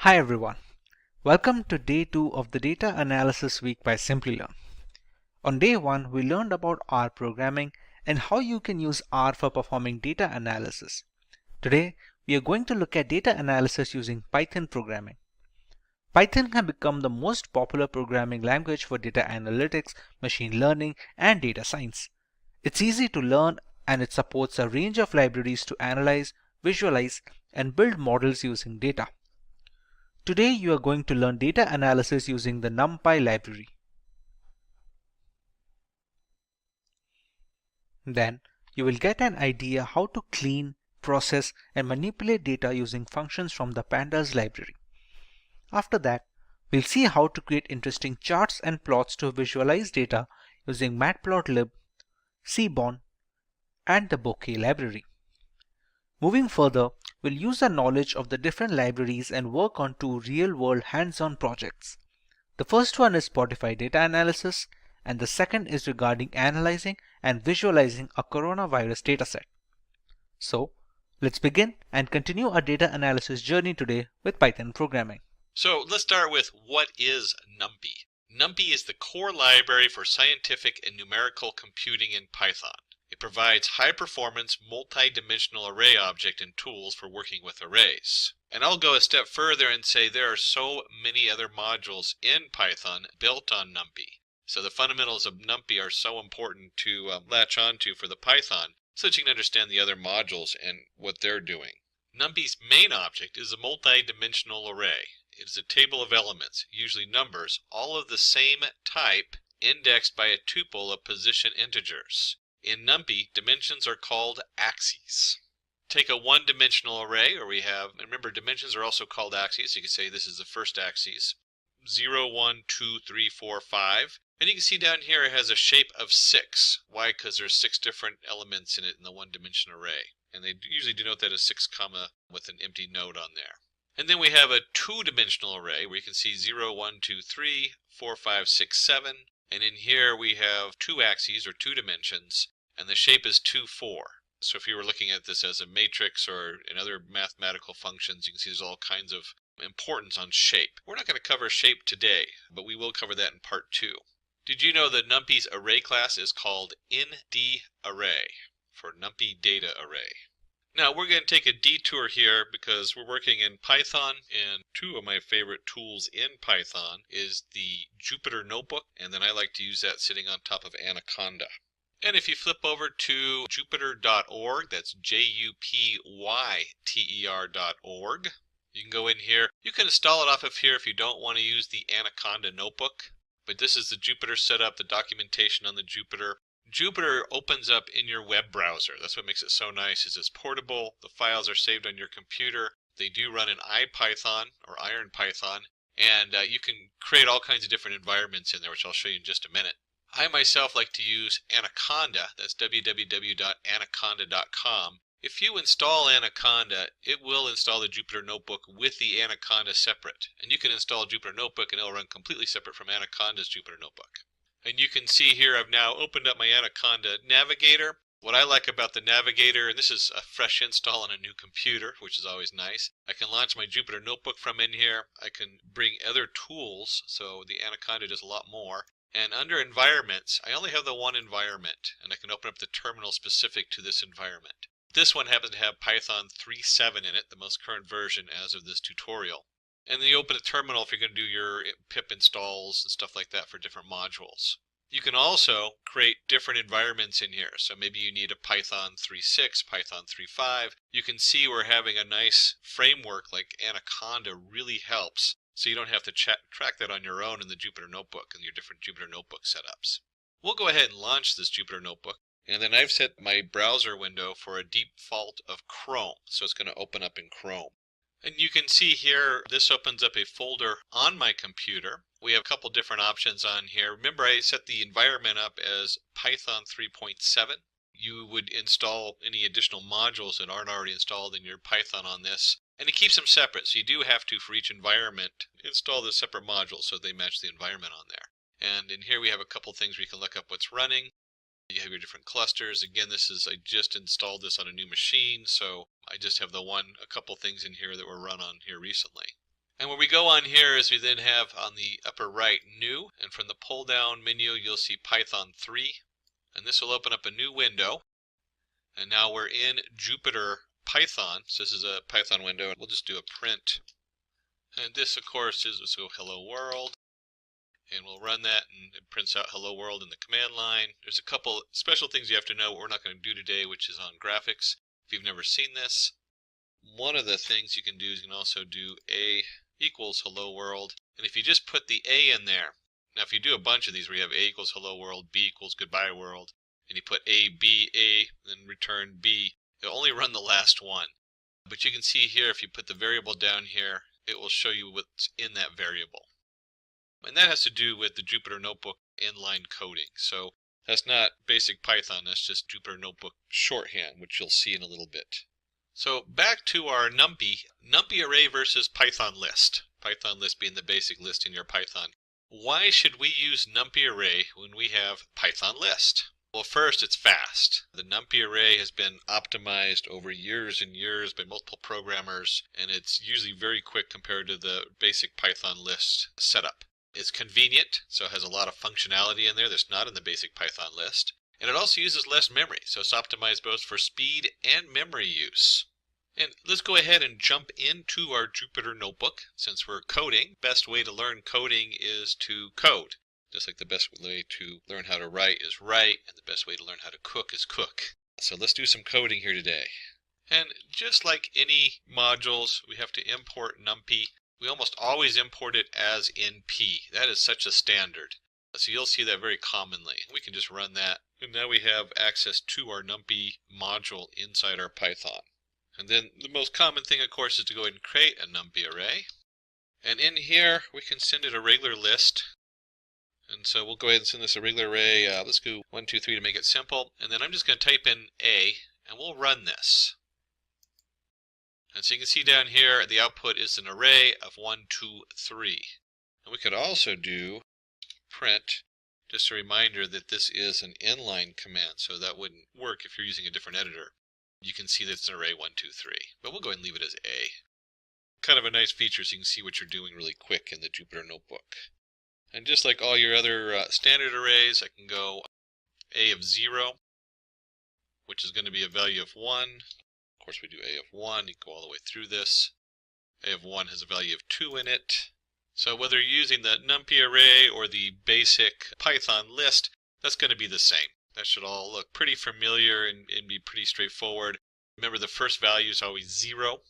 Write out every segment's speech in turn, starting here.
Hi everyone, welcome to day 2 of the Data Analysis Week by Simplilearn. On day 1, we learned about R programming and how you can use R for performing data analysis. Today, we are going to look at data analysis using Python programming. Python has become the most popular programming language for data analytics, machine learning, and data science. It's easy to learn and it supports a range of libraries to analyze, visualize, and build models using data. Today you are going to learn data analysis using the NumPy library. Then you will get an idea how to clean, process, and manipulate data using functions from the Pandas library. After that, we'll see how to create interesting charts and plots to visualize data using Matplotlib, Seaborn, and the Bokeh library. Moving further, we'll use our knowledge of the different libraries and work on 2 real-world hands-on projects. The first one is Spotify data analysis, and the second is regarding analyzing and visualizing a coronavirus dataset. So, let's begin and continue our data analysis journey today with Python programming. So let's start with what is NumPy. NumPy is the core library for scientific and numerical computing in Python. It provides high-performance, multi-dimensional array object and tools for working with arrays. And I'll go a step further and say there are so many other modules in Python built on NumPy. So the fundamentals of NumPy are so important to latch onto for the Python so that you can understand the other modules and what they're doing. NumPy's main object is a multi-dimensional array. It is a table of elements, usually numbers, all of the same type, indexed by a tuple of position integers. In NumPy, dimensions are called axes. Take a one-dimensional array, or we have, and remember dimensions are also called axes, so you can say this is the first axis, 0, 1, 2, 3, 4, 5. And you can see down here it has a shape of 6. Why? Because there's 6 different elements in it in the one-dimension array. And they usually denote that as 6 comma with an empty node on there. And then we have a two-dimensional array where you can see 0, 1, 2, 3, 4, 5, 6, 7. And in here we have 2 axes or 2 dimensions, and the shape is 2, 4. So if you were looking at this as a matrix or in other mathematical functions, you can see there's all kinds of importance on shape. We're not going to cover shape today, but we will cover that in part 2. Did you know that NumPy's array class is called NDArray for NumPy data array? Now we're going to take a detour here because we're working in Python, and 2 of my favorite tools in Python is the Jupyter Notebook, and then I like to use that sitting on top of Anaconda. And if you flip over to jupyter.org, that's jupyter.org, you can go in here. You can install it off of here if you don't want to use the Anaconda Notebook, but this is the Jupyter setup, the documentation on the Jupyter. Jupyter opens up in your web browser. That's what makes it so nice, is it's portable. The files are saved on your computer. They do run in IPython or IronPython, and you can create all kinds of different environments in there, which I'll show you in just a minute. I myself like to use Anaconda. That's www.anaconda.com. If you install Anaconda, it will install the Jupyter Notebook with the Anaconda separate. And you can install Jupyter Notebook and it'll run completely separate from Anaconda's Jupyter Notebook. And you can see here I've now opened up my Anaconda Navigator. What I like about the Navigator, and this is a fresh install on a new computer, which is always nice, I can launch my Jupyter Notebook from in here. I can bring other tools, so the Anaconda does a lot more. And under environments, I only have the one environment, and I can open up the terminal specific to this environment. This one happens to have Python 3.7 in it, the most current version as of this tutorial. And then you open a terminal if you're going to do your pip installs and stuff like that for different modules. You can also create different environments in here. So maybe you need a Python 3.6, Python 3.5. You can see we're having a nice framework like Anaconda really helps, so you don't have to track that on your own in the Jupyter Notebook and your different Jupyter Notebook setups. We'll go ahead and launch this Jupyter Notebook. And then I've set my browser window for a default of Chrome. So it's going to open up in Chrome. And you can see here, this opens up a folder on my computer. We have a couple different options on here. Remember, I set the environment up as Python 3.7. You would install any additional modules that aren't already installed in your Python on this. And it keeps them separate, so you do have to, for each environment, install the separate modules so they match the environment on there. And in here we have a couple things where you can look up what's running. You have your different clusters. Again, I just installed this on a new machine, so I just have a couple things in here that were run on here recently. And where we go on here is we then have on the upper right new, and from the pull down menu you'll see Python 3, and this will open up a new window. And now we're in Jupyter Python, so this is a Python window. We'll just do a print, and this of course is, let's go hello world, and we'll run that and it prints out hello world in the command line. There's a couple special things you have to know what we're not going to do today, which is on graphics. If you've never seen this, one of the things you can do is you can also do a equals hello world, and if you just put the a in there, now if you do a bunch of these where you have a equals hello world, b equals goodbye world, and you put a, b, a, then return b, it'll only run the last one. But you can see here, if you put the variable down here, it will show you what's in that variable. And that has to do with the Jupyter Notebook inline coding. So that's not basic Python, that's just Jupyter Notebook shorthand, which you'll see in a little bit. So back to our NumPy array versus Python list. Python list being the basic list in your Python. Why should we use NumPy array when we have Python list? Well, first, it's fast. The NumPy array has been optimized over years and years by multiple programmers, and it's usually very quick compared to the basic Python list setup. It's convenient, so it has a lot of functionality in there that's not in the basic Python list. And it also uses less memory, so it's optimized both for speed and memory use. And let's go ahead and jump into our Jupyter Notebook. Since we're coding, best way to learn coding is to code. Just like the best way to learn how to write is write, and the best way to learn how to cook is cook. So let's do some coding here today. And just like any modules, we have to import NumPy. We almost always import it as NP. That is such a standard. So you'll see that very commonly. We can just run that, and now we have access to our NumPy module inside our Python. And then the most common thing, of course, is to go ahead and create a NumPy array. And in here, we can send it a regular list. And so we'll go ahead and send this a regular array. Let's go 1, 2, 3 to make it simple. And then I'm just going to type in A, and we'll run this. And so you can see down here, the output is an array of 1, 2, 3. And we could also do print, just a reminder that this is an inline command, so that wouldn't work if you're using a different editor. You can see that it's an array 1, 2, 3, but we'll go ahead and leave it as A. Kind of a nice feature so you can see what you're doing really quick in the Jupyter Notebook. And just like all your other standard arrays, I can go A of 0, which is going to be a value of 1. Of course we do A of 1, you go all the way through this. A of 1 has a value of 2 in it. So whether you're using the NumPy array or the basic Python list, that's going to be the same. That should all look pretty familiar and be pretty straightforward. Remember, the first value is always 0,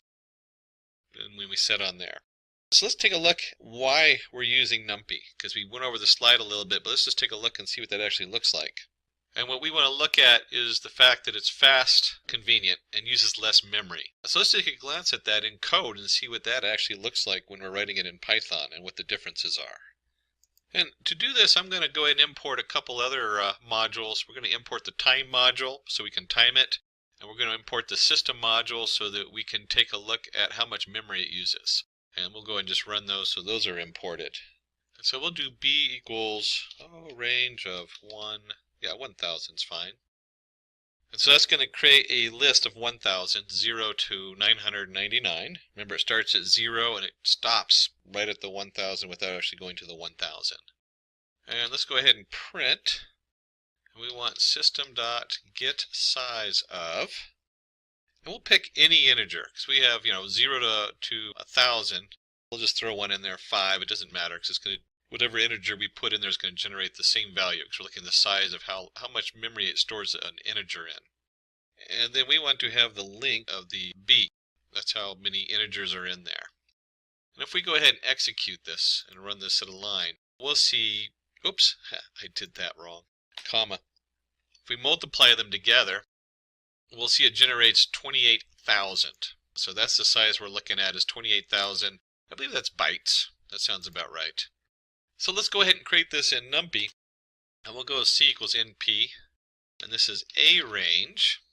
and when we set on there. So let's take a look why we're using NumPy, because we went over the slide a little bit, but let's just take a look and see what that actually looks like. And what we want to look at is the fact that it's fast, convenient, and uses less memory. So let's take a glance at that in code and see what that actually looks like when we're writing it in Python and what the differences are. And to do this, I'm going to go ahead and import a couple other modules. We're going to import the time module so we can time it. And we're going to import the system module so that we can take a look at how much memory it uses. And we'll go ahead and just run those so those are imported. And so we'll do b equals range of 1. Yeah, 1,000 is fine. And so that's going to create a list of 1,000, 0 to 999. Remember, it starts at 0 and it stops right at the 1,000 without actually going to the 1,000. And let's go ahead and print. We want system.getSize of. And we'll pick any integer because we have, 0 to 1,000. We'll just throw one in there, 5. It doesn't matter because it's going to whatever integer we put in there is going to generate the same value because we're looking at the size of how much memory it stores an integer in. And then we want to have the length of the b. That's how many integers are in there. And if we go ahead and execute this and run this at a line, we'll see, oops, I did that wrong, comma. If we multiply them together, we'll see it generates 28,000. So that's the size we're looking at is 28,000. I believe that's bytes. That sounds about right. So let's go ahead and create this in NumPy, and we'll go C equals NP, and this is A range.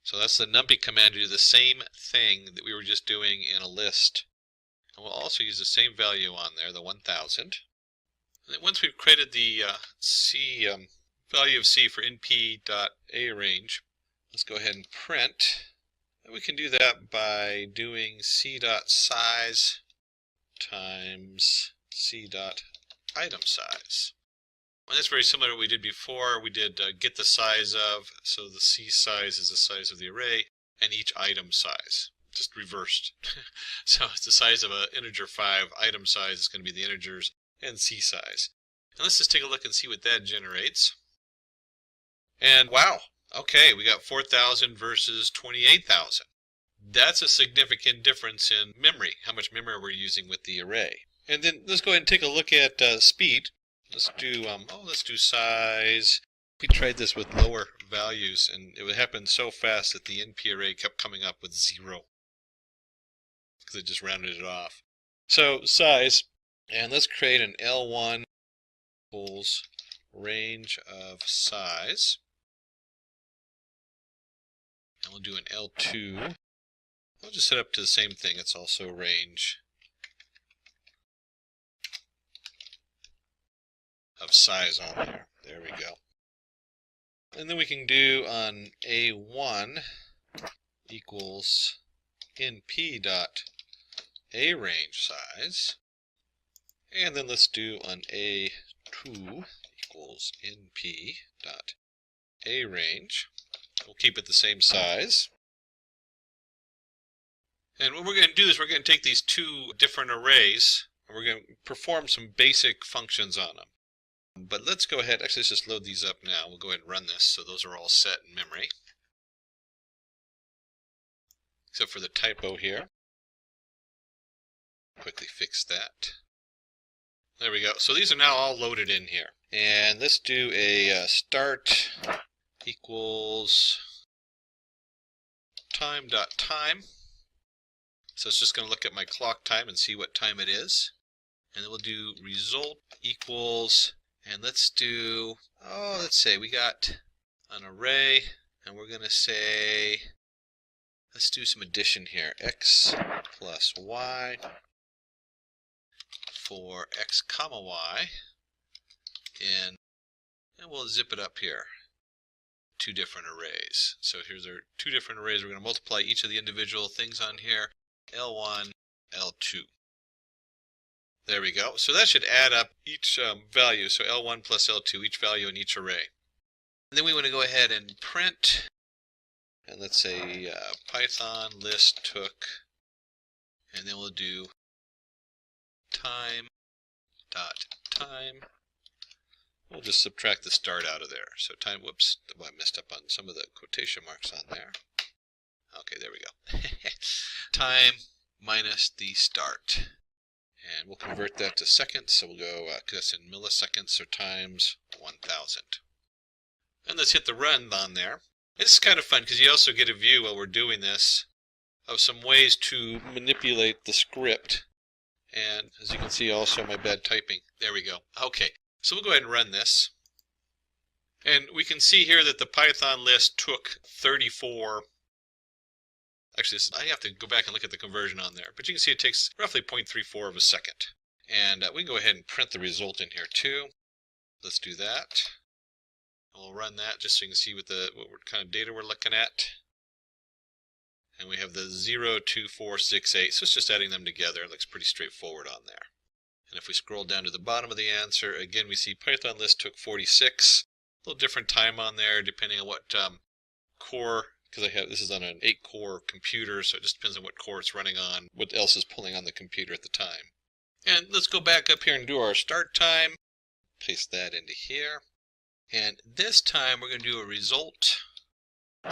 So that's the NumPy command to do the same thing that we were just doing in a list. And we'll also use the same value on there, the 1,000. And then once we've created the value of C for NP.ARange, let's go ahead and print. And we can do that by doing C.size times c dot item size. And that's very similar to what we did before. We did get the size of, so the c size is the size of the array, and each item size, just reversed. So it's the size of an integer 5, item size is going to be the integers, and c size. And let's just take a look and see what that generates. And wow, okay, we got 4,000 versus 28,000. That's a significant difference in memory, how much memory we're using with the array. And then let's go ahead and take a look at speed. Let's do size. We tried this with lower values, and it would happen so fast that the NP array kept coming up with 0 because it just rounded it off. So size, and let's create an L1 equals range of size, and we'll do an L2. We'll just set up to the same thing. It's also range of size on there. There we go. And then we can do on A1 equals NP dot A range size. And then let's do on A2 equals NP dot A range. We'll keep it the same size. And what we're going to do is we're going to take these two different arrays and we're going to perform some basic functions on them. But let's go ahead, actually let's just load these up now. We'll go ahead and run this so those are all set in memory. Except for the typo here. Quickly fix that. There we go. So these are now all loaded in here. And let's do a start equals time.time. So it's just going to look at my clock time and see what time it is. And then we'll do result equals, and let's do, let's say we got an array, and we're going to say, let's do some addition here. X plus Y for X comma Y, and we'll zip it up here. Two different arrays. So here's our two different arrays. We're going to multiply each of the individual things on here. L1, L2. There we go. So that should add up each value. So L1 plus L2, each value in each array. And then we want to go ahead and print, and let's say Python list took, and then we'll do time dot time. We'll just subtract the start out of there. So time, whoops, I messed up on some of the quotation marks on there. Okay, there we go. Time minus the start. And we'll convert that to seconds. So we'll go, because that's in milliseconds, so times 1,000. And let's hit the run on there. It's kind of fun because you also get a view while we're doing this of some ways to manipulate the script. And as you can see also my bad typing. There we go. Okay, so we'll go ahead and run this. And we can see here that the Python list took 34. Actually, I have to go back and look at the conversion on there. But you can see it takes roughly 0.34 of a second. And we can go ahead and print the result in here too. Let's do that. We'll run that just so you can see what kind of data we're looking at. And we have the 0, 2, 4, 6, 8. So it's just adding them together. It looks pretty straightforward on there. And if we scroll down to the bottom of the answer, again we see Python list took 46. A little different time on there depending on what core, because this is on an 8-core computer, so it just depends on what core it's running on, what else is pulling on the computer at the time. And let's go back up here and do our start time. Paste that into here. And this time we're going to do a result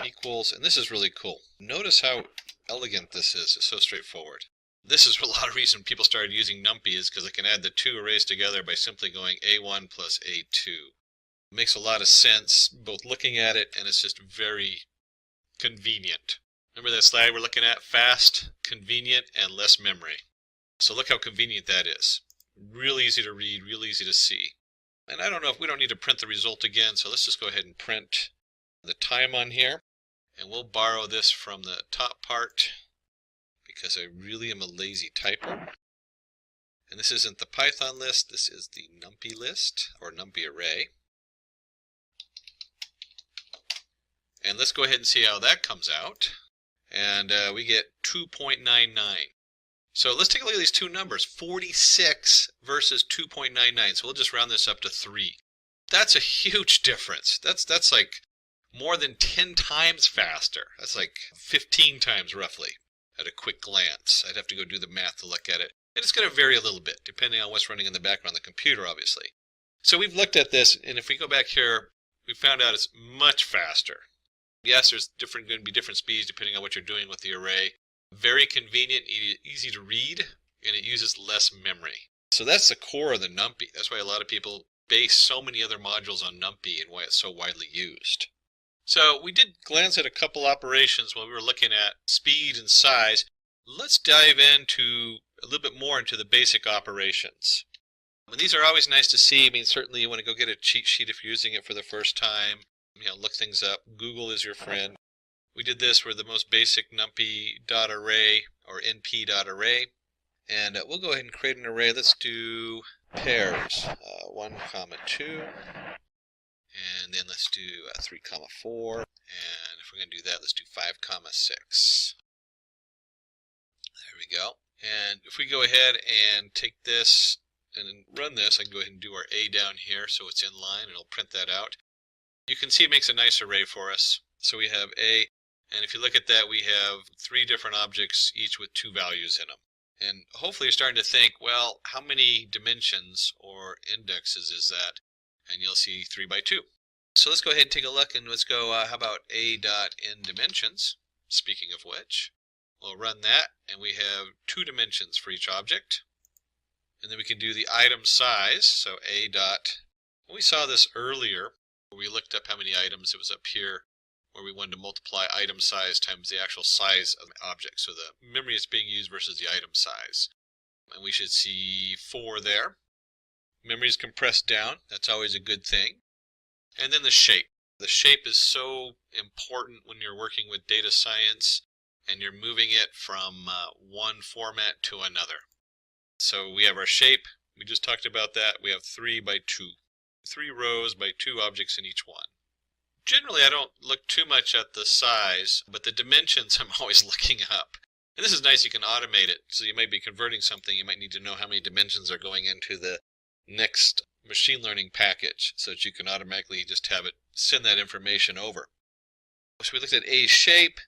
equals, and this is really cool. Notice how elegant this is. It's so straightforward. This is a lot of reason people started using NumPy is because they can add the two arrays together by simply going A1 plus A2. It makes a lot of sense, both looking at it, and it's just very convenient. Remember that slide we're looking at? Fast, convenient, and less memory. So look how convenient that is. Real easy to read, real easy to see. And I don't know if we don't need to print the result again, so let's just go ahead and print the time on here. And we'll borrow this from the top part because I really am a lazy typer. And this isn't the Python list, this is the NumPy list, or NumPy array. And let's go ahead and see how that comes out. And we get 2.99. So let's take a look at these two numbers, 46 versus 2.99. So we'll just round this up to 3. That's a huge difference. That's like more than 10 times faster. That's like 15 times roughly at a quick glance. I'd have to go do the math to look at it. And it's going to vary a little bit depending on what's running in the background on the computer, obviously. So we've looked at this, and if we go back here, we found out it's much faster. Yes, there's going to be different speeds depending on what you're doing with the array. Very convenient, easy to read, and it uses less memory. So that's the core of the NumPy. That's why a lot of people base so many other modules on NumPy and why it's so widely used. So we did glance at a couple operations while we were looking at speed and size. Let's dive into a little bit more into the basic operations. And these are always nice to see. I mean, certainly you want to go get a cheat sheet if you're using it for the first time. Look things up. Google is your friend. We did this for the most basic numpy.array or np.array. And we'll go ahead and create an array. Let's do pairs, 1, 2. And then let's do 3, 4. And if we're going to do that, let's do 5, 6. There we go. And if we go ahead and take this and run this, I can go ahead and do our A down here so it's in line, and it'll print that out. You can see it makes a nice array for us. So we have A, and if you look at that, we have 3 different objects, each with 2 values in them. And hopefully you're starting to think, well, how many dimensions or indexes is that? And you'll see 3 by 2. So let's go ahead and take a look, and let's go, how about A.nDimensions? Speaking of which, we'll run that, and we have 2 dimensions for each object. And then we can do the item size, so A dot, we saw this earlier, where we looked up how many items. It was up here where we wanted to multiply item size times the actual size of the object. So the memory is being used versus the item size. And we should see 4 there. Memory is compressed down. That's always a good thing. And then the shape. The shape is so important when you're working with data science and you're moving it from one format to another. So we have our shape. We just talked about that. We have 3 by 2. 3 rows by 2 objects in each one. Generally, I don't look too much at the size, but the dimensions I'm always looking up. And this is nice, you can automate it. So you might be converting something, you might need to know how many dimensions are going into the next machine learning package so that you can automatically just have it send that information over. So we looked at A shape.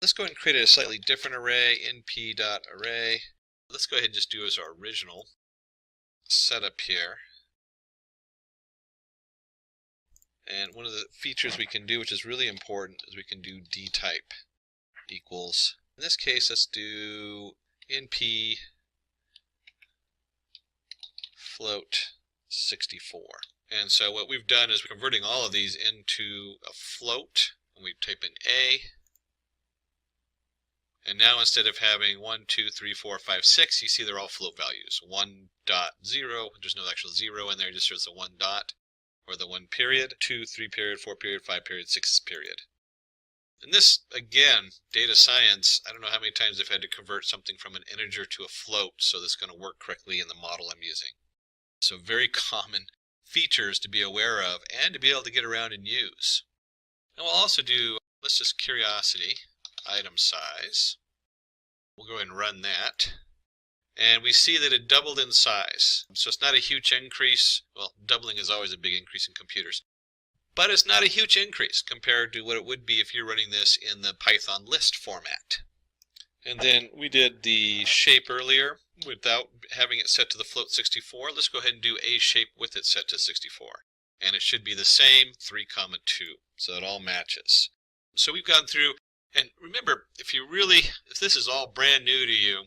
Let's go ahead and create a slightly different array, np.array. Let's go ahead and just do as our original setup here. And one of the features we can do, which is really important, is we can do dtype equals. In this case, let's do np float 64. And so what we've done is we're converting all of these into a float, and we type in A. And now instead of having 1, 2, 3, 4, 5, 6, you see they're all float values. 1.0, there's no actual 0 in there, just shows the 1 dot, or the 1 period, 2, 3 period, 4 period, 5 period, 6 period. And this, again, data science, I don't know how many times they've had to convert something from an integer to a float so that's going to work correctly in the model I'm using. So very common features to be aware of and to be able to get around and use. And we'll also do, let's just curiosity, item size. We'll go ahead and run that. And we see that it doubled in size. So it's not a huge increase. Well, doubling is always a big increase in computers. But it's not a huge increase compared to what it would be if you're running this in the Python list format. And then we did the shape earlier without having it set to the float 64. Let's go ahead and do A shape with it set to 64. And it should be the same 3, 2. So it all matches. So we've gone through, and remember, if this is all brand new to you,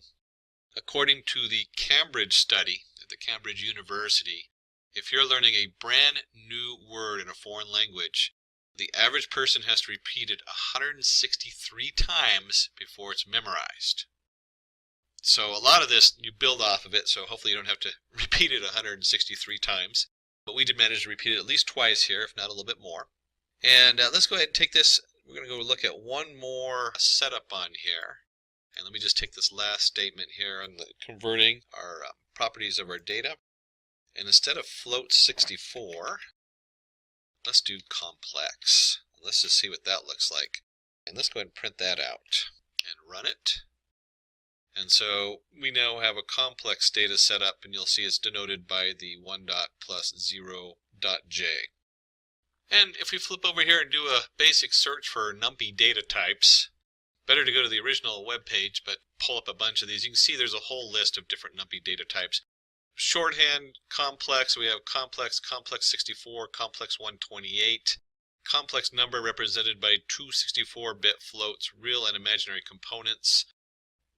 according to the Cambridge study at the Cambridge University, if you're learning a brand new word in a foreign language, the average person has to repeat it 163 times before it's memorized. So a lot of this, you build off of it, so hopefully you don't have to repeat it 163 times. But we did manage to repeat it at least twice here, if not a little bit more. And let's go ahead and take this. We're going to go look at one more setup on here. And let me just take this last statement here on the converting our properties of our data. And instead of float 64, let's do complex. Let's just see what that looks like. And let's go ahead and print that out and run it. And so we now have a complex data set up, and you'll see it's denoted by the 1 dot plus 0 dot j. And if we flip over here and do a basic search for NumPy data types, better to go to the original web page, but pull up a bunch of these. You can see there's a whole list of different NumPy data types. Shorthand, complex, we have complex, complex 64, complex 128. Complex number represented by two 64-bit floats, real and imaginary components.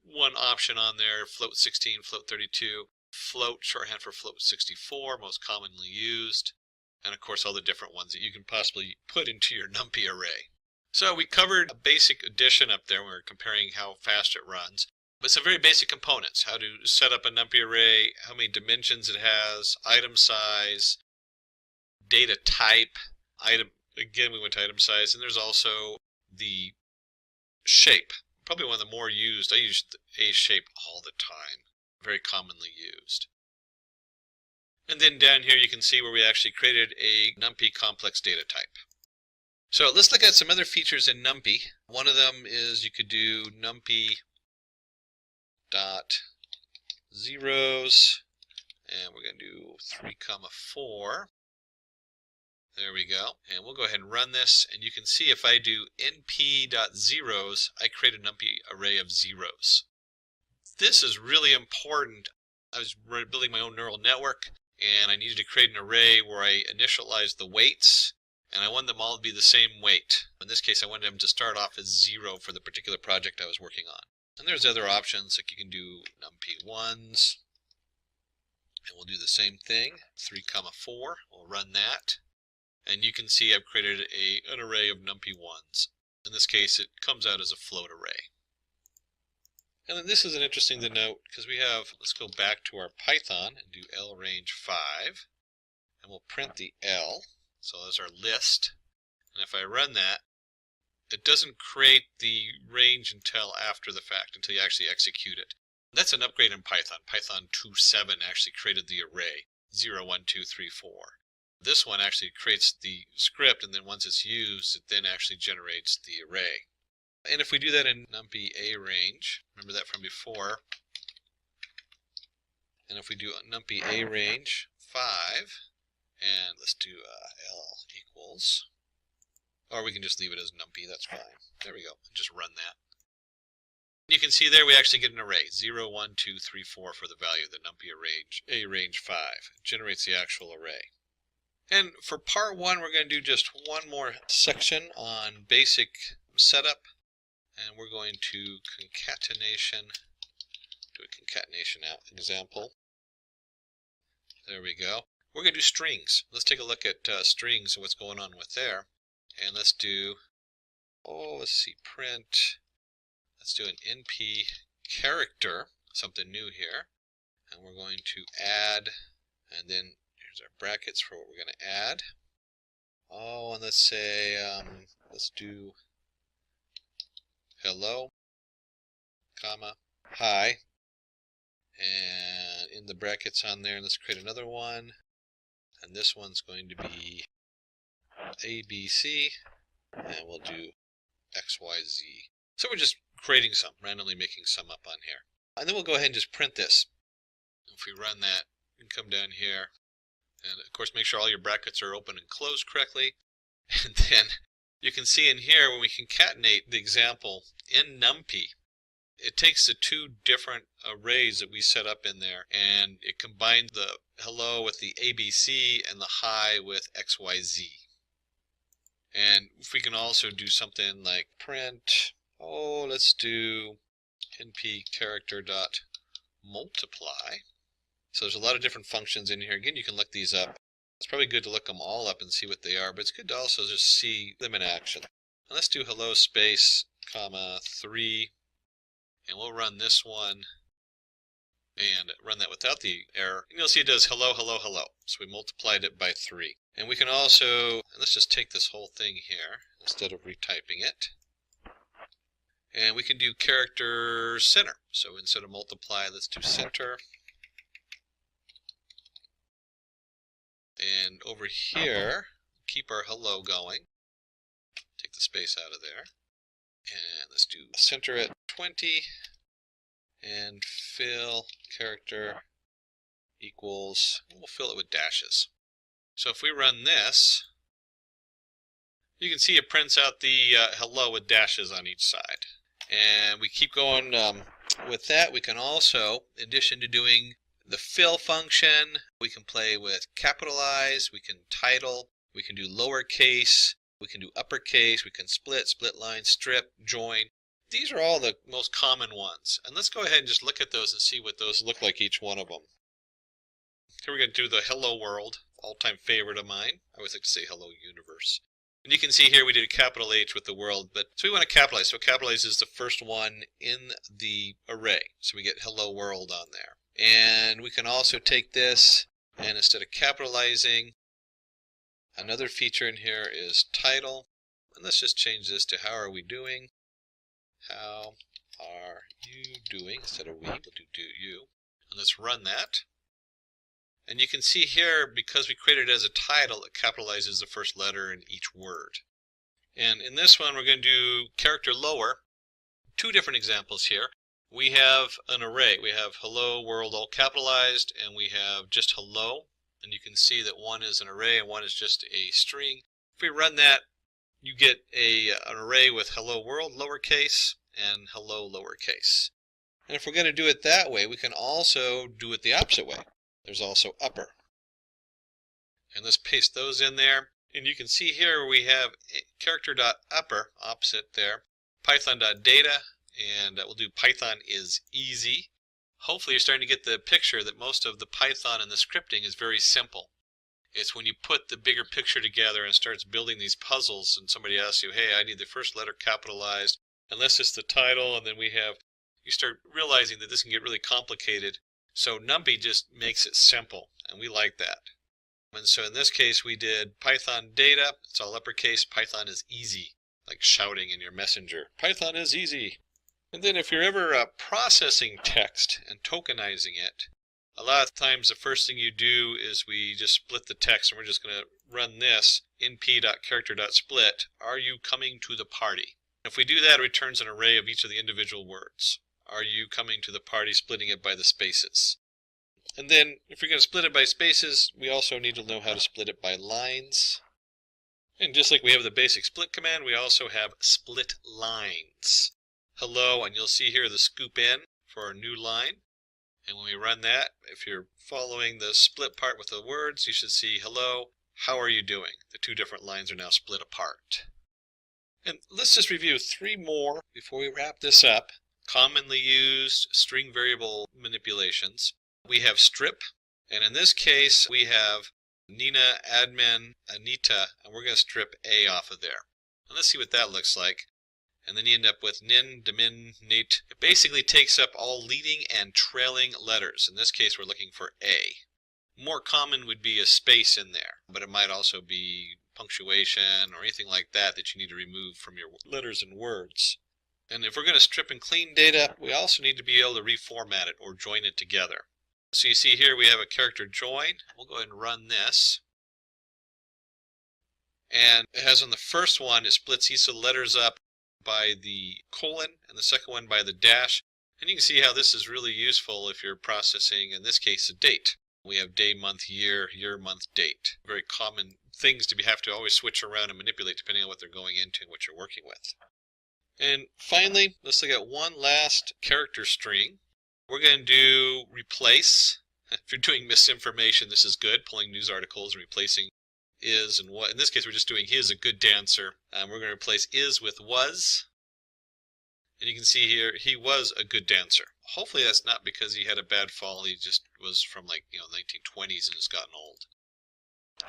One option on there, float 16, float 32. Float, shorthand for float 64, most commonly used. And of course all the different ones that you can possibly put into your NumPy array. So we covered a basic addition up there when we were comparing how fast it runs. But some very basic components, how to set up a NumPy array, how many dimensions it has, item size, data type, item, again we went to item size, and there's also the shape. Probably one of the more used. I use the A shape all the time, very commonly used. And then down here you can see where we actually created a NumPy complex data type. So let's look at some other features in NumPy. One of them is you could do NumPy dot zeros, and we're going to do 3, 4. There we go. And we'll go ahead and run this, and you can see if I do np.zeros, I create a NumPy array of zeros. This is really important. I was building my own neural network, and I needed to create an array where I initialized the weights, and I wanted them all to be the same weight. In this case, I wanted them to start off as 0 for the particular project I was working on. And there's other options, like you can do NumPy ones, and we'll do the same thing, 3, 4. We'll run that. And you can see I've created an array of NumPy ones. In this case, it comes out as a float array. And then this is an interesting to note, because we have, let's go back to our Python and do L range 5. And we'll print the L. So that's our list. And if I run that, it doesn't create the range until after the fact, until you actually execute it. That's an upgrade in Python. Python 2.7 actually created the array 0, 1, 2, 3, 4. This one actually creates the script, and then once it's used, it then actually generates the array. And if we do that in NumPy A range, remember that from before, and if we do NumPy A range 5, and let's do L equals, or we can just leave it as NumPy, that's fine. There we go, just run that. You can see there we actually get an array, 0, 1, 2, 3, 4 for the value of the NumPy A range 5. It generates the actual array. And for part 1, we're going to do just one more section on basic setup, and we're going to concatenation, do a concatenation example. There we go. We're going to do strings. Let's take a look at strings and what's going on with there. And let's do, let's see, print. Let's do an np character, something new here. And we're going to add, and then here's our brackets for what we're going to add. And let's say, let's do hello, comma, hi. And in the brackets on there, let's create another one. And this one's going to be ABC, and we'll do XYZ. So we're just creating some, randomly making some up on here. And then we'll go ahead and just print this. If we run that, you can come down here, and of course make sure all your brackets are open and closed correctly. And then you can see in here, when we concatenate the example in NumPy, it takes the two different arrays that we set up in there, and it combines the hello with the ABC and the hi with XYZ. And if we can also do something like print, let's do np character dot multiply. So there's a lot of different functions in here. Again, you can look these up. It's probably good to look them all up and see what they are, but it's good to also just see them in action. And let's do hello space, comma, 3. And we'll run this one and run that without the error. And you'll see it does hello, hello, hello. So we multiplied it by 3. And we can also, let's just take this whole thing here instead of retyping it. And we can do character center. So instead of multiply, let's do center. And over here, keep our hello going. Take the space out of there. And let's do center at 20. and fill character equals, we'll fill it with dashes. So if we run this, you can see it prints out the hello with dashes on each side. And we keep going with that. We can also, in addition to doing the fill function, we can play with capitalize, we can title, we can do lowercase, we can do uppercase, we can split, split line, strip, join. These are all the most common ones. And let's go ahead and just look at those and see what those look like, each one of them. Here we're going to do the hello world, all-time favorite of mine. I always like to say hello universe. And you can see here we did a capital H with the world, but so we want to capitalize. So capitalize is the first one in the array. So we get hello world on there. And we can also take this, and instead of capitalizing, another feature in here is title. And let's just change this to how are we doing? How are you doing? Instead of we, we'll do you. And let's run that. And you can see here, because we created it as a title, it capitalizes the first letter in each word. And in this one, we're going to do character lower. Two different examples here. We have an array. We have hello world all capitalized, and we have just hello. And you can see that one is an array and one is just a string. If we run that, you get an array with hello world lowercase and hello lowercase. And if we're going to do it that way, we can also do it the opposite way. There's also upper. And let's paste those in there. And you can see here we have character.upper, opposite there, python.data, and we'll do Python is easy. Hopefully you're starting to get the picture that most of the Python and the scripting is very simple. It's when you put the bigger picture together and starts building these puzzles and somebody asks you, hey, I need the first letter capitalized, unless it's the title, and then you start realizing that this can get really complicated. So NumPy just makes it simple, and we like that. And so in this case, we did Python data. It's all uppercase. Python is easy, like shouting in your messenger. Python is easy. And then if you're ever processing text and tokenizing it, a lot of times the first thing you do is we just split the text, and we're just going to run this np.character.split. Are you coming to the party? If we do that, it returns an array of each of the individual words. Are you coming to the party, splitting it by the spaces? And then if you're going to split it by spaces, we also need to know how to split it by lines. And just like we have the basic split command, we also have split lines. Hello, and you'll see here the scoop in for our new line. And when we run that, if you're following the split part with the words, you should see hello, how are you doing? The two different lines are now split apart. And let's just review three more before we wrap this up. Commonly used string variable manipulations. We have strip, and in this case we have Nina, admin, Anita, and we're going to strip A off of there. And let's see what that looks like. And then you end up with nin, demin, nate. It basically takes up all leading and trailing letters. In this case we're looking for A. More common would be a space in there, but it might also be punctuation or anything like that that you need to remove from your letters and words. And if we're going to strip and clean data, we also need to be able to reformat it or join it together. So you see here we have a character join. We'll go ahead and run this. And it has on the first one, it splits each of the letters up by the colon and the second one by the dash. And you can see how this is really useful if you're processing, in this case, a date. We have day, month, year, year, month, date. Very common things to have to always switch around and manipulate depending on what they're going into and what you're working with. And finally, let's look at one last character string. We're going to do replace. If you're doing misinformation, this is good, pulling news articles and replacing is and what. In this case, we're just doing he is a good dancer. We're going to replace is with was. And you can see here, he was a good dancer. Hopefully that's not because he had a bad fall. He just was from like, 1920s and has gotten old.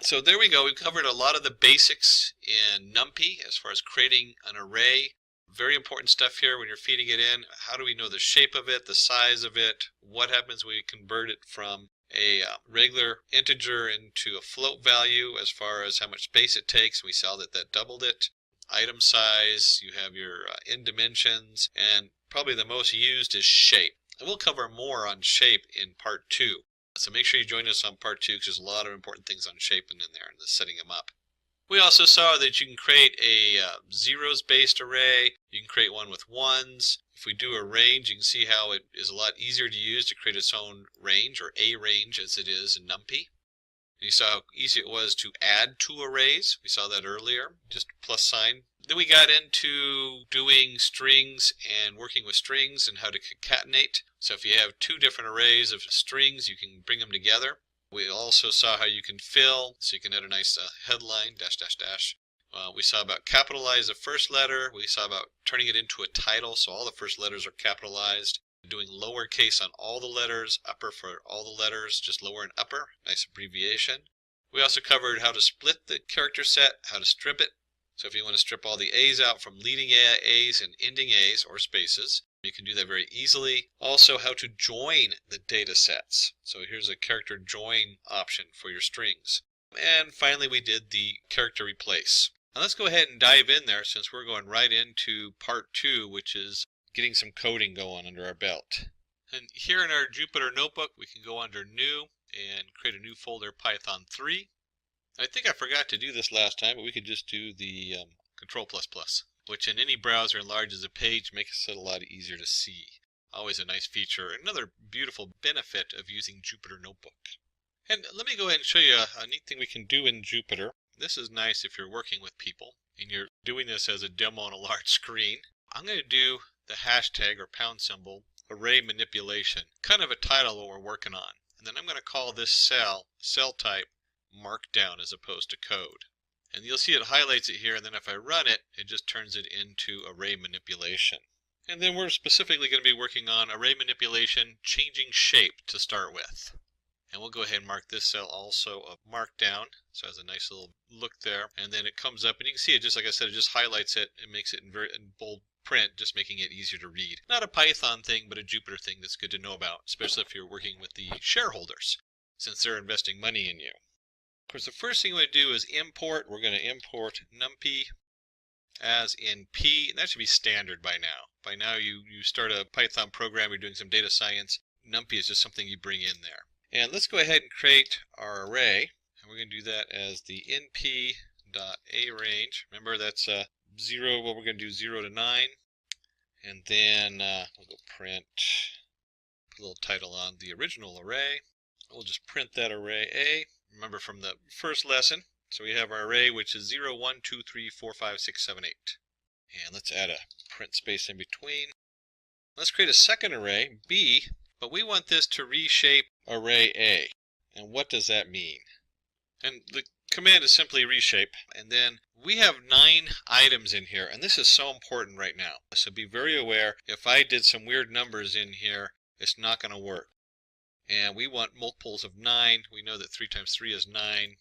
So there we go. We've covered a lot of the basics in NumPy as far as creating an array. Very important stuff here when you're feeding it in. How do we know the shape of it, the size of it? What happens when we convert it from a regular integer into a float value as far as how much space it takes? We saw that doubled it. Item size, you have your in dimensions, and probably the most used is shape. And we'll cover more on shape in part 2. So make sure you join us on part 2 because there's a lot of important things on shape in there and the setting them up. We also saw that you can create a zeros-based array. You can create one with ones. If we do a range, you can see how it is a lot easier to use to create its own range, or a range as it is in NumPy. You saw how easy it was to add two arrays. We saw that earlier, just plus sign. Then we got into doing strings and working with strings and how to concatenate. So if you have two different arrays of strings, you can bring them together. We also saw how you can fill, so you can add a nice headline, dash, dash, dash. We saw about capitalize the first letter. We saw about turning it into a title, so all the first letters are capitalized. Doing lowercase on all the letters, upper for all the letters, just lower and upper, nice abbreviation. We also covered how to split the character set, how to strip it. So if you want to strip all the A's out from leading A's and ending A's or spaces, you can do that very easily. Also how to join the data sets. So here's a character join option for your strings. And finally we did the character replace. Now let's go ahead and dive in there since we're going right into part 2, which is getting some coding going under our belt. And here in our Jupyter notebook we can go under new and create a new folder, Python 3. I think I forgot to do this last time, but we could just do the Control++, which in any browser enlarges a page, makes it a lot easier to see. Always a nice feature. Another beautiful benefit of using Jupyter Notebook. And let me go ahead and show you a neat thing we can do in Jupyter. This is nice if you're working with people and you're doing this as a demo on a large screen. I'm going to do the hashtag or pound symbol array manipulation, kind of a title of what we're working on. And then I'm going to call this cell type markdown as opposed to code. And you'll see it highlights it here, and then if I run it, it just turns it into array manipulation. And then we're specifically going to be working on array manipulation, changing shape to start with. And we'll go ahead and mark this cell also a markdown, so it has a nice little look there. And then it comes up, and you can see it, just like I said, it just highlights it and makes it in bold print, just making it easier to read. Not a Python thing, but a Jupyter thing that's good to know about, especially if you're working with the shareholders, since they're investing money in you. Of course, the first thing we want to do is import. We're going to import NumPy as in P, and that should be standard by now. By now, you start a Python program, you're doing some data science. NumPy is just something you bring in there. And let's go ahead and create our array, and we're going to do that as the np.arange. Remember, that's 0. Well, we're going to do 0 to 9, and then we'll go print. Put a little title on the original array. We'll just print that array A. Remember from the first lesson, so we have our array which is 0, 1, 2, 3, 4, 5, 6, 7, 8. And let's add a print space in between. Let's create a second array, B, but we want this to reshape array A. And what does that mean? And the command is simply reshape, and then we have 9 items in here, and this is so important right now. So be very aware, if I did some weird numbers in here, it's not going to work. And we want multiples of 9. We know that 3 times 3 is 9.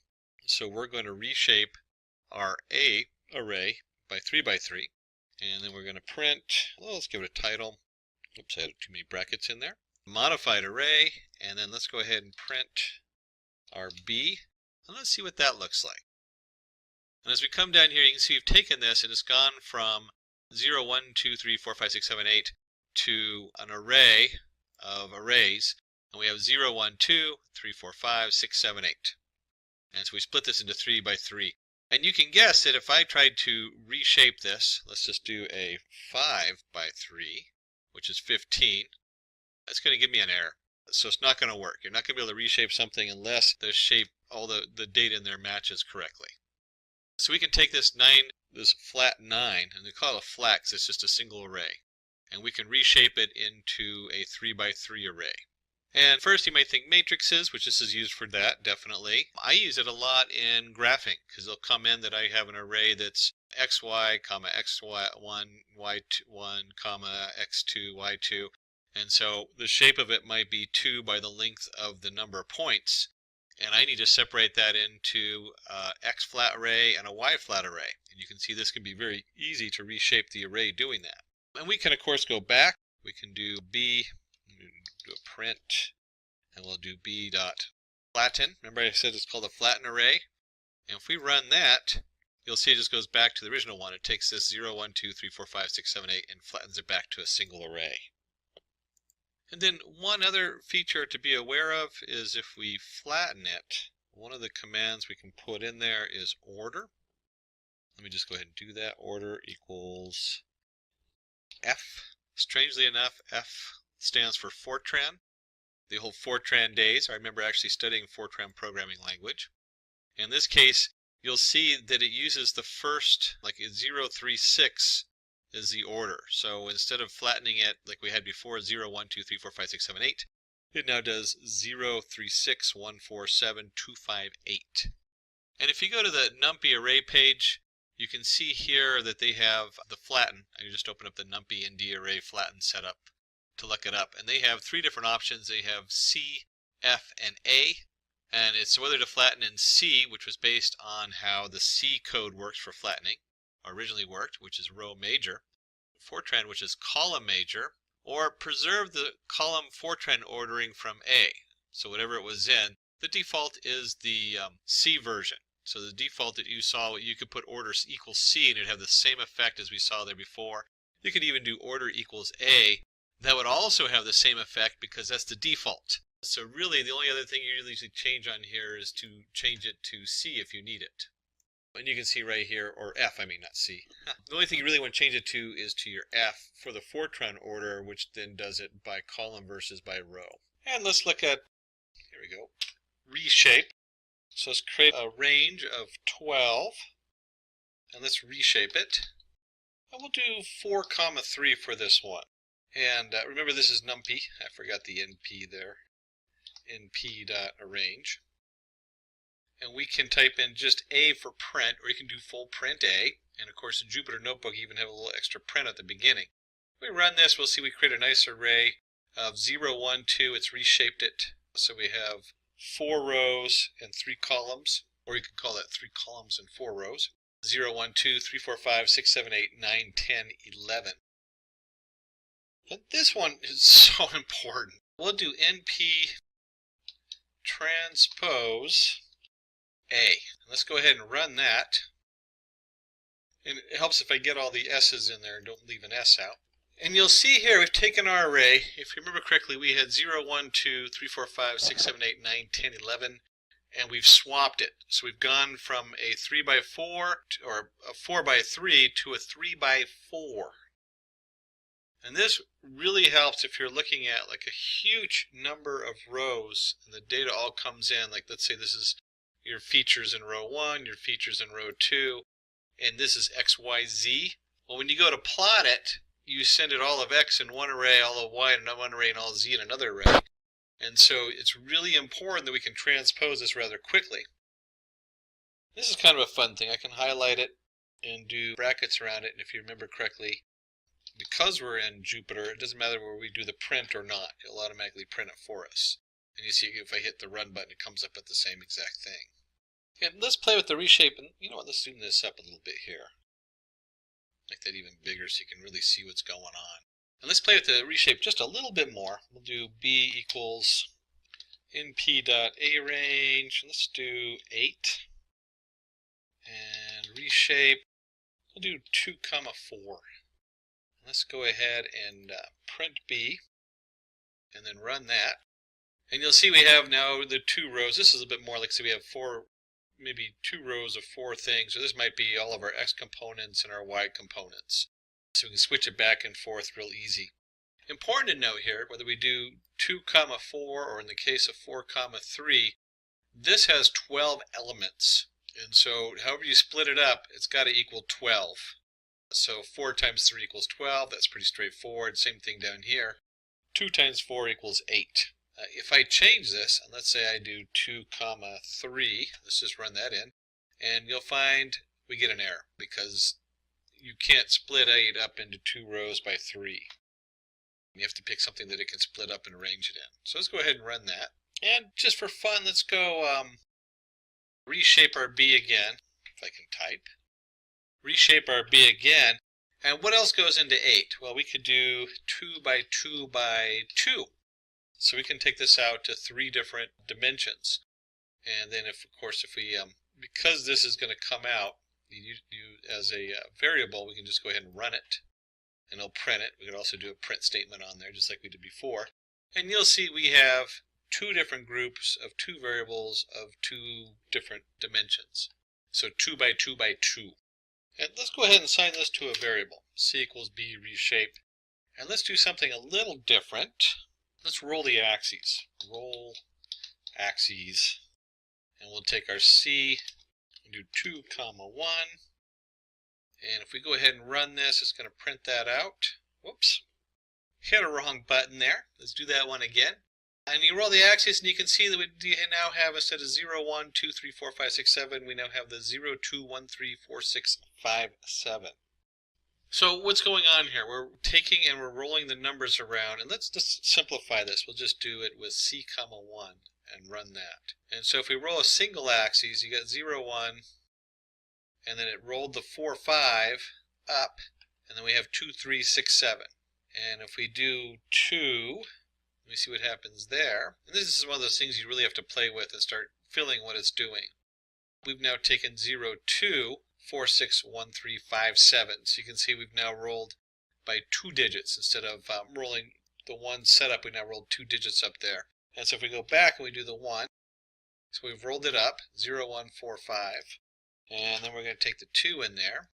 So we're going to reshape our A array by 3 by 3. And then we're going to print, well, let's give it a title. Oops, I had too many brackets in there. Modified array, and then let's go ahead and print our B. And let's see what that looks like. And as we come down here, you can see we've taken this and it's gone from 0, 1, 2, 3, 4, 5, 6, 7, 8 to an array of arrays. And we have 0, 1, 2, 3, 4, 5, 6, 7, 8. And so we split this into 3 by 3. And you can guess that if I tried to reshape this, let's just do a 5 by 3, which is 15, that's going to give me an error. So it's not going to work. You're not going to be able to reshape something unless the shape, all the data in there matches correctly. So we can take this flat 9, and they call it a flat because it's just a single array. And we can reshape it into a 3 by 3 array. And first you might think matrices, which this is used for that, definitely. I use it a lot in graphing, because they'll come in that I have an array that's xy, comma, xy1, y1, comma, x2, y2. And so the shape of it might be 2 by the length of the number of points. And I need to separate that into x flat array and a y flat array. And you can see this can be very easy to reshape the array doing that. And we can, of course, go back. We can do B, do a print, and we'll do b.flatten. Remember I said it's called a flatten array? And if we run that, you'll see it just goes back to the original one. It takes this 0, 1, 2, 3, 4, 5, 6, 7, 8 and flattens it back to a single array. And then one other feature to be aware of is if we flatten it, one of the commands we can put in there is order. Let me just go ahead and do that. Order equals F. Strangely enough, F stands for Fortran. The whole Fortran days. I remember actually studying Fortran programming language. In this case, you'll see that it uses the first, like 036 is the order. So instead of flattening it like we had before, 0, 1, 2, 3, 4, 5, 6, 7, 8, it now does 0, 3, 6, 1, 4, 7, 2, 5, 8. And if you go to the NumPy array page, you can see here that they have the flatten. I just open up the NumPy ND array flatten setup to look it up. And they have three different options. They have C, F, and A. And it's whether to flatten in C, which was based on how the C code works for flattening, or originally worked, which is row major. Fortran, which is column major, or preserve the column Fortran ordering from A. So whatever it was in, the default is the C version. So the default that you saw, you could put order equals C and it'd have the same effect as we saw there before. You could even do order equals A. That would also have the same effect because that's the default. So really the only other thing you really should change on here is to change it to C if you need it. And you can see right here, or F, I mean not C. The only thing you really want to change it to is to your F for the Fortran order, which then does it by column versus by row. And let's look at, here we go, reshape. So let's create a range of 12, and let's reshape it. And we'll do 4, 3 for this one. And remember this is NumPy. I forgot the NP there. np.arrange. And we can type in just A for print, or you can do full print A. And of course in Jupyter Notebook you even have a little extra print at the beginning. If we run this, we'll see we create a nice array of 0, 1, 2. It's reshaped it. So we have 4 rows and 3 columns, or you could call that 3 columns and 4 rows. 0, 1, 2, 3, 4, 5, 6, 7, 8, 9, 10, 11. But this one is so important. We'll do np transpose A. And let's go ahead and run that. And it helps if I get all the S's in there and don't leave an S out. And you'll see here we've taken our array. If you remember correctly, we had 0, 1, 2, 3, 4, 5, 6, 7, 8, 9, 10, 11. And we've swapped it. So we've gone from a 3 by 4 or a 4 by 3 to a 3 by 4. And this really helps if you're looking at like a huge number of rows and the data all comes in. Like let's say this is your features in row 1, your features in row 2, and this is X, Y, Z. Well, when you go to plot it, you send it all of X in one array, all of Y in one array, and all of Z in another array. And so it's really important that we can transpose this rather quickly. This is kind of a fun thing. I can highlight it and do brackets around it. And if you remember correctly, because we're in Jupyter, it doesn't matter where we do the print or not. It'll automatically print it for us. And you see if I hit the run button, it comes up with the same exact thing. And let's play with the reshape. And you know what, let's zoom this up a little bit here. Make that even bigger so you can really see what's going on. And let's play with the reshape just a little bit more. We'll do B equals np.arange. Let's do 8. And reshape. We'll do 2, 4. Let's go ahead and print B and then run that. And you'll see we have now the 2 rows. This is a bit more like, so we have 4, maybe 2 rows of 4 things. So this might be all of our X components and our Y components. So we can switch it back and forth real easy. Important to note here, whether we do 2, 4, or in the case of 4, 3, this has 12 elements. And so however you split it up, it's got to equal 12. So 4 times 3 equals 12. That's pretty straightforward. Same thing down here. 2 times 4 equals 8. If I change this, and let's say I do 2, 3, let's just run that in, and you'll find we get an error because you can't split 8 up into 2 rows by 3. You have to pick something that it can split up and arrange it in. So let's go ahead and run that. And just for fun, let's go reshape our B again, if I can type. Reshape our B again. And what else goes into 8? Well, we could do 2 by 2 by 2. So we can take this out to 3 different dimensions. And then if we, because this is going to come out as a variable, we can just go ahead and run it. And it'll print it. We could also do a print statement on there just like we did before. And you'll see we have 2 different groups of 2 variables of 2 different dimensions. So 2 by 2 by 2. And let's go ahead and assign this to a variable, c equals b reshape. And let's do something a little different. Let's roll the axes. Roll axes. And we'll take our c and do 2, 1. And if we go ahead and run this, it's going to print that out. Whoops. Hit a wrong button there. Let's do that one again. And you roll the axis and you can see that we now have, instead of 0, 1, 2, 3, 4, 5, 6, 7, we now have the 0, 2, 1, 3, 4, 6, 5, 7. So what's going on here? We're taking and we're rolling the numbers around, and let's just simplify this. We'll just do it with c, 1 and run that. And so if we roll a single axis, you got 0, 1, and then it rolled the 4, 5 up, and then we have 2, 3, 6, 7. And if we do 2, let me see what happens there. And this is one of those things you really have to play with and start feeling what it's doing. We've now taken 0, 2, 4, 6, 1, 3, 5, 7. So you can see we've now rolled by 2 digits instead of rolling the 1 setup. We now rolled 2 digits up there. And so if we go back and we do the 1, so we've rolled it up, 0, 1, 4, 5. And then we're going to take the 2 in there.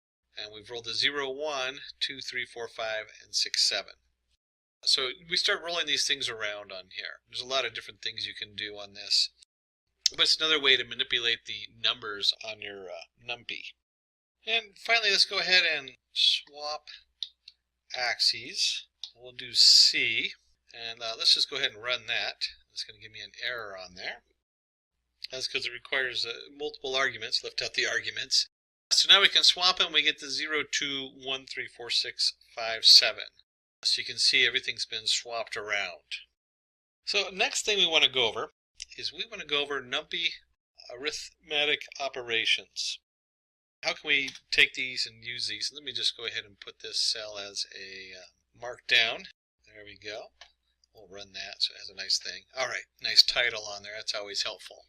And we've rolled the 0, 1, 2, 3, 4, 5, and 6, 7. So we start rolling these things around on here. There's a lot of different things you can do on this. But it's another way to manipulate the numbers on your NumPy. And finally, let's go ahead and swap axes. We'll do C. And let's just go ahead and run that. It's going to give me an error on there. That's because it requires multiple arguments. Left out the arguments. So now we can swap them. We get the 0, 2, 1, 3, 4, 6, 5, 7. So you can see everything's been swapped around. So next thing we want to go over is we want to go over NumPy arithmetic operations. How can we take these and use these? Let me just go ahead and put this cell as a markdown. There we go. We'll run that so it has a nice thing. Alright, nice title on there. That's always helpful.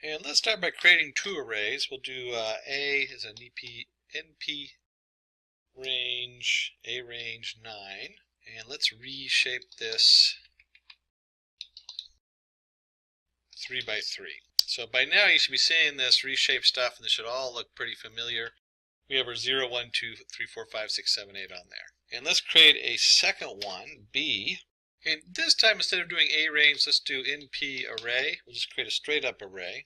And let's start by creating 2 arrays. We'll do A is an NP range, A range 9. And let's reshape this 3 by 3. So by now you should be seeing this reshape stuff, and this should all look pretty familiar. We have our 0, 1, 2, 3, 4, 5, 6, 7, 8 on there. And let's create a second one, B. And this time, instead of doing A range, let's do NP array. We'll just create a straight up array.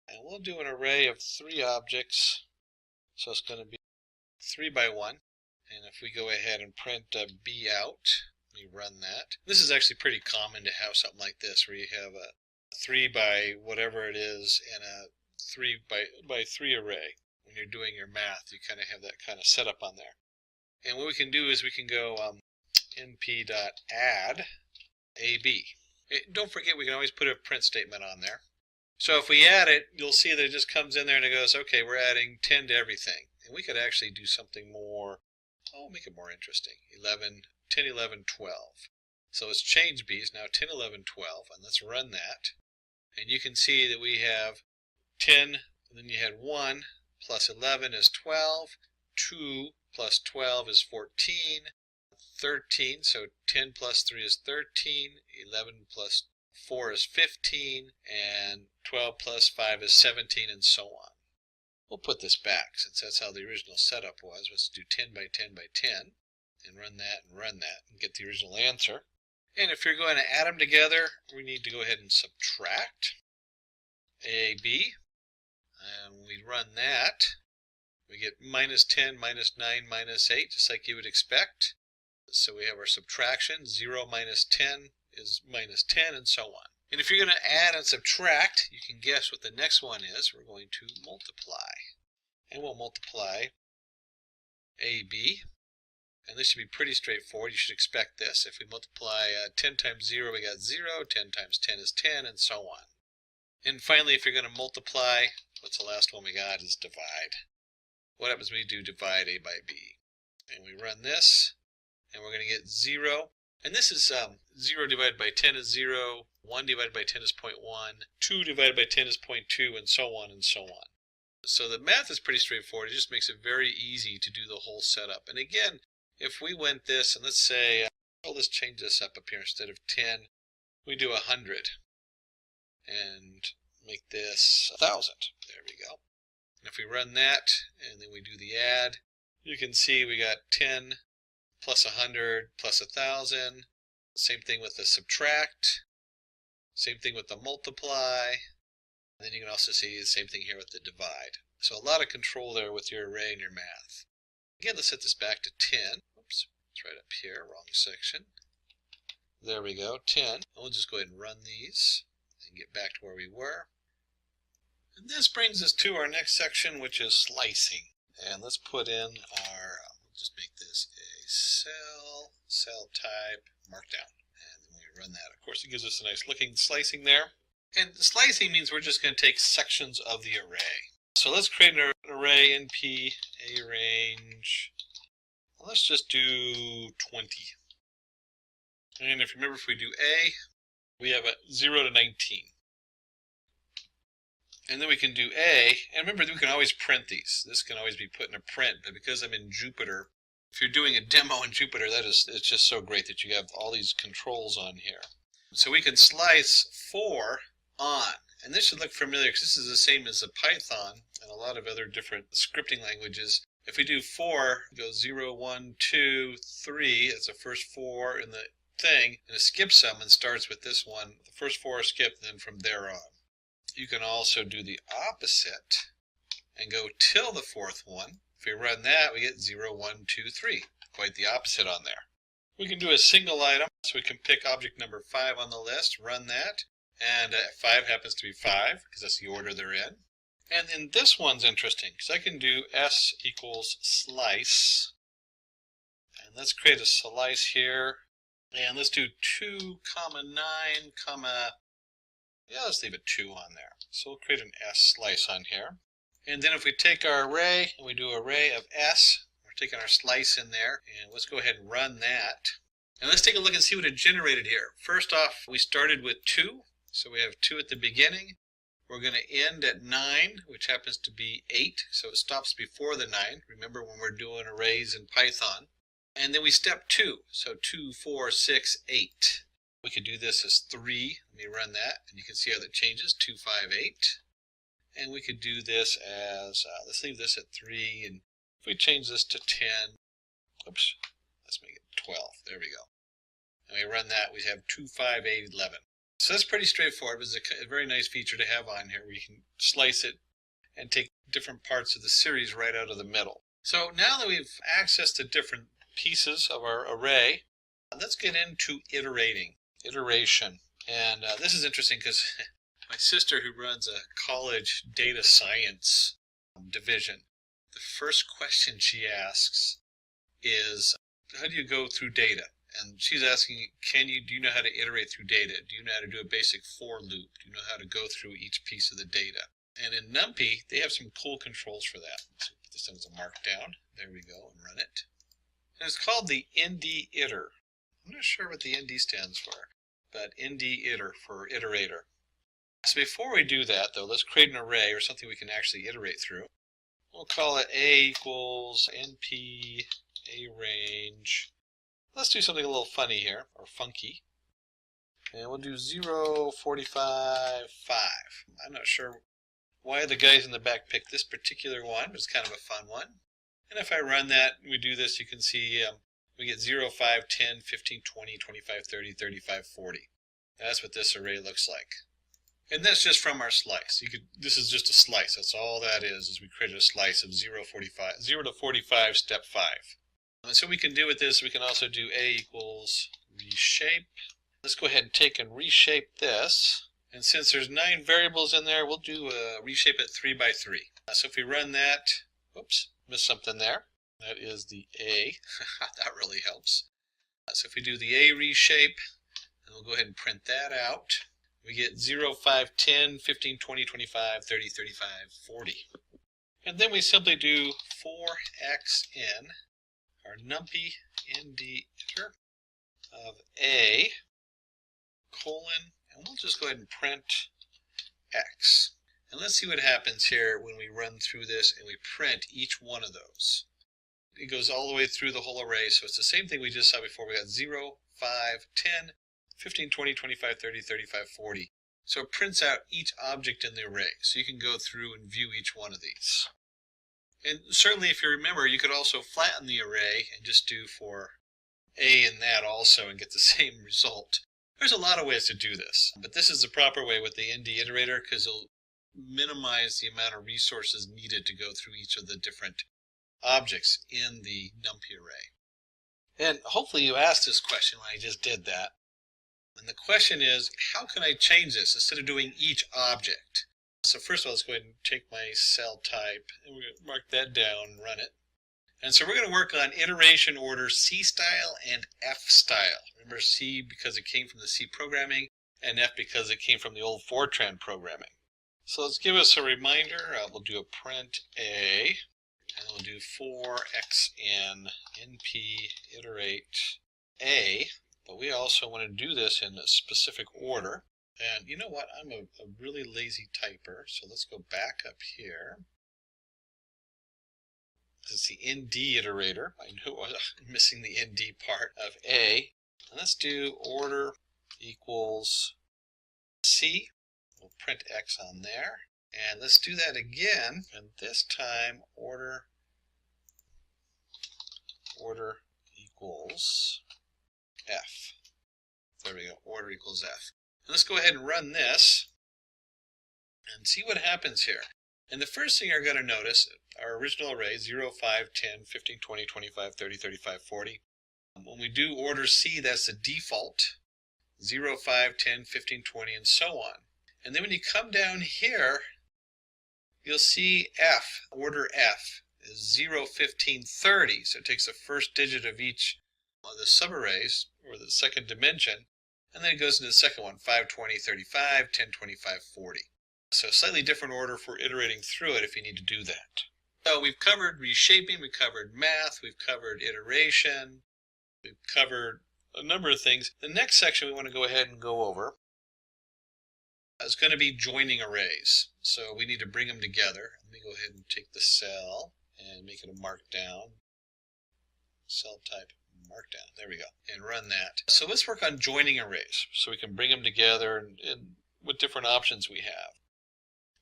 And we'll do an array of 3 objects. So it's going to be 3 by 1. And if we go ahead and print B out, we run that. This is actually pretty common to have something like this, where you have a 3 by whatever it is and a 3 by 3 array. When you're doing your math, you kind of have that kind of setup on there. And what we can do is we can go np.add AB. Don't forget, we can always put a print statement on there. So if we add it, you'll see that it just comes in there and it goes, okay, we're adding 10 to everything. And we could actually do something more, make it more interesting. 11, 10, 11, 12. So let's change B's, now 10, 11, 12, and let's run that. And you can see that we have 10, and then you had 1, plus 11 is 12, 2 plus 12 is 14, 13, so 10 plus 3 is 13, 11 plus 4 is 15, and 12 plus 5 is 17, and so on. We'll put this back, since that's how the original setup was. Let's do 10 by 10 by 10, and run that, and get the original answer. And if you're going to add them together, we need to go ahead and subtract AB. And we run that. We get minus 10, minus 9, minus 8, just like you would expect. So we have our subtraction. 0 minus 10 is minus 10, and so on. And if you're going to add and subtract, you can guess what the next one is. We're going to multiply. And we'll multiply AB. And this should be pretty straightforward. You should expect this. If we multiply 10 times 0, we got 0. 10 times 10 is 10, and so on. And finally, if you're going to multiply, what's the last one we got is divide. What happens when we do divide A by B? And we run this, and we're going to get 0. And this is 0 divided by 10 is 0. 1 divided by 10 is 0.1. 2 divided by 10 is 0.2, and so on and so on. So the math is pretty straightforward. It just makes it very easy to do the whole setup. And again, if we went this, and let's say, let's change this up here. Instead of 10, we do 100. And make this 1,000. There we go. If we run that and then we do the add, you can see we got 10 plus 100 plus 1,000. Same thing with the subtract. Same thing with the multiply. And then you can also see the same thing here with the divide. So a lot of control there with your array and your math. Again, let's set this back to 10. Oops, it's right up here, wrong section. There we go, 10. And we'll just go ahead and run these and get back to where we were. And this brings us to our next section, which is slicing. And let's put in our, we'll just make this a cell type markdown. And then we run that. Of course, it gives us a nice looking slicing there. And slicing means we're just going to take sections of the array. So let's create an array np a range. Let's just do 20. And if you remember, if we do a, we have a 0 to 19. And then we can do a, and remember we can always print these. This can always be put in a print, but because I'm in Jupyter, if you're doing a demo in Jupyter, it's just so great that you have all these controls on here. So we can slice 4 on, and this should look familiar because this is the same as a Python and a lot of other different scripting languages. If we do 4, it goes 0, 1, 2, 3, it's the first 4 in the thing, and it skips some and starts with this one. The first 4 are skipped, and then from there on. You can also do the opposite and go till the 4th one. If we run that, we get 0, 1, 2, 3. Quite the opposite on there. We can do a single item, so we can pick object number 5 on the list, run that, and 5 happens to be 5 because that's the order they're in. And then this one's interesting because I can do s equals slice, and let's create a slice here, and let's do 2, 9, yeah, let's leave a 2 on there. So we'll create an s slice on here. And then if we take our array and we do array of s, we're taking our slice in there, and let's go ahead and run that. And let's take a look and see what it generated here. First off, we started with 2, so we have 2 at the beginning. We're going to end at 9, which happens to be 8, so it stops before the 9. Remember when we're doing arrays in Python. And then we step 2, so 2, 4, 6, 8. We could do this as 3. Let me run that, and you can see how that changes, 2, 5, 8. And we could do this as, let's leave this at 3, and if we change this to 10, oops, let's make it 12, there we go. And we run that, we have 2, 5, 8, 11. So that's pretty straightforward. It's a very nice feature to have on here where you can slice it and take different parts of the series right out of the middle. So now that we've access to different pieces of our array, let's get into iteration. And this is interesting because my sister, who runs a college data science division, the first question she asks is, how do you go through data? And she's asking, do you know how to iterate through data? Do you know how to do a basic for loop? Do you know how to go through each piece of the data? And in NumPy, they have some cool controls for that. So put this in as a markdown. There we go, and run it. And it's called the ND-iter. I'm not sure what the ND stands for, but ND-iter for iterator. So before we do that, though, let's create an array or something we can actually iterate through. We'll call it a equals np a range. Let's do something a little funny here, or funky. And we'll do 0, 45, 5. I'm not sure why the guys in the back picked this particular one, but it's kind of a fun one. And if I run that, we do this, you can see we get 0, 5, 10, 15, 20, 25, 30, 35, 40. That's what this array looks like. And that's just from our slice. This is just a slice. That's all that is we created a slice of 0 to 45, step 5. And so we can do with this, we can also do a equals reshape. Let's go ahead and take and reshape this. And since there's 9 variables in there, we'll do a reshape at 3 by 3. So if we run that, whoops, missed something there. That is the A. That really helps. So if we do the A reshape, and we'll go ahead and print that out, we get 0, 5, 10, 15, 20, 25, 30, 35, 40. And then we simply do 4xn, our NumPy ND-iter of A, colon, and we'll just go ahead and print x. And let's see what happens here when we run through this and we print each one of those. It goes all the way through the whole array, so it's the same thing we just saw before. We got 0, 5, 10, 15, 20, 25, 30, 35, 40. So it prints out each object in the array. So you can go through and view each one of these. And certainly if you remember, you could also flatten the array and just do for A and that also and get the same result. There's a lot of ways to do this, but this is the proper way with the ND iterator because it'll minimize the amount of resources needed to go through each of the different objects in the NumPy array. And hopefully you asked this question when I just did that. And the question is, how can I change this instead of doing each object? So first of all, let's go ahead and take my cell type and we're going to mark that down and run it. And so we're going to work on iteration order C style and F style. Remember C because it came from the C programming and F because it came from the old Fortran programming. So let's give us a reminder. We'll do a print A and we'll do for x in np iterate A. But we also want to do this in a specific order. And you know what? I'm a really lazy typer. So let's go back up here. This is the ND iterator. I knew I was missing the ND part of A. And let's do order equals C. We'll print X on there. And let's do that again. And this time order equals F. There we go. Order equals F. And let's go ahead and run this and see what happens here. And the first thing you're going to notice, our original array, 0, 5, 10, 15, 20, 25, 30, 35, 40. When we do order C, that's the default, 0, 5, 10, 15, 20, and so on. And then when you come down here, you'll see F, order F, is 0, 15, 30. So it takes the first digit of each of the subarrays, or the second dimension, and then it goes into the second one, 5, 20, 35, 10, 25, 40. So slightly different order for iterating through it if you need to do that. So we've covered reshaping, we've covered math, we've covered iteration, we've covered a number of things. The next section we want to go ahead and go over is going to be joining arrays. So we need to bring them together. Let me go ahead and take the cell and make it a markdown. Cell type markdown. There we go. And run that. So let's work on joining arrays so we can bring them together and what different options we have.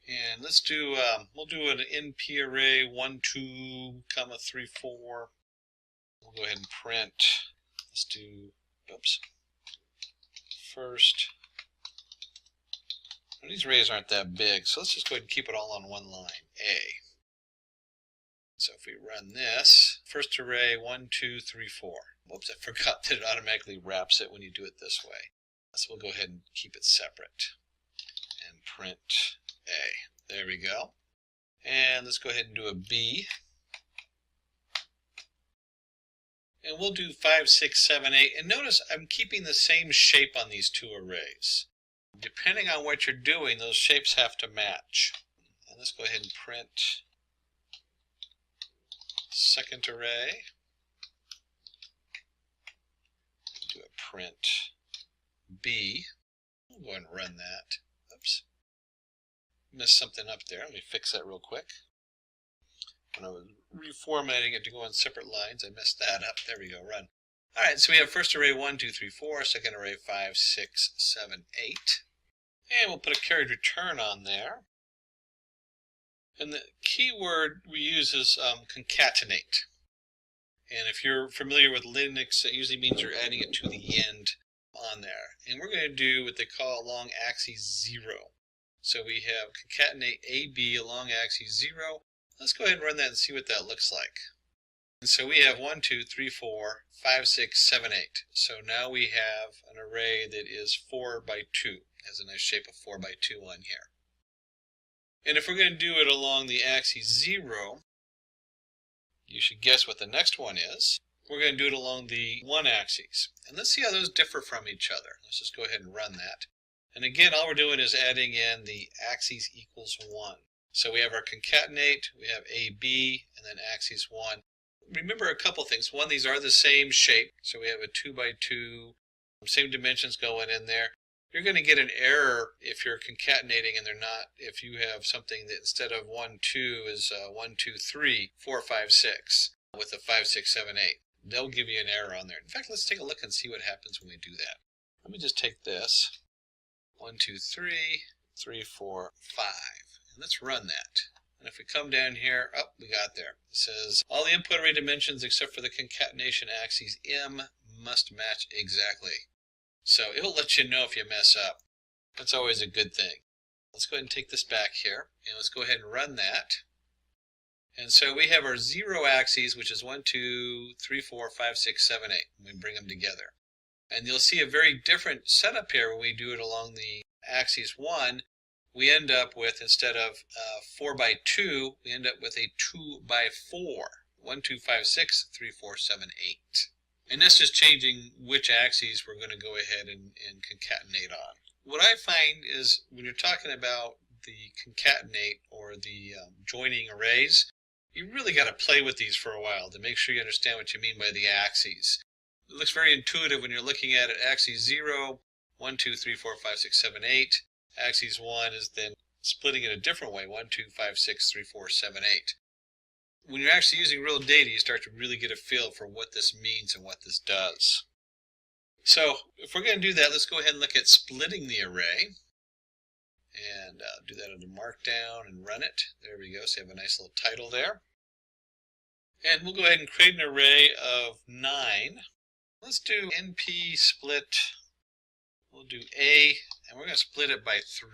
And let's do, we'll do an NP array 1, 2, 3, 4. We'll go ahead and print. Let's do, oops, first. Well, these arrays aren't that big, so let's just go ahead and keep it all on one line, A. So if we run this, first array 1, 2, 3, 4. Whoops, I forgot that it automatically wraps it when you do it this way. So we'll go ahead and keep it separate and print A. There we go. And let's go ahead and do a B. And we'll do 5, 6, 7, 8. And notice I'm keeping the same shape on these two arrays. Depending on what you're doing, those shapes have to match. And let's go ahead and print second array. Do a print B. We'll go ahead and run that. Oops. Missed something up there. Let me fix that real quick. When I was reformatting it to go on separate lines, I messed that up. There we go, run. All right, so we have first array 1, 2, 3, 4, second array 5, 6, 7, 8. And we'll put a carried return on there. And the keyword we use is concatenate. And if you're familiar with Linux, it usually means you're adding it to the end on there. And we're going to do what they call along axis 0. So we have concatenate AB along axis 0. Let's go ahead and run that and see what that looks like. And so we have 1, 2, 3, 4, 5, 6, 7, 8. So now we have an array that is 4 by 2. Has a nice shape of 4 by 2 on here. And if we're going to do it along the axis 0, you should guess what the next one is. We're going to do it along the 1 axis. And let's see how those differ from each other. Let's just go ahead and run that. And again, all we're doing is adding in the axis equals 1. So we have our concatenate, we have AB, and then axis 1. Remember a couple things. One, these are the same shape. So we have a 2 by 2, same dimensions going in there. You're going to get an error if you're concatenating and they're not. If you have something that instead of 1, 2 is 1, 2, 3, 4, 5, 6 with a 5, 6, 7, 8. They'll give you an error on there. In fact, let's take a look and see what happens when we do that. Let me just take this. 1, 2, 3, 3, 4, 5. And let's run that. And if we come down here, oh, we got there. It says all the input array dimensions except for the concatenation axes M must match exactly. So it'll let you know if you mess up. That's always a good thing. Let's go ahead and take this back here, and let's go ahead and run that. And so we have our 0 axes, which is 1, 2, 3, 4, 5, 6, 7, 8. And we bring them together. And you'll see a very different setup here when we do it along the axis 1. We end up with, instead of 4 by 2, we end up with a 2 by 4. 1, 2, 5, 6, 3, 4, 7, 8. And that's just changing which axes we're going to go ahead and concatenate on. What I find is when you're talking about the concatenate or the joining arrays, you really got to play with these for a while to make sure you understand what you mean by the axes. It looks very intuitive when you're looking at it. Axis 0, 1, 2, 3, 4, 5, 6, 7, 8. Axis 1 is then splitting it a different way, 1, 2, 5, 6, 3, 4, 7, 8. When you're actually using real data, you start to really get a feel for what this means and what this does. So if we're going to do that, let's go ahead and look at splitting the array. And do that under Markdown and run it. There we go. So you have a nice little title there. And we'll go ahead and create an array of 9. Let's do NP split. We'll do A, and we're going to split it by 3.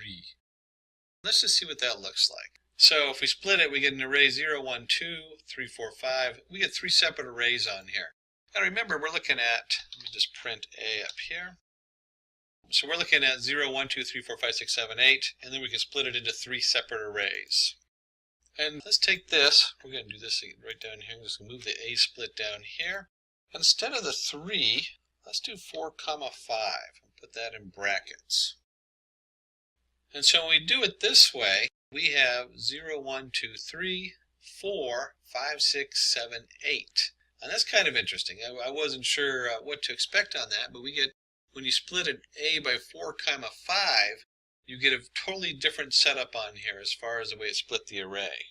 Let's just see what that looks like. So if we split it, we get an array 0, 1, 2, 3, 4, 5. We get 3 separate arrays on here. Now remember, we're looking at, let me just print A up here. So we're looking at 0, 1, 2, 3, 4, 5, 6, 7, 8, and then we can split it into 3 separate arrays. And let's take this, we're going to do this right down here. I'm just going to move the A split down here. Instead of the 3, let's do 4, 5, and put that in brackets. And so when we do it this way, we have 0, 1, 2, 3, 4, 5, 6, 7, 8. And that's kind of interesting. I wasn't sure what to expect on that, but we get, when you split an A by 4, 5, you get a totally different setup on here as far as the way it split the array.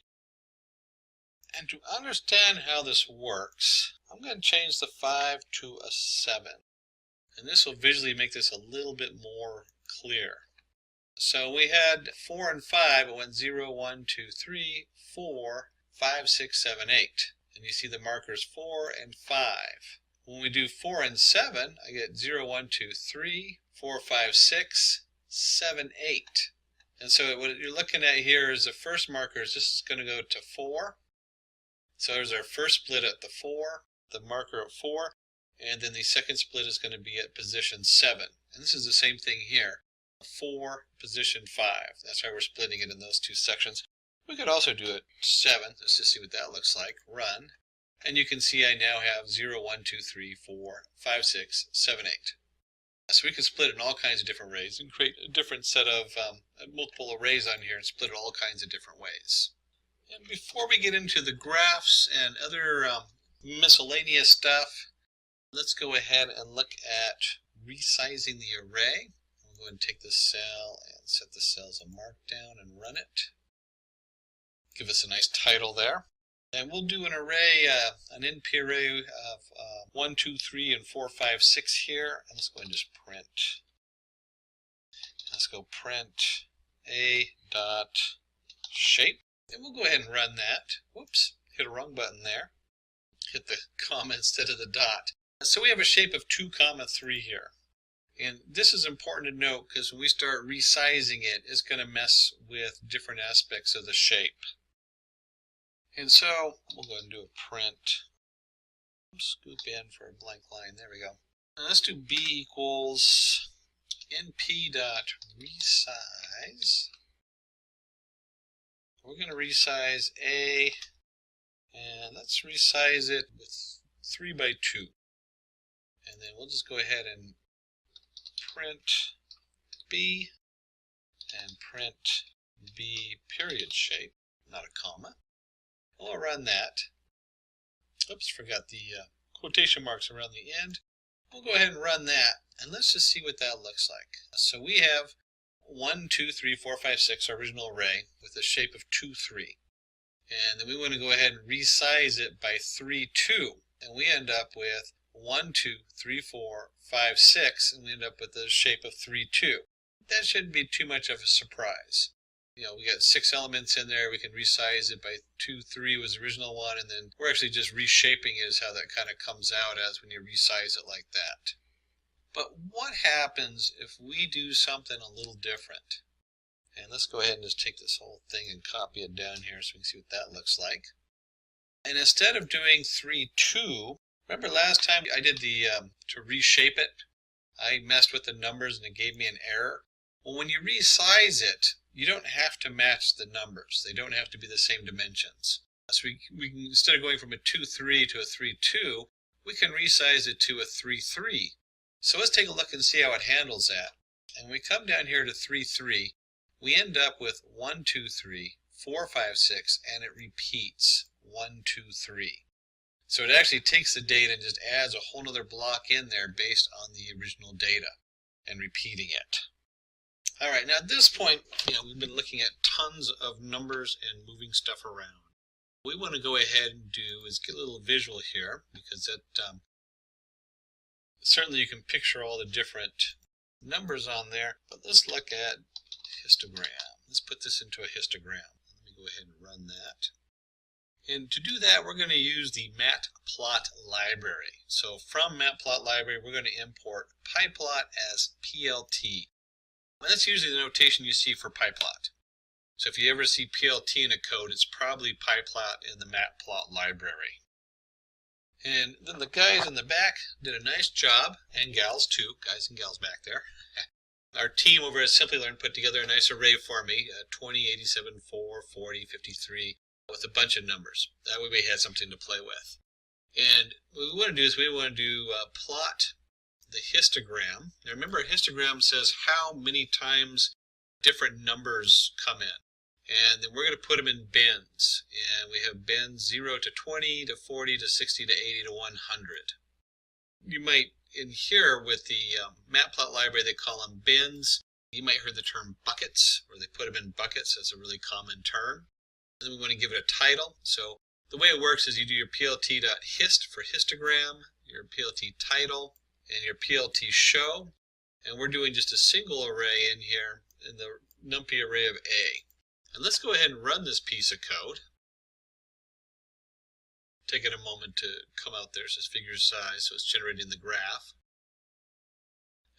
And to understand how this works, I'm going to change the 5 to a 7. And this will visually make this a little bit more clear. So we had 4 and 5, it went 0, 1, 2, 3, 4, 5, 6, 7, 8. And you see the markers 4 and 5. When we do 4 and 7, I get 0, 1, 2, 3, 4, 5, 6, 7, 8. And so what you're looking at here is the first markers. This is going to go to 4. So there's our first split at the 4, the marker at 4, and then the second split is going to be at position 7. And this is the same thing here. 4, position 5. That's why we're splitting it in those two sections. We could also do it 7. Let's just see what that looks like. Run. And you can see I now have 0, 1, 2, 3, 4, 5, 6, 7, 8. So we can split it in all kinds of different ways and create a different set of multiple arrays on here and split it all kinds of different ways. And before we get into the graphs and other miscellaneous stuff, let's go ahead and look at resizing the array. We'll go ahead and take this cell and set the cell as a markdown and run it. Give us a nice title there. And we'll do an array, an NP array of 1, 2, 3, and 4, 5, 6 here. And let's go ahead and just print. Let's go print a dot shape. And we'll go ahead and run that. Whoops, hit a wrong button there. Hit the comma instead of the dot. So we have a shape of 2, 3 here. And this is important to note because when we start resizing it, it's going to mess with different aspects of the shape. And so we'll go ahead and do a print. Scoop in for a blank line. There we go. And let's do B equals np dot resize. We're going to resize A, and let's resize it with 3 by 2. And then we'll just go ahead and print B and print B period shape, not a comma. We'll run that. Oops, forgot the quotation marks around the end. We'll go ahead and run that, and let's just see what that looks like. So we have 1, 2, 3, 4, 5, 6, our original array, with a shape of 2, 3. And then we want to go ahead and resize it by 3, 2. And we end up with 1, 2, 3, 4, 5, 6, and we end up with a shape of 3, 2. that shouldn't be too much of a surprise. You know, we got 6 elements in there. We can resize it by 2, 3 was the original one, and then we're actually just reshaping is how that kind of comes out as when you resize it like that. But what happens if we do something a little different? And let's go ahead and just take this whole thing and copy it down here so we can see what that looks like. And instead of doing 3, 2, remember last time I did the to reshape it, I messed with the numbers and it gave me an error. Well, when you resize it, you don't have to match the numbers. They don't have to be the same dimensions. So we can, instead of going from a 2, 3 to a 3, 2, we can resize it to a 3, 3. So let's take a look and see how it handles that. And when we come down here to 3, 3, we end up with 1, 2, 3, 4, 5, 6, and it repeats 1, 2, 3. So it actually takes the data and just adds a whole other block in there based on the original data and repeating it. All right, now at this point, we've been looking at tons of numbers and moving stuff around. What we want to go ahead and do is get a little visual here, because that certainly you can picture all the different numbers on there. But let's look at histogram. Let's put this into a histogram. Let me go ahead and run that. And to do that, we're going to use the Matplotlib. So from Matplotlib, we're going to import pyplot as PLT. And that's usually the notation you see for pyplot. So if you ever see PLT in a code, it's probably pyplot in the Matplotlib. And then the guys in the back did a nice job, and gals too, guys and gals back there. Our team over at Simplilearn put together a nice array for me, 20, 87, 4, 40, 53, with a bunch of numbers. That way we had something to play with. And what we want to do is we want to plot the histogram. Now remember, a histogram says how many times different numbers come in. And then we're going to put them in bins. And we have bins 0 to 20 to 40 to 60 to 80 to 100. You might, in here with the Matplotlib, they call them bins. You might hear the term buckets, or they put them in buckets. That's a really common term. And then we want to give it a title. So the way it works is you do your plt.hist for histogram, your plt title, and your plt show. And we're doing just a single array in here in the NumPy array of A. And let's go ahead and run this piece of code. Take it a moment to come out there. It says figure size, so it's generating the graph.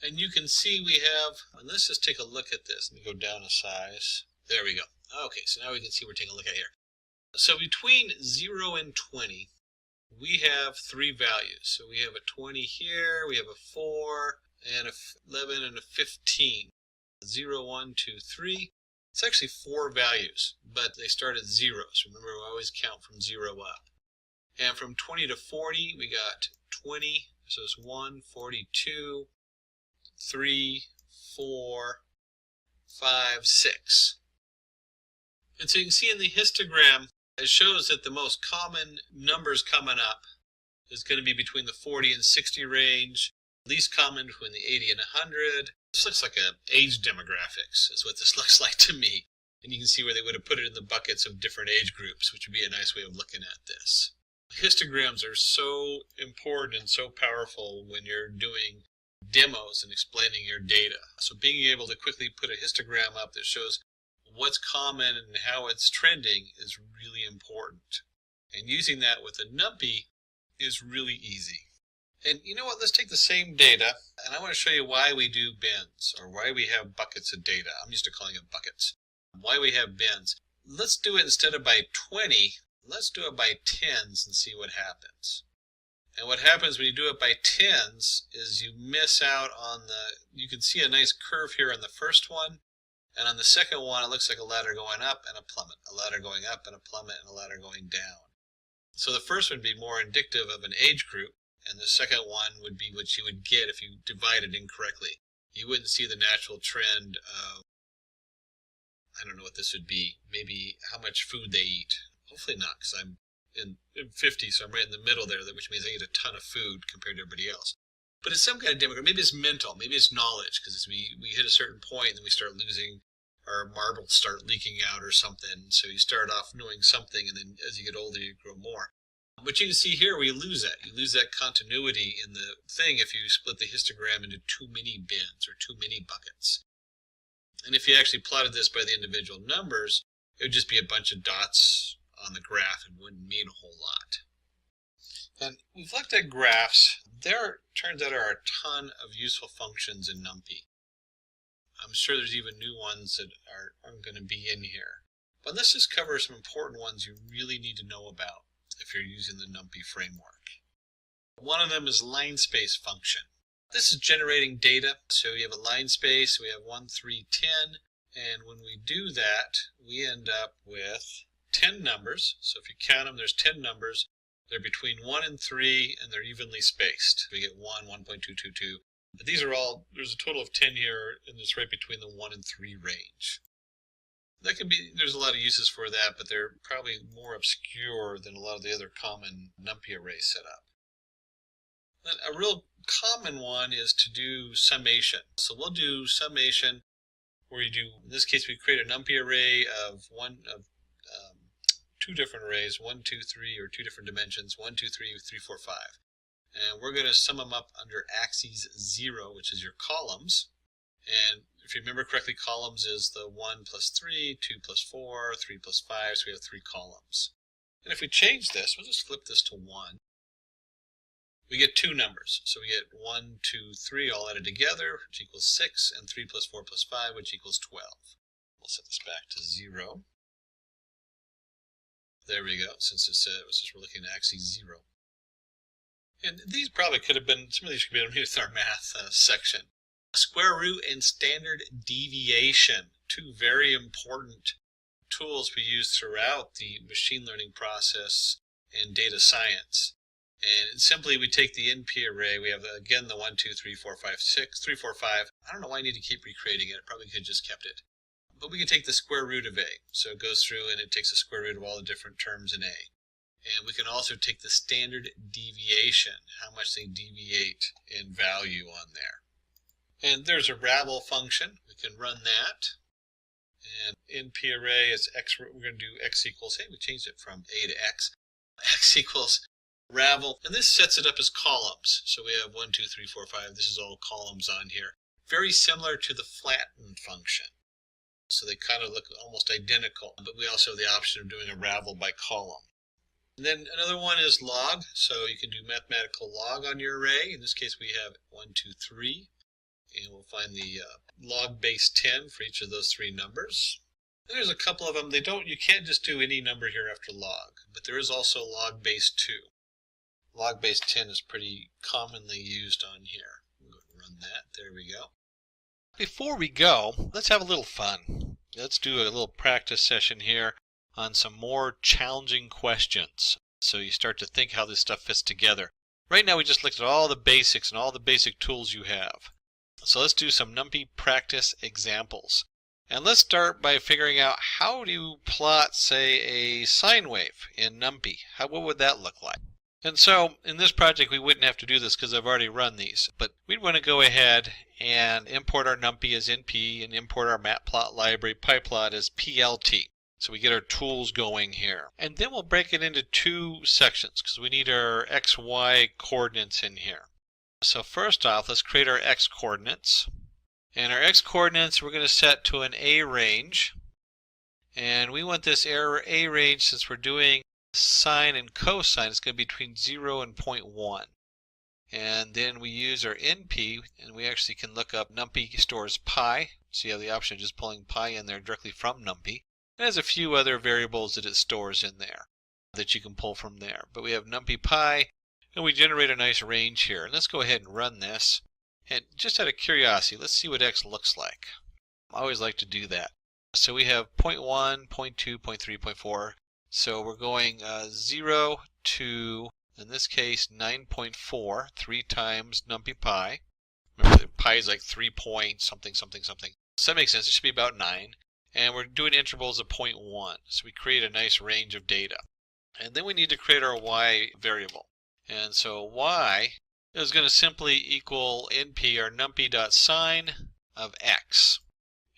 And you can see we have, and let's just take a look at this. Let me go down a size. There we go. Okay, so now we can see we're taking a look at here. So between 0 and 20, we have 3 values. So we have a 20 here, we have a 4, and a 11, and a 15. 0, 1, 2, 3. It's actually 4 values, but they start at 0. So remember, we always count from 0 up. And from 20 to 40, we got 20. So it's 1, 42, 3, 4, 5, 6. And so you can see in the histogram, it shows that the most common numbers coming up is going to be between the 40 and 60 range, least common between the 80 and 100. This looks like an age demographics is what this looks like to me. And you can see where they would have put it in the buckets of different age groups, which would be a nice way of looking at this. Histograms are so important and so powerful when you're doing demos and explaining your data. So being able to quickly put a histogram up that shows what's common and how it's trending is really important. And using that with a NumPy is really easy. And you know what, let's take the same data, and I want to show you why we do bins, or why we have buckets of data. I'm used to calling it buckets. Why we have bins. Let's do it instead of by 20, let's do it by tens and see what happens. And what happens when you do it by tens is you miss out on you can see a nice curve here on the first one, and on the second one it looks like a ladder going up and a plummet, a ladder going up and a plummet, and a ladder going down. So the first would be more indicative of an age group, and the second one would be what you would get if you divided incorrectly. You wouldn't see the natural trend of, I don't know what this would be, maybe how much food they eat. Hopefully not, because I'm in 50, so I'm right in the middle there, which means I eat a ton of food compared to everybody else. But it's some kind of demographic. Maybe it's mental, maybe it's knowledge, because as we hit a certain point and then we start losing, our marbles start leaking out or something. So you start off knowing something, and then as you get older you grow more. But you can see here we lose that. You lose that continuity in the thing if you split the histogram into too many bins or too many buckets. And if you actually plotted this by the individual numbers, it would just be a bunch of dots on the graph and wouldn't mean a whole lot. And we've looked at graphs. There turns out are a ton of useful functions in NumPy. I'm sure there's even new ones that aren't going to be in here. But let's just cover some important ones you really need to know about if you're using the NumPy framework. One of them is line space function. This is generating data. So you have a line space, we have 1, 3, 10, and when we do that, we end up with 10 numbers. So if you count them, there's 10 numbers. They're between 1 and 3, and they're evenly spaced. We get 1, 1.222. But these are all, there's a total of 10 here, and it's right between the 1 and 3 range. That can be, there's a lot of uses for that, but they're probably more obscure than a lot of the other common NumPy array setup. Then a real common one is to do summation. So we'll do summation where you do, in this case, we create a NumPy array of two different arrays, 1, 2, 3, or two different dimensions, 1, 2, 3, 3, 4, 5. And we're going to sum them up under axes 0, which is your columns. And if you remember correctly, columns is the 1 plus 3, 2 plus 4, 3 plus 5, so we have 3 columns. And if we change this, we'll just flip this to 1. We get 2 numbers. So we get 1, 2, 3 all added together, which equals 6, and 3 plus 4 plus 5, which equals 12. We'll set this back to 0. There we go, since we're looking at axis 0. And these probably could have been, some of these could be with our math section. Square root and standard deviation, 2 very important tools we use throughout the machine learning process and data science. And simply we take the NP array, we have again the 1, 2, 3, 4, 5, 6, 3, 4, 5. I don't know why I need to keep recreating it, I probably could have just kept it. But we can take the square root of A. So it goes through and it takes the square root of all the different terms in A. And we can also take the standard deviation, how much they deviate in value on there. And there's a rabble function. We can run that. And NP array is x, we're going to do x equals, hey, we changed it from A to x. X equals rabble. And this sets it up as columns. So we have 1, 2, 3, 4, 5. This is all columns on here. Very similar to the flatten function. So they kind of look almost identical. But we also have the option of doing a rabble by column. And then another one is log. So you can do mathematical log on your array. In this case, we have 1, 2, 3. And we'll find the log base 10 for each of those 3 numbers. And there's a couple of them. You can't just do any number here after log, but there is also log base 2. Log base 10 is pretty commonly used on here. I'm going to run that. There we go. Before we go, let's have a little fun. Let's do a little practice session here on some more challenging questions. So you start to think how this stuff fits together. Right now we just looked at all the basics and all the basic tools you have. So let's do some NumPy practice examples. And let's start by figuring out how do you plot, say, a sine wave in NumPy. What would that look like? And so in this project we wouldn't have to do this because I've already run these. But we'd want to go ahead and import our NumPy as NP and import our Matplotlib library pyplot as PLT. So we get our tools going here. And then we'll break it into 2 sections because we need our X, Y coordinates in here. So first off, let's create our X coordinates. And our X coordinates we're going to set to an A range. And we want this A range, since we're doing sine and cosine, it's going to be between 0 and 0.1. And then we use our NP, and we actually can look up NumPy stores pi. So you have the option of just pulling pi in there directly from NumPy. It has a few other variables that it stores in there that you can pull from there. But we have NumPy pi. And we generate a nice range here. Let's go ahead and run this. And just out of curiosity, let's see what X looks like. I always like to do that. So we have 0.1, 0.2, 0.3, 0.4. So we're going 0 to, in this case, 9.4, 3 times NumPy pi. Remember, pi is like 3 point something, something, something. So that makes sense. It should be about 9. And we're doing intervals of 0.1. So we create a nice range of data. And then we need to create our Y variable. And so y is going to simply equal np or numpy.sine of x.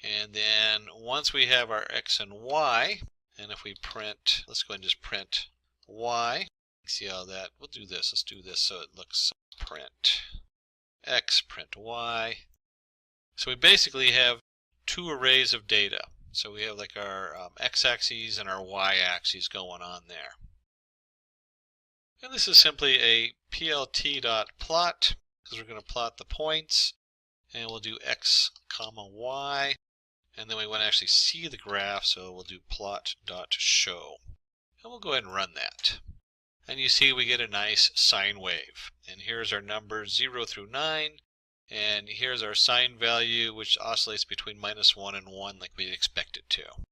And then once we have our x and y, and if we print, let's go ahead and just print y. See how that, we'll do this. Let's do this so it looks print x, print y. So we basically have two arrays of data. So we have like our x-axis and our y-axis going on there. And this is simply a plt.plot, because we're going to plot the points, and we'll do x comma y, and then we want to actually see the graph, so we'll do plot.show. And we'll go ahead and run that. And you see we get a nice sine wave. And here's our numbers 0 through 9, and here's our sine value, which oscillates between -1 and 1 like we'd expect it to.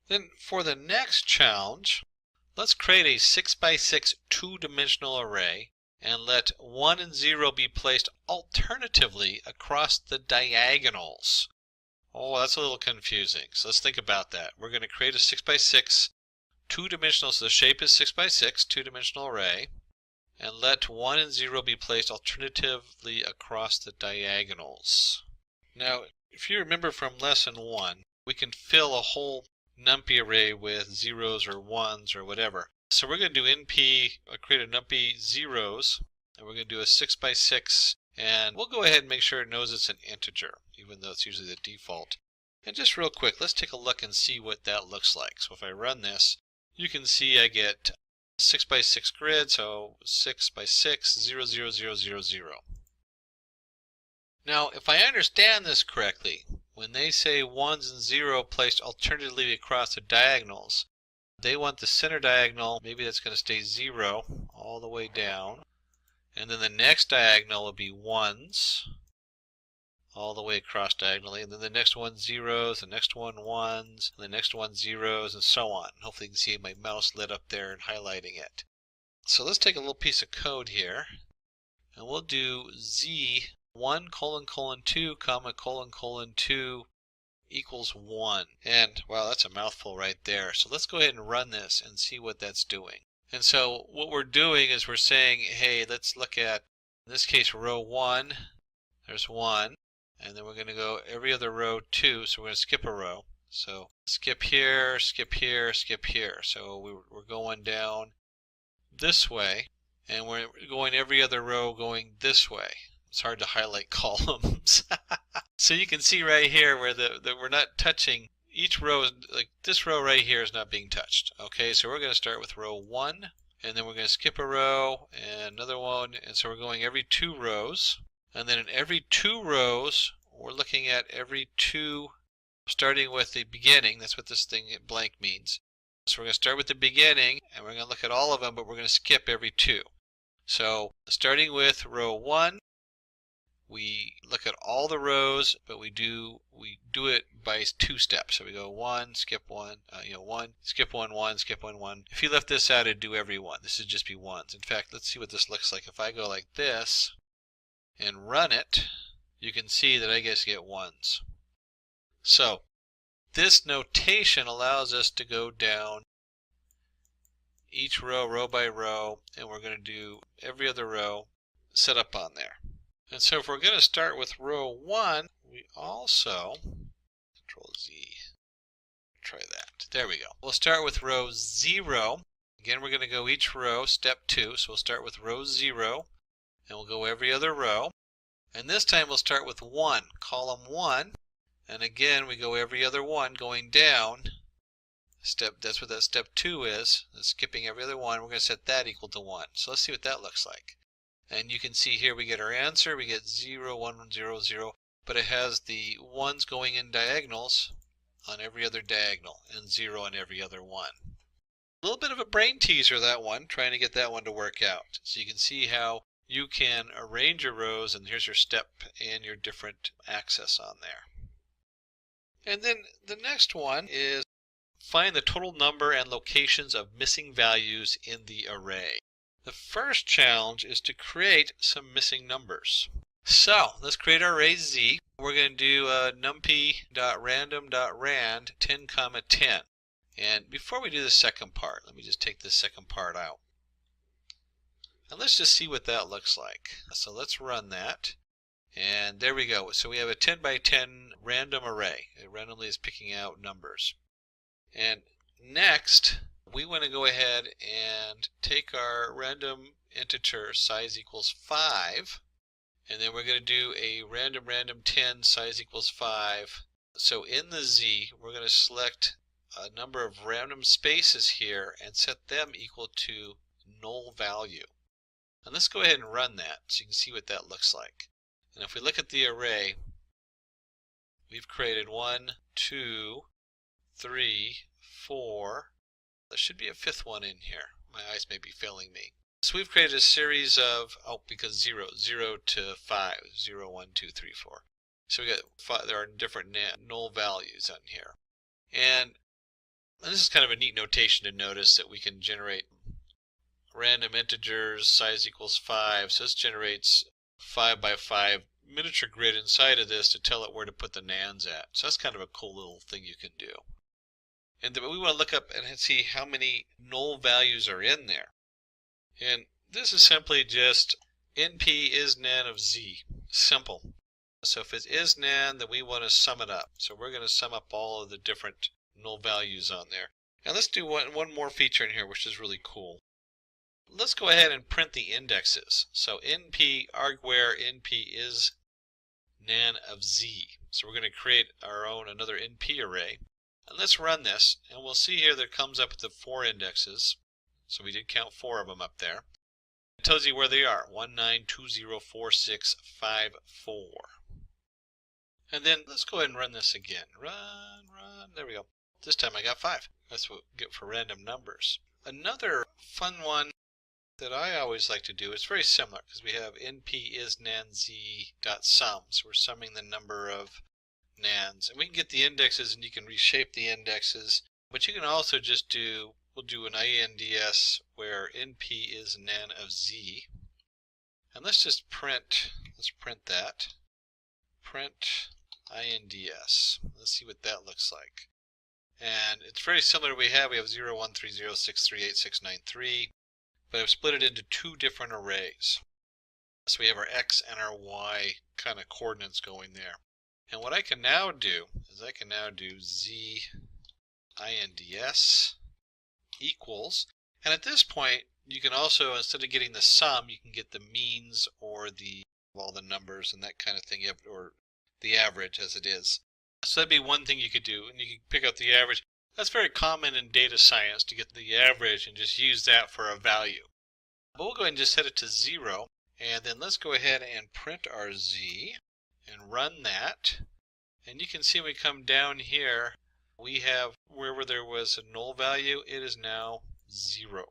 Then for the next challenge, let's create a 6x6 two-dimensional array and let 1 and 0 be placed alternatively across the diagonals. Oh, that's a little confusing. So let's think about that. We're going to create a 6x6 two-dimensional, so the shape is 6x6 two-dimensional array, and let 1 and 0 be placed alternatively across the diagonals. Now, if you remember from lesson 1, we can fill a whole NumPy array with zeros or ones or whatever. So we're going to do np, create a NumPy zeros, and we're going to do a 6x6, and we'll go ahead and make sure it knows it's an integer, even though it's usually the default. And just real quick, let's take a look and see what that looks like. So if I run this, you can see I get 6x6 grid, so 6x6, 0, 0, 0, 0, 0. Now, if I understand this correctly, when they say 1s and 0 placed alternatively across the diagonals, they want the center diagonal, maybe that's going to stay 0 all the way down, and then the next diagonal will be 1s all the way across diagonally, and then the next one zeros, the next one ones, the next one zeros, and so on. Hopefully you can see my mouse lit up there and highlighting it. So let's take a little piece of code here, and we'll do z1::2, ::2 equals 1. And wow, that's a mouthful right there. So let's go ahead and run this and see what that's doing. And so what we're doing is we're saying, hey, let's look at, in this case, row 1. There's 1. And then we're going to go every other row 2, so we're going to skip a row. So skip here, skip here, skip here. So we're going down this way, and we're going every other row going this way. It's hard to highlight columns. So you can see right here where we're not touching each row, like this row right here is not being touched. Okay, so we're going to start with row 1, and then we're going to skip a row and another one, and so we're going every 2 rows. And then in every 2 rows, we're looking at every 2, starting with the beginning. That's what this thing blank means. So we're going to start with the beginning, and we're going to look at all of them, but we're going to skip every 2. So starting with row 1, we look at all the rows, but we do it by 2 steps. So we go 1, skip 1, 1, skip 1, 1, skip 1, 1. If you left this out, it'd do every 1. This would just be 1s. In fact, let's see what this looks like. If I go like this and run it, you can see that I just get 1s. So this notation allows us to go down each row, row by row, and we're going to do every other row set up on there. And so if we're going to start with row 1, we also, Control Z, try that. There we go. We'll start with row 0. Again, we're going to go each row, step 2. So we'll start with row 0, and we'll go every other row. And this time we'll start with 1, column 1, and again we go every other one going down. That's what that step 2 is. That's skipping every other one. We're going to set that equal to 1. So let's see what that looks like. And you can see here we get our answer. We get 0, 1, 0, 0, but it has the 1s going in diagonals on every other diagonal and 0 on every other one. A little bit of a brain teaser, that one, trying to get that one to work out. So you can see how you can arrange your rows, and here's your step and your different access on there. And then the next one is find the total number and locations of missing values in the array. The first challenge is to create some missing numbers. So let's create our array Z. We're going to do numpy.random.rand 10, 10. And before we do the second part, let me just take this second part out. And let's just see what that looks like. So let's run that. And there we go. So we have a 10 by 10 random array. It randomly is picking out numbers. And next, we want to go ahead and take our random integer size equals 5. And then we're going to do a random 10 size equals 5 So in the Z, we're going to select a number of random spaces here and set them equal to null value. And let's go ahead and run that so you can see what that looks like. And if we look at the array, we've created 1, 2, 3, 4. There should be a fifth one in here. My eyes may be failing me. So we've created a series of, because 0 to 5, 0, 1, 2, 3, 4. So we got 5, there are different null values on here. And this is kind of a neat notation to notice that we can generate random integers, size equals 5. So this generates 5 by 5 miniature grid inside of this to tell it where to put the nans at. So that's kind of a cool little thing you can do. And then we want to look up and see how many null values are in there. And this is simply just np is nan of z. Simple. So if it is nan, then we want to sum it up. So we're going to sum up all of the different null values on there. And let's do one more feature in here, which is really cool. Let's go ahead and print the indexes. So np argware np is nan of z. So we're going to create our own another np array. And let's run this, and we'll see here that it comes up with the 4 indexes. So we did count 4 of them up there. It tells you where they are, 1, 9, 2, 0, 4, 6, 5, 4. And then let's go ahead and run this again. Run. There we go. This time I got 5. That's what we get for random numbers. Another fun one that I always like to do, it's very similar because we have np is nan z dot sum. So we're summing the number of nans. And we can get the indexes and you can reshape the indexes. But you can also just do, we'll do an INDS where np is nan of z. And let's just print that. Print INDS. Let's see what that looks like. And it's very similar. We have 0, 1, 3, 0, 6, 3, 8, 6, 9, 3. But I've split it into 2 different arrays. So we have our X and our Y kind of coordinates going there. And what I can now do is I can now do Z INDS equals. And at this point, you can also, instead of getting the sum, you can get the means or all the numbers and that kind of thing, or the average as it is. So that'd be one thing you could do, and you can pick up the average. That's very common in data science to get the average and just use that for a value. But we'll go ahead and just set it to 0, and then let's go ahead and print our Z and run that. And you can see when we come down here, we have wherever there was a null value, it is now 0.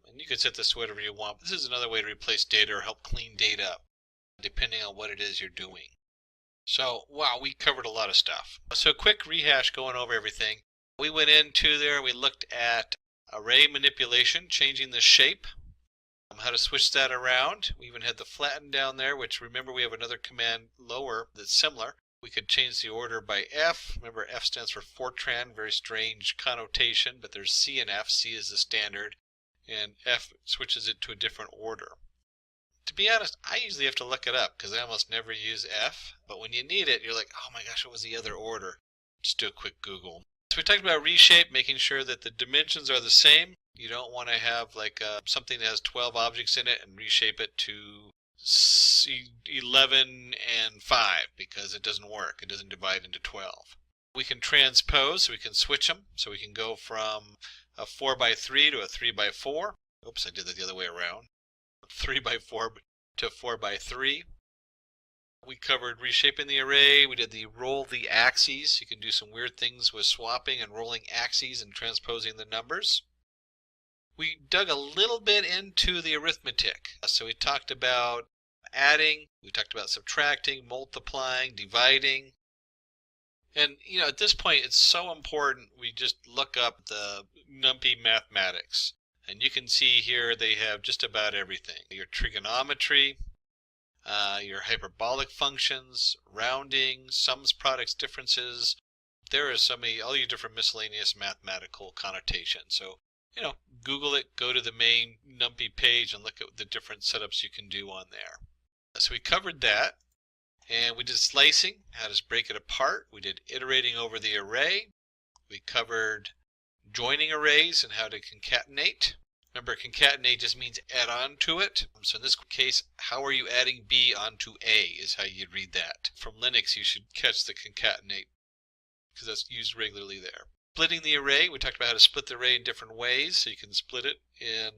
And you can set this to whatever you want. This is another way to replace data or help clean data up, depending on what it is you're doing. So, wow, we covered a lot of stuff. So quick rehash going over everything. We went into there, we looked at array manipulation, changing the shape, how to switch that around. We even had the flatten down there, which remember we have another command lower that's similar. We could change the order by F. Remember F stands for Fortran, very strange connotation, but there's C and F. C is the standard, and F switches it to a different order. To be honest, I usually have to look it up because I almost never use F, but when you need it, you're like, oh my gosh, what was the other order? Just do a quick Google. So we talked about reshape, making sure that the dimensions are the same. You don't want to have like something that has 12 objects in it and reshape it to 11 and 5 because it doesn't work. It doesn't divide into 12. We can transpose, so we can switch them. So we can go from a 4 by 3 to a 3 by 4. Oops, I did that the other way around. 3 by 4 to 4 by 3. We covered reshaping the array. We did the roll the axes. You can do some weird things with swapping and rolling axes and transposing the numbers. We dug a little bit into the arithmetic. So we talked about adding, we talked about subtracting, multiplying, dividing. And at this point it's so important we just look up the NumPy mathematics. And you can see here they have just about everything. Your trigonometry, your hyperbolic functions, rounding, sums, products, differences. There is all your different miscellaneous mathematical connotations. So, Google it, go to the main NumPy page and look at the different setups you can do on there. So we covered that, and we did slicing, how to break it apart. We did iterating over the array. We covered joining arrays and how to concatenate. Remember, concatenate just means add on to it. So in this case, how are you adding B onto A is how you read that. From Linux, you should catch the concatenate because that's used regularly there. Splitting the array, we talked about how to split the array in different ways. So you can split it in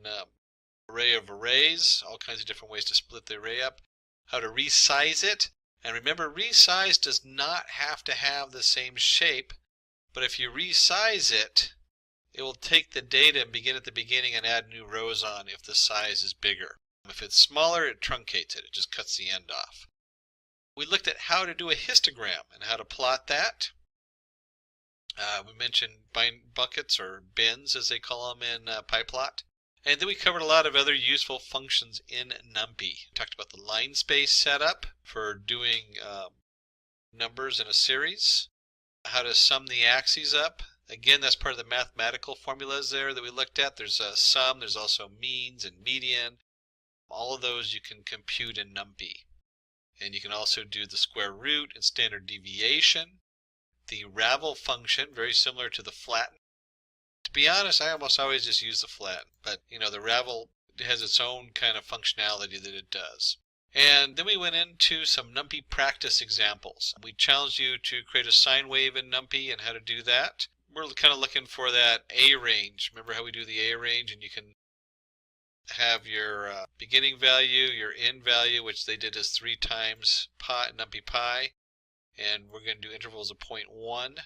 array of arrays, all kinds of different ways to split the array up. How to resize it. And remember, resize does not have to have the same shape, but if you resize it, it will take the data and begin at the beginning and add new rows on if the size is bigger. If it's smaller, it truncates it. It just cuts the end off. We looked at how to do a histogram and how to plot that. We mentioned buckets or bins, as they call them in PyPlot. And then we covered a lot of other useful functions in NumPy. We talked about the line space setup for doing numbers in a series, how to sum the axes up. Again, that's part of the mathematical formulas there that we looked at. There's a sum, there's also means and median. All of those you can compute in NumPy. And you can also do the square root and standard deviation. The ravel function, very similar to the flatten. To be honest, I almost always just use the flatten, but the ravel has its own kind of functionality that it does. And then we went into some NumPy practice examples. We challenged you to create a sine wave in NumPy and how to do that. We're kind of looking for that A range. Remember how we do the A range, and you can have your beginning value, your end value, which they did as 3 times pi, NumPy pi. And we're going to do intervals of 0.1,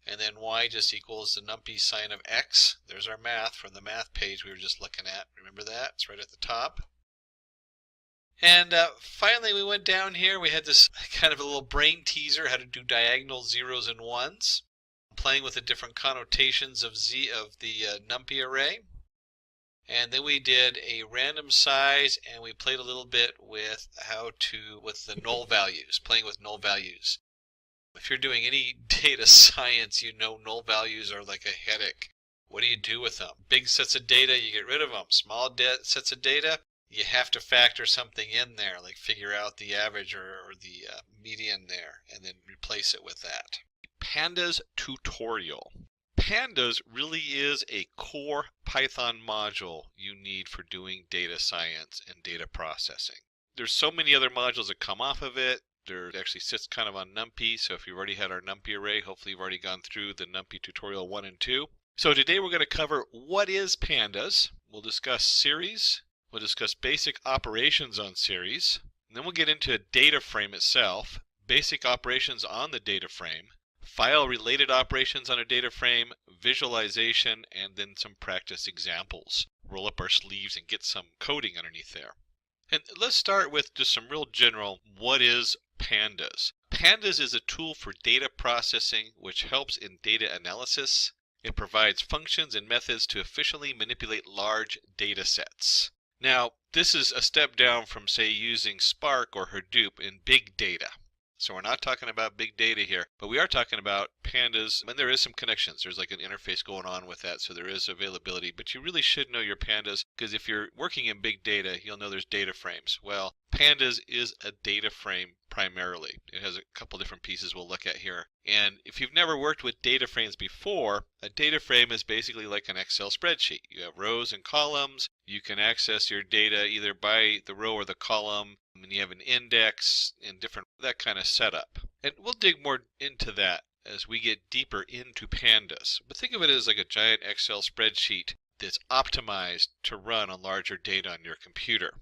and then y just equals the NumPy sine of x. There's our math from the math page we were just looking at. Remember that? It's right at the top. And finally, we went down here. We had this kind of a little brain teaser, how to do diagonal zeros and ones, playing with the different connotations of the NumPy array. And then we did a random size, and we played a little bit with with the null values, playing with null values. If you're doing any data science, null values are like a headache. What do you do with them? Big sets of data, you get rid of them. Small sets of data, you have to factor something in there, like figure out the average or the median there, and then replace it with that. Pandas tutorial. Pandas really is a core Python module you need for doing data science and data processing. There's so many other modules that come off of it. There actually sits kind of on NumPy, so if you've already had our NumPy array, hopefully you've already gone through the NumPy tutorial 1 and 2. So today we're going to cover what is Pandas. We'll discuss series. We'll discuss basic operations on series. And then we'll get into a data frame itself, basic operations on the data frame, file-related operations on a data frame, visualization, and then some practice examples. Roll up our sleeves and get some coding underneath there. And let's start with just some real general, what is Pandas? Pandas is a tool for data processing which helps in data analysis. It provides functions and methods to efficiently manipulate large data sets. Now, this is a step down from, say, using Spark or Hadoop in big data. So we're not talking about big data here, but we are talking about Pandas, and there is some connections. There's like an interface going on with that, so there is availability. But you really should know your Pandas, because if you're working in big data, you'll know there's data frames. Well, Pandas is a data frame primarily. It has a couple different pieces we'll look at here. And if you've never worked with data frames before, a data frame is basically like an Excel spreadsheet. You have rows and columns. You can access your data either by the row or the column, and you have an index and that kind of setup. And we'll dig more into that as we get deeper into Pandas. But think of it as like a giant Excel spreadsheet that's optimized to run on larger data on your computer.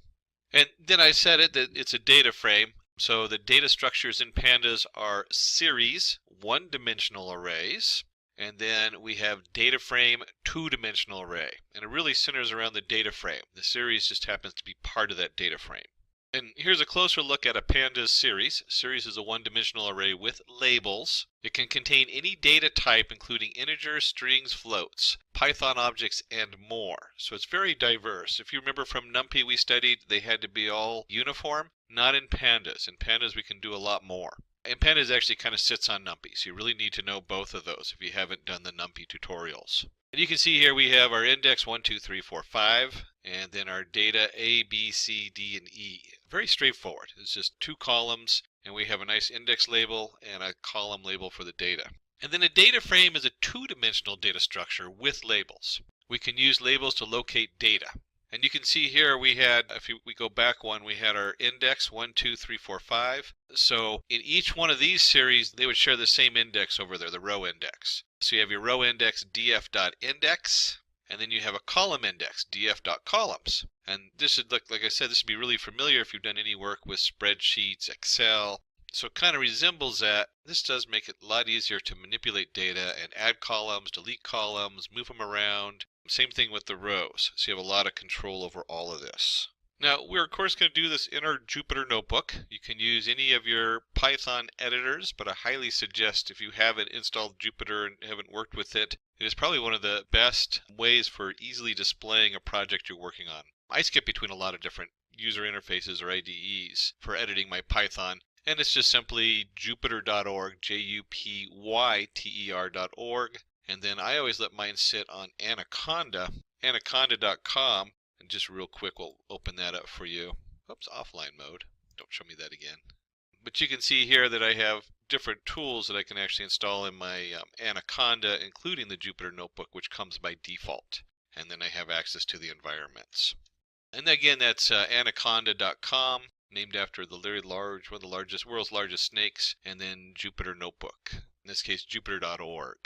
And then I said that it's a data frame. So the data structures in Pandas are series, one-dimensional arrays, and then we have data frame, two-dimensional array. And it really centers around the data frame. The series just happens to be part of that data frame. And here's a closer look at a Pandas series. Series is a one-dimensional array with labels. It can contain any data type, including integers, strings, floats, Python objects, and more. So it's very diverse. If you remember from NumPy we studied, they had to be all uniform. Not in Pandas. In Pandas we can do a lot more. And Pandas actually kind of sits on NumPy, so you really need to know both of those if you haven't done the NumPy tutorials. And you can see here we have our index 1, 2, 3, 4, 5, and then our data A, B, C, D, and E. Very straightforward. It's just 2 columns, and we have a nice index label and a column label for the data. And then a data frame is a two-dimensional data structure with labels. We can use labels to locate data. And you can see here we had, if we go back one, we had our index 1, 2, 3, 4, 5. So in each one of these series, they would share the same index over there, the row index. So you have your row index df.index, and then you have a column index df.columns. And this would look, like I said, this would be really familiar if you've done any work with spreadsheets, Excel. So it kind of resembles that. This does make it a lot easier to manipulate data and add columns, delete columns, move them around. Same thing with the rows, so you have a lot of control over all of this. Now, we're of course going to do this in our Jupyter notebook. You can use any of your Python editors, but I highly suggest if you haven't installed Jupyter and haven't worked with it, it is probably one of the best ways for easily displaying a project you're working on. I skip between a lot of different user interfaces or IDEs for editing my Python, and it's just simply jupyter.org, jupyter.org. And then I always let mine sit on Anaconda, anaconda.com. And just real quick, we'll open that up for you. Oops, offline mode. Don't show me that again. But you can see here that I have different tools that I can actually install in my Anaconda, including the Jupyter Notebook, which comes by default. And then I have access to the environments. And again, that's anaconda.com, named after the very large, one of the world's largest snakes, and then Jupyter Notebook. In this case, jupyter.org.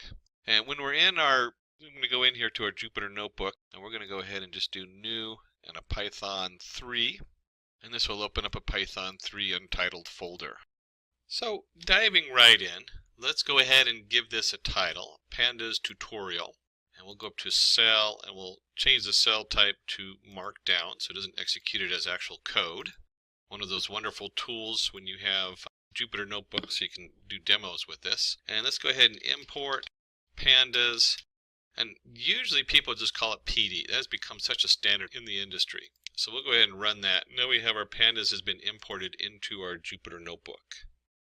And when we're in I'm going to go in here to our Jupyter Notebook, and we're going to go ahead and just do new and a Python 3. And this will open up a Python 3 untitled folder. So diving right in, let's go ahead and give this a title, Pandas Tutorial. And we'll go up to Cell, and we'll change the cell type to Markdown so it doesn't execute it as actual code. One of those wonderful tools when you have Jupyter Notebook so you can do demos with this. And let's go ahead and import Pandas, and usually people just call it PD. That has become such a standard in the industry. So we'll go ahead and run that. Now we have our Pandas has been imported into our Jupyter Notebook.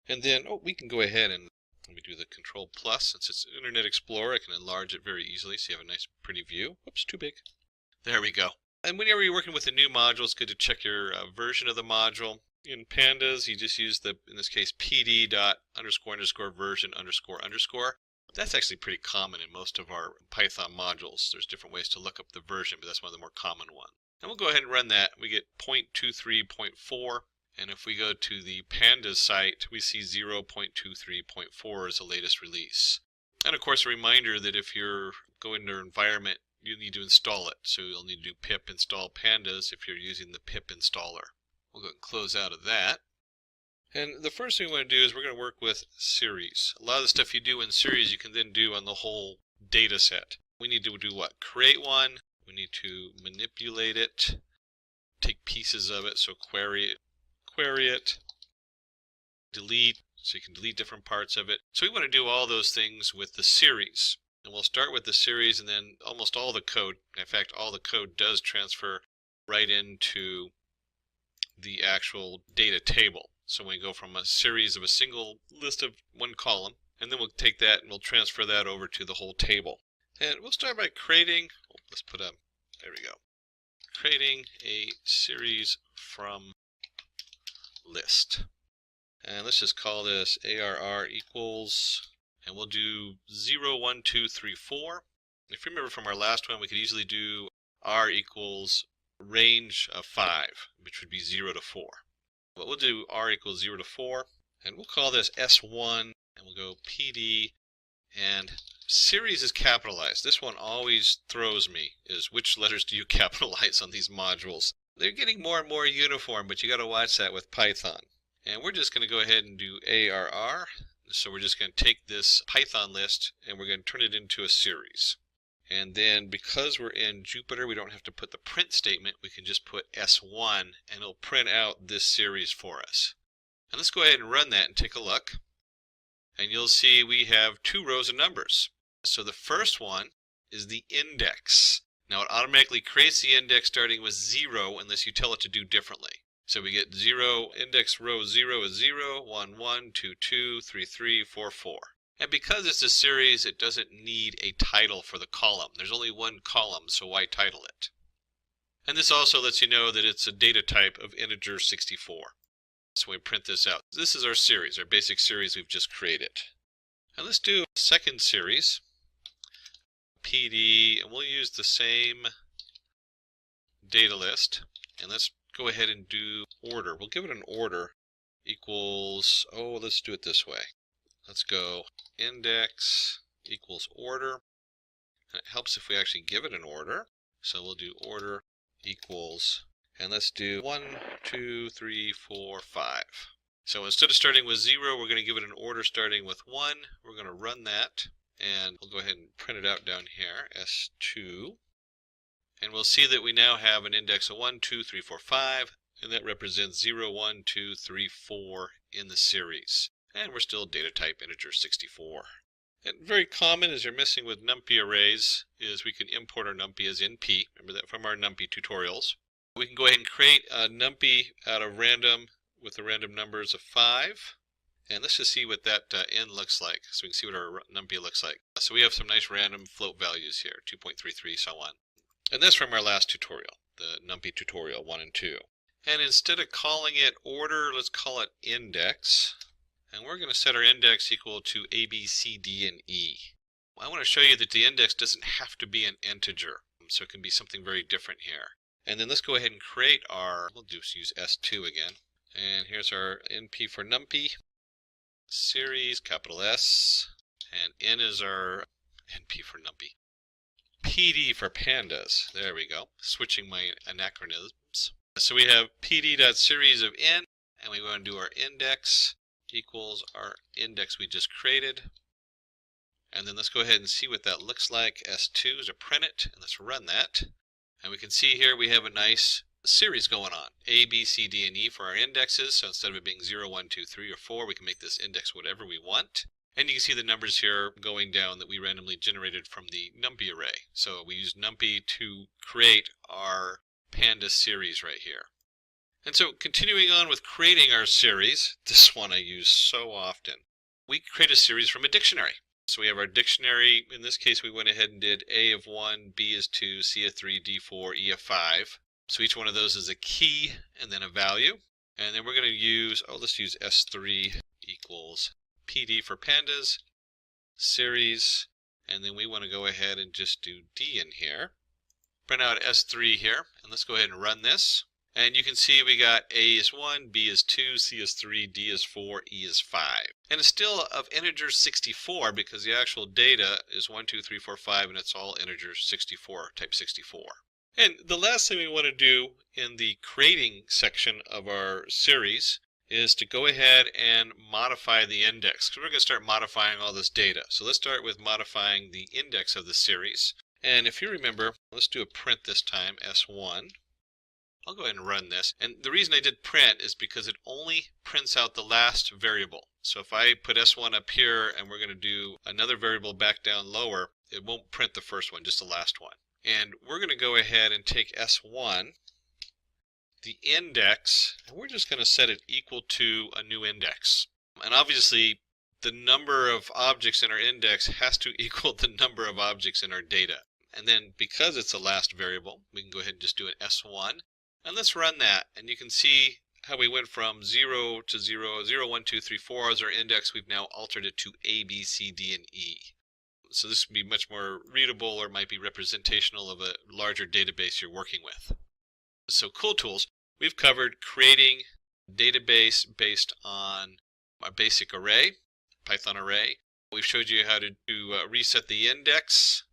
And then, we can go ahead and let me do the Control Plus. Since it's Internet Explorer, I can enlarge it very easily so you have a nice pretty view. Oops, too big. There we go. And whenever you're working with a new module, it's good to check your version of the module. In Pandas, you just use in this case, pd.__version__. That's actually pretty common in most of our Python modules. There's different ways to look up the version, but that's one of the more common ones. And we'll go ahead and run that. We get 0.23.4, and if we go to the Pandas site, we see 0.23.4 is the latest release. And of course, a reminder that if you're going to your environment, you need to install it. So you'll need to do pip install pandas if you're using the pip installer. We'll go and close out of that. And the first thing we want to do is we're going to work with series. A lot of the stuff you do in series you can then do on the whole data set. We need to do what? Create one. We need to manipulate it, take pieces of it, so query it, delete, so you can delete different parts of it. So we want to do all those things with the series. And we'll start with the series, and then almost all the code, in fact all the code does transfer right into the actual data table. So we go from a series of a single list of one column, and then we'll take that and we'll transfer that over to the whole table. And we'll start by creating, there we go, creating a series from list. And let's just call this ARR equals, and we'll do 0, 1, 2, 3, 4. If you remember from our last one, we could easily do R equals range of 5, which would be 0 to 4. But we'll do R equals 0 to 4, and we'll call this S1, and we'll go PD, and series is capitalized. This one always throws me, is which letters do you capitalize on these modules? They're getting more and more uniform, but you got to watch that with Python. And we're just going to go ahead and do ARR. So we're just going to take this Python list, and we're going to turn it into a series. And then because we're in Jupyter, we don't have to put the print statement. We can just put S1, and it'll print out this series for us. And let's go ahead and run that and take a look. And you'll see we have 2 rows of numbers. So the first one is the index. Now it automatically creates the index starting with 0 unless you tell it to do differently. So we get 0, index row 0 is 0, 1, 1, 2, 2, 3, 3, 4, 4. And because it's a series, it doesn't need a title for the column. There's only one column, so why title it? And this also lets you know that it's a data type of integer 64. So we print this out. This is our series, our basic series we've just created. And let's do a second series, PD, and we'll use the same data list, and let's go ahead and do order. We'll give it an order equals, let's do it this way. Let's go index equals order. And it helps if we actually give it an order. So we'll do order equals, and let's do 1, 2, 3, 4, 5. So instead of starting with 0, we're going to give it an order starting with 1. We're going to run that, and we'll go ahead and print it out down here, S2. And we'll see that we now have an index of 1, 2, 3, 4, 5, and that represents 0, 1, 2, 3, 4 in the series. And we're still data type integer 64. And very common as you're messing with NumPy arrays is we can import our NumPy as NP. Remember that from our NumPy tutorials. We can go ahead and create a NumPy out of random with the random numbers of 5. And let's just see what that n looks like, so we can see what our NumPy looks like. So we have some nice random float values here, 2.33, so on. And that's from our last tutorial, the NumPy tutorial 1 and 2. And instead of calling it order, let's call it index. And we're going to set our index equal to A, B, C, D, and E. I want to show you that the index doesn't have to be an integer, so it can be something very different here. And then let's go ahead and create we'll just use S2 again. And here's our NP for NumPy, series, capital S, and N is our NP for NumPy. PD for Pandas, there we go, switching my anachronisms. So we have pd.series of n, and we want to do our index equals our index we just created. And then let's go ahead and see what that looks like. S2 is to print it, and let's run that. And we can see here we have a nice series going on. A, B, C, D, and E for our indexes. So instead of it being 0, 1, 2, 3, or 4, we can make this index whatever we want. And you can see the numbers here going down that we randomly generated from the NumPy array. So we used NumPy to create our Pandas series right here. And so continuing on with creating our series, this one I use so often, we create a series from a dictionary. So we have our dictionary. In this case, we went ahead and did A of 1, B is 2, C of 3, D 4, E of 5. So each one of those is a key and then a value. And then we're going to use, let's use S3 equals PD for Pandas, series, and then we want to go ahead and just do D in here. Print out S3 here, and let's go ahead and run this. And you can see we got A is 1, B is 2, C is 3, D is 4, E is 5. And it's still of integers 64 because the actual data is 1, 2, 3, 4, 5, and it's all integers 64, type 64. And the last thing we want to do in the creating section of our series is to go ahead and modify the index, because we're going to start modifying all this data. So let's start with modifying the index of the series. And if you remember, let's do a print this time, S1. I'll go ahead and run this. And the reason I did print is because it only prints out the last variable. So if I put S1 up here and we're going to do another variable back down lower, it won't print the first one, just the last one. And we're going to go ahead and take S1, the index, and we're just going to set it equal to a new index. And obviously, the number of objects in our index has to equal the number of objects in our data. And then because it's the last variable, we can go ahead and just do an S1. And let's run that, and you can see how we went from 0 to 0, 0, 1, 2, 3, 4 as our index. We've now altered it to A, B, C, D, and E. So this would be much more readable, or might be representational of a larger database you're working with. So cool tools. We've covered creating a database based on our basic array, Python array. We've showed you how to reset the index.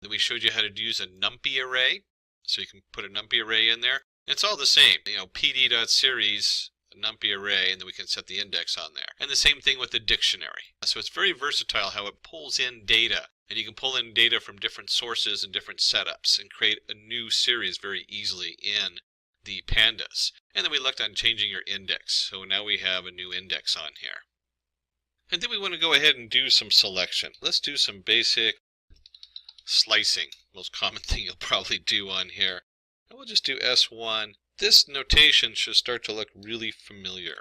Then we showed you how to use a NumPy array. So you can put a NumPy array in there. It's all the same, pd.series, NumPy array, and then we can set the index on there. And the same thing with the dictionary. So it's very versatile how it pulls in data. And you can pull in data from different sources and different setups and create a new series very easily in the Pandas. And then we looked on changing your index. So now we have a new index on here. And then we want to go ahead and do some selection. Let's do some basic slicing, most common thing you'll probably do on here. And we'll just do S1. This notation should start to look really familiar.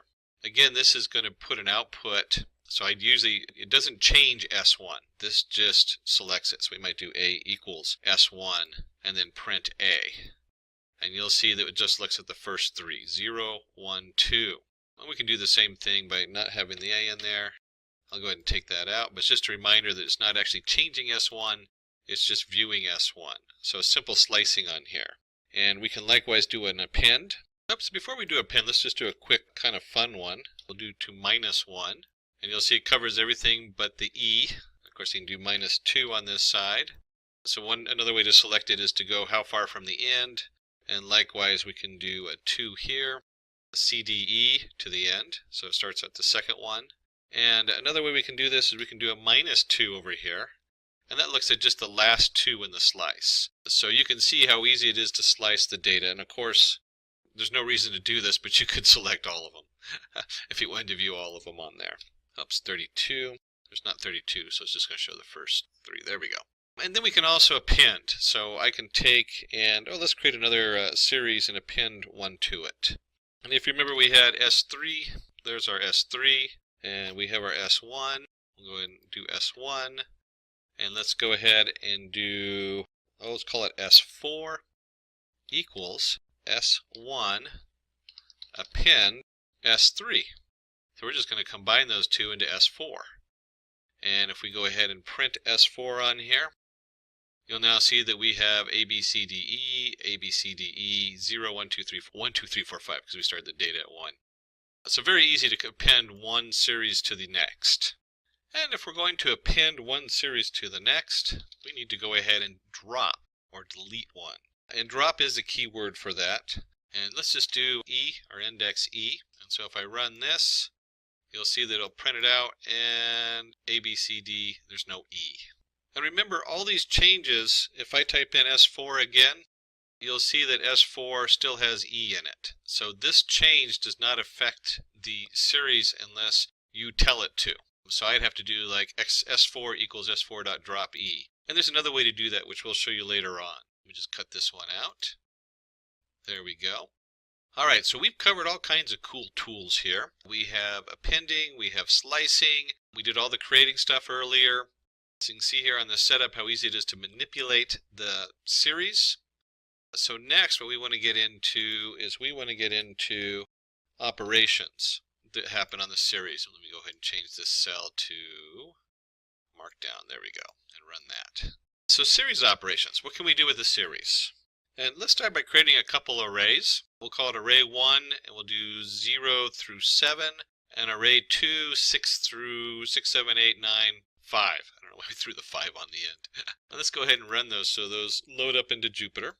Again, this is going to put an output, so it doesn't change S1. This just selects it. So we might do A equals S1 and then print A. And you'll see that it just looks at the first three, 0, 1, 2. And we can do the same thing by not having the A in there. I'll go ahead and take that out, but it's just a reminder that it's not actually changing S1. It's just viewing S1. So simple slicing on here. And we can likewise do an append. Oops, before we do append, let's just do a quick kind of fun one. We'll do to -1, and you'll see it covers everything but the E. Of course, you can do -2 on this side. So another way to select it is to go how far from the end, and likewise we can do a 2 here, CDE to the end, so it starts at the second one. And another way we can do this is we can do a -2 over here, and that looks at just the last 2 in the slice. So you can see how easy it is to slice the data, and of course there's no reason to do this, but you could select all of them if you wanted to view all of them on there. Oops, 32. There's not 32, so it's just going to show the first 3. There we go. And then we can also append. So I can take and, let's create another series and append one to it. And if you remember, we had S3. There's our S3. And we have our S1. We'll go ahead and do S1. And let's go ahead and do, let's call it S4 equals S1 append S3. So we're just going to combine those two into S4. And if we go ahead and print S4 on here, you'll now see that we have ABCDE, ABCDE, 0, 1, 2, 3, 4, 1, 2, 3, 4, 5, because we started the data at 1. So very easy to append one series to the next. And if we're going to append one series to the next, we need to go ahead and drop or delete one. And drop is the key word for that. And let's just do E, or index E. And so if I run this, you'll see that it'll print it out, and ABCD, there's no E. And remember, all these changes, if I type in S4 again, you'll see that S4 still has E in it. So this change does not affect the series unless you tell it to. So I'd have to do like S4 equals S4.drop E. And there's another way to do that, which we'll show you later on. Let me just cut this one out. There we go. Alright, so we've covered all kinds of cool tools here. We have appending, we have slicing, we did all the creating stuff earlier. So you can see here on the setup how easy it is to manipulate the series. So next what we want to get into is we want to get into operations that happen on the series. Let me go ahead and change this cell to Markdown. There we go, and run that. So series operations, what can we do with the series? And let's start by creating a couple arrays. We'll call it array 1, and we'll do 0 through 7, and array 2, 6 through 6, 7, 8, 9, 5. I don't know why we threw the 5 on the end. Let's go ahead and run those so those load up into Jupyter.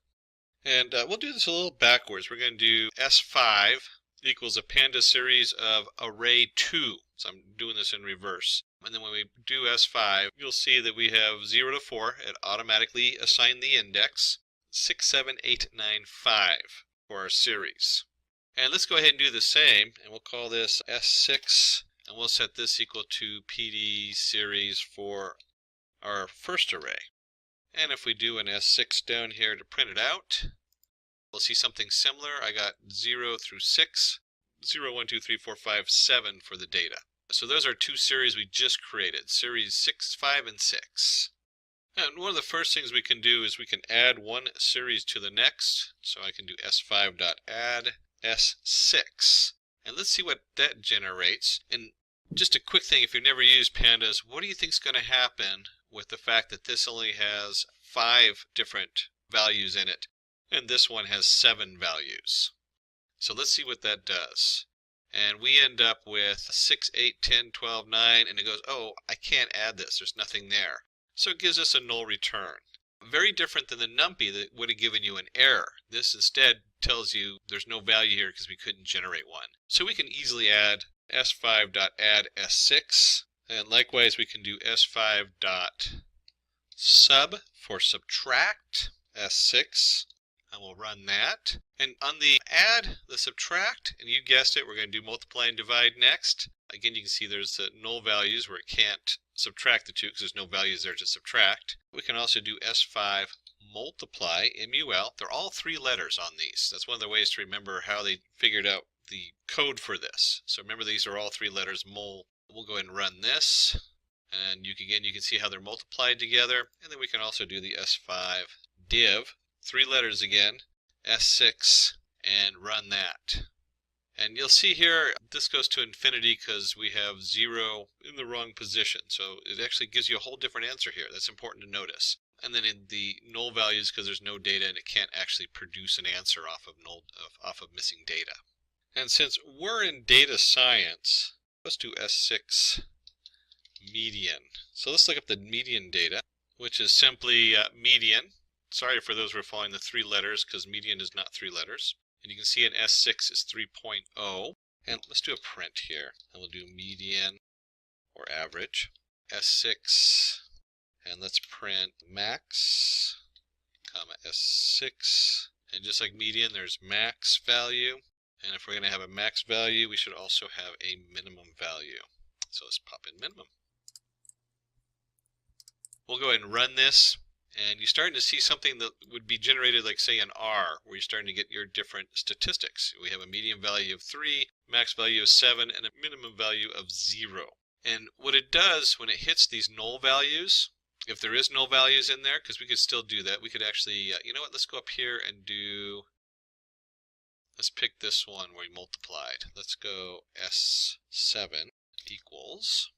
And we'll do this a little backwards. We're going to do S5 equals a Pandas series of array 2. So I'm doing this in reverse. And then when we do S5, you'll see that we have 0 to 4. It automatically assigned the index. 6, 7, 8, 9, 5 for our series. And let's go ahead and do the same, and we'll call this S6, and we'll set this equal to PD series for our first array. And if we do an S6 down here to print it out, we'll see something similar. I got 0 through 6, 0, 1, 2, 3, 4, 5, 7 for the data. So those are two series we just created, series 6, 5, and 6. And one of the first things we can do is we can add one series to the next. So I can do S5.add S6. And let's see what that generates. And just a quick thing, if you've never used Pandas, what do you think is going to happen with the fact that this only has 5 different values in it, and this one has 7 values? So let's see what that does. And we end up with 6, 8, 10, 12, 9, and it goes, oh, I can't add this. There's nothing there. So it gives us a null return. Very different than the NumPy that would have given you an error. This instead tells you there's no value here because we couldn't generate one. So we can easily add S5.add S6, and likewise we can do S5.sub for subtract S6, and we'll run that. And on the add, the subtract, and you guessed it, we're going to do multiply and divide next. Again, you can see there's null values where it can't subtract the two because there's no values there to subtract. We can also do S5 multiply, MUL. They're all 3 letters on these. That's one of the ways to remember how they figured out the code for this. So remember, these are all 3 letters, mul. We'll go ahead and run this. And you can see how they're multiplied together. And then we can also do the S5 div, 3 letters again, S6, and run that. And you'll see here, this goes to infinity because we have 0 in the wrong position. So it actually gives you a whole different answer here. That's important to notice. and then in the null values because there's no data and it can't actually produce an answer off of missing data. And since we're in data science, let's do S6 median. So let's look up the median data, which is simply median. Sorry for those who are following the 3 letters because median is not 3 letters. And you can see in S6 is 3.0. And let's do a print here. And we'll do median or average. S6. And let's print max, comma S6. And just like median, there's max value. And if we're going to have a max value, we should also have a minimum value. So let's pop in minimum. We'll go ahead and run this. And you're starting to see something that would be generated like, say, in R, where you're starting to get your different statistics. We have a median value of 3, max value of 7, and a minimum value of 0. And what it does when it hits these null values, if there is null values in there, because we could still do that, we could actually, you know what, let's go up here and do, let's pick this one where we multiplied. Let's go S7 equals,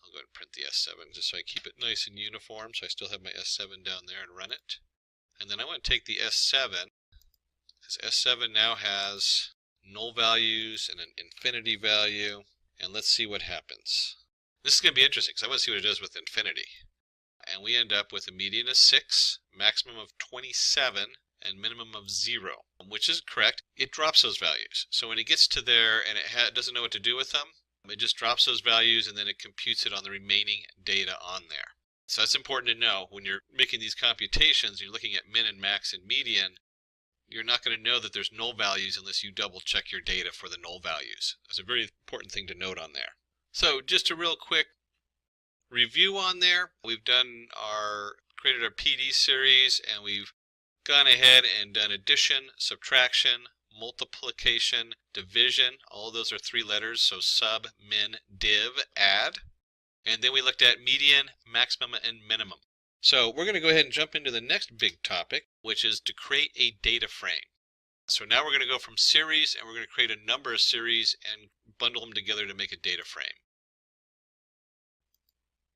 I'll go ahead and print the S7 just so I keep it nice and uniform, so I still have my S7 down there and run it. And then I want to take the S7, because S7 now has null values and an infinity value, and let's see what happens. This is going to be interesting because I want to see what it does with infinity. And we end up with a median of 6, maximum of 27, and minimum of 0, which is correct. It drops those values. So when it gets to there and it doesn't know what to do with them, it just drops those values and then it computes it on the remaining data on there. So that's important to know when you're making these computations, you're looking at min and max and median, you're not going to know that there's null values unless you double check your data for the null values. That's a very important thing to note on there. So just a real quick review on there. We've created our PD series and we've gone ahead and done addition, subtraction, multiplication, division. All of those are 3 letters, so sub, min, div, add. And then we looked at median, maximum, and minimum. So we're going to go ahead and jump into the next big topic, which is to create a data frame. So now we're going to go from series and we're going to create a number of series and bundle them together to make a data frame.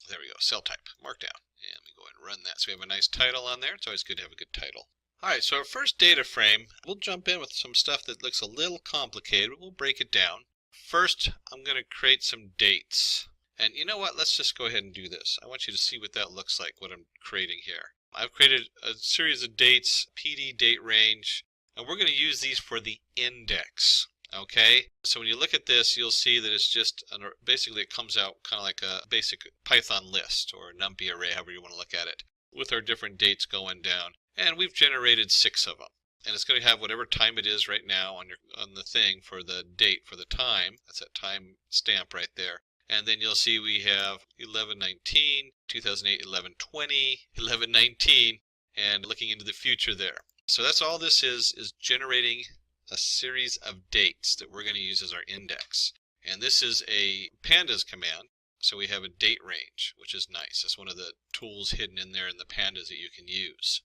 There we go, cell type, markdown. And we go ahead and run that. So we have a nice title on there. It's always good to have a good title. Alright, so our first data frame, we'll jump in with some stuff that looks a little complicated. We'll break it down. First, I'm going to create some dates. And you know what, let's just go ahead and do this. I want you to see what that looks like, what I'm creating here. I've created a series of dates, PD date range, and we're going to use these for the index. Okay, so when you look at this, you'll see that it's just, basically it comes out kind of like a basic Python list or a NumPy array, however you want to look at it, with our different dates going down. And we've generated 6 of them. And it's going to have whatever time it is right now on the thing for the date for the time. That's that time stamp right there. And then you'll see we have 11/19, 2008, 11/20, 11/19, and looking into the future there. So that's all this is generating a series of dates that we're going to use as our index. And this is a Pandas command. So we have a date range, which is nice. That's one of the tools hidden in there in the Pandas that you can use.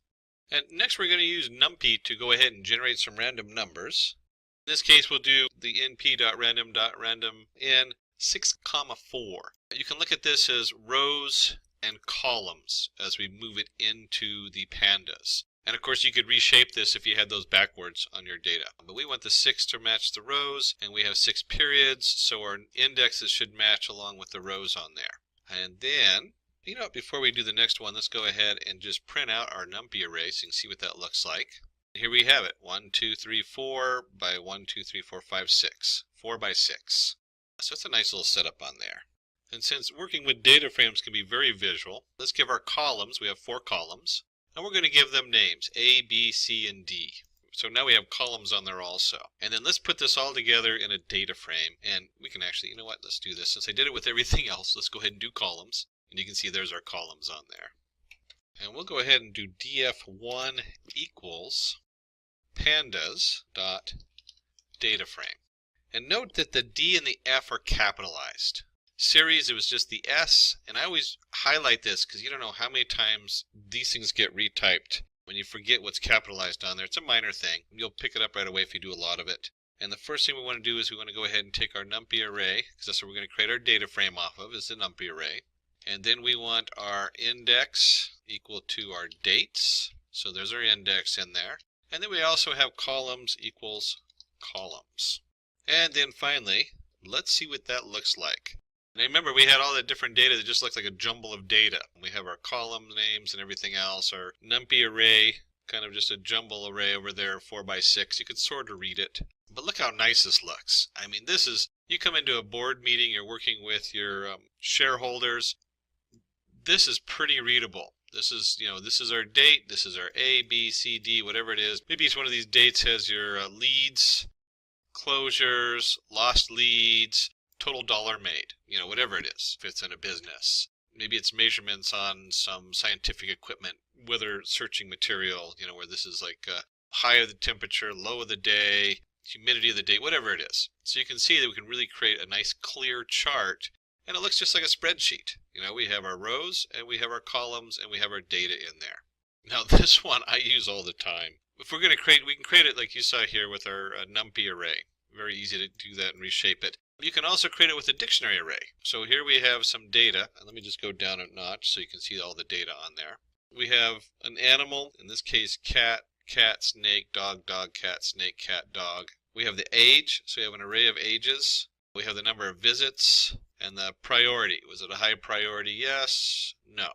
And next we're going to use NumPy to go ahead and generate some random numbers. In this case we'll do the np.random.random in 6, 4. You can look at this as rows and columns as we move it into the Pandas. And of course you could reshape this if you had those backwards on your data. But we want the 6 to match the rows, and we have 6 periods, so our indexes should match along with the rows on there. And then, you know what, before we do the next one, let's go ahead and just print out our NumPy array so you can see what that looks like. Here we have it, 1, 2, 3, 4 by 1, 2, 3, 4, 5, 6. 4 by 6. So it's a nice little setup on there. And since working with data frames can be very visual, let's give our columns, we have 4 columns, and we're going to give them names, A, B, C, and D. So now we have columns on there also. And then let's put this all together in a data frame, and we can actually, you know what, let's do this. Since I did it with everything else, let's go ahead and do columns. And you can see there's our columns on there. And we'll go ahead and do df1 equals pandas.dataframe. And note that the D and the F are capitalized. Series, it was just the S, and I always highlight this because you don't know how many times these things get retyped when you forget what's capitalized on there. It's a minor thing. You'll pick it up right away if you do a lot of it. And the first thing we want to do is we want to go ahead and take our NumPy array, because that's what we're going to create our data frame off of, is the NumPy array. And then we want our index equal to our dates. So there's our index in there. And then we also have columns equals columns. And then finally, let's see what that looks like. Now remember, we had all that different data that just looked like a jumble of data. We have our column names and everything else. Our NumPy array, kind of just a jumble array over there, 4 by 6. You can sort of read it. But look how nice this looks. I mean, this is, you come into a board meeting, you're working with your shareholders. This is pretty readable. This is, this is our date. This is our A, B, C, D, whatever it is. Maybe each one of these dates has your leads, closures, lost leads, total dollar made, whatever it is, if it's in a business. Maybe it's measurements on some scientific equipment, weather searching material, where this is like high of the temperature, low of the day, humidity of the day, whatever it is. So you can see that we can really create a nice clear chart, and it looks just like a spreadsheet. We have our rows, and we have our columns, and we have our data in there. Now this one I use all the time. If we're going to create, we can create it like you saw here with our NumPy array. Very easy to do that and reshape it. You can also create it with a dictionary array. So here we have some data, and let me just go down a notch so you can see all the data on there. We have an animal, in this case cat, cat, snake, dog, dog, cat, snake, cat, dog. We have the age, so we have an array of ages. We have the number of visits and the priority. Was it a high priority? Yes, no.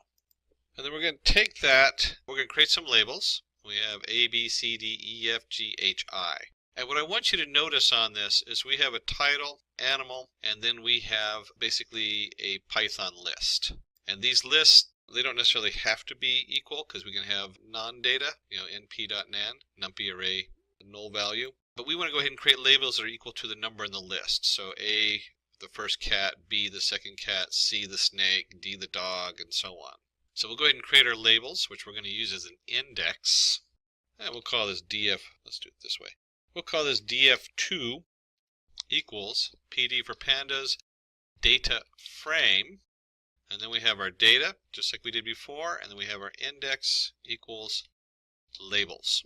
And then we're going to take that, we're going to create some labels. We have A, B, C, D, E, F, G, H, I. And what I want you to notice on this is we have a title, animal, and then we have basically a Python list. And these lists, they don't necessarily have to be equal because we can have non-data, np.nan, numpy array, null value. But we want to go ahead and create labels that are equal to the number in the list. So A, the first cat, B, the second cat, C, the snake, D, the dog, and so on. So we'll go ahead and create our labels, which we're going to use as an index. And we'll call this df, let's do it this way. We'll call this df2 equals PD for pandas data frame. And then we have our data, just like we did before. And then we have our index equals labels.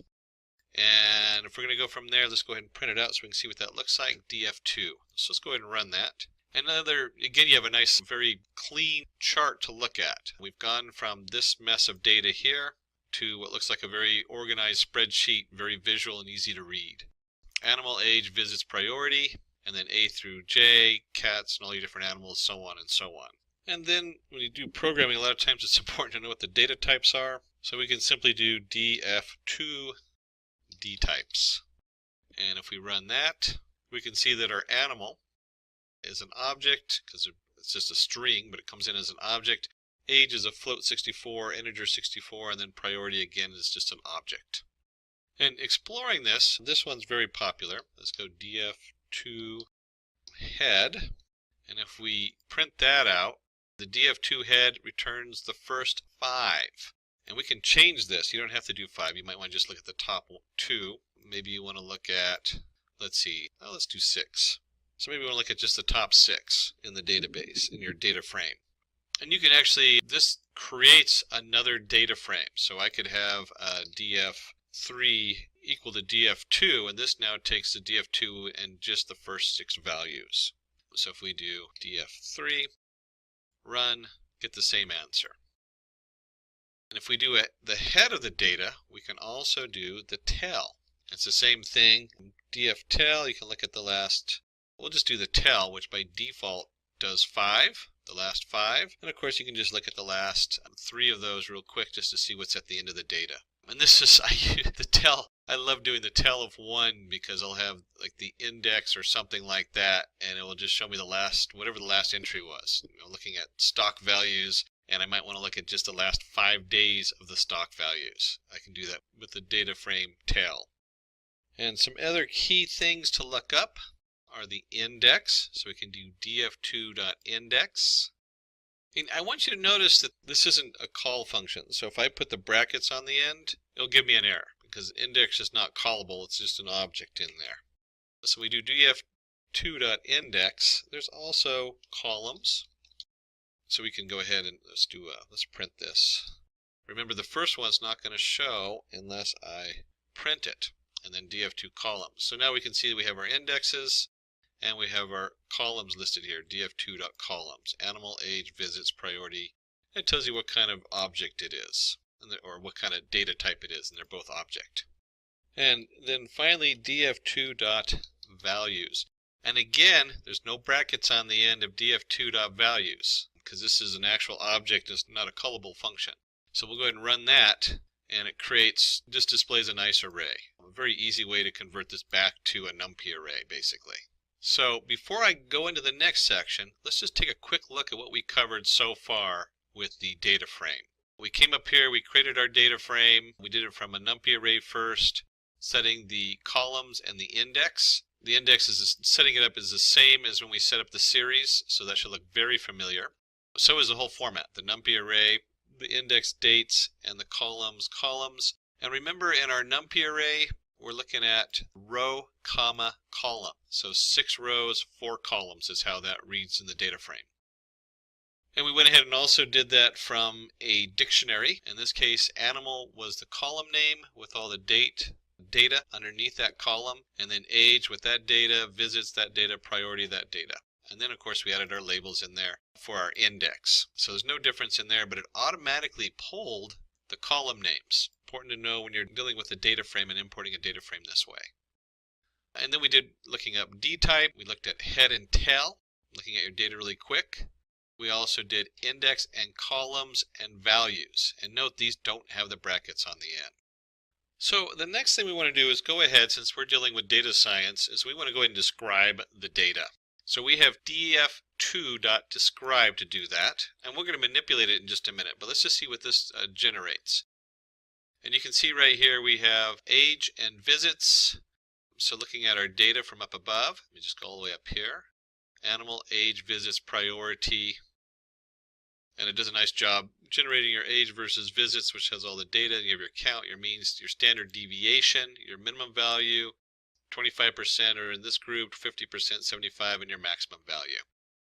And if we're going to go from there, let's go ahead and print it out so we can see what that looks like, df2. So let's go ahead and run that. And again, you have a nice, very clean chart to look at. We've gone from this mess of data here to what looks like a very organized spreadsheet, very visual and easy to read. Animal, age, visits, priority, and then A through J, cats, and all your different animals, so on and so on. And then when you do programming, a lot of times it's important to know what the data types are. So we can simply do df2 dtypes. And if we run that, we can see that our animal is an object, because it's just a string, but it comes in as an object. Age is a float 64, integer 64, and then priority again is just an object. And exploring this one's very popular. Let's go df2 head, and if we print that out, the df2 head returns the first 5. And we can change this. You don't have to do 5. You might want to just look at the top 2. Maybe you want to look at, let's see, let's do 6. So maybe we want to look at just the top 6 in the database, in your data frame. And you can actually, this creates another data frame. So I could have a df3 equal to df2, and this now takes the df2 and just the first 6 values. So if we do df3, run, get the same answer. And if we do the head of the data, we can also do the tail. It's the same thing. df tail, you can look at the last, we'll just do the tail, which by default does 5, the last 5. And of course you can just look at the last 3 of those real quick just to see what's at the end of the data. And this is, the tail, I love doing the tail of 1 because I'll have like the index or something like that, and it will just show me the last, whatever the last entry was. Looking at stock values, and I might want to look at just the last 5 days of the stock values. I can do that with the data frame tail. And some other key things to look up are the index. So we can do df2.index. And I want you to notice that this isn't a call function. So if I put the brackets on the end, it'll give me an error because index is not callable. It's just an object in there. So we do df2.index. There's also columns. So we can go ahead and let's print this. Remember, the first one's not going to show unless I print it, and then df2 columns. So now we can see that we have our indexes and we have our columns listed here, df2.columns, animal, age, visits, priority, It tells you what kind of object it is, or what kind of data type it is, and they're both object. And then finally df2.values. And again, there's no brackets on the end of df2.values because this is an actual object, it's not a callable function. So we'll go ahead and run that, and it just displays a nice array. A very easy way to convert this back to a NumPy array, basically. So before I go into the next section, let's just take a quick look at what we covered so far with the data frame. We came up here, we created our data frame. We did it from a NumPy array first, setting the columns and the index. The index setting it up is the same as when we set up the series, so that should look very familiar. So is the whole format, the NumPy array, the index dates, and the columns. And remember, in our NumPy array, we're looking at row, comma, column. So 6 rows, 4 columns is how that reads in the data frame. And we went ahead and also did that from a dictionary. In this case, animal was the column name with all the data underneath that column, and then age with that data, visits that data, priority that data. And then of course we added our labels in there for our index. So there's no difference in there, but it automatically pulled the column names. Important to know when you're dealing with a data frame and importing a data frame this way. And then we did looking up dtype. We looked at head and tail, looking at your data really quick. We also did index and columns and values. And note these don't have the brackets on the end. So the next thing we want to do is go ahead, since we're dealing with data science, is we want to go ahead and describe the data. So we have df2.describe to do that, and we're going to manipulate it in just a minute, but let's just see what this generates. And you can see right here we have age and visits. So looking at our data from up above, let me just go all the way up here. Animal, age, visits, priority. And it does a nice job generating your age versus visits, which has all the data. You have your count, your means, your standard deviation, your minimum value, 25% are in this group, 50%, 75, and your maximum value.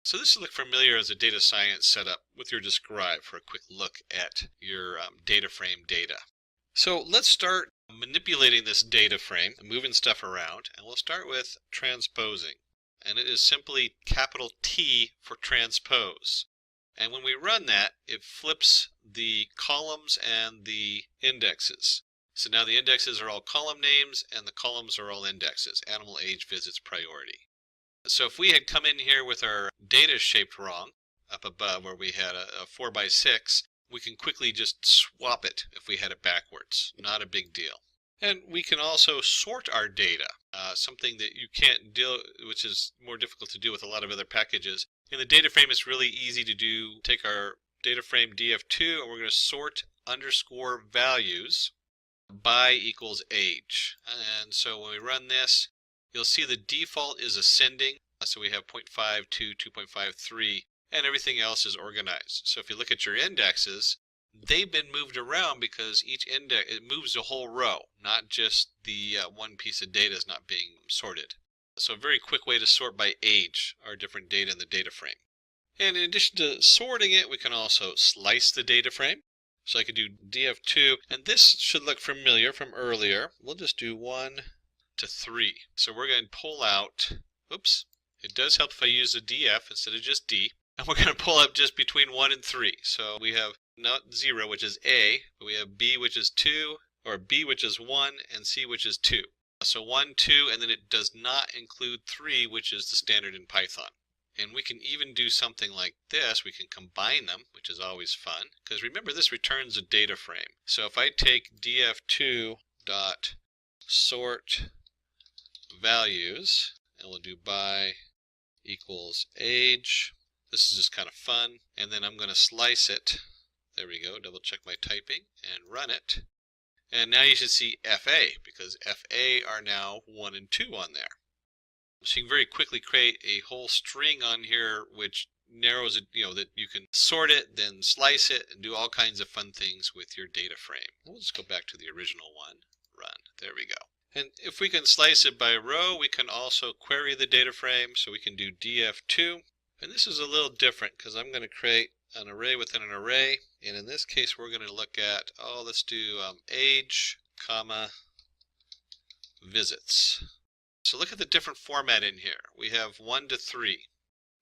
So this will look familiar as a data science setup with your describe for a quick look at your data frame data. So let's start manipulating this data frame and moving stuff around, and we'll start with transposing. And it is simply capital T for transpose. And when we run that, it flips the columns and the indexes. So now the indexes are all column names and the columns are all indexes, animal, age, visits, priority. So if we had come in here with our data shaped wrong, up above where we had a 4x6, we can quickly just swap it if we had it backwards. Not a big deal. And we can also sort our data, something that you can't do, which is more difficult to do with a lot of other packages. In the data frame, it's really easy to do. Take our data frame df2, and we're going to sort underscore values by equals age. And so when we run this, you'll see the default is ascending. So we have 0.52, 2.53, and everything else is organized. So if you look at your indexes, they've been moved around because each index, it moves the whole row, not just the one piece of data is not being sorted. So a very quick way to sort by age our different data in the data frame. And in addition to sorting it, we can also slice the data frame. So I could do df2, and this should look familiar from earlier. We'll just do 1 to 3. So we're going to pull out, oops, it does help if I use a df instead of just d. And we're going to pull up just between 1 and 3. So we have not 0, which is A, but we have B, which is 2, or B, which is 1, and C, which is 2. So 1, 2, and then it does not include 3, which is the standard in Python. And we can even do something like this. We can combine them, which is always fun. Because remember, this returns a data frame. So if I take df2 dot sort values, and we'll do by equals age. This is just kind of fun. And then I'm going to slice it. There we go. Double check my typing and run it. And now you should see FA, because FA are now 1 and 2 on there. So you can very quickly create a whole string on here which narrows it, that you can sort it, then slice it, and do all kinds of fun things with your data frame. We'll just go back to the original one. Run. There we go. And if we can slice it by row, we can also query the data frame. So we can do df2. And this is a little different because I'm going to create an array within an array. And in this case, we're going to look at, let's do age, comma, visits. So look at the different format in here. We have 1 to 3.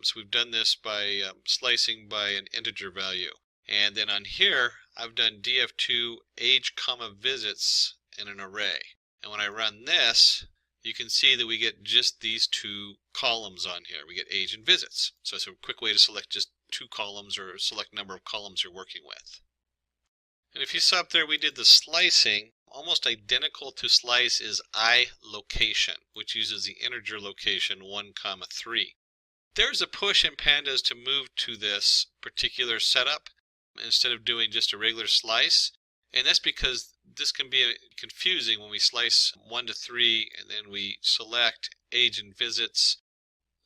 So we've done this by slicing by an integer value. And then on here, I've done df2 age comma visits in an array. And when I run this, you can see that we get just these two columns on here. We get age and visits. So it's a quick way to select just two columns or select number of columns you're working with. And if you saw up there, we did the slicing. Almost identical to slice is iLocation, which uses the integer location 1, 3. There's a push in Pandas to move to this particular setup instead of doing just a regular slice. And that's because this can be confusing when we slice 1 to 3 and then we select age and visits.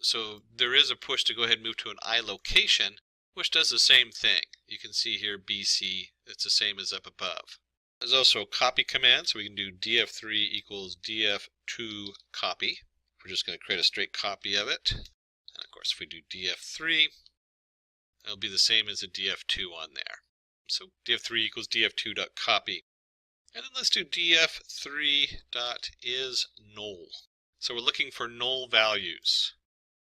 So there is a push to go ahead and move to an iLocation, which does the same thing. You can see here BC, it's the same as up above. There's also a copy command, so we can do df3 equals df2 copy. We're just going to create a straight copy of it. And of course, if we do df3, it'll be the same as the df2 on there. So df3 equals df2.copy. And then let's do df3.isNull. So we're looking for null values.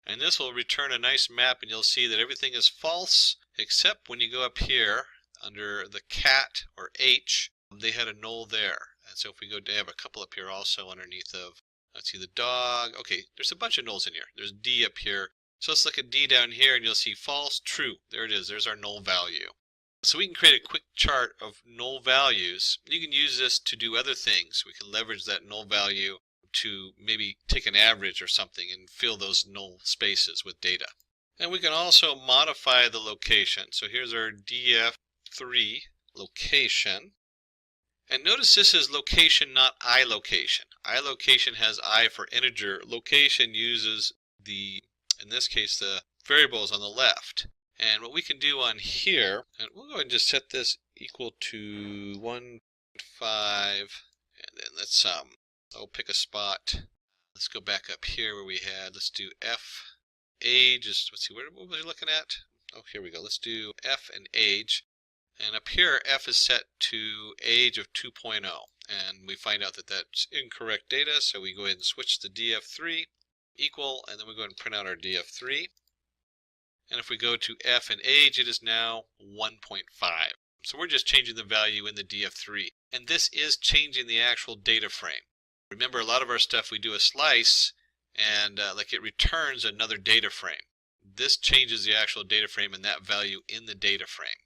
And this will return a nice map, and you'll see that everything is false, except when you go up here under the cat or H, they had a null there. And so if we go to have a couple up here also underneath of, let's see, the dog. Okay, there's a bunch of nulls in here. There's D up here. So let's look at D down here, and you'll see false, true. There it is. There's our null value. So we can create a quick chart of null values. You can use this to do other things. We can leverage that null value to maybe take an average or something and fill those null spaces with data. And we can also modify the location. So here's our df3 location. And notice this is location, not iLocation. iLocation has I for integer. Location uses the, in this case, the variables on the left. And what we can do on here, and we'll go ahead and just set this equal to 1.5, and then let's pick a spot. Let's go back up here where we had, let's do F age, let's see, what was we looking at? Oh, here we go. Let's do F and age. And up here, F is set to age of 2.0. And we find out that that's incorrect data, so we go ahead and switch to df3 equal, and then we go ahead and print out our df3. And if we go to F and age, it is now 1.5. So we're just changing the value in the df3. And this is changing the actual data frame. Remember, a lot of our stuff we do a slice, and like it returns another data frame. This changes the actual data frame and that value in the data frame.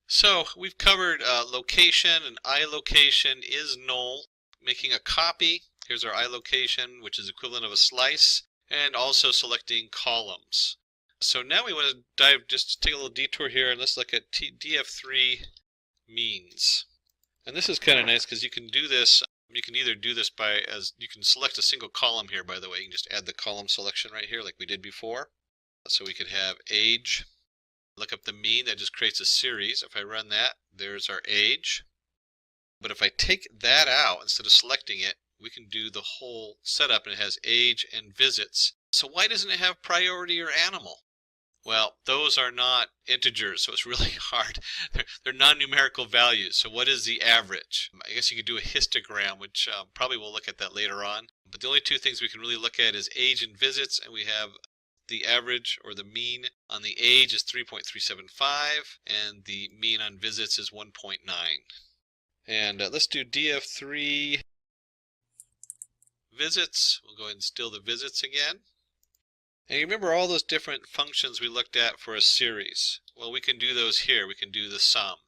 So we've covered location and iLocation is null. Making a copy, here's our iLocation, which is equivalent of a slice, and also selecting columns. So now we want to just take a little detour here, and let's look at df3 means. And this is kind of nice because you can do this. You can either do this by, you can select a single column here, by the way. You can just add the column selection right here like we did before. So we could have age, look up the mean, that just creates a series. If I run that, there's our age. But if I take that out, instead of selecting it, we can do the whole setup, and it has age and visits. So why doesn't it have priority or animal? Well, those are not integers, so it's really hard. They're non-numerical values. So what is the average? I guess you could do a histogram, which probably we'll look at that later on. But the only two things we can really look at is age and visits, and we have the average or the mean on the age is 3.375, and the mean on visits is 1.9. And let's do df3 visits. We'll go ahead and still the visits again. And you remember all those different functions we looked at for a series? Well, we can do those here. We can do the sum.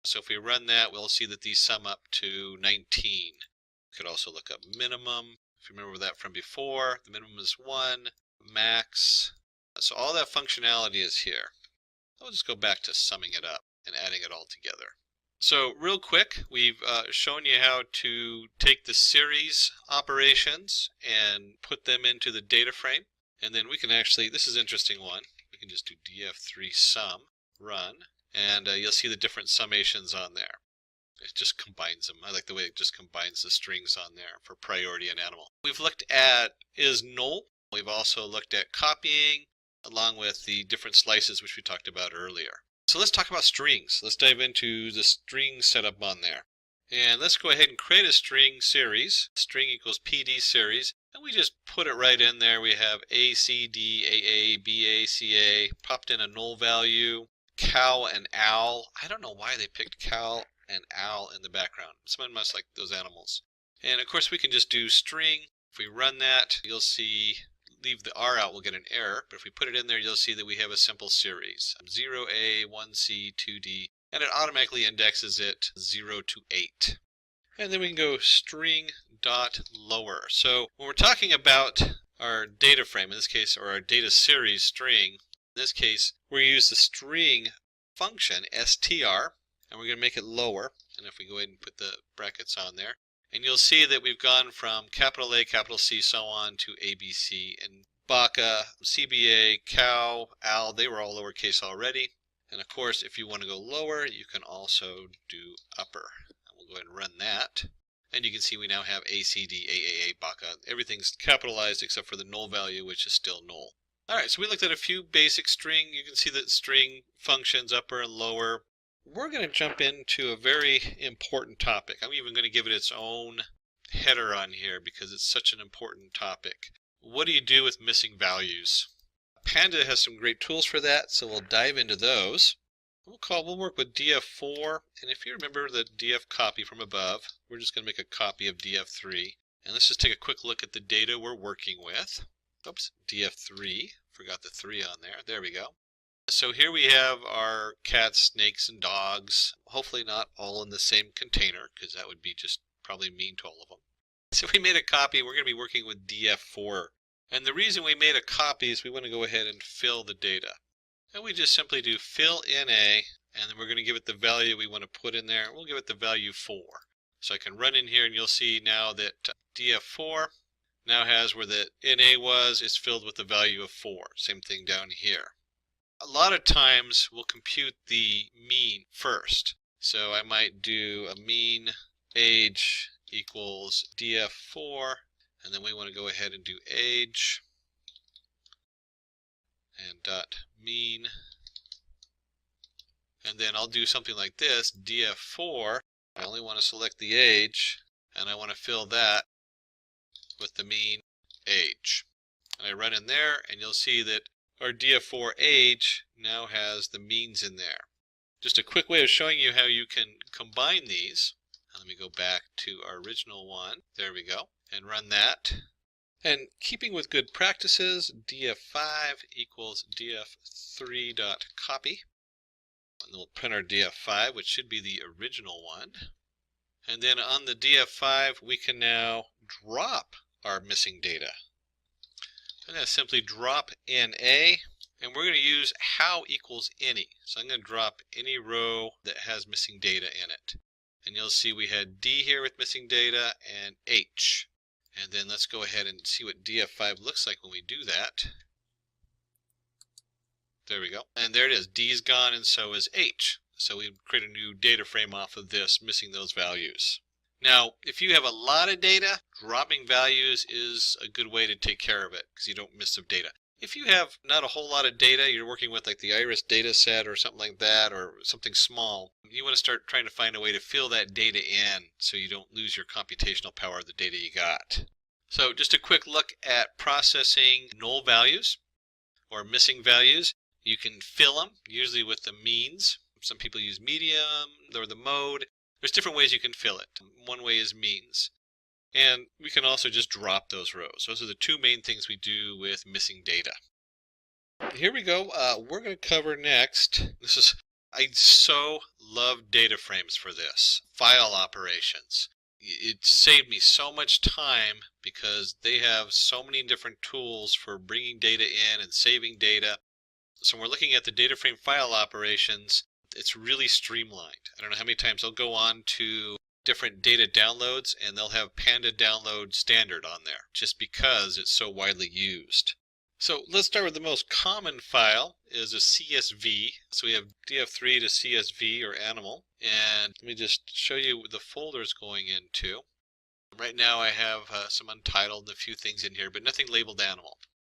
So if we run that, we'll see that these sum up to 19. We could also look up minimum. If you remember that from before, the minimum is 1, max. So all that functionality is here. I'll just go back to summing it up and adding it all together. So real quick, we've shown you how to take the series operations and put them into the data frame. And then we can actually, this is an interesting one, we can just do df3 sum, run, and you'll see the different summations on there. It just combines them. I like the way it just combines the strings on there for priority and animal. We've looked at is null. We've also looked at copying, along with the different slices which we talked about earlier. So let's talk about strings. Let's dive into the string setup on there. And let's go ahead and create a string series. String equals PD series. And we just put it right in there. We have A, C, D, A, B, A, C, A. Popped in a null value. cow and owl. I don't know why they picked cow and owl in the background. Someone must like those animals. And of course we can just do string. If we run that, you'll see, leave the R out, we'll get an error. But if we put it in there, you'll see that we have a simple series. 0A, 1C, 2D, and it automatically indexes it 0 to 8. And then we can go string dot lower. So when we're talking about our data frame, in this case, or our data series string, in this case, we're going to use the string function, str, and we're going to make it lower. And if we go ahead and put the brackets on there, and you'll see that we've gone from capital A, capital C, so on to ABC. And Bokeh, CBA, cow, owl, they were all lowercase already. And of course, if you want to go lower, you can also do upper. And we'll go ahead and run that. And you can see we now have ACD, AAA, Bokeh. Everything's capitalized except for the null value, which is still null. Alright, so we looked at a few basic string. You can see that string functions upper and lower. We're going to jump into a very important topic. I'm even going to give it its own header on here because it's such an important topic. What do you do with missing values? Panda has some great tools for that, so we'll dive into those. We'll work with df4, and if you remember the df copy from above, we're just going to make a copy of df3. And let's just take a quick look at the data we're working with. Oops, df3, forgot the 3 on there. There we go. So here we have our cats, snakes, and dogs. Hopefully not all in the same container, because that would be just probably mean to all of them. So we made a copy. We're going to be working with df4. And the reason we made a copy is we want to go ahead and fill the data. And we just simply do fill NA, and then we're going to give it the value we want to put in there. We'll give it the value 4. So I can run in here, and you'll see now that df4 now has where the NA was, it's filled with the value of 4. Same thing down here. A lot of times we'll compute the mean first. So I might do a mean age equals df4, and then we want to go ahead and do age and dot mean, and then I'll do something like this, df4, I only want to select the age, and I want to fill that with the mean age. And I run in there, and you'll see that our df4 age now has the means in there. Just a quick way of showing you how you can combine these. Let me go back to our original one. There we go. And run that. And keeping with good practices, df5 equals df3.copy. And then we'll print our df5, which should be the original one. And then on the df5, we can now drop our missing data. I'm going to simply drop NA, and we're going to use how equals any. So I'm going to drop any row that has missing data in it. And you'll see we had D here with missing data and H. And then let's go ahead and see what df5 looks like when we do that. There we go. And there it is. D is gone and so is H. So we create a new data frame off of this, missing those values. Now, if you have a lot of data, dropping values is a good way to take care of it because you don't miss some data. If you have not a whole lot of data, you're working with like the iris data set or something like that, or something small, you want to start trying to find a way to fill that data in so you don't lose your computational power of the data you got. So just a quick look at processing null values or missing values. You can fill them, usually with the means. Some people use medium or the mode. There's different ways you can fill it. One way is means. And we can also just drop those rows. Those are the two main things we do with missing data. Here we go. We're going to cover next. I so love data frames for this. File operations. It saved me so much time because they have so many different tools for bringing data in and saving data. So when we're looking at the data frame file operations, it's really streamlined. I don't know how many times I'll go on to different data downloads and they'll have Panda download standard on there just because it's so widely used. So let's start with the most common file is a CSV. So we have df3 to CSV or animal. And let me just show you what the folder is going into. Right now I have some untitled and a few things in here, but nothing labeled animal.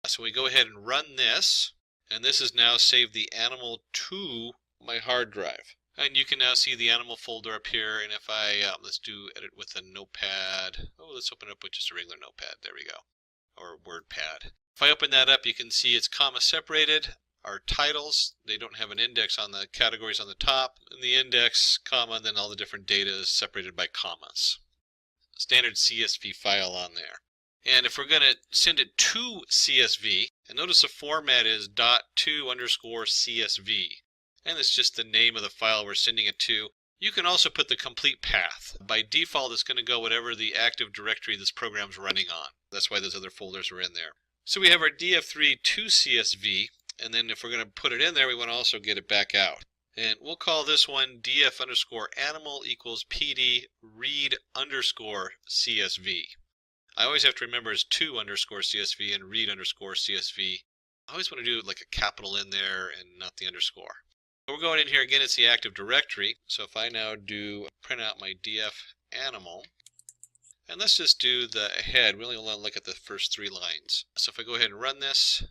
So we go ahead and run this, and this has now saved the animal to my hard drive. And you can now see the animal folder up here, and if I, let's do edit with a notepad. Oh, let's open it up with just a regular notepad. There we go. Or WordPad. If I open that up, you can see it's comma separated. our titles. They don't have an index on the categories on the top, and the index, comma, and then all the different data is separated by commas. Standard CSV file on there. And if we're going to send it to CSV, and notice the format is .to_CSV, and it's just the name of the file we're sending it to. You can also put the complete path. By default, it's going to go whatever the active directory this program's running on. That's why those other folders are in there. So we have our df3 to CSV, and then if we're going to put it in there, we want to also get it back out. And we'll call this one df_animal equals pd read_CSV. I always have to remember it's to_CSV and read_CSV. I always want to do like a capital in there and not the underscore. We're going in here again, it's the active directory. So if I now do print out my df animal, and let's just do the head. We only want to look at the first 3 lines. So if I go ahead and run this,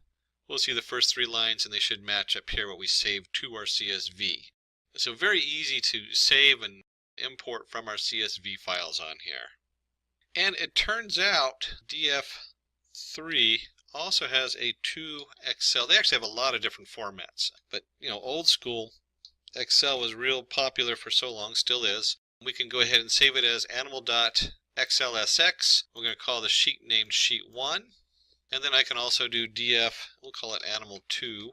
we'll see the first 3 lines, and they should match up here what we saved to our CSV. So very easy to save and import from our CSV files on here. And it turns out df3 also has a to Excel. They actually have a lot of different formats, but old school Excel was real popular for so long, still is. We can go ahead and save it as animal.xlsx. We're going to call the sheet named sheet 1, and then I can also do df, we'll call it animal2,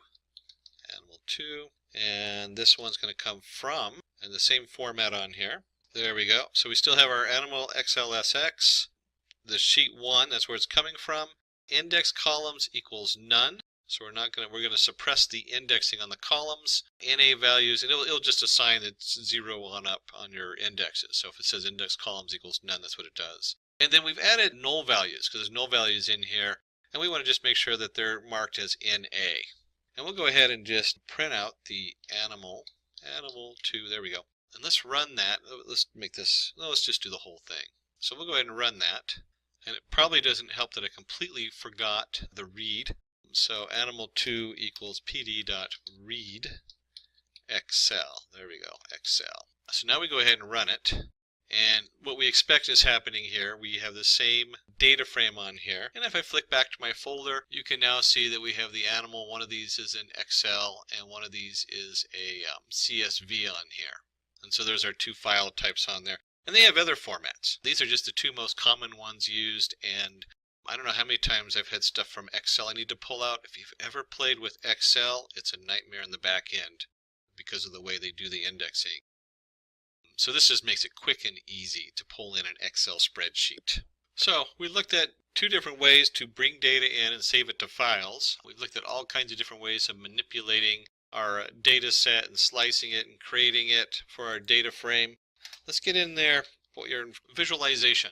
and this one's going to come from, and the same format on here. There we go. So we still have our animal xlsx, the sheet 1, that's where it's coming from. Index columns equals none. So we're going to suppress the indexing on the columns. NA values, and it'll just assign it's 0 on up on your indexes. So if it says index columns equals none, that's what it does. And then we've added null values because there's null values in here, and we want to just make sure that they're marked as NA. And we'll go ahead and just print out the animal2, there we go. And let's run that. Let's make this, let's just do the whole thing. So we'll go ahead and run that. And it probably doesn't help that I completely forgot the read. So animal2 equals pd.read Excel. There we go, Excel. So now we go ahead and run it. And what we expect is happening here. We have the same data frame on here. And if I flick back to my folder, you can now see that we have the animal. One of these is in Excel, and one of these is a CSV on here. And so there's our 2 file types on there. And they have other formats. These are just the 2 most common ones used, and I don't know how many times I've had stuff from Excel I need to pull out. If you've ever played with Excel, it's a nightmare in the back end because of the way they do the indexing. So this just makes it quick and easy to pull in an Excel spreadsheet. So we looked at 2 different ways to bring data in and save it to files. We've looked at all kinds of different ways of manipulating our data set and slicing it and creating it for our data frame. Let's get in there for your visualization.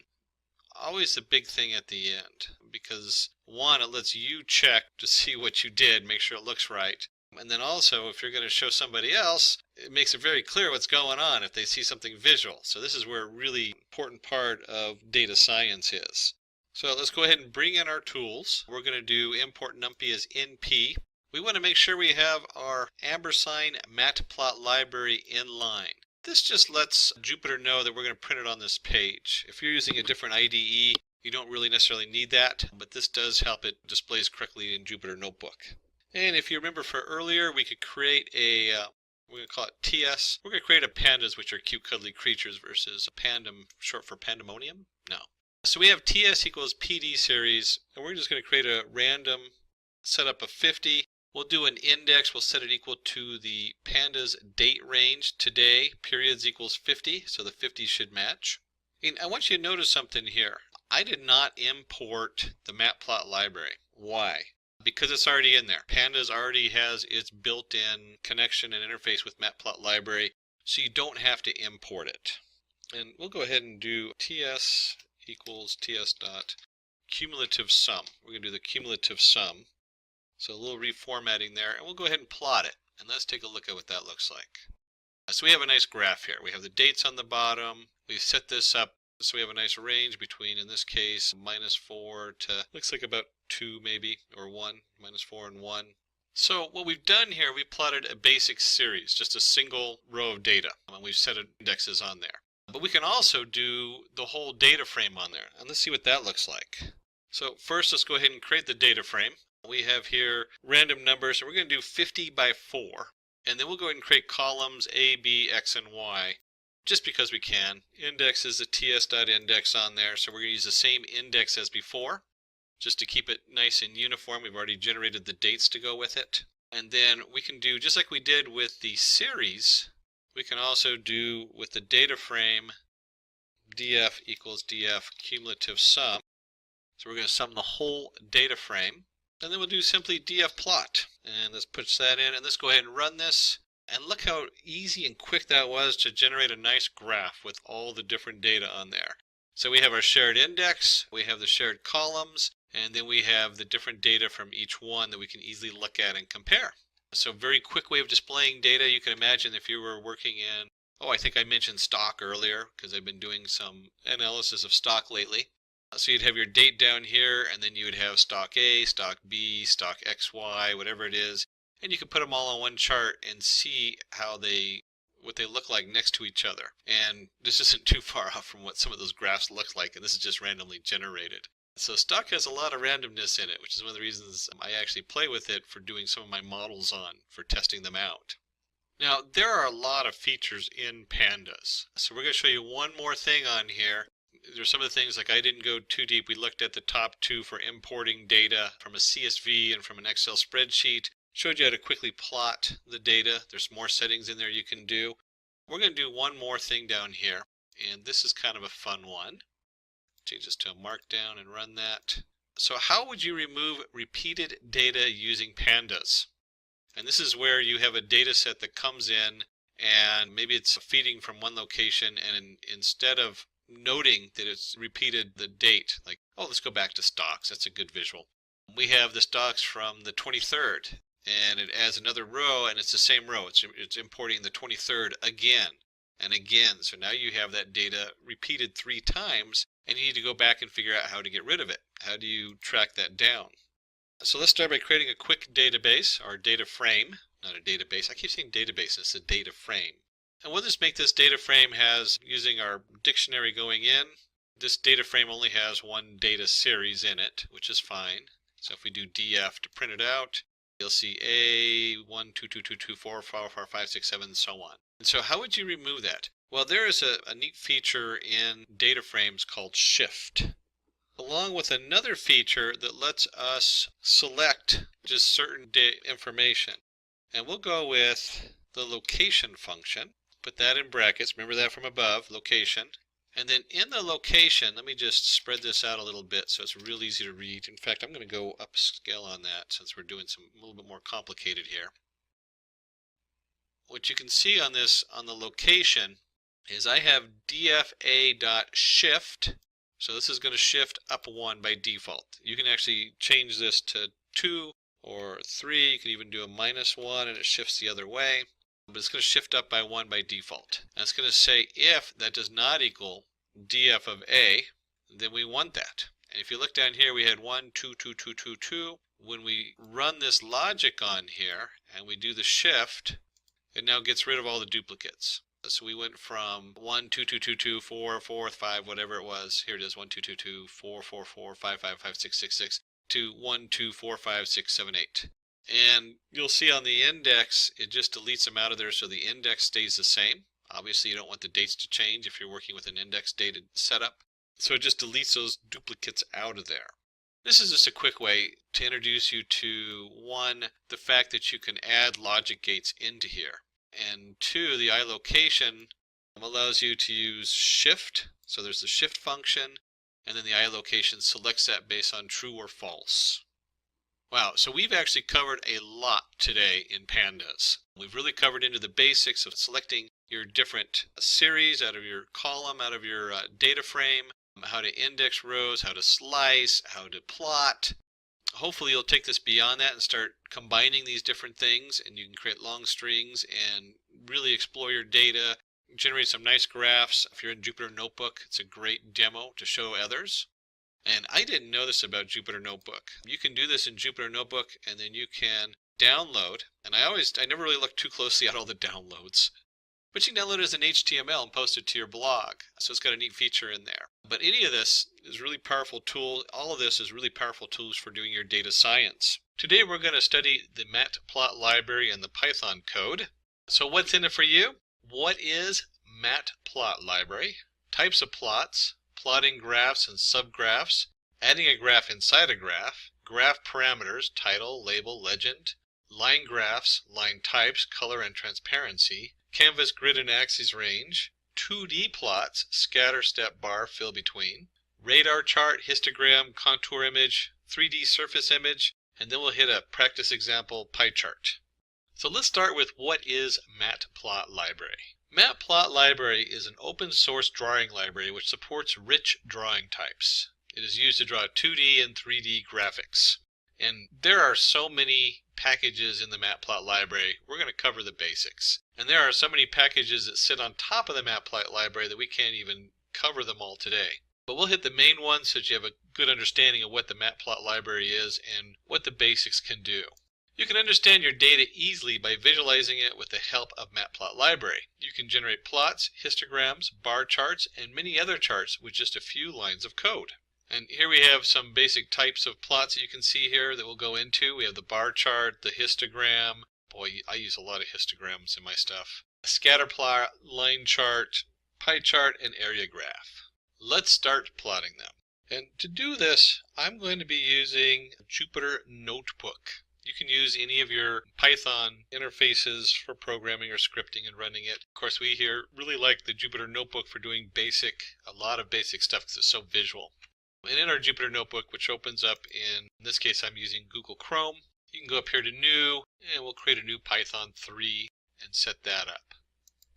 Always the big thing at the end, because 1, it lets you check to see what you did, make sure it looks right. And then also, if you're going to show somebody else, it makes it very clear what's going on if they see something visual. So this is where a really important part of data science is. So let's go ahead and bring in our tools. We're going to do import NumPy as NP. We want to make sure we have our ampersand Matplotlib in line. This just lets Jupyter know that we're going to print it on this page. If you're using a different IDE, you don't really necessarily need that, but this does help it displays correctly in Jupyter Notebook. And if you remember for earlier, we could create a, we're going to call it TS. We're going to create a pandas, which are cute, cuddly creatures, versus a pandem, short for pandemonium? No. So we have TS equals PD series, and we're just going to create a random setup of 50. We'll do an index. We'll set it equal to the pandas date range today. Periods equals 50, so the 50 should match. And I want you to notice something here. I did not import the Matplotlib. Why? Because it's already in there. Pandas already has its built-in connection and interface with Matplotlib, so you don't have to import it. And we'll go ahead and do TS equals TS dot cumulative sum. We're going to do the cumulative sum. So a little reformatting there, and we'll go ahead and plot it. And let's take a look at what that looks like. So we have a nice graph here. We have the dates on the bottom. We've set this up so we have a nice range between, in this case, -4 to, looks like about 2 maybe, or 1, -4 and 1. So what we've done here, we plotted a basic series, just a single row of data, and we've set indexes on there. But we can also do the whole data frame on there, and let's see what that looks like. So first, let's go ahead and create the data frame. We have here random numbers, so we're going to do 50 by 4. And then we'll go ahead and create columns A, B, X, and Y, just because we can. Index is a ts.index on there, so we're going to use the same index as before, just to keep it nice and uniform. We've already generated the dates to go with it. And then we can do, just like we did with the series, we can also do with the data frame, df equals df cumulative sum. So we're going to sum the whole data frame. And then we'll do simply df plot. And let's put that in, and let's go ahead and run this. And look how easy and quick that was to generate a nice graph with all the different data on there. So we have our shared index, we have the shared columns, and then we have the different data from each one that we can easily look at and compare. So very quick way of displaying data. You can imagine if you were working in, I think I mentioned stock earlier because I've been doing some analysis of stock lately. So you'd have your date down here, and then you would have stock A, stock B, stock XY, whatever it is, and you can put them all on one chart and see what they look like next to each other. And this isn't too far off from what some of those graphs look like, and this is just randomly generated. So stock has a lot of randomness in it, which is one of the reasons I actually play with it for doing some of my models for testing them out. Now, there are a lot of features in Pandas. So we're going to show you one more thing on here. There's some of the things, like I didn't go too deep. We looked at the top two for importing data from a CSV and from an Excel spreadsheet. Showed you how to quickly plot the data. There's more settings in there you can do. We're going to do one more thing down here, and this is kind of a fun one. Change this to a markdown and run that. So how would you remove repeated data using Pandas? And this is where you have a data set that comes in, and maybe it's feeding from one location, and instead of noting that it's repeated the date, like, let's go back to stocks. That's a good visual. We have the stocks from the 23rd, and it adds another row, and it's the same row. It's importing the 23rd again and again. So now you have that data repeated 3 times, and you need to go back and figure out how to get rid of it. How do you track that down? So let's start by creating a quick database, or data frame, not a database. I keep saying database, it's a data frame. And we'll just make this data frame using our dictionary going in. This data frame only has one data series in it, which is fine. So if we do df to print it out, you'll see A, 1, 2, 2, 2, 2, 4, 4, 4, 5, 6, 7, and so on. And so how would you remove that? Well, there is a neat feature in data frames called shift, along with another feature that lets us select just certain information. And we'll go with the location function. Put that in brackets. Remember that from above, location. And then in the location, let me just spread this out a little bit so it's real easy to read. In fact, I'm going to go upscale on that since we're doing a little bit more complicated here. What you can see on the location is I have dfa.shift. So this is going to shift up 1 by default. You can actually change this to 2 or 3. You can even do a -1 and it shifts the other way. But it's going to shift up by 1 by default. And it's going to say if that does not equal df of A, then we want that. And if you look down here, we had 1, 2, 2, 2, 2, 2. When we run this logic on here and we do the shift, it now gets rid of all the duplicates. So we went from 1, 2, 2, 2, 2, 4, 4, 5, whatever it was. Here it is, 1, 2, 2, 2, 4, 4, 4, 5, 5, 5, 6, 6, 6, to 1, 2, 4, 5, 6, 7, 8. And you'll see on the index, it just deletes them out of there so the index stays the same. Obviously, you don't want the dates to change if you're working with an index data setup. So it just deletes those duplicates out of there. This is just a quick way to introduce you to, 1, the fact that you can add logic gates into here. And 2, the iLocation allows you to use shift. So there's the shift function, and then the iLocation selects that based on true or false. Wow, so we've actually covered a lot today in Pandas. We've really covered into the basics of selecting your different series out of your column, out of your data frame, how to index rows, how to slice, how to plot. Hopefully you'll take this beyond that and start combining these different things, and you can create long strings and really explore your data, generate some nice graphs. If you're in Jupyter Notebook, it's a great demo to show others. And I didn't know this about Jupyter Notebook. You can do this in Jupyter Notebook, and then you can download. And I never really looked too closely at all the downloads. But you can download it as an HTML and post it to your blog. So it's got a neat feature in there. But any of this is a really powerful tool. All of this is really powerful tools for doing your data science. Today we're going to study the Matplotlib library and the Python code. So what's in it for you? What is Matplotlib library? Types of plots, plotting graphs and subgraphs, adding a graph inside a graph, graph parameters, title, label, legend, line graphs, line types, color and transparency, canvas, grid and axis range, 2D plots, scatter, step, bar, fill between, radar chart, histogram, contour image, 3D surface image, and then we'll hit a practice example pie chart. So let's start with what is Matplotlib library. Matplotlib library is an open source drawing library which supports rich drawing types. It is used to draw 2D and 3D graphics. And there are so many packages in the Matplotlib library, we're going to cover the basics. And there are so many packages that sit on top of the Matplotlib library that we can't even cover them all today. But we'll hit the main ones so that you have a good understanding of what the Matplotlib library is and what the basics can do. You can understand your data easily by visualizing it with the help of Matplotlib library. You can generate plots, histograms, bar charts, and many other charts with just a few lines of code. And here we have some basic types of plots that you can see here that we'll go into. We have the bar chart, the histogram. Boy, I use a lot of histograms in my stuff. A scatter plot, line chart, pie chart, and area graph. Let's start plotting them. And to do this, I'm going to be using Jupyter Notebook. You can use any of your Python interfaces for programming or scripting and running it. Of course, we here really like the Jupyter Notebook for doing a lot of basic stuff because it's so visual. And in our Jupyter Notebook, which opens up in this case, I'm using Google Chrome, you can go up here to New, and we'll create a new Python 3 and set that up.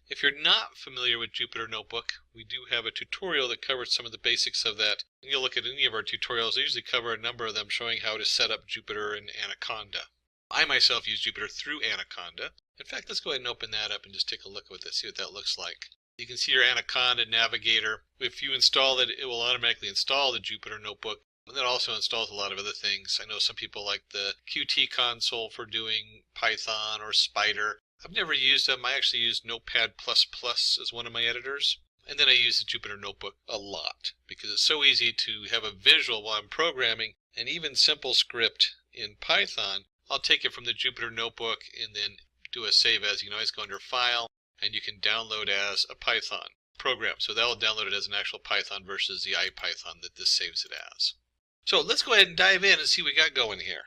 If you're not familiar with Jupyter Notebook, we do have a tutorial that covers some of the basics of that. And you'll look at any of our tutorials, I usually cover a number of them showing how to set up Jupyter and Anaconda. I myself use Jupyter through Anaconda. In fact, let's go ahead and open that up and just take a look at this, see what that looks like. You can see your Anaconda navigator. If you install it, it will automatically install the Jupyter Notebook. And that also installs a lot of other things. I know some people like the Qt console for doing Python or Spider. I've never used them. I actually use Notepad++ as one of my editors. And then I use the Jupyter Notebook a lot because it's so easy to have a visual while I'm programming. And even simple script in Python, I'll take it from the Jupyter Notebook and then do a save as. You can always go under File, and you can download as a Python program. So that will download it as an actual Python versus the IPython that this saves it as. So let's go ahead and dive in and see what we got going here.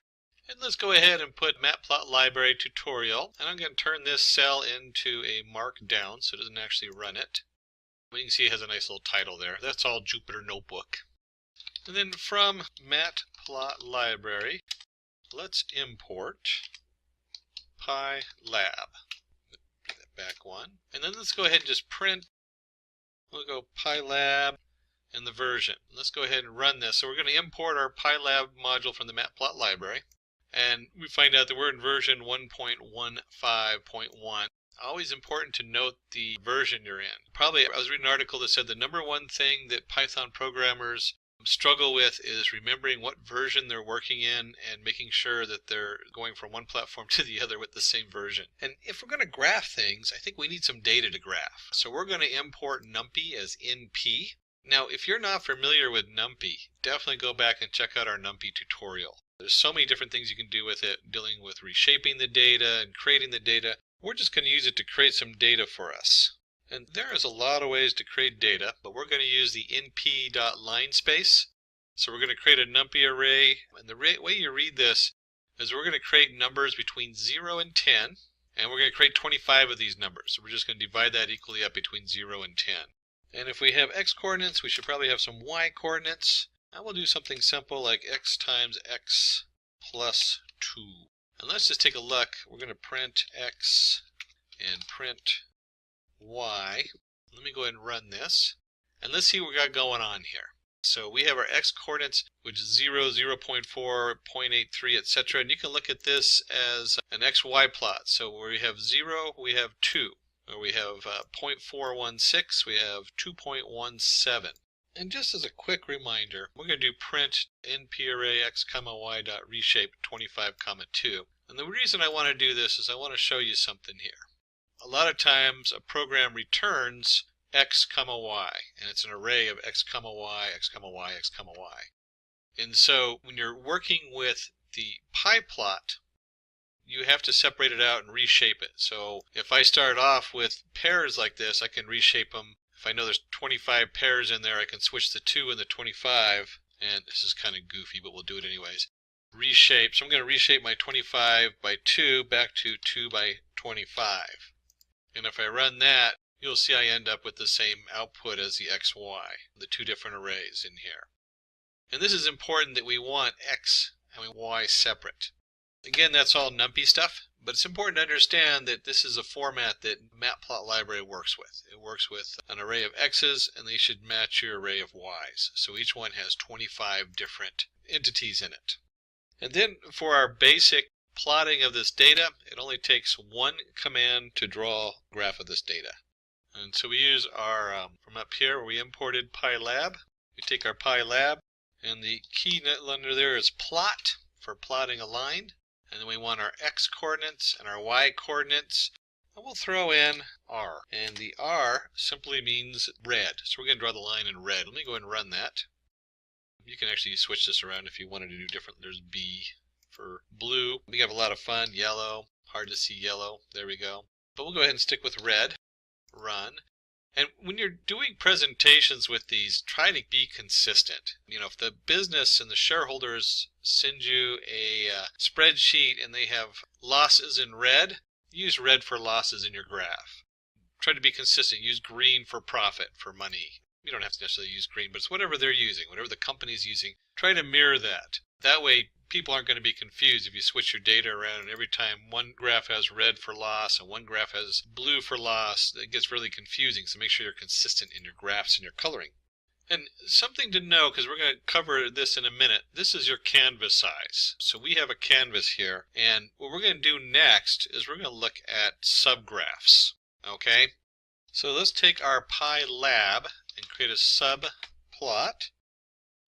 And let's go ahead and put Matplotlib library tutorial. And I'm going to turn this cell into a markdown so it doesn't actually run it. But you can see it has a nice little title there. That's all Jupyter Notebook. And then from Matplotlib library, let's import PyLab. Back one. And then let's go ahead and just print. We'll go PyLab and the version. Let's go ahead and run this. So we're going to import our PyLab module from the Matplotlib library. And we find out that we're in version 1.15.1. Always important to note the version you're in. Probably I was reading an article that said the number one thing that Python programmers struggle with is remembering what version they're working in and making sure that they're going from one platform to the other with the same version. And if we're going to graph things, I think we need some data to graph. So we're going to import NumPy as NP. Now, if you're not familiar with NumPy, definitely go back and check out our NumPy tutorial. There's so many different things you can do with it, dealing with reshaping the data and creating the data. We're just going to use it to create some data for us. And there is a lot of ways to create data, but we're going to use the np.linespace. So we're going to create a NumPy array. And the way you read this is we're going to create numbers between 0 and 10. And we're going to create 25 of these numbers. So we're just going to divide that equally up between 0 and 10. And if we have x coordinates, we should probably have some y coordinates. And we'll do something simple like x times x plus 2. And let's just take a look. We're going to print x and print y. Let me go ahead and run this. And let's see what we got going on here. So we have our x coordinates, which is 0, 0.4, 0.83, etc. And you can look at this as an xy plot. So where we have 0, we have 2. Where we have 0.416, we have 2.17. And just as a quick reminder, we're going to do print np array x comma y dot reshape 25 comma 2. And the reason I want to do this is I want to show you something here. A lot of times a program returns x comma y, and it's an array of x comma y, x comma y, x comma y. And so when you're working with the pie plot, you have to separate it out and reshape it. So if I start off with pairs like this, I can reshape them. If I know there's 25 pairs in there, I can switch the 2 and the 25. And this is kind of goofy, but we'll do it anyways. Reshape. So I'm going to reshape my 25 by 2 back to 2 by 25. And if I run that, you'll see I end up with the same output as the XY, the two different arrays in here. And this is important that we want X and Y separate. Again, that's all NumPy stuff, but it's important to understand that this is a format that Matplotlib works with. It works with an array of X's, and they should match your array of Y's. So each one has 25 different entities in it. And then for our basic plotting of this data, it only takes one command to draw a graph of this data. And so we use our, from up here, where we imported PyLab. We take our PyLab, and the key under there is plot for plotting a line. And then we want our X coordinates and our Y coordinates. And we'll throw in R. And the R simply means red. So we're going to draw the line in red. Let me go ahead and run that. You can actually switch this around if you wanted to do different. There's B for blue. We have a lot of fun. Yellow. Hard to see yellow. There we go. But we'll go ahead and stick with red. Run. And when you're doing presentations with these, try to be consistent. You know, if the business and the shareholders send you a spreadsheet and they have losses in red, use red for losses in your graph. Try to be consistent. Use green for profit, for money. You don't have to necessarily use green, but it's whatever they're using, whatever the company's using. Try to mirror that. That way, people aren't going to be confused if you switch your data around and every time one graph has red for loss and one graph has blue for loss. It gets really confusing, so make sure you're consistent in your graphs and your coloring. And something to know, because we're going to cover this in a minute, this is your canvas size. So we have a canvas here, and what we're going to do next is we're going to look at subgraphs. Okay? So let's take our PyLab and create a subplot.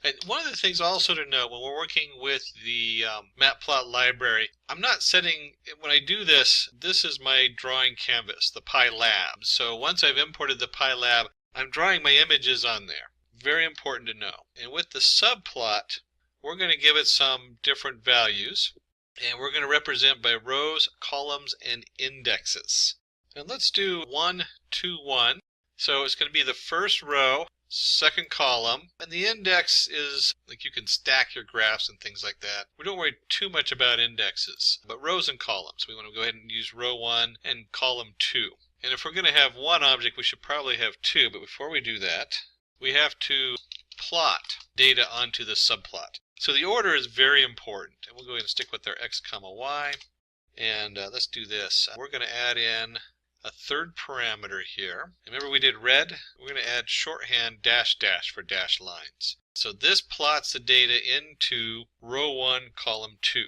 And one of the things also to know when we're working with the Matplotlib library, I'm not setting, when I do this, this is my drawing canvas, the PyLab. So once I've imported the PyLab, I'm drawing my images on there. Very important to know. And with the subplot, we're going to give it some different values. And we're going to represent by rows, columns, and indexes. And let's do 1, 2, 1. So it's going to be the first row, second column, and the index is like you can stack your graphs and things like that. We don't worry too much about indexes, but rows and columns. We want to go ahead and use row 1 and column 2. And if we're going to have one object, we should probably have two, but before we do that, we have to plot data onto the subplot. So the order is very important, and we'll go ahead and stick with our X, Y, and let's do this. We're going to add in a third parameter here. Remember we did red? We're going to add shorthand dash dash for dashed lines. So this plots the data into row 1, column 2.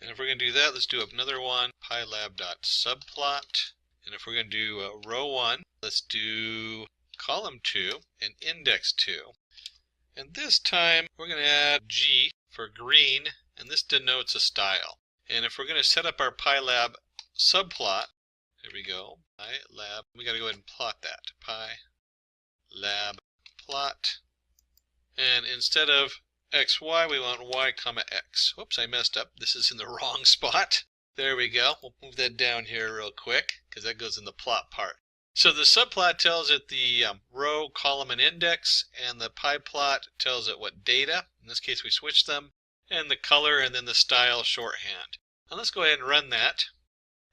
And if we're going to do that, let's do another one, pylab.subplot. And if we're going to do row 1, let's do column 2 and index 2. And this time we're going to add G for green, and this denotes a style. And if we're going to set up our PyLab subplot, there we go, PyLab, we got to go ahead and plot that. PyLab plot. And instead of XY, we want Y, X. Whoops, I messed up. This is in the wrong spot. There we go. We'll move that down here real quick because that goes in the plot part. So the subplot tells it the row, column, and index, and the pyplot tells it what data. In this case, we switch them, and the color, and then the style shorthand. Now let's go ahead and run that.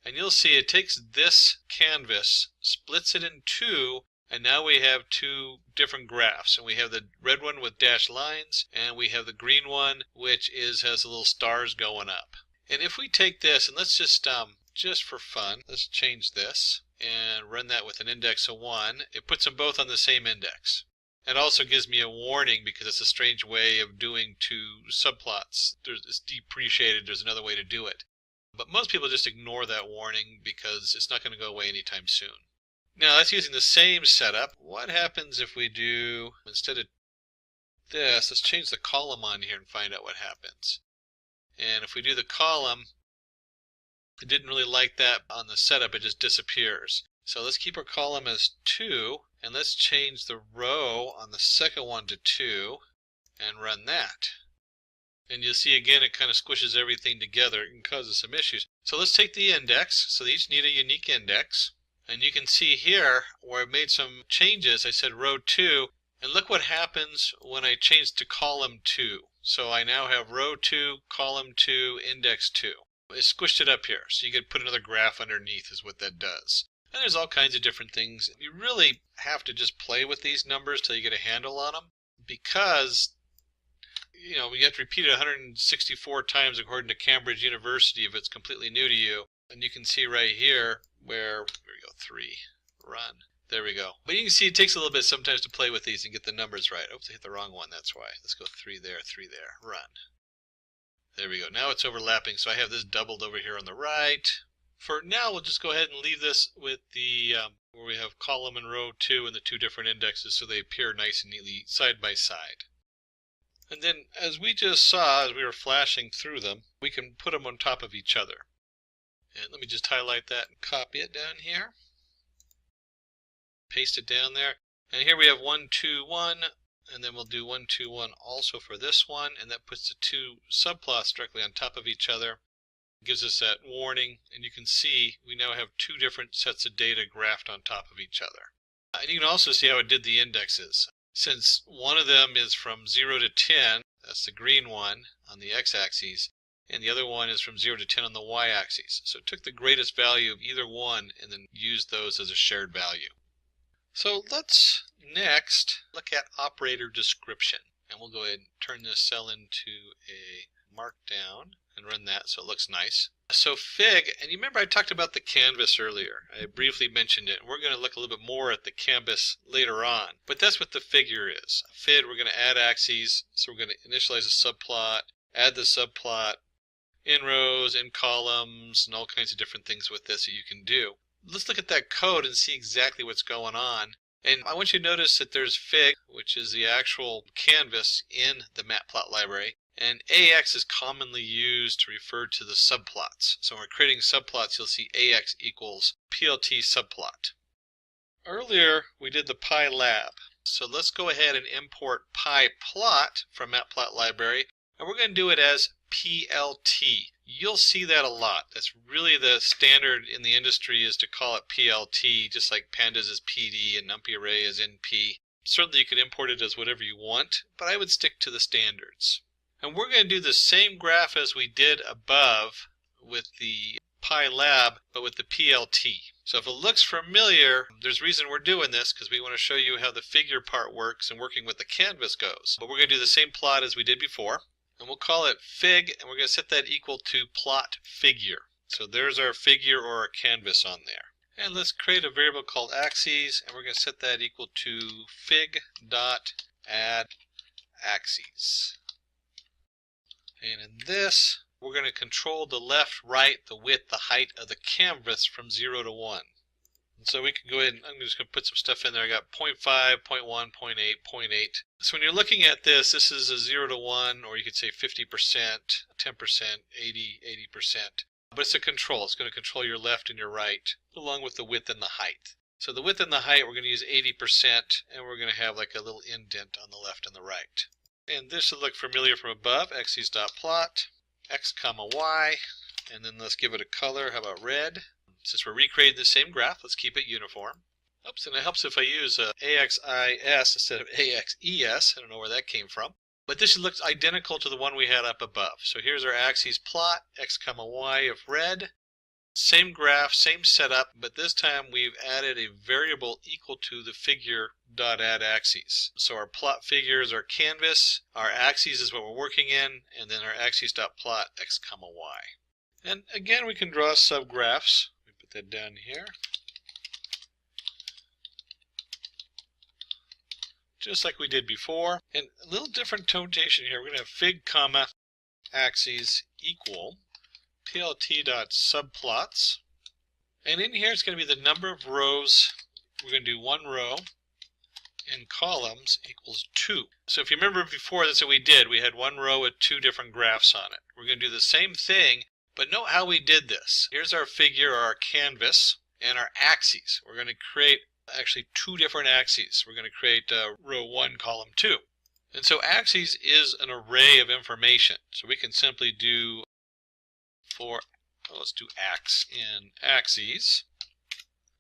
And you'll see it takes this canvas, splits it in two, and now we have two different graphs. And we have the red one with dashed lines, and we have the green one, which has the little stars going up. And if we take this, and let's just for fun, let's change this and run that with an index of 1. It puts them both on the same index. It also gives me a warning because it's a strange way of doing two subplots. It's depreciated. There's another way to do it. But most people just ignore that warning because it's not going to go away anytime soon. Now that's using the same setup. What happens if we do, instead of this, let's change the column on here and find out what happens. And if we do the column, it didn't really like that on the setup, it just disappears. So let's keep our column as 2, and let's change the row on the second one to 2, and run that. And you'll see again it kind of squishes everything together and causes some issues. So let's take the index. So they each need a unique index. And you can see here where I've made some changes. I said row 2, and look what happens when I change to column 2. So I now have row 2, column 2, index 2. It squished it up here, so you could put another graph underneath is what that does. And there's all kinds of different things. You really have to just play with these numbers till you get a handle on them, because you have to repeat it 164 times according to Cambridge University if it's completely new to you. And you can see right here where, here we go, 3, run. There we go. But you can see it takes a little bit sometimes to play with these and get the numbers right. Oops, I hit the wrong one, that's why. Let's go 3 there, run. There we go. Now it's overlapping, so I have this doubled over here on the right. For now, we'll just go ahead and leave this with the, where we have column and row 2 and the 2 different indexes so they appear nice and neatly side by side. And then, as we just saw, as we were flashing through them, we can put them on top of each other. And let me just highlight that and copy it down here. Paste it down there. And here we have 1, 2, 1. And then we'll do 1, 2, 1 also for this one. And that puts the 2 subplots directly on top of each other. It gives us that warning. And you can see we now have 2 different sets of data graphed on top of each other. And you can also see how it did the indexes. Since one of them is from 0 to 10, that's the green one on the x-axis, and the other one is from 0 to 10 on the y-axis. So it took the greatest value of either one and then used those as a shared value. So let's next look at operator description. And we'll go ahead and turn this cell into a markdown and run that so it looks nice. So Fig, and you remember I talked about the canvas earlier. I briefly mentioned it. We're going to look a little bit more at the canvas later on. But that's what the figure is. Fig, we're going to add axes. So we're going to initialize a subplot, add the subplot, in rows, in columns, and all kinds of different things with this that you can do. Let's look at that code and see exactly what's going on. And I want you to notice that there's Fig, which is the actual canvas in the Matplotlib library. And AX is commonly used to refer to the subplots. So when we're creating subplots, you'll see AX equals PLT subplot. Earlier, we did the PyLab. So let's go ahead and import PyPlot from Matplotlib library. And we're going to do it as PLT. You'll see that a lot. That's really the standard in the industry, is to call it PLT, just like Pandas is PD and NumPy array is NP. Certainly you could import it as whatever you want, but I would stick to the standards. And we're going to do the same graph as we did above with the PyLab, but with the PLT. So if it looks familiar, there's a reason we're doing this, because we want to show you how the figure part works and working with the canvas goes. But we're going to do the same plot as we did before. And we'll call it Fig, and we're going to set that equal to plot figure. So there's our figure or our canvas on there. And let's create a variable called axes, and we're going to set that equal to fig.add axes. And in this, we're going to control the left, right, the width, the height of the canvas from 0 to 1. And so we can go ahead and I'm just going to put some stuff in there. I got 0.5, 0.1, 0.8, 0.8. So when you're looking at this, this is a 0 to 1, or you could say 50%, 10%, 80, 80%. But it's a control. It's going to control your left and your right, along with the width and the height. So the width and the height, we're going to use 80%, and we're going to have like a little indent on the left and the right. And this should look familiar from above. Axes.plot, x comma y, and then let's give it a color. How about red? Since we're recreating the same graph, let's keep it uniform. Oops, and it helps if I use AXIS instead of AXES. I don't know where that came from. But this looks identical to the one we had up above. So here's our axes plot, x comma y of red. Same graph, same setup, but this time we've added a variable equal to the figure.addAxes. So our plot figure is our canvas, our axes is what we're working in, and then our axes.plot x comma y. And again, we can draw subgraphs. Let me put that down here. Just like we did before. And a little different notation here. We're going to have fig comma axes equal plt.subplots. And in here it's going to be the number of rows. We're going to do one row, and columns equals 2. So if you remember before, that's what we did. We had one row with 2 different graphs on it. We're going to do the same thing, but note how we did this. Here's our figure, or our canvas, and our axes. We're going to create actually 2 different axes. We're going to create row 1, column 2. And so axes is an array of information. So we can simply do let's do ax in axes.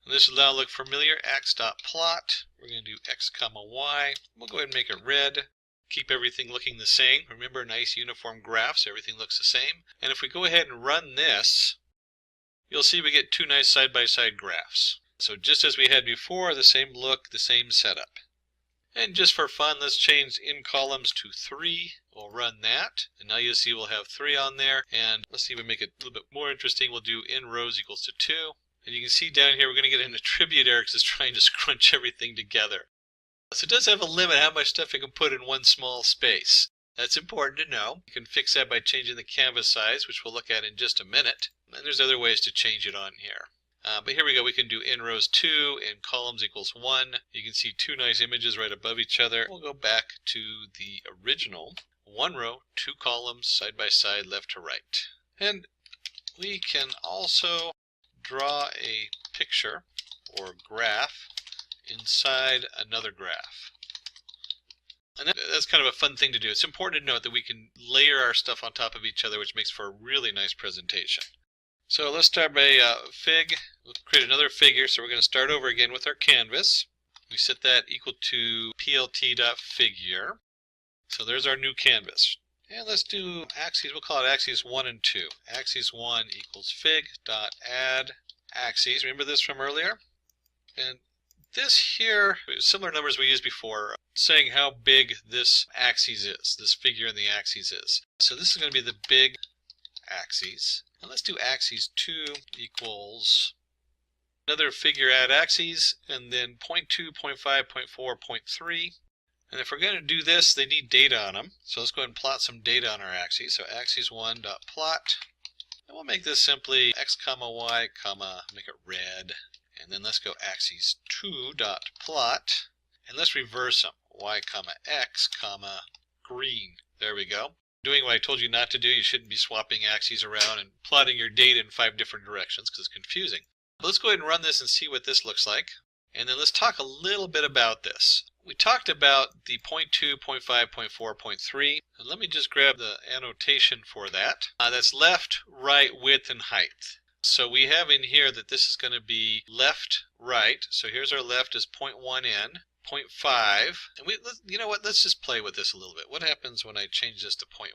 And this will now look familiar, ax.plot. We're going to do x comma y. We'll go ahead and make it red. Keep everything looking the same. Remember, nice uniform graphs, everything looks the same. And if we go ahead and run this, you'll see we get two nice side-by-side graphs. So just as we had before, the same look, the same setup. And just for fun, let's change in columns to 3. We'll run that. And now you'll see we'll have 3 on there. And let's see if we make it a little bit more interesting. We'll do in rows equals to 2. And you can see down here we're going to get an attribute error because it's trying to scrunch everything together. So it does have a limit how much stuff it can put in one small space. That's important to know. You can fix that by changing the canvas size, which we'll look at in just a minute. And there's other ways to change it on here. But here we go. We can do in rows 2 and columns equals 1. You can see two nice images right above each other. We'll go back to the original. 1 row, 2 columns, side by side, left to right. And we can also draw a picture or graph inside another graph. And that's kind of a fun thing to do. It's important to note that we can layer our stuff on top of each other, which makes for a really nice presentation. So let's start by fig. We'll create another figure. So we're going to start over again with our canvas. We set that equal to plt.figure. So there's our new canvas. And let's do axes. We'll call it axes 1 and 2. Axes 1 equals fig.add axes. Remember this from earlier? And this here, similar numbers we used before, saying how big this axis is, this figure in the axes is. So this is going to be the big axes. And let's do axes 2 equals another figure add axes, and then 0.2, 0.5, 0.4, 0.3. And if we're going to do this, they need data on them. So let's go ahead and plot some data on our axes. So axes1.plot. And we'll make this simply x comma y comma, make it red. And then let's go axes2.plot. And let's reverse them. Y comma x comma green. There we go. Doing what I told you not to do. You shouldn't be swapping axes around and plotting your data in 5 different directions because it's confusing. But let's go ahead and run this and see what this looks like. And then let's talk a little bit about this. We talked about the 0.2, 0.5, 0.4, 0.3. And let me just grab the annotation for that. That's left, right, width, and height. So we have in here that this is going to be left, right. So here's our left is 0.1 in, 0.5. And you know what? Let's just play with this a little bit. What happens when I change this to 0.1?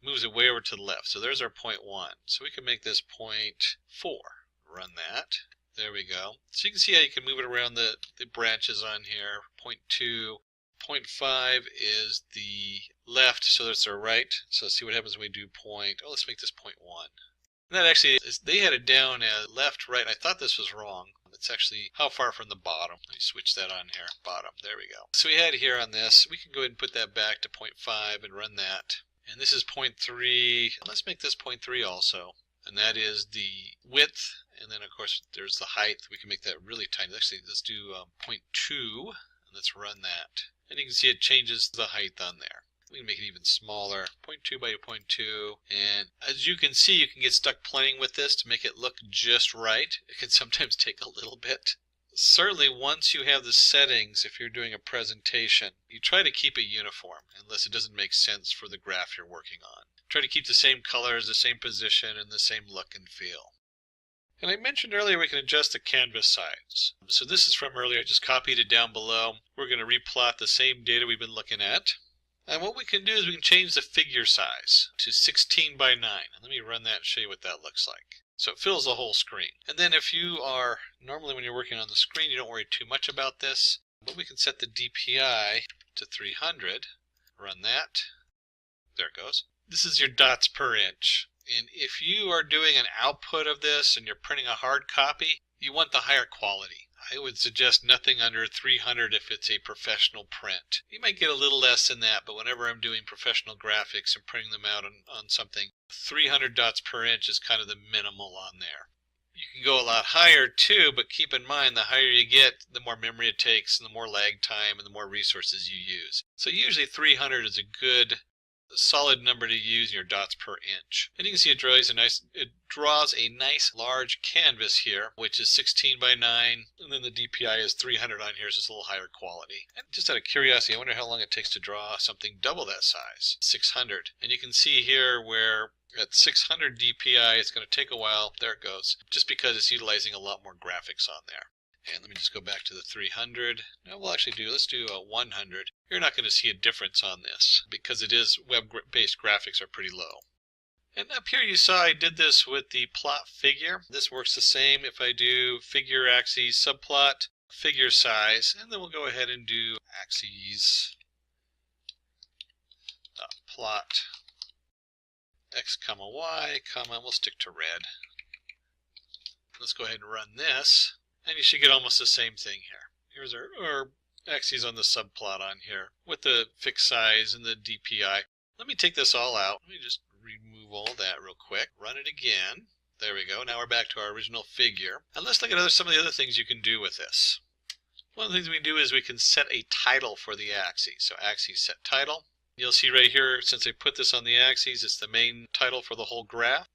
Moves it way over to the left. So there's our 0.1. So we can make this 0.4. Run that. There we go. So you can see how you can move it around the branches on here. 0.2. 0.5 is the left, so that's our right. So let's see what happens when we do let's make this 0.1. And that actually is, they had it down as left, right. I thought this was wrong. It's actually how far from the bottom. Let me switch that on here. Bottom. There we go. So we had here on this. We can go ahead and put that back to 0.5 and run that. And this is 0.3. Let's make this 0.3 also. And that is the width. And then, of course, there's the height. We can make that really tiny. Actually, let's do 0.2. And let's run that. And you can see it changes the height on there. We can make it even smaller, 0.2 by 0.2. And as you can see, you can get stuck playing with this to make it look just right. It can sometimes take a little bit. Certainly, once you have the settings, if you're doing a presentation, you try to keep it uniform, unless it doesn't make sense for the graph you're working on. Try to keep the same colors, the same position, and the same look and feel. And I mentioned earlier we can adjust the canvas size. So this is from earlier. I just copied it down below. We're going to replot the same data we've been looking at. And what we can do is we can change the figure size to 16 by 9. And let me run that and show you what that looks like. So it fills the whole screen. And then if you are, normally when you're working on the screen, you don't worry too much about this. But we can set the DPI to 300. Run that. There it goes. This is your dots per inch. And if you are doing an output of this and you're printing a hard copy, you want the higher quality. I would suggest nothing under 300 if it's a professional print. You might get a little less than that, but whenever I'm doing professional graphics and printing them out on something, 300 dots per inch is kind of the minimal on there. You can go a lot higher too, but keep in mind the higher you get, the more memory it takes and the more lag time and the more resources you use. So usually 300 is a good solid number to use in your dots per inch. And you can see it draws a nice large canvas here, which is 16 by 9, and then the DPI is 300 on here, so it's a little higher quality. And just out of curiosity, I wonder how long it takes to draw something double that size, 600. And you can see here where at 600 DPI, it's going to take a while. There it goes, just because it's utilizing a lot more graphics on there. And let me just go back to the 300. Now let's do a 100. You're not going to see a difference on this because it is web-based graphics are pretty low. And up here you saw I did this with the plot figure. This works the same if I do figure axes subplot, figure size, and then we'll go ahead and do axes plot x comma y comma, we'll stick to red. Let's go ahead and run this. And you should get almost the same thing here. Here's our axes on the subplot on here with the fixed size and the DPI. Let me take this all out. Let me just remove all that real quick. Run it again. There we go. Now we're back to our original figure. And let's look at some of the other things you can do with this. One of the things we can do is we can set a title for the axes. So axes set title. You'll see right here, since I put this on the axes, it's the main title for the whole graph.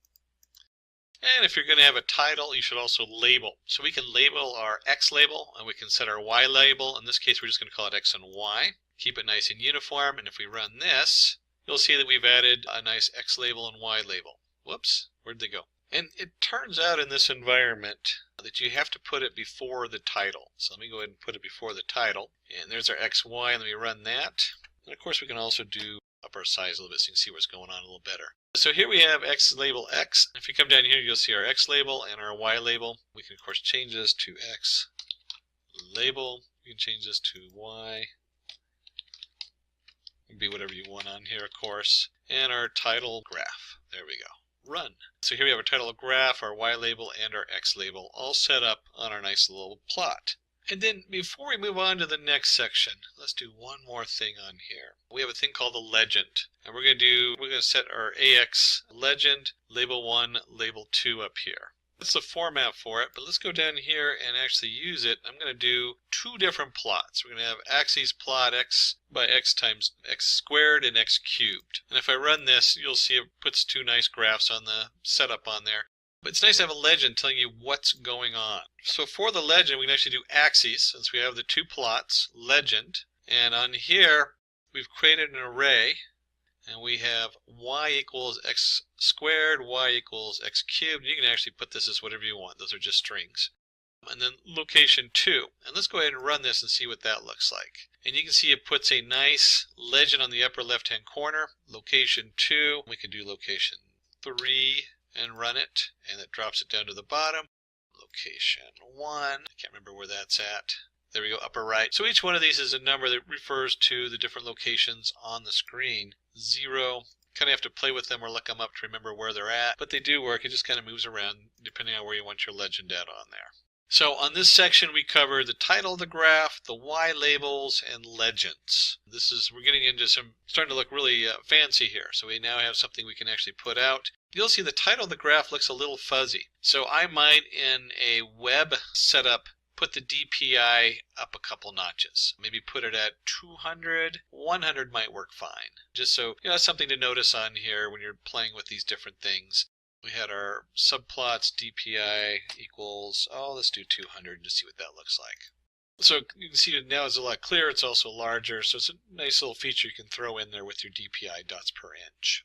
And if you're going to have a title, you should also label. So we can label our X label, and we can set our Y label. In this case, we're just going to call it X and Y. Keep it nice and uniform, and if we run this, you'll see that we've added a nice X label and Y label. Whoops, where'd they go? And it turns out in this environment that you have to put it before the title. So let me go ahead and put it before the title. And there's our X, Y, and let me run that. And of course, we can also do up our size a little bit so you can see what's going on a little better. So here we have X label X. If you come down here, you'll see our X label and our Y label. We can, of course, change this to X label. You can change this to Y. It can be whatever you want on here, of course. And our title graph. There we go. Run. So here we have our title graph, our Y label, and our X label all set up on our nice little plot. And then before we move on to the next section, let's do one more thing on here. We have a thing called the legend. And we're going to set our AX legend, label 1, label 2 up here. That's the format for it, but let's go down here and actually use it. I'm going to do two different plots. We're going to have axes plot x by x times x squared and x cubed. And if I run this, you'll see it puts two nice graphs on the setup on there. But it's nice to have a legend telling you what's going on. So for the legend, we can actually do axes, since we have the two plots, legend. And on here, we've created an array, and we have y equals x squared, y equals x cubed. You can actually put this as whatever you want. Those are just strings. And then location 2. And let's go ahead and run this and see what that looks like. And you can see it puts a nice legend on the upper left-hand corner. Location 2. We can do location 3. And run it, and it drops it down to the bottom. Location 1, I can't remember where that's at. There we go, upper right. So each one of these is a number that refers to the different locations on the screen. 0, kind of have to play with them or look them up to remember where they're at, but they do work. It just kind of moves around depending on where you want your legend at on there. So on this section we cover the title of the graph, the Y labels, and legends. We're getting into starting to look really fancy here. So we now have something we can actually put out. You'll see the title of the graph looks a little fuzzy. So I might, in a web setup, put the DPI up a couple notches. Maybe put it at 200. 100 might work fine. Just so you know, something to notice on here when you're playing with these different things. We had our subplots DPI equals, let's do 200 to see what that looks like. So you can see it now is a lot clearer. It's also larger, so it's a nice little feature you can throw in there with your DPI dots per inch.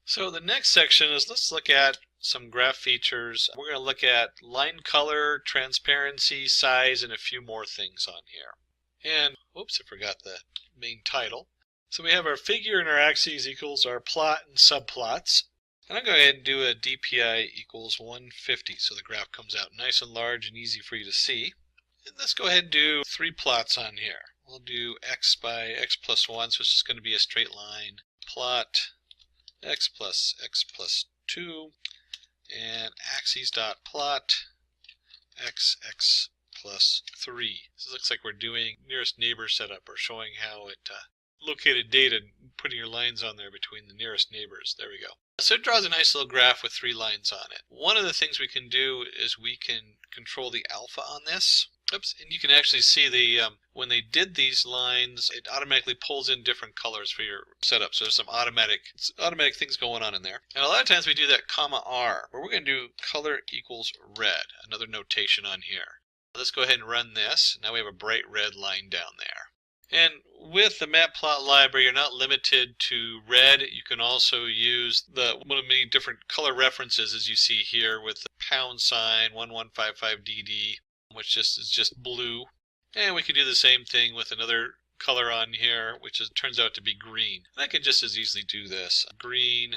So the next section is let's look at some graph features. We're going to look at line color, transparency, size, and a few more things on here. And, oops, I forgot the main title. So we have our figure and our axes equals our plot and subplots. And I'm going to go ahead and do a DPI equals 150 so the graph comes out nice and large and easy for you to see. And let's go ahead and do 3 plots on here. We'll do x by x plus 1, so it's just going to be a straight line. Plot x plus 2 and axes dot plot x plus 3. So it looks like we're doing nearest neighbor setup or showing how it located data and putting your lines on there between the nearest neighbors. There we go. So it draws a nice little graph with 3 lines on it. One of the things we can do is we can control the alpha on this. Oops, and you can actually see the when they did these lines, it automatically pulls in different colors for your setup. So there's some automatic things going on in there. And a lot of times we do that $R, where we're going to do color equals red, another notation on here. Let's go ahead and run this. Now we have a bright red line down there. And with the Matplotlib library, you're not limited to red. You can also use one of many different color references, as you see here, with the # 1155DD, which is just blue. And we can do the same thing with another color on here, which turns out to be green. And I can just as easily do this. Green,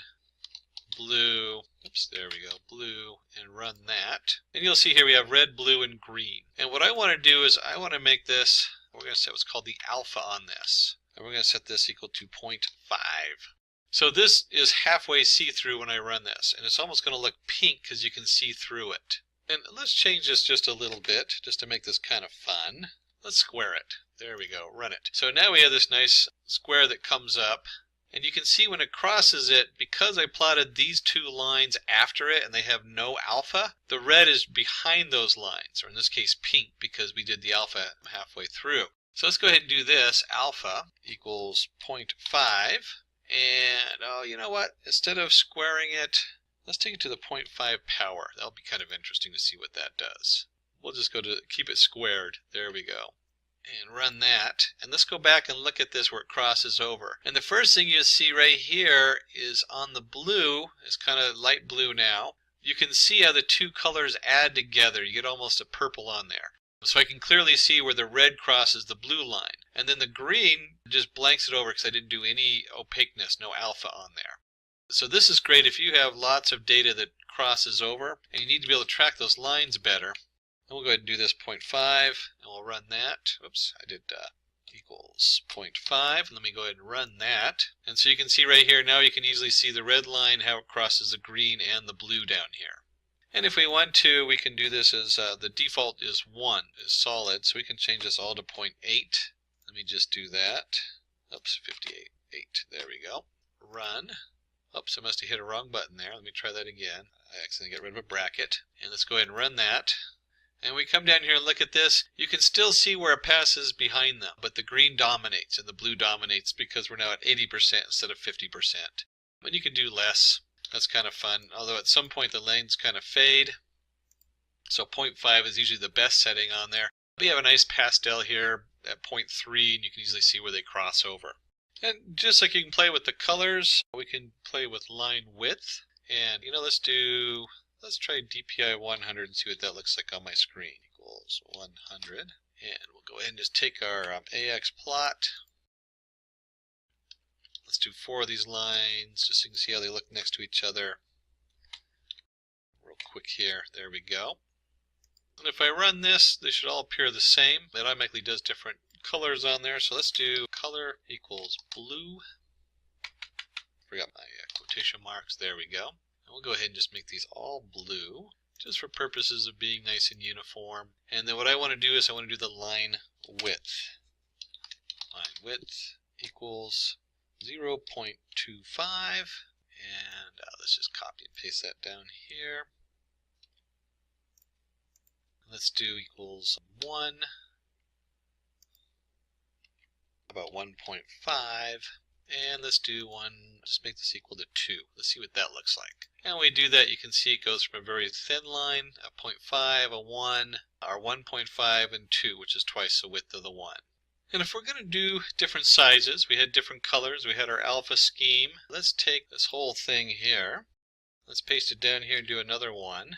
blue, oops, there we go, blue, and run that. And you'll see here we have red, blue, and green. And what I want to do is I want to make this, we're going to set what's called the alpha on this. And we're going to set this equal to 0.5. So this is halfway see-through when I run this. And it's almost going to look pink because you can see through it. And let's change this just a little bit, just to make this kind of fun. Let's square it. There we go, run it. So now we have this nice square that comes up. And you can see when it crosses it, because I plotted these two lines after it and they have no alpha, the red is behind those lines, or in this case pink, because we did the alpha halfway through. So let's go ahead and do this. Alpha equals 0.5. And, oh, you know what? Instead of squaring it, let's take it to the 0.5 power. That'll be kind of interesting to see what that does. We'll just go to keep it squared. There we go. And run that. And let's go back and look at this where it crosses over. And the first thing you see right here is on the blue, it's kind of light blue now. You can see how the two colors add together. You get almost a purple on there. So I can clearly see where the red crosses the blue line. And then the green just blanks it over because I didn't do any opaqueness, no alpha on there. So this is great if you have lots of data that crosses over and you need to be able to track those lines better. And we'll go ahead and do this 0.5 and we'll run that. Oops, I did equals 0.5. Let me go ahead and run that. And so you can see right here, now you can easily see the red line, how it crosses the green and the blue down here. And if we want to, we can do this as the default is 1, is solid. So we can change this all to 0.8. Let me just do that. Oops, 58, 8. There we go. Run. Oops, I must have hit a wrong button there. Let me try that again. I accidentally got rid of a bracket. And let's go ahead and run that. And we come down here and look at this, you can still see where it passes behind them, but the green dominates and the blue dominates because we're now at 80% instead of 50%. And you can do less. That's kind of fun, although at some point the lanes kind of fade. So 0.5 is usually the best setting on there. We have a nice pastel here at 0.3 and you can easily see where they cross over. And just like you can play with the colors, we can play with line width. And let's try DPI 100 and see what that looks like on my screen. Equals 100. And we'll go ahead and just take our AX plot. Let's do 4 of these lines just so you can see how they look next to each other. Real quick here. There we go. And if I run this, they should all appear the same. It automatically does different colors on there. So let's do color equals blue. Forgot my quotation marks. There we go. And we'll go ahead and just make these all blue, just for purposes of being nice and uniform. And then what I want to do is I want to do the line width. Line width equals 0.25. And let's just copy and paste that down here. Let's do equals 1. About 1.5. And let's do just make this equal to 2. Let's see what that looks like. And when we do that, you can see it goes from a very thin line, a 0.5, a 1, or 1.5, and 2, which is twice the width of the 1. And if we're going to do different sizes, we had different colors, we had our alpha scheme. Let's take this whole thing here. Let's paste it down here and do another one.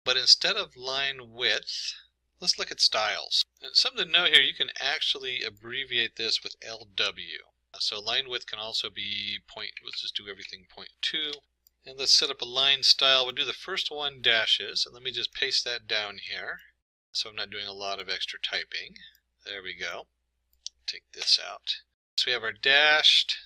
But instead of line width, let's look at styles. And something to note here, you can actually abbreviate this with LW. So line width can also be let's just do everything 0.2. And let's set up a line style. We'll do the first one dashes. And let me just paste that down here. So I'm not doing a lot of extra typing. There we go. Take this out. So we have our dashed.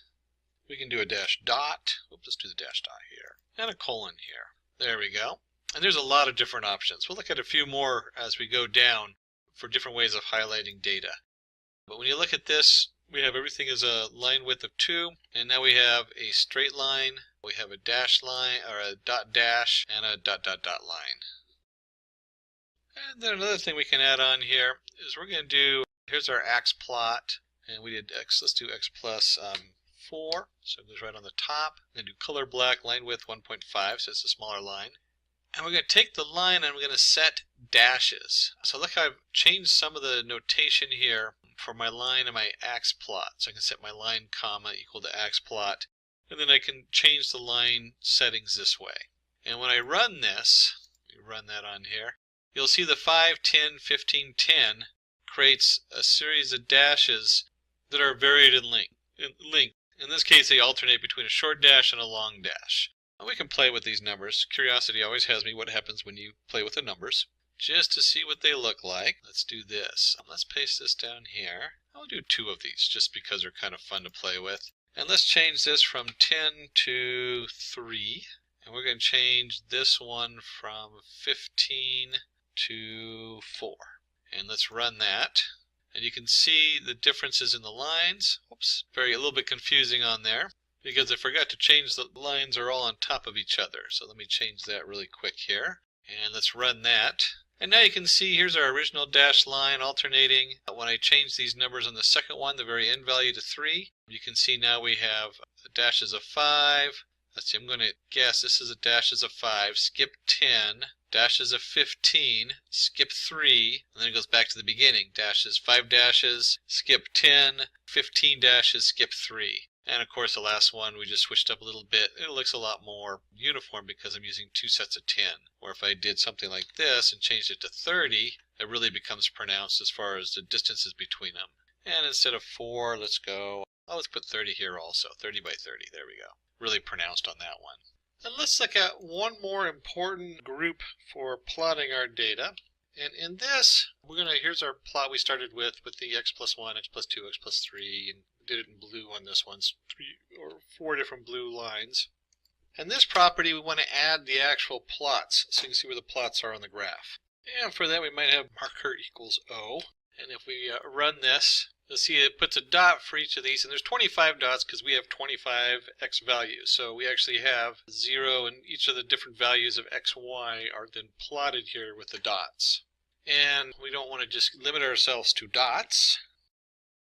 We can do a dash dot. Oops, let's do the dash dot here. And a colon here. There we go. And there's a lot of different options. We'll look at a few more as we go down for different ways of highlighting data. But when you look at this, we have everything as a line width of 2, and now we have a straight line, we have a dash line, or a dot dash, and a dot dot dot line. And then another thing we can add on here is we're going to do, here's our ax plot, and we did x, let's do x plus 4, so it goes right on the top. I'm going to do color black, line width 1.5, so it's a smaller line. And we're going to take the line and we're going to set dashes. So look how I've changed some of the notation here for my line and my ax plot. So I can set my line comma equal to ax plot, and then I can change the line settings this way. And when I run this, let me run that on here, you'll see the 5, 10, 15, 10 creates a series of dashes that are varied in length. In this case, they alternate between a short dash and a long dash. We can play with these numbers. Curiosity always has me what happens when you play with the numbers. Just to see what they look like, let's do this. Let's paste this down here. I'll do 2 of these just because they're kind of fun to play with. And let's change this from 10 to 3. And we're going to change this one from 15 to 4. And let's run that. And you can see the differences in the lines. Oops, a little bit confusing on there, because I forgot to change the lines are all on top of each other. So let me change that really quick here. And let's run that. And now you can see here's our original dash line alternating. When I change these numbers on the second one, the very end value to 3, you can see now we have dashes of 5. Let's see, I'm going to guess this is a dashes of 5, skip 10, dashes of 15, skip 3, and then it goes back to the beginning. Dashes, 5 dashes, skip 10, 15 dashes, skip 3. And of course the last one we just switched up a little bit. It looks a lot more uniform because I'm using 2 sets of 10. Or if I did something like this and changed it to 30, it really becomes pronounced as far as the distances between them. And instead of 4, let's go, let's put 30 here also. 30 by 30, there we go. Really pronounced on that one. And let's look at one more important group for plotting our data. And in this, here's our plot we started with the x plus 1, x plus 2, x plus 3, and did it in blue on this one, 3 or 4 different blue lines. And this property, we want to add the actual plots, so you can see where the plots are on the graph. And for that, we might have marker equals O. And if we run this, you'll see it puts a dot for each of these, and there's 25 dots because we have 25 x values. So we actually have 0, and each of the different values of x, y are then plotted here with the dots. And we don't want to just limit ourselves to dots.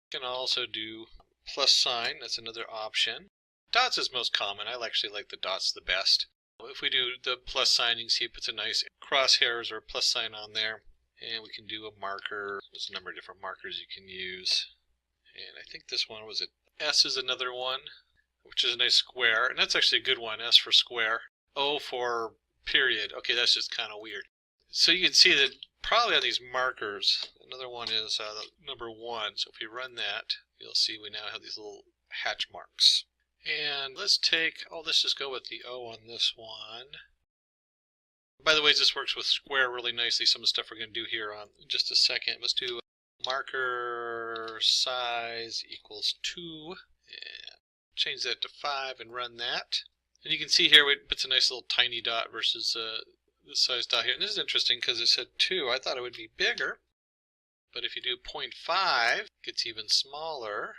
We can also do plus sign, that's another option. Dots is most common. I actually like the dots the best. If we do the plus sign, you can see it puts a nice crosshairs or plus sign on there. And we can do a marker. There's a number of different markers you can use. And I think this one was it. S is another one, which is a nice square. And that's actually a good one, S for square. O for period. Okay, that's just kind of weird. So you can see that probably on these markers, another one is number 1. So if you run that, you'll see we now have these little hatch marks. And let's take, let's just go with the O on this one. By the way, this works with square really nicely. Some of the stuff we're going to do here on just a second. Let's do marker size equals 2. And change that to 5 and run that. And you can see here it puts a nice little tiny dot versus this size dot here. And this is interesting because it said 2. I thought it would be bigger. But if you do 0.5, it gets even smaller.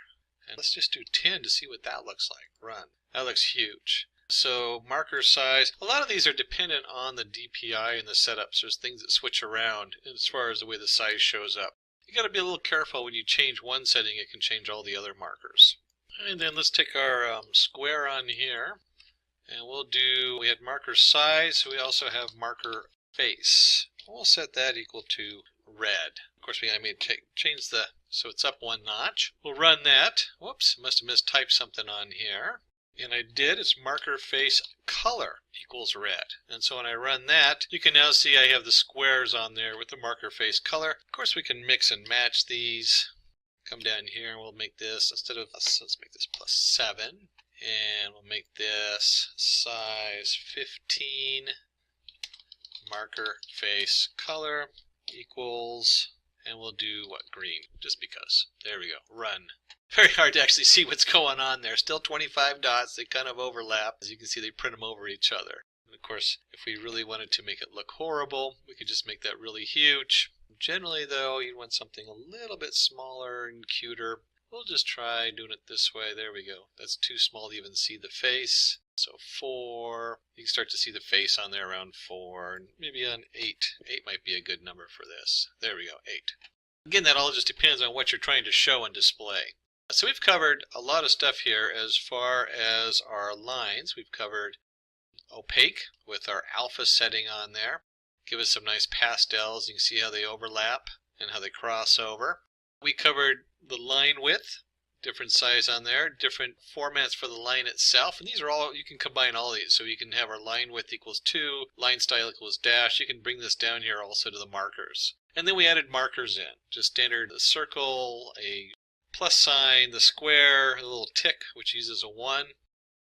And let's just do 10 to see what that looks like. Run. That looks huge. So marker size, a lot of these are dependent on the DPI and the setups. There's things that switch around as far as the way the size shows up. You got to be a little careful when you change one setting, it can change all the other markers. And then let's take our square on here, and we had marker size, so we also have marker face. We'll set that equal to red. Of course, I may change so it's up 1 notch. We'll run that. Whoops, must have mistyped something on here. And I did, it's marker face color equals red. And so when I run that, you can now see I have the squares on there with the marker face color. Of course, we can mix and match these. Come down here and we'll make this, let's make this plus 7. And we'll make this size 15. Marker face color equals, and we'll do green, just because. There we go, run. Very hard to actually see what's going on there. Still 25 dots, they kind of overlap. As you can see, they print them over each other. And of course, if we really wanted to make it look horrible, we could just make that really huge. Generally though, you want something a little bit smaller and cuter. We'll just try doing it this way. There we go. That's too small to even see the face. So 4, you can start to see the face on there around 4, and maybe on 8. 8 might be a good number for this. There we go, 8. Again, that all just depends on what you're trying to show and display. So we've covered a lot of stuff here as far as our lines. We've covered opaque with our alpha setting on there. Give us some nice pastels. You can see how they overlap and how they cross over. We covered the line width, different size on there, different formats for the line itself, and these are all, you can combine all these. So you can have our line width equals 2, line style equals dash. You can bring this down here also to the markers. And then we added markers in, just standard circle, a plus sign, the square, a little tick which uses a 1.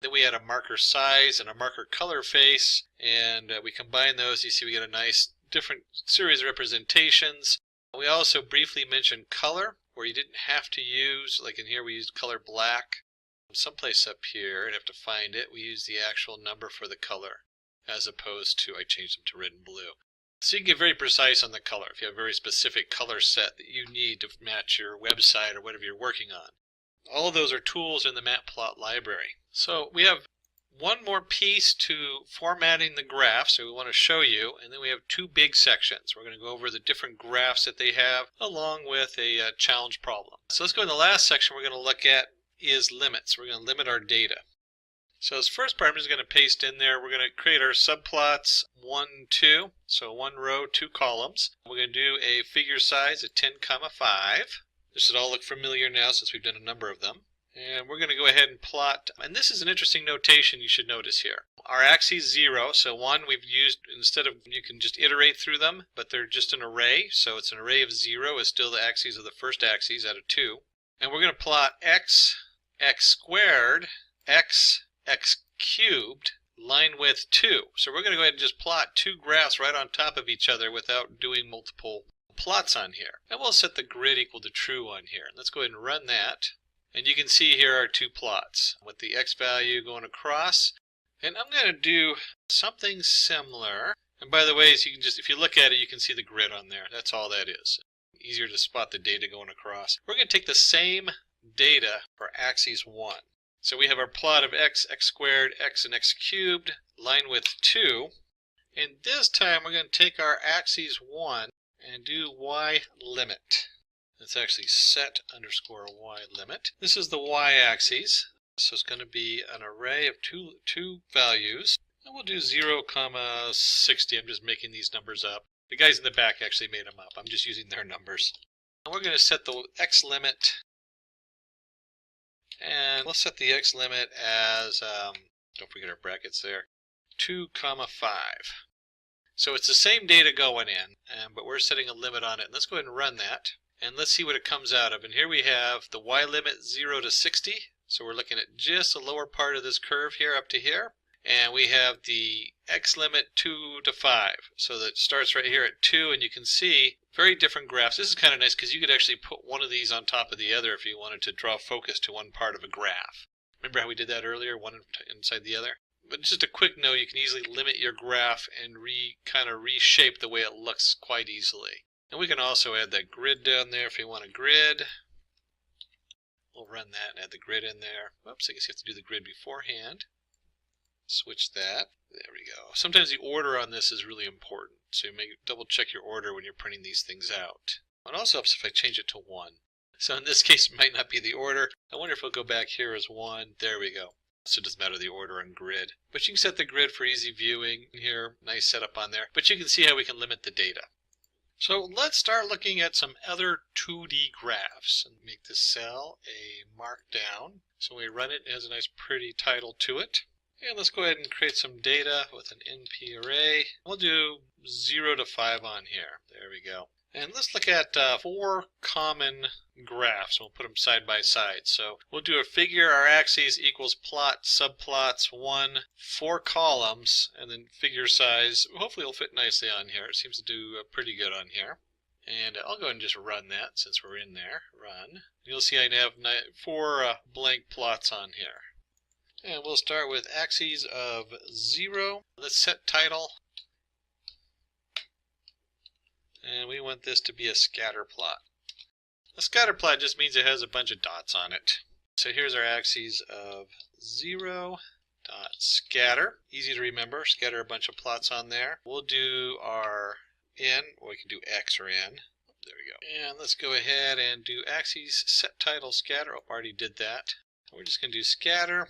Then we add a marker size and a marker color face, and we combine those. You see we get a nice different series of representations. We also briefly mentioned color, where you didn't have to use, like in here we used color black. Someplace up here, I'd have to find it, we use the actual number for the color, as opposed to, I changed them to red and blue. So you can get very precise on the color if you have a very specific color set that you need to match your website or whatever you're working on. All of those are tools in the Matplotlib library. So we have one more piece to formatting the graph, so we want to show you, and then we have 2 big sections. We're going to go over the different graphs that they have along with a challenge problem. So let's go in the last section we're going to look at is limits. We're going to limit our data. So this first part I'm just going to paste in there. We're going to create our subplots 1, 2, so 1 row, 2 columns. We're going to do a figure size of 10, 5. This should all look familiar now since we've done a number of them. And we're going to go ahead and plot, and this is an interesting notation you should notice here. Our axes 0, so 1 we've used, instead of, you can just iterate through them, but they're just an array, so it's an array of 0 is still the axes of the first axes out of 2. And we're going to plot x squared, x cubed, line width 2. So we're going to go ahead and just plot 2 graphs right on top of each other without doing multiple plots on here. And we'll set the grid equal to true on here. Let's go ahead and run that. And you can see here are 2 plots with the x value going across. And I'm going to do something similar. And by the way, so you can just, if you look at it, you can see the grid on there. That's all that is. Easier to spot the data going across. We're going to take the same data for axis 1. So we have our plot of x squared, x and x cubed, line width 2. And this time we're going to take our axis 1 and do y limit. It's actually set underscore y limit. This is the y-axis, so it's going to be an array of two values. And we'll do 0, 60. I'm just making these numbers up. The guys in the back actually made them up. I'm just using their numbers. And we're going to set the x limit, and we'll set the x limit as, don't forget our brackets there, 2, 5. So it's the same data going in, but we're setting a limit on it. And let's go ahead and run that. And let's see what it comes out of. And here we have the y limit 0 to 60. So we're looking at just the lower part of this curve here up to here. And we have the x limit 2 to 5. So that starts right here at 2, and you can see very different graphs. This is kind of nice because you could actually put one of these on top of the other if you wanted to draw focus to one part of a graph. Remember how we did that earlier, one inside the other? But just a quick note, you can easily limit your graph and kind of reshape the way it looks quite easily. And we can also add that grid down there if you want a grid. We'll run that and add the grid in there. Oops, I guess you have to do the grid beforehand. Switch that. There we go. Sometimes the order on this is really important, so you may double check your order when you're printing these things out. It also helps if I change it to 1. So in this case it might not be the order. I wonder if we'll go back here as 1. There we go. So it doesn't matter the order on grid. But you can set the grid for easy viewing here. Nice setup on there. But you can see how we can limit the data. So let's start looking at some other 2D graphs and make this cell a markdown. So when we run it, it has a nice pretty title to it. And let's go ahead and create some data with an NP array. We'll do 0 to 5 on here. There we go. And let's look at 4 common graphs. We'll put them side by side. So we'll do a figure. Our axes equals plot, subplots, 1, 4 columns, and then figure size. Hopefully it'll fit nicely on here. It seems to do pretty good on here. And I'll go ahead and just run that since we're in there. Run. You'll see I have 4 blank plots on here. And we'll start with axes of 0. Let's set title. And we want this to be a scatter plot. A scatter plot just means it has a bunch of dots on it. So here's our axes of 0 dot scatter. Easy to remember. Scatter a bunch of plots on there. We'll do our n, or we can do x or n. There we go. And let's go ahead and do axes set title scatter. Oh, already did that. We're just going to do scatter.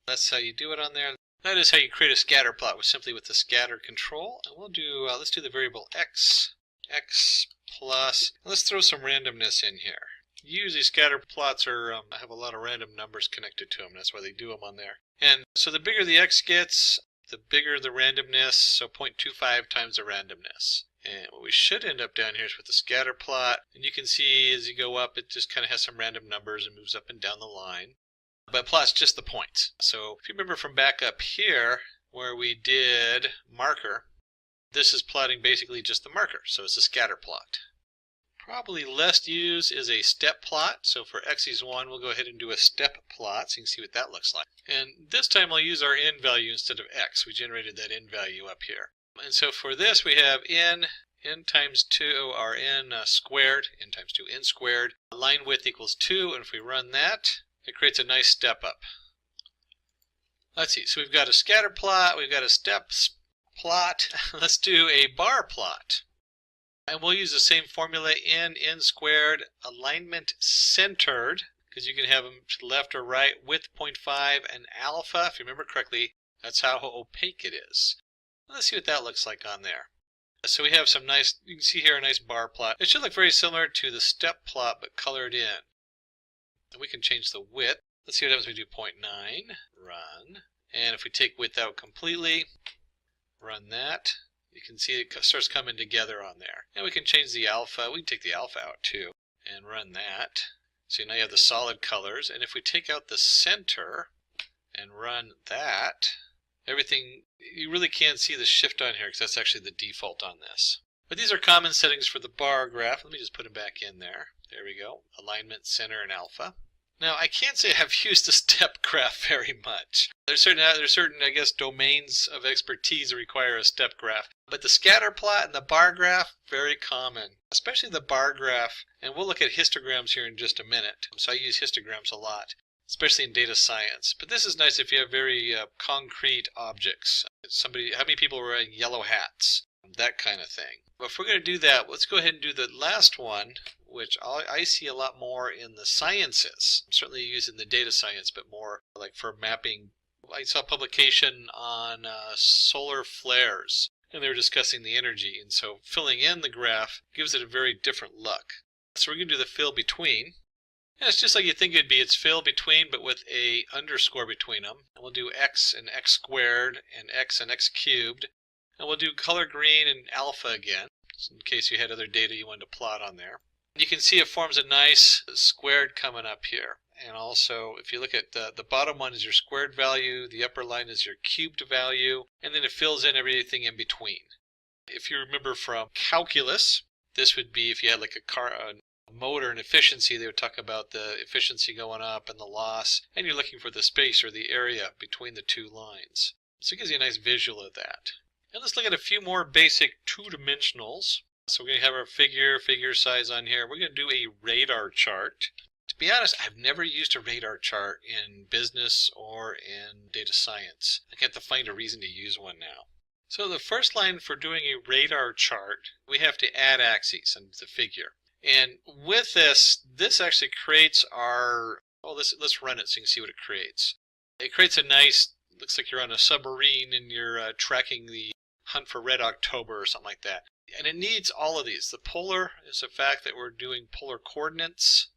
That's how you do it on there. That is how you create a scatter plot, simply with the scatter control. And we'll do, let's do the variable x plus, and let's throw some randomness in here. Usually scatter plots have a lot of random numbers connected to them. That's why they do them on there. And so the bigger the x gets, the bigger the randomness, so 0.25 times the randomness. And what we should end up down here is with the scatter plot. And you can see as you go up, it just kind of has some random numbers and moves up and down the line. But plots just the points. So if you remember from back up here where we did marker, this is plotting basically just the marker. So it's a scatter plot. Probably less used is a step plot. So for axes 1, we'll go ahead and do a step plot so you can see what that looks like. And this time I'll use our n value instead of x. We generated that n value up here. And so for this we have n times 2, our n squared, n times 2, n squared. Line width equals 2, and if we run that, it creates a nice step up. Let's see, so we've got a scatter plot, we've got a step plot. Let's do a bar plot. And we'll use the same formula, n squared, alignment centered, because you can have them to the left or right, width 0.5, and alpha, if you remember correctly, that's how opaque it is. Let's see what that looks like on there. So we have some nice, you can see here a nice bar plot. It should look very similar to the step plot, but colored in. And we can change the width. Let's see what happens when we do 0.9, run. And if we take width out completely, run that, you can see it starts coming together on there. And we can change the alpha. We can take the alpha out too and run that. So now you have the solid colors. And if we take out the center and run that, everything, you really can't see the shift on here because that's actually the default on this. But these are common settings for the bar graph. Let me just put them back in there. There we go. Alignment, center, and alpha. Now, I can't say I've used the step graph very much. There's certain, I guess, domains of expertise that require a step graph. But the scatter plot and the bar graph, very common, especially the bar graph. And we'll look at histograms here in just a minute. So I use histograms a lot, especially in data science. But this is nice if you have very concrete objects. How many people are wearing yellow hats? That kind of thing. But if we're going to do that, let's go ahead and do the last one, which I see a lot more in the sciences. I'm certainly using the data science, but more like for mapping. I saw a publication on solar flares, and they were discussing the energy, and so filling in the graph gives it a very different look. So we're going to do the fill between. And it's just like you think it'd be. It's fill between, but with a underscore between them. And we'll do x and x squared and x cubed. And we'll do color green and alpha again, in case you had other data you wanted to plot on there. You can see it forms a nice squared coming up here. And also, if you look at the bottom one is your squared value, the upper line is your cubed value, and then it fills in everything in between. If you remember from calculus, this would be if you had like a motor and efficiency, they would talk about the efficiency going up and the loss, and you're looking for the space or the area between the two lines. So it gives you a nice visual of that. And let's look at a few more basic two-dimensionals. So we're going to have our figure size on here. We're going to do a radar chart. To be honest, I've never used a radar chart in business or in data science. I have to find a reason to use one now. So the first line for doing a radar chart, we have to add axes into the figure. And with this actually creates our, let's run it so you can see what it creates. It creates a nice, looks like you're on a submarine and you're tracking the hunt for red October or something like that. And it needs all of these. The polar is the fact that we're doing polar coordinates.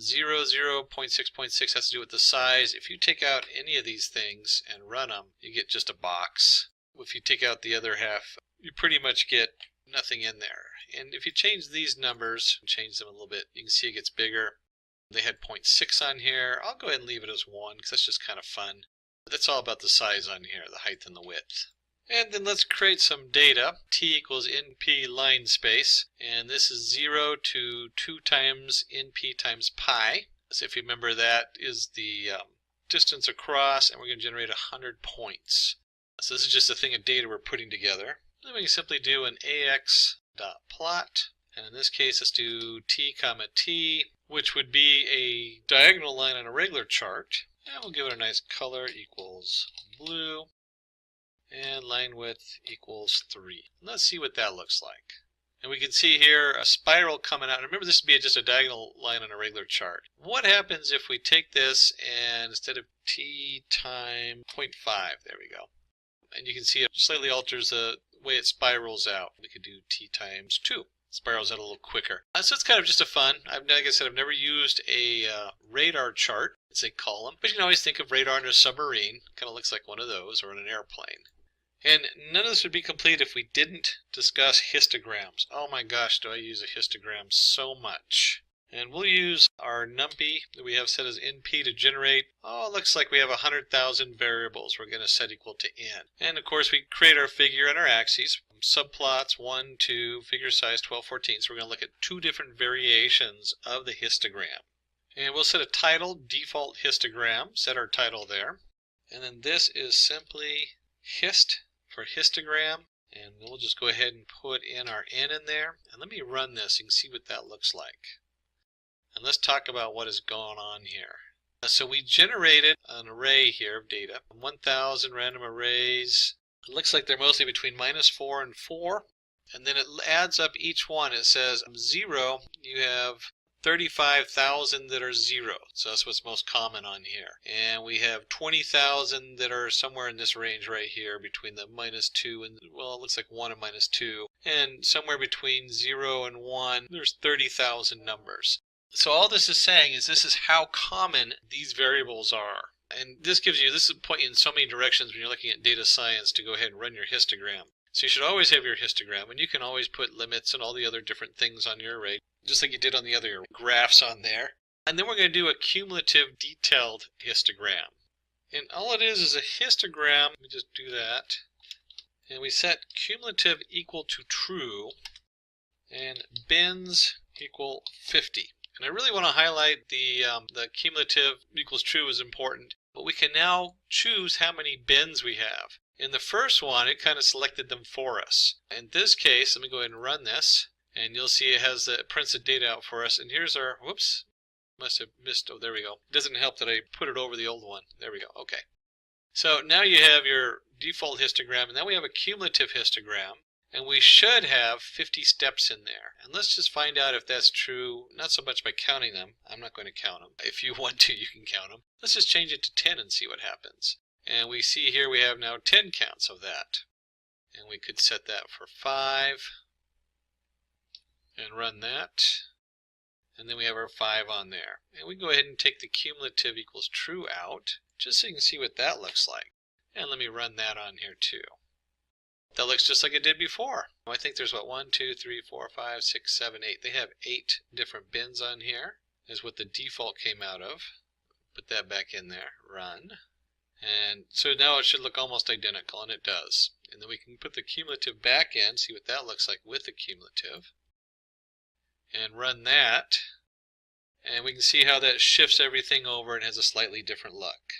0, 0.6.6 has to do with the size. If you take out any of these things and run them, you get just a box. If you take out the other half, you pretty much get nothing in there. And if you change these numbers, change them a little bit, you can see it gets bigger. They had 0.6 on here. I'll go ahead and leave it as 1 because that's just kind of fun. But that's all about the size on here, the height and the width. And then let's create some data. T equals NP line space. And this is 0 to 2 times NP times pi. So if you remember, that is the distance across, and we're going to generate 100 points. So this is just a thing of data we're putting together. Then we can simply do an AX.plot. And in this case, let's do t comma t, which would be a diagonal line on a regular chart. And we'll give it a nice color equals blue. And line width equals 3. Let's see what that looks like. And we can see here a spiral coming out. Remember, this would be just a diagonal line on a regular chart. What happens if we take this and instead of t times 0.5, there we go. And you can see it slightly alters the way it spirals out. We could do t times 2. Spirals out a little quicker. So it's kind of just a fun. Like I said, I've never used a radar chart. It's a column. But you can always think of radar in a submarine. Kind of looks like one of those, or in an airplane. And none of this would be complete if we didn't discuss histograms. Oh my gosh, do I use a histogram so much. And we'll use our NumPy that we have set as NP to generate, it looks like we have 100,000 variables we're going to set equal to n. And of course we create our figure and our axes. Subplots 1, 2, figure size 12, 14. So we're going to look at 2 different variations of the histogram. And we'll set a title, default histogram, set our title there. And then this is simply hist for histogram. And we'll just go ahead and put in our n in there. And let me run this. You can see what that looks like. And let's talk about what is going on here. So we generated an array here of data. 1,000 random arrays. It looks like they're mostly between -4 and 4. And then it adds up each one. It says 0, you have 35,000 that are 0. So that's what's most common on here. And we have 20,000 that are somewhere in this range right here between the -2 and, well, it looks like 1 and -2. And somewhere between 0 and 1, there's 30,000 numbers. So all this is saying is this is how common these variables are. And this will point you in so many directions when you're looking at data science to go ahead and run your histogram. So you should always have your histogram, and you can always put limits and all the other different things on your array, just like you did on the other graphs on there. And then we're going to do a cumulative detailed histogram. And all it is a histogram. Let me just do that. And we set cumulative equal to true and bins equal 50. And I really want to highlight the cumulative equals true is important, but we can now choose how many bins we have. In the first one, it kind of selected them for us. In this case, let me go ahead and run this, and you'll see it prints the data out for us. And here's our, whoops, must have missed, oh, there we go. It doesn't help that I put it over the old one. There we go, okay. So now you have your default histogram, and then we have a cumulative histogram. And we should have 50 steps in there. And let's just find out if that's true, not so much by counting them. I'm not going to count them. If you want to, you can count them. Let's just change it to 10 and see what happens. And we see here we have now 10 counts of that. And we could set that for 5 and run that. And then we have our 5 on there. And we can go ahead and take the cumulative equals true out, just so you can see what that looks like. And let me run that on here too. That looks just like it did before. I think there's 1, 2, 3, 4, 5, 6, 7, 8. They have 8 different bins on here, is what the default came out of. Put that back in there, run. And so now it should look almost identical, and it does. And then we can put the cumulative back in, see what that looks like with the cumulative. And run that. And we can see how that shifts everything over and has a slightly different look.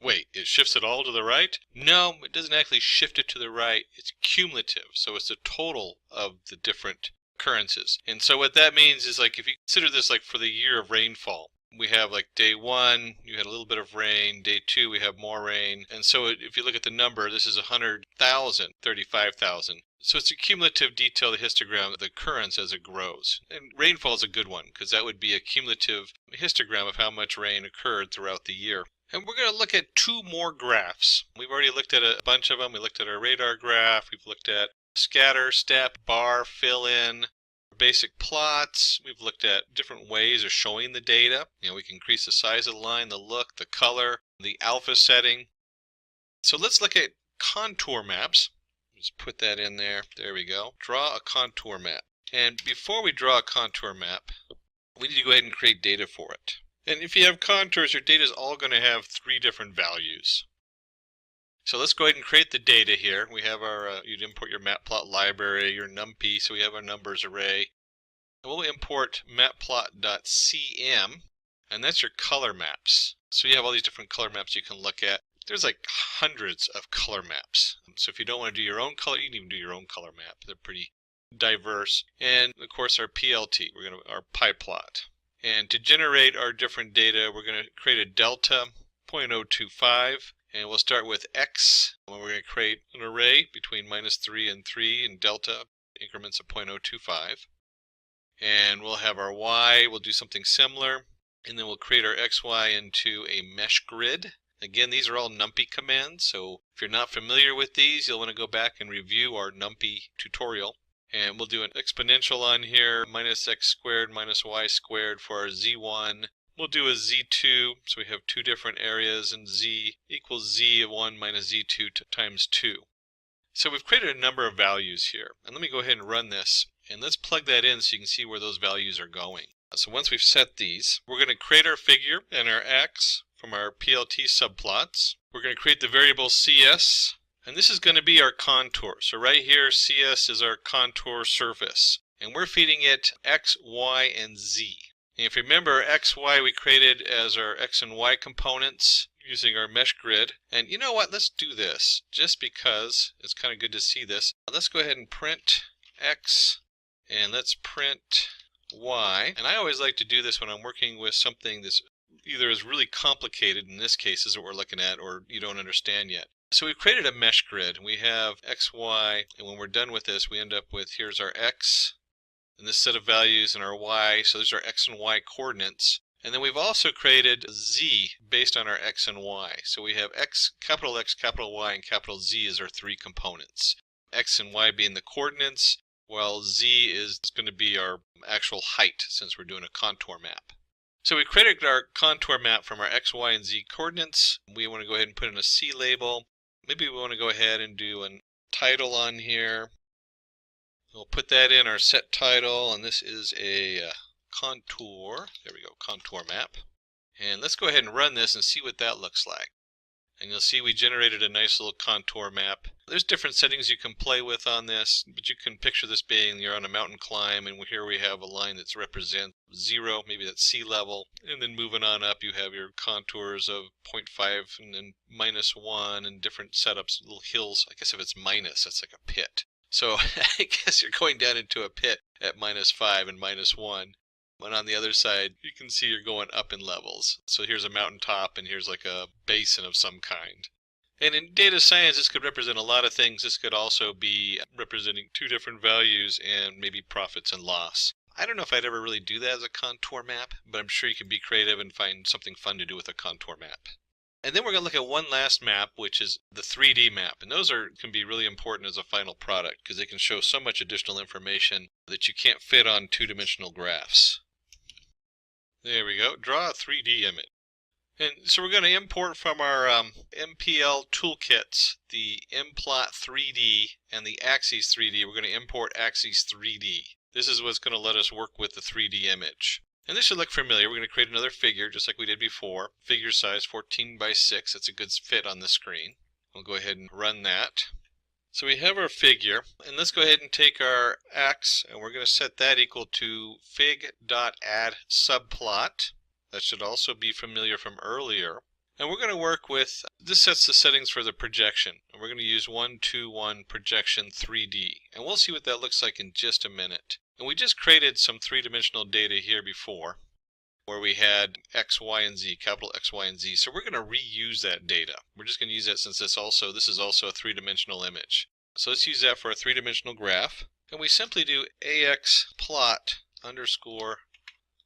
Wait, it shifts it all to the right? No, it doesn't actually shift it to the right. It's cumulative, so it's the total of the different occurrences. And so what that means is, like, if you consider this like for the year of rainfall, we have like day 1, you had a little bit of rain. Day 2, we have more rain. And so if you look at the number, this is 100,000, 35,000. So it's a cumulative detailed histogram of the occurrence as it grows. And rainfall is a good one, because that would be a cumulative histogram of how much rain occurred throughout the year. And we're going to look at 2 more graphs. We've already looked at a bunch of them. We looked at our radar graph. We've looked at scatter, step, bar, fill in, basic plots. We've looked at different ways of showing the data. We can increase the size of the line, the look, the color, the alpha setting. So let's look at contour maps. Just put that in there. There we go. Draw a contour map. And before we draw a contour map, we need to go ahead and create data for it. And if you have contours, your data is all going to have 3 different values. So let's go ahead and create the data here. We have our, you'd import your Matplotlib library, your NumPy, so we have our numbers array. And we'll import matplot.cm, and that's your color maps. So you have all these different color maps you can look at. There's like hundreds of color maps. So if you don't want to do your own color, you can even do your own color map. They're pretty diverse, and of course our PLT, our pie plot. And to generate our different data, we're going to create a delta 0.025, and we'll start with X, and we're going to create an array between -3 and 3 in delta increments of 0.025. And we'll have our Y, we'll do something similar, and then we'll create our XY into a mesh grid. Again, these are all NumPy commands, so if you're not familiar with these, you'll want to go back and review our NumPy tutorial. And we'll do an exponential on here, -x squared minus y squared for our Z1. We'll do a Z2, so we have two different areas, and Z equals Z of 1 minus Z2 times 2. So we've created a number of values here. And let me go ahead and run this. And let's plug that in so you can see where those values are going. So once we've set these, we're going to create our figure and our X from our PLT subplots. We're going to create the variable CS. And this is going to be our contour. So right here, CS is our contour surface. And we're feeding it X, Y, and Z. And if you remember, X, Y we created as our X and Y components using our mesh grid. And you know what? Let's do this just because it's kind of good to see this. Let's go ahead and print X and let's print Y. And I always like to do this when I'm working with something that's either is really complicated, in this case is what we're looking at, or you don't understand yet. So we've created a mesh grid. We have X, Y, and when we're done with this, we end up with, here's our X, and this set of values, and our Y. So these are X and Y coordinates. And then we've also created Z based on our X and Y. So we have X, capital Y, and capital Z as our three components. X and Y being the coordinates, while Z is going to be our actual height since we're doing a contour map. So we created our contour map from our X, Y, and Z coordinates. We want to go ahead and put in a C label. Maybe we want to go ahead and do a title on here. We'll put that in our set title, and this is a contour. There we go, contour map. And let's go ahead and run this and see what that looks like. And you'll see we generated a nice little contour map. There's different settings you can play with on this, but you can picture this being you're on a mountain climb, and here we have a line that represents 0, maybe that's sea level. And then moving on up, you have your contours of 0.5 and then -1 and different setups, little hills. I guess if it's minus, that's like a pit. So I guess you're going down into a pit at -5 and -1. And on the other side, you can see you're going up in levels. So here's a mountaintop, and here's like a basin of some kind. And in data science, this could represent a lot of things. This could also be representing two different values and maybe profits and loss. I don't know if I'd ever really do that as a contour map, but I'm sure you can be creative and find something fun to do with a contour map. And then we're going to look at one last map, which is the 3D map. And those can be really important as a final product because they can show so much additional information that you can't fit on two-dimensional graphs. There we go. Draw a 3D image. And so we're going to import from our MPL toolkits the mplot 3D and the axes 3D. We're going to import axes 3D. This is what's going to let us work with the 3D image. And this should look familiar. We're going to create another figure just like we did before. Figure size 14 by 6. That's a good fit on the screen. We'll go ahead and run that. So we have our figure, and let's go ahead and take our X, and we're going to set that equal to fig.add subplot. That should also be familiar from earlier. And we're going to work with, this sets the settings for the projection. And we're going to use 1, 2, 1 projection 3D. And we'll see what that looks like in just a minute. And we just created some three-dimensional data here before, where we had X, Y, and Z, capital X, Y, and Z. So we're going to reuse that data. We're just going to use that since this is also a three-dimensional image. So let's use that for a three-dimensional graph. And we simply do AX plot underscore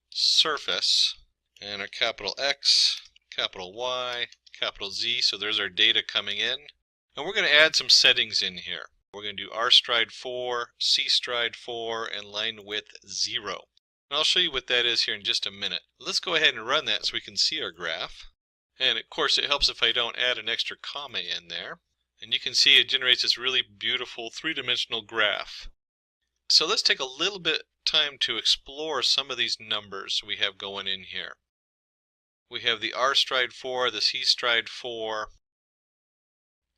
surface and our capital X, capital Y, capital Z. So there's our data coming in. And we're going to add some settings in here. We're going to do R stride 4, C stride 4, and line width 0. And I'll show you what that is here in just a minute. Let's go ahead and run that so we can see our graph. And of course it helps if I don't add an extra comma in there. And you can see it generates this really beautiful three-dimensional graph. So let's take a little bit time to explore some of these numbers we have going in here. We have the R stride 4, the C stride 4,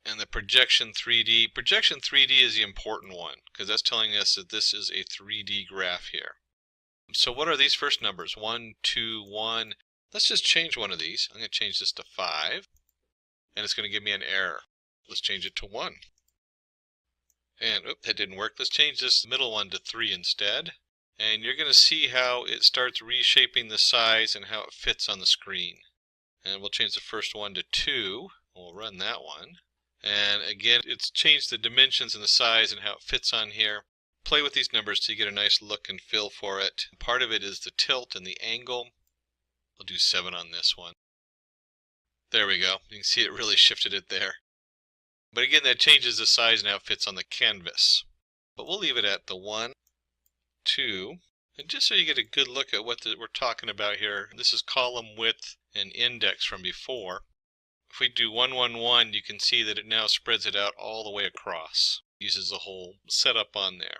and the projection 3D. Projection 3D is the important one because that's telling us that this is a 3D graph here. So what are these first numbers? 1, 2, 1. Let's just change one of these. I'm going to change this to 5, and it's going to give me an error. Let's change it to 1. And oop, that didn't work. Let's change this middle one to 3 instead. And you're going to see how it starts reshaping the size and how it fits on the screen. And we'll change the first one to 2. We'll run that one. And again, it's changed the dimensions and the size and how it fits on here. Play with these numbers till you get a nice look and feel for it. Part of it is the tilt and the angle. We'll do 7 on this one. There we go. You can see it really shifted it there. But again, that changes the size and how it fits on the canvas. But we'll leave it at the 1, 2. And just so you get a good look at what we're talking about here, this is column width and index from before. If we do 1, 1, 1, you can see that it now spreads it out all the way across. It uses the whole setup on there.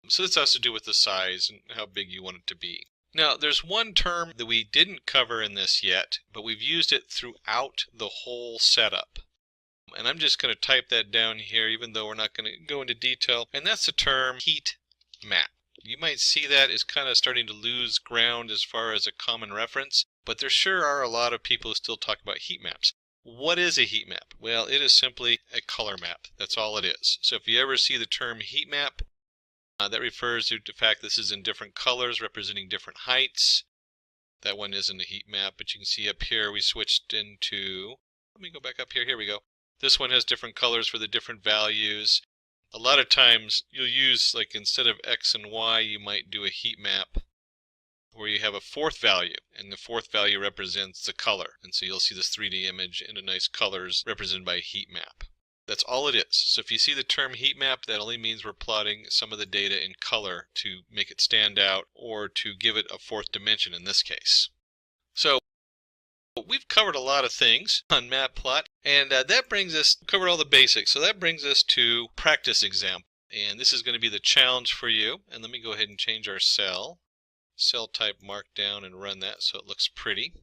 So this has to do with the size and how big you want it to be. Now, there's one term that we didn't cover in this yet, but we've used it throughout the whole setup. And I'm just going to type that down here, even though we're not going to go into detail. And that's the term heat map. You might see that as kind of starting to lose ground as far as a common reference, but there sure are a lot of people who still talk about heat maps. What is a heat map? Well, it is simply a color map. That's all it is. So if you ever see the term heat map, that refers to the fact this is in different colors representing different heights. That one isn't a heat map, but you can see up here we switched into, let me go back up here, here we go. This one has different colors for the different values. A lot of times you'll use, like instead of X and Y, you might do a heat map where you have a fourth value, and the fourth value represents the color. And so you'll see this 3D image in a nice colors represented by a heat map. That's all it is. So if you see the term heat map, that only means we're plotting some of the data in color to make it stand out or to give it a fourth dimension in this case. So we've covered a lot of things on Matplot, and that brings us, covered all the basics, so that brings us to practice example. And this is going to be the challenge for you. And let me go ahead and change our cell type markdown and run that so it looks pretty.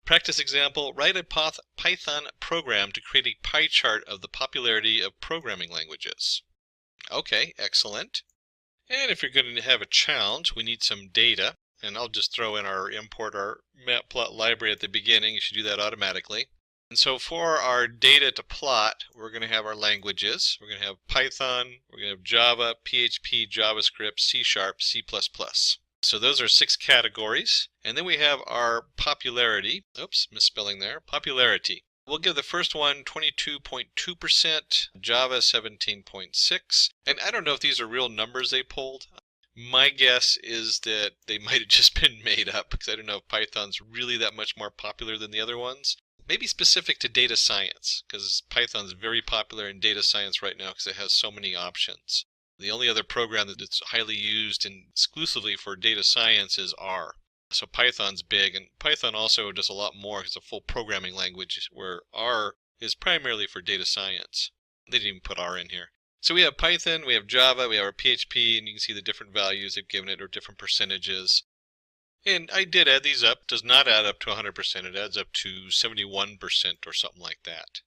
Practice example, write a Python program to create a pie chart of the popularity of programming languages. Okay, excellent. And if you're going to have a challenge, we need some data. And I'll just throw in import our Matplot library at the beginning. You should do that automatically. And so for our data to plot, we're going to have our languages. We're going to have Python, we're going to have Java, PHP, JavaScript, C#, C++. So those are 6 categories. And then we have our popularity. Oops, misspelling there. Popularity. We'll give the first one 22.2%, Java 17.6%. And I don't know if these are real numbers they pulled. My guess is that they might have just been made up because I don't know if Python's really that much more popular than the other ones. Maybe specific to data science, because Python's very popular in data science right now because it has so many options. The only other program that's highly used and exclusively for data science is R. So Python's big, and Python also does a lot more. It's a full programming language, where R is primarily for data science. They didn't even put R in here. So we have Python, we have Java, we have our PHP, and you can see the different values they've given it, or different percentages. And I did add these up. It does not add up to 100%. It adds up to 71% or something like that.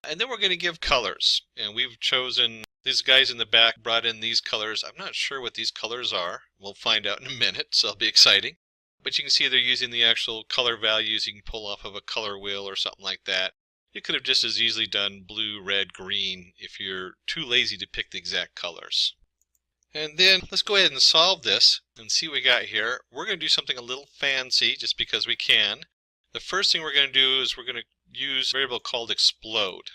And then we're going to give colors. And we've chosen, these guys in the back brought in these colors. I'm not sure what these colors are. We'll find out in a minute, so it'll be exciting. But you can see they're using the actual color values you can pull off of a color wheel or something like that. You could have just as easily done blue, red, green if you're too lazy to pick the exact colors. And then let's go ahead and solve this and see what we got here. We're going to do something a little fancy just because we can. The first thing we're going to do is we're going to use a variable called explode.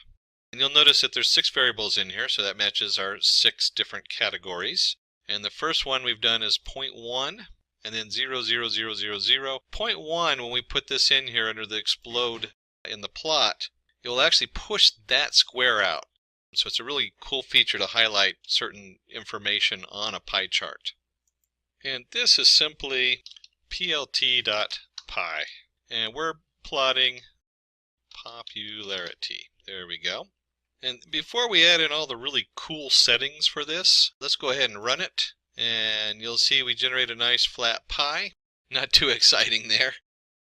And you'll notice that there's 6 variables in here, so that matches our 6 different categories. And the first one we've done is 0.1 and then 0, 0, 0, 0, 0. 0.1, when we put this in here under the explode in the plot, it will actually push that square out. So it's a really cool feature to highlight certain information on a pie chart. And this is simply plt.py. And we're plotting popularity. There we go. And before we add in all the really cool settings for this, let's go ahead and run it. And you'll see we generate a nice flat pie. Not too exciting there.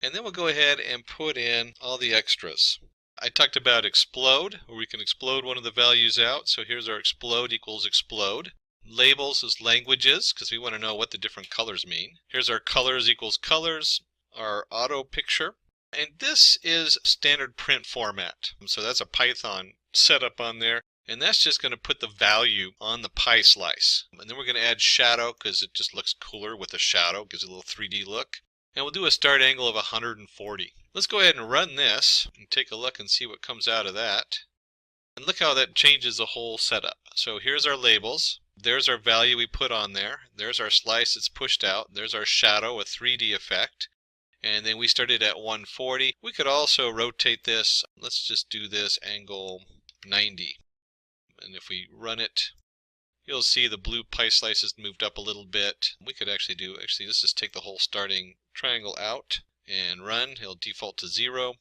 And then we'll go ahead and put in all the extras. I talked about explode, where we can explode one of the values out. So here's our explode equals explode. Labels is languages, because we want to know what the different colors mean. Here's our colors equals colors, our auto picture. And this is standard print format. So that's a Python setup on there. And that's just going to put the value on the pie slice. And then we're going to add shadow because it just looks cooler with a shadow, gives it a little 3D look. And we'll do a start angle of 140. Let's go ahead and run this and take a look and see what comes out of that. And look how that changes the whole setup. So here's our labels. There's our value we put on there. There's our slice that's pushed out. There's our shadow, a 3D effect. And then we started at 140. We could also rotate this. Let's just do this angle 90. And if we run it, you'll see the blue pie slice has moved up a little bit. We could actually let's just take the whole starting triangle out and run. It'll default to 0.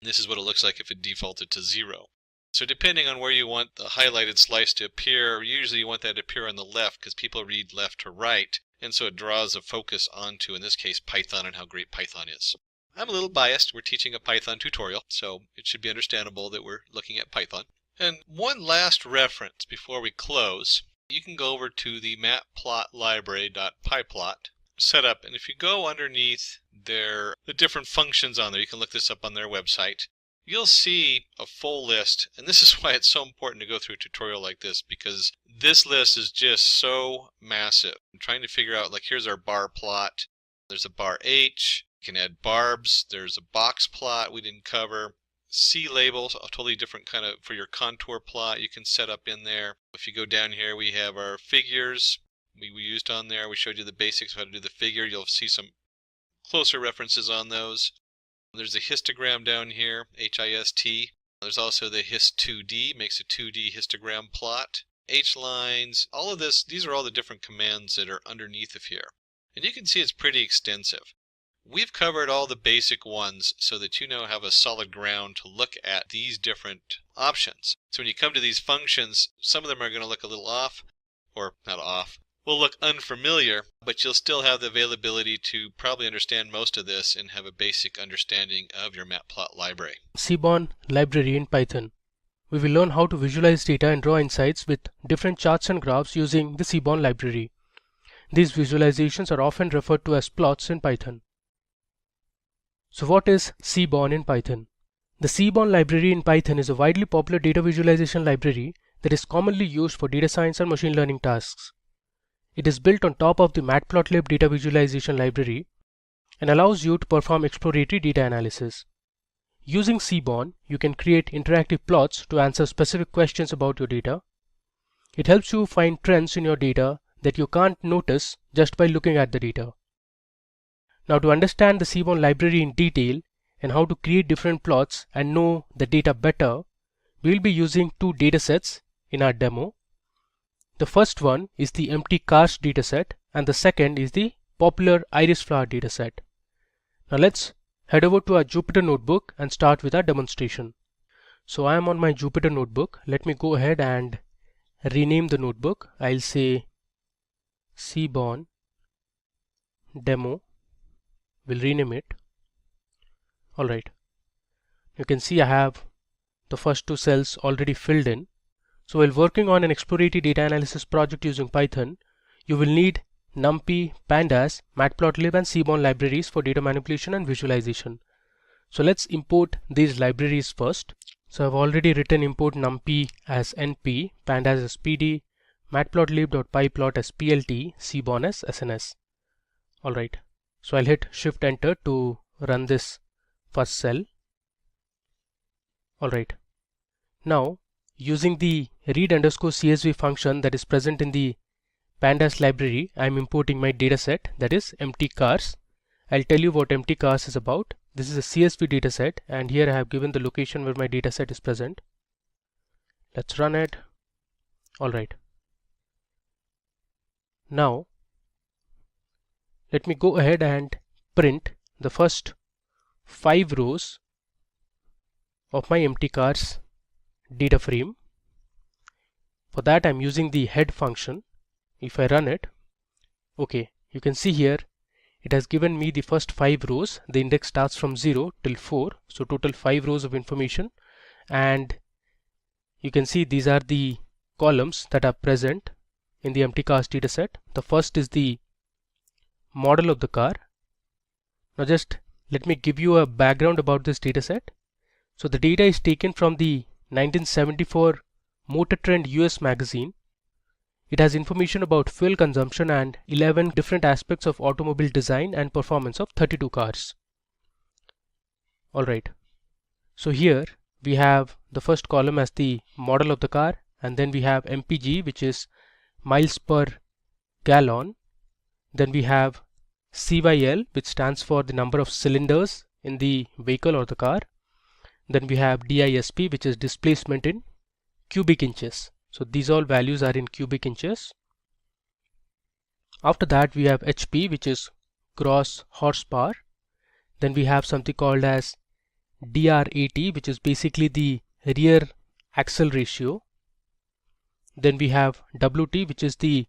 And this is what it looks like if it defaulted to 0. So depending on where you want the highlighted slice to appear, usually you want that to appear on the left because people read left to right. And so it draws a focus onto, in this case, Python and how great Python is. I'm a little biased. We're teaching a Python tutorial, so it should be understandable that we're looking at Python. And one last reference before we close. You can go over to the matplotlib.pyplot setup, and if you go underneath the different functions on there, you can look this up on their website. You'll see a full list, and this is why it's so important to go through a tutorial like this, because this list is just so massive. I'm trying to figure out, like, here's our bar plot. There's a bar H. You can add barbs. There's a box plot we didn't cover. C labels, a totally different kind of, for your contour plot you can set up in there. If you go down here, we have our figures we used on there. We showed you the basics of how to do the figure. You'll see some closer references on those. There's a histogram down here, HIST. There's also the hist2d, makes a 2D histogram plot. H-lines, all of this, these are all the different commands that are underneath of here. And you can see it's pretty extensive. We've covered all the basic ones so that you now have a solid ground to look at these different options. So when you come to these functions, some of them are going to look a little off, or not off, will look unfamiliar, but you'll still have the availability to probably understand most of this and have a basic understanding of your Matplotlib library. Seaborn library in Python. We will learn how to visualize data and draw insights with different charts and graphs using the Seaborn library. These visualizations are often referred to as plots in Python. So what is Seaborn in Python? The Seaborn library in Python is a widely popular data visualization library that is commonly used for data science and machine learning tasks. It is built on top of the Matplotlib data visualization library and allows you to perform exploratory data analysis. Using Seaborn, you can create interactive plots to answer specific questions about your data. It helps you find trends in your data that you can't notice just by looking at the data. Now, to understand the Seaborn library in detail and how to create different plots and know the data better, we will be using two datasets in our demo. The first one is the empty cars dataset and the second is the popular iris flower dataset. Now let's head over to our Jupyter notebook and start with our demonstration. So I am on my Jupyter notebook. Let me go ahead and rename the notebook. I'll say Seaborn demo. We'll rename it. Alright. You can see I have the first two cells already filled in. So while working on an exploratory data analysis project using Python, you will need NumPy, Pandas, Matplotlib and Seaborn libraries for data manipulation and visualization. So let's import these libraries first. So I've already written import NumPy as NP, Pandas as PD, Matplotlib.pyplot as PLT, Seaborn as SNS. Alright, so I'll hit Shift Enter to run this first cell. Alright, now using the read_CSV function that is present in the Pandas library, I am importing my dataset, that is empty cars. I'll tell you what empty cars is about. This is a CSV dataset and here I have given the location where my dataset is present. Let's run it. Alright. Now let me go ahead and print the first 5 rows of my empty cars data frame. For that I'm using the head function. If I run it, okay, you can see here it has given me the first 5 rows. The index starts from 0 till 4, so total 5 rows of information, and you can see these are the columns that are present in the empty cars dataset. The first is the model of the car. Now just let me give you a background about this dataset. So the data is taken from the 1974 Motor Trend US magazine. It has information about fuel consumption and 11 different aspects of automobile design and performance of 32 cars. Alright, so here we have the first column as the model of the car, and then we have MPG, which is miles per gallon. Then we have CYL, which stands for the number of cylinders in the vehicle or the car. Then we have DISP, which is displacement in cubic inches. So these all values are in cubic inches. After that we have HP, which is gross horsepower. Then we have something called as DRAT, which is basically the rear axle ratio. Then we have WT, which is the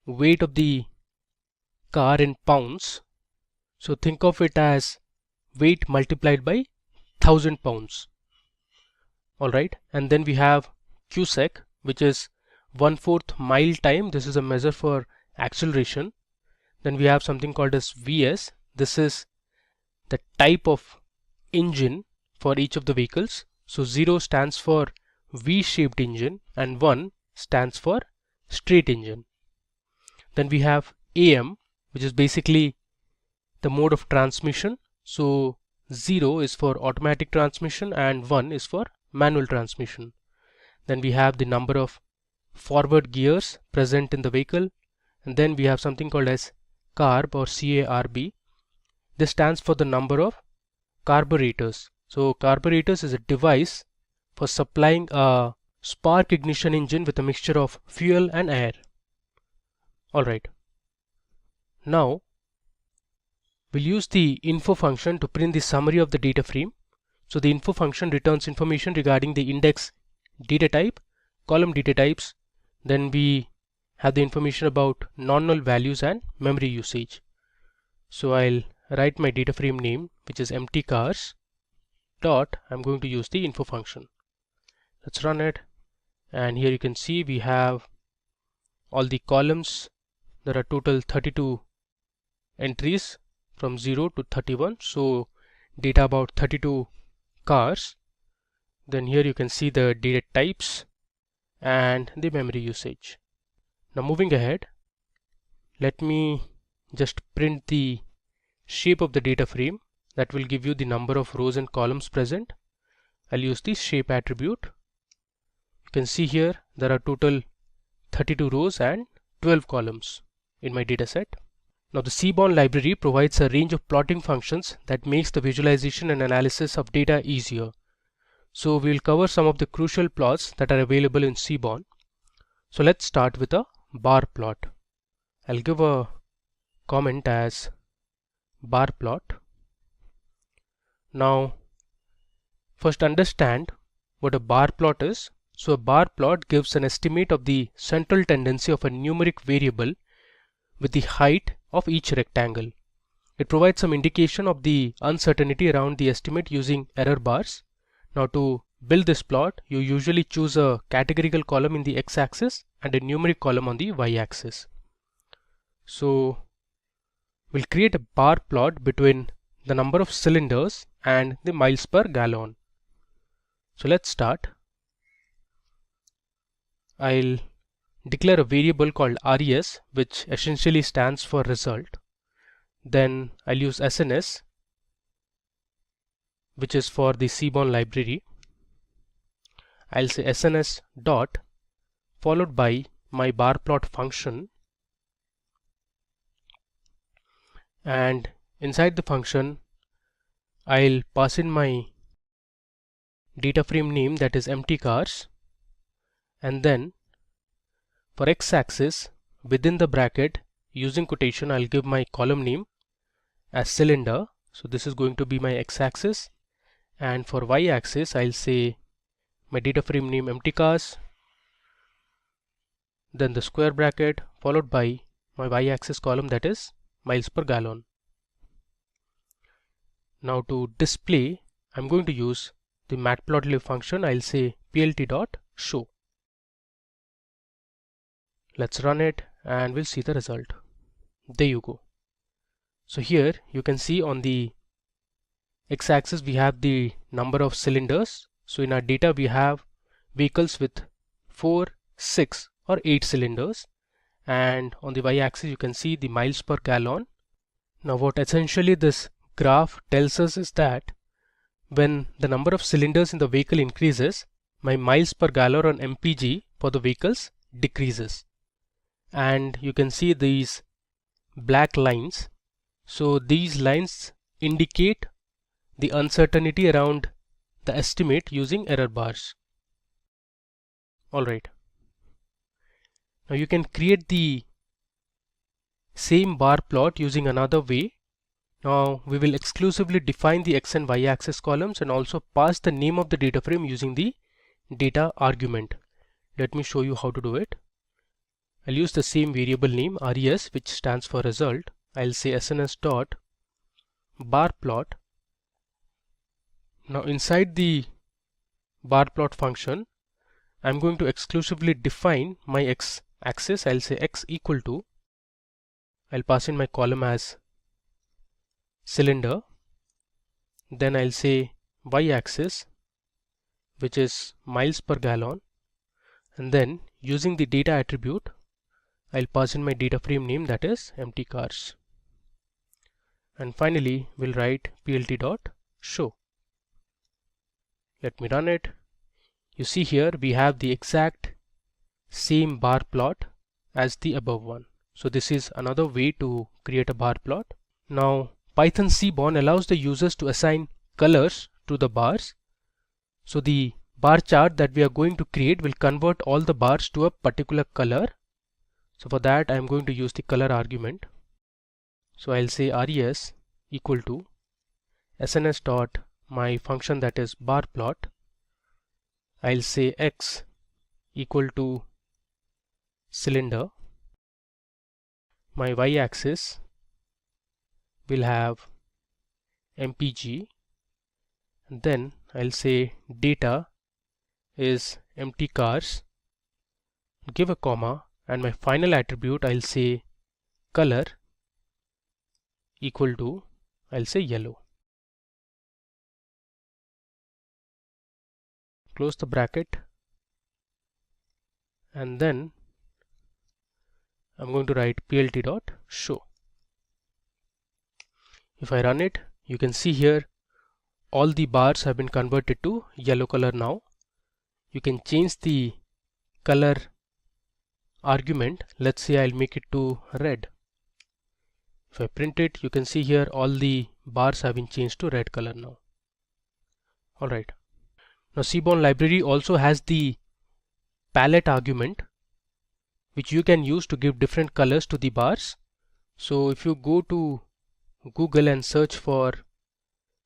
weight of the car in pounds. So think of it as weight multiplied by 1000 pounds. Alright, and then we have Qsec, which is 1/4 mile time. This is a measure for acceleration. Then we have something called as VS. This is the type of engine for each of the vehicles. So 0 stands for V-shaped engine and 1 stands for straight engine. Then we have AM, which is basically the mode of transmission. So 0 is for automatic transmission and 1 is for manual transmission. Then we have the number of forward gears present in the vehicle, and then we have something called as CARB or CARB. This stands for the number of carburetors. So carburetors is a device for supplying a spark ignition engine with a mixture of fuel and air. Alright, now we'll use the info function to print the summary of the data frame. So the info function returns information regarding the index data type, column data types. Then we have the information about non-null values and memory usage. So I'll write my data frame name, which is empty cars dot, I'm going to use the info function. Let's run it, and here you can see we have all the columns. There are total 32 entries from 0 to 31, so data about 32 cars. Then here you can see the data types and the memory usage. Now moving ahead, let me just print the shape of the data frame. That will give you the number of rows and columns present. I'll use the shape attribute. You can see here there are total 32 rows and 12 columns in my data set. Now the Seaborn library provides a range of plotting functions that makes the visualization and analysis of data easier. So we'll cover some of the crucial plots that are available in Seaborn. So let's start with a bar plot. I'll give a comment as bar plot. Now first understand what a bar plot is. So a bar plot gives an estimate of the central tendency of a numeric variable with the height of each rectangle. It provides some indication of the uncertainty around the estimate using error bars. Now to build this plot, you usually choose a categorical column in the x-axis and a numeric column on the y-axis. So we'll create a bar plot between the number of cylinders and the miles per gallon. So let's start. I'll declare a variable called res, which essentially stands for result. Then I'll use SNS, which is for the Seaborn library. I'll say SNS dot followed by my bar plot function, and inside the function I'll pass in my data frame name, that is empty cars, and then for x-axis within the bracket using quotation I'll give my column name as cylinder. So this is going to be my x-axis, and for y-axis I'll say my data frame name empty cars, then the square bracket followed by my y-axis column, that is miles per gallon. Now to display I'm going to use the Matplotlib function. I'll say plt.show. Let's run it and we'll see the result. There you go. So here you can see on the x-axis we have the number of cylinders. So in our data we have vehicles with 4, 6 or 8 cylinders, and on the y-axis you can see the miles per gallon. Now what essentially this graph tells us is that when the number of cylinders in the vehicle increases, my miles per gallon on MPG for the vehicles decreases. And you can see these black lines. So these lines indicate the uncertainty around the estimate using error bars. Alright. Now you can create the same bar plot using another way. Now we will exclusively define the x and y axis columns and also pass the name of the data frame using the data argument. Let me show you how to do it. I'll use the same variable name res, which stands for result. I'll say sns dot bar plot. Now inside the bar plot function, I'm going to exclusively define my x axis. I'll say x equal to, I'll pass in my column as cylinder. Then I'll say y axis, which is miles per gallon, and then using the data attribute, I'll pass in my data frame name, that is empty cars. And finally we'll write plt.show. Let me run it. You see here we have the exact same bar plot as the above one. So this is another way to create a bar plot. Now Python Seaborn allows the users to assign colors to the bars. So the bar chart that we are going to create will convert all the bars to a particular color. So for that I am going to use the color argument. So I'll say res equal to sns dot my function, that is bar plot. I'll say x equal to cylinder. My y axis will have mpg, and then I'll say data is empty cars, give a comma, and my final attribute I'll say color equal to, I'll say yellow. Close the bracket, and then I'm going to write plt.show. If I run it, you can see here all the bars have been converted to yellow color now. You can change the color argument. Let's say I'll make it to red. If I print it, you can see here all the bars have been changed to red color now. Alright. Now Seaborn library also has the palette argument, which you can use to give different colors to the bars. So if you go to Google and search for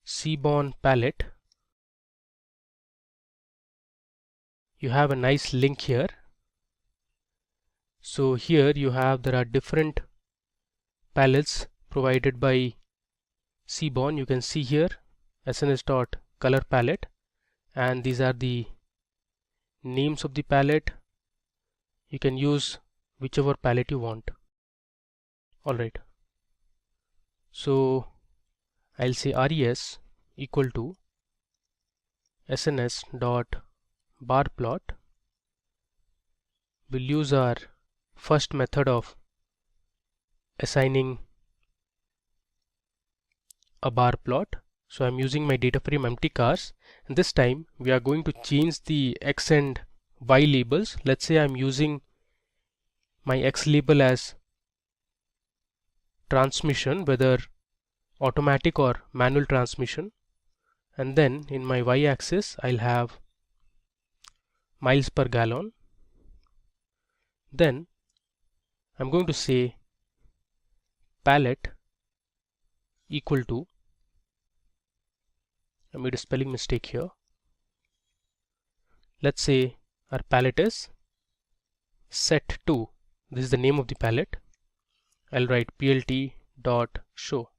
Seaborn palette, you have a nice link here. So here you have, there are different palettes provided by Seaborn. You can see here sns.color palette, and these are the names of the palette. You can use whichever palette you want. Alright. So I'll say res equal to sns.bar plot. We'll use our first method of assigning a bar plot. So I'm using my data frame empty cars, and this time we are going to change the x and y labels. Let's say I'm using my x label as transmission, whether automatic or manual transmission, and then in my y axis I'll have miles per gallon. Then I'm going to say palette equal to, I made a spelling mistake here. Let's say our palette is set2. This is the name of the palette. I'll write plt.show.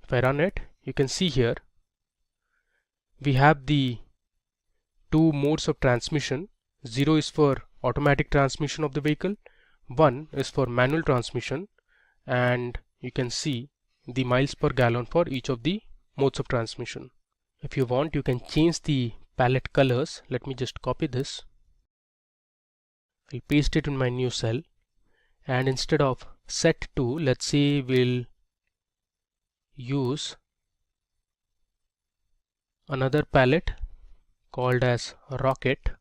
If I run it, you can see here we have the two modes of transmission. 0 is for automatic transmission of the vehicle, 1 is for manual transmission, and you can see the miles per gallon for each of the modes of transmission. If you want, you can change the palette colors. Let me just copy this. I'll paste it in my new cell, and instead of set to, let's say we'll use another palette called as rocket,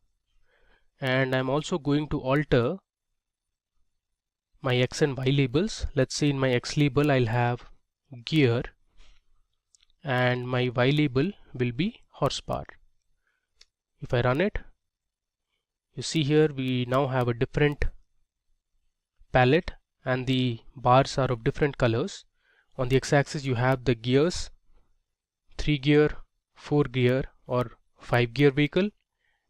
and I'm also going to alter my X and Y labels. Let's say in my X label I'll have gear and my Y label will be horsepower. If I run it, you see here we now have a different palette and the bars are of different colors. On the X-axis you have the gears, 3 gear, 4 gear or 5 gear vehicle,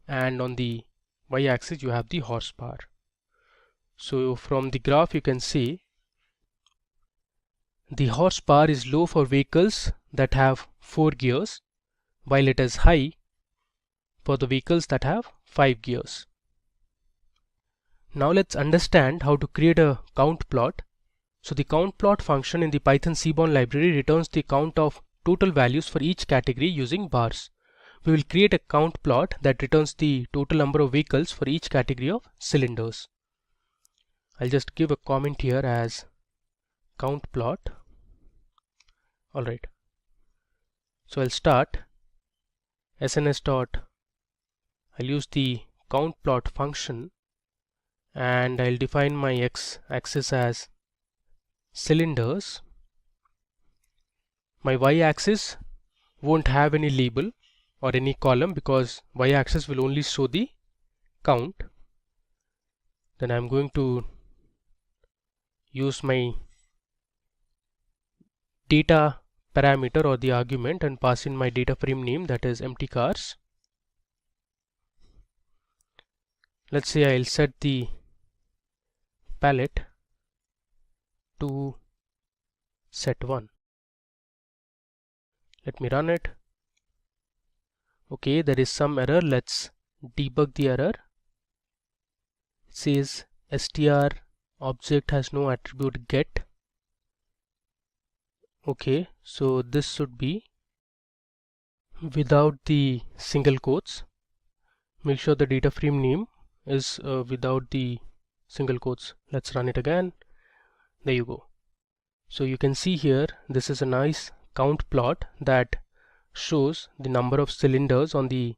and on the Y-axis you have the horsepower. So from the graph you can see the horsepower is low for vehicles that have 4 gears, while it is high for the vehicles that have 5 gears. Now let's understand how to create a count plot. So the count plot function in the Python Seaborn library returns the count of total values for each category using bars. We will create a count plot that returns the total number of vehicles for each category of cylinders. I'll just give a comment here as count plot. Alright. So I'll start SNS dot. I'll use the count plot function and I'll define my X-axis as cylinders. My Y-axis won't have any label or any column because Y-axis will only show the count. Then I'm going to use my data parameter or the argument and pass in my data frame name, that is empty cars. Let's say I'll set the palette to set 1. Let me run it. Okay, there is some error. Let's debug the error. It says str object has no attribute get. Okay, so this should be without the single quotes. Make sure the data frame name is without the single quotes. Let's run it again. There you go. So you can see here this is a nice count plot that shows the number of cylinders on the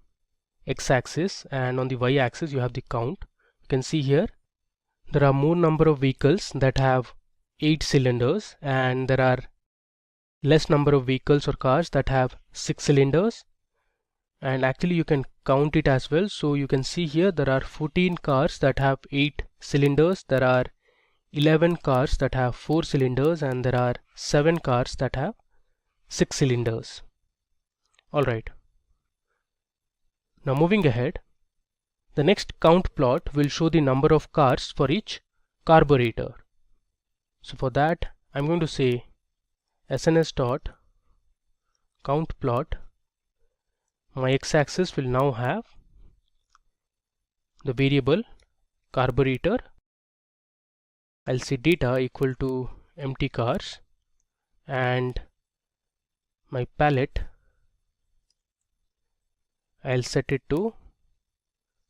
X-axis, and on the Y-axis you have the count. You can see here there are more number of vehicles that have 8 cylinders and there are less number of vehicles or cars that have 6 cylinders, and actually you can count it as well. So you can see here there are 14 cars that have 8 cylinders, there are 11 cars that have 4 cylinders, and there are 7 cars that have 6 cylinders. Alright. Now moving ahead, the next count plot will show the number of cars for each carburetor. So for that I'm going to say SNS dot count plot. My X-axis will now have the variable carburetor. I'll say data equal to empty cars, and my palette I'll set it to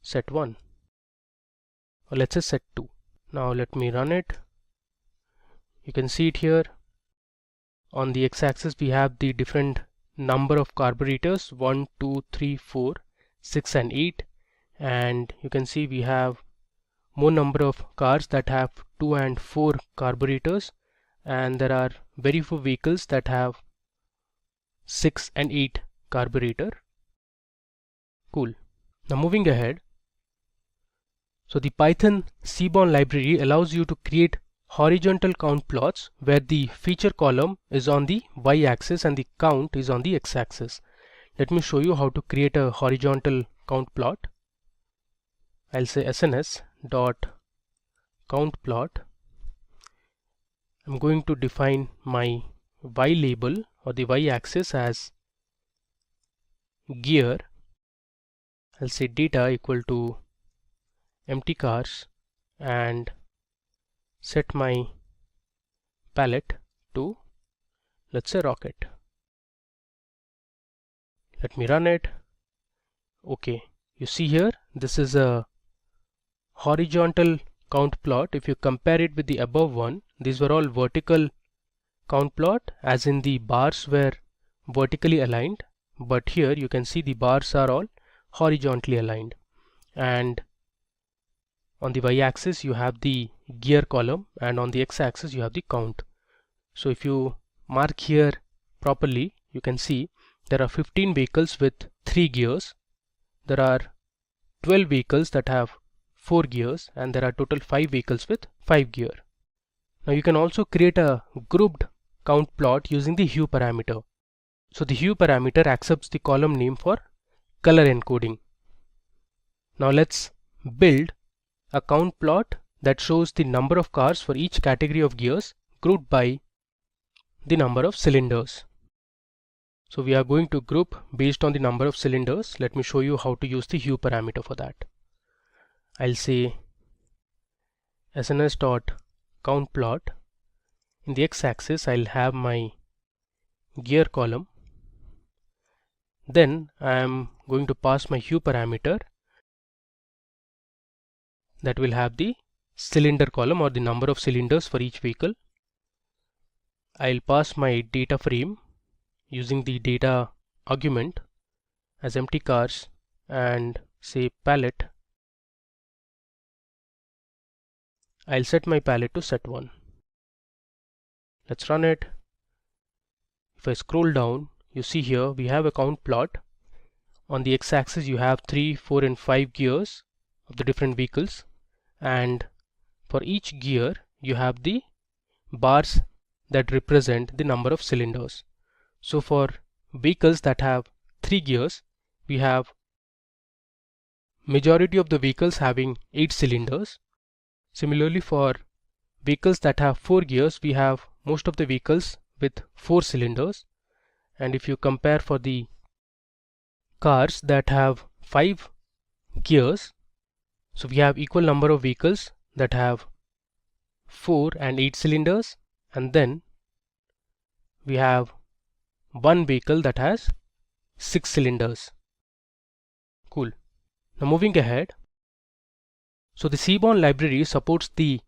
set 1, or let's say set 2. Now let me run it. You can see it here. On the X-axis we have the different number of carburetors, 1, 2, 3, 4, 6 and 8, and you can see we have more number of cars that have 2 and 4 carburetors, and there are very few vehicles that have 6 and 8 carburetor. Cool. Now moving ahead, so the Python Seaborn library allows you to create horizontal count plots where the feature column is on the Y-axis and the count is on the X-axis. Let me show you how to create a horizontal count plot. I'll say SNS dot count plot. I'm going to define my Y label or the Y-axis as gear. I'll say data equal to empty cars and set my palette to, let's say, rocket. Let me run it. Okay, you see here this is a horizontal count plot, if you compare it with the above one, these were all vertical count plot, as in the bars were vertically aligned, but here you can see the bars are all horizontally aligned, and on the y-axis you have the gear column, and on the x-axis you have the count. So if you mark here properly, you can see there are 15 vehicles with 3 gears, there are 12 vehicles that have 4 gears, and there are total 5 vehicles with 5 gear. Now you can also create a grouped count plot using the hue parameter. So the hue parameter accepts the column name for color encoding. Now let's build a count plot that shows the number of cars for each category of gears grouped by the number of cylinders. So we are going to group based on the number of cylinders. Let me show you how to use the hue parameter for that. I'll say sns.countPlot. In the x-axis I'll have my gear column. Then I am going to pass my hue parameter that will have the cylinder column or the number of cylinders for each vehicle. I'll pass my data frame using the data argument as empty cars and say palette. I'll set my palette to set1. Let's run it. If I scroll down, you see here we have a count plot. On the x-axis you have 3, 4 and 5 gears of the different vehicles, and for each gear you have the bars that represent the number of cylinders. So for vehicles that have 3 gears, we have majority of the vehicles having 8 cylinders. Similarly, for vehicles that have 4 gears, we have most of the vehicles with 4 cylinders. And if you compare for the cars that have 5 gears, so we have equal number of vehicles that have 4 and 8 cylinders, and then we have one vehicle that has 6 cylinders. Cool. Now moving ahead. So the Seaborn library supports the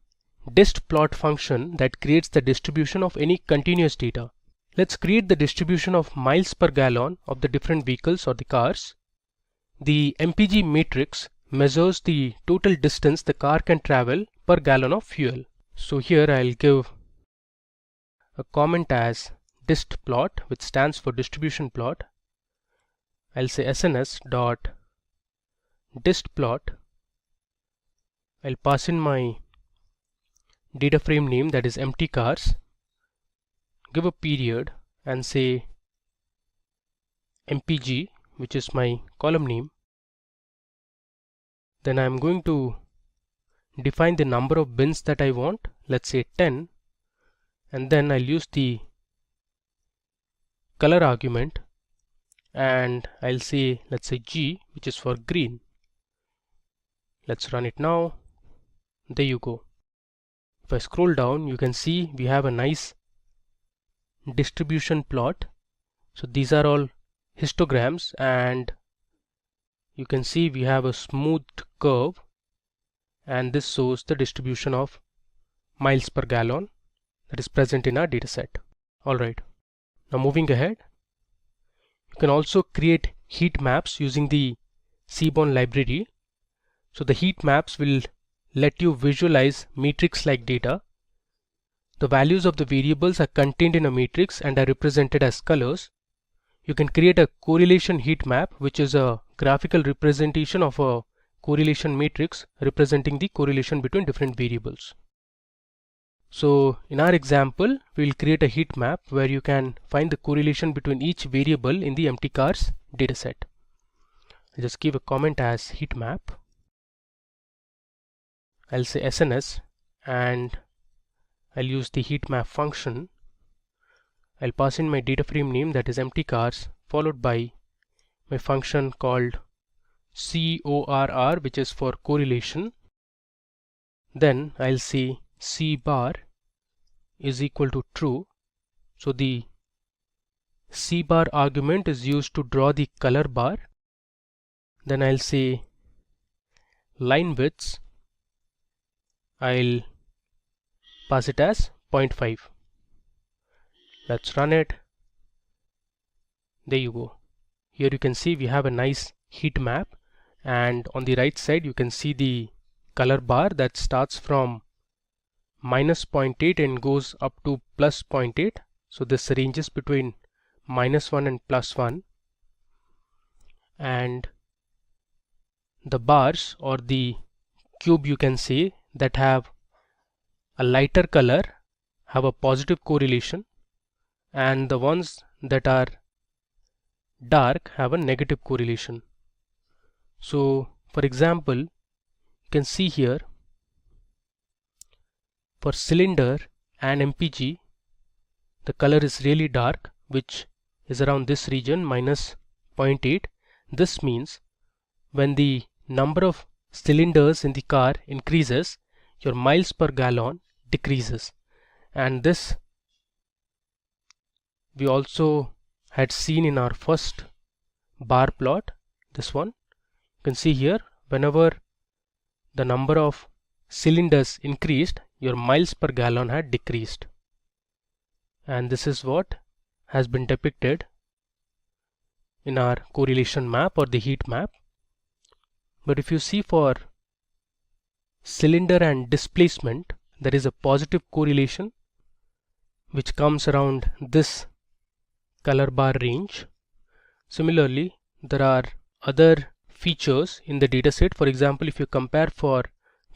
distplot function that creates the distribution of any continuous data. Let's create the distribution of miles per gallon of the different vehicles or the cars. The MPG matrix measures the total distance the car can travel per gallon of fuel. So here I'll give a comment as distplot, which stands for distribution plot. I'll say sns.distplot. I'll pass in my data frame name, that is empty cars, give a period and say mpg, which is my column name. Then I'm going to define the number of bins that I want, let's say 10, and then I'll use the color argument and I'll say, let's say G, which is for green. Let's run it now. There you go. If I scroll down, you can see we have a nice distribution plot. So these are all histograms, and you can see we have a smoothed curve, and this shows the distribution of miles per gallon that is present in our dataset. Alright, now moving ahead, you can also create heat maps using the Seaborn library. So the heat maps will let you visualize matrix-like data. The values of the variables are contained in a matrix and are represented as colors. You can create a correlation heat map, which is a graphical representation of a correlation matrix representing the correlation between different variables. So in our example, we will create a heat map where you can find the correlation between each variable in the empty cars dataset. I'll just give a comment as heat map. I'll say SNS and I'll use the heat map function. I'll pass in my data frame name, that is empty cars, followed by my function called CORR, which is for correlation. Then I'll say C bar is equal to true. So the C bar argument is used to draw the color bar. Then I'll say line widths I'll pass it as 0.5. Let's run it. There you go. Here you can see we have a nice heat map, and on the right side you can see the color bar that starts from minus 0.8 and goes up to plus 0.8. So this ranges between -1 and +1, and the bars or the cube you can say that have a lighter color have a positive correlation, and the ones that are dark have a negative correlation. So for example, you can see here for cylinder and MPG the color is really dark, which is around this region -0.8. This means when the number of cylinders in the car increases, your miles per gallon decreases, and this we also had seen in our first bar plot. This one you can see here, whenever the number of cylinders increased, your miles per gallon had decreased, and this is what has been depicted in our correlation map or the heat map. But if you see for cylinder and displacement, there is a positive correlation which comes around this color bar range. Similarly, there are other features in the dataset. For example, if you compare for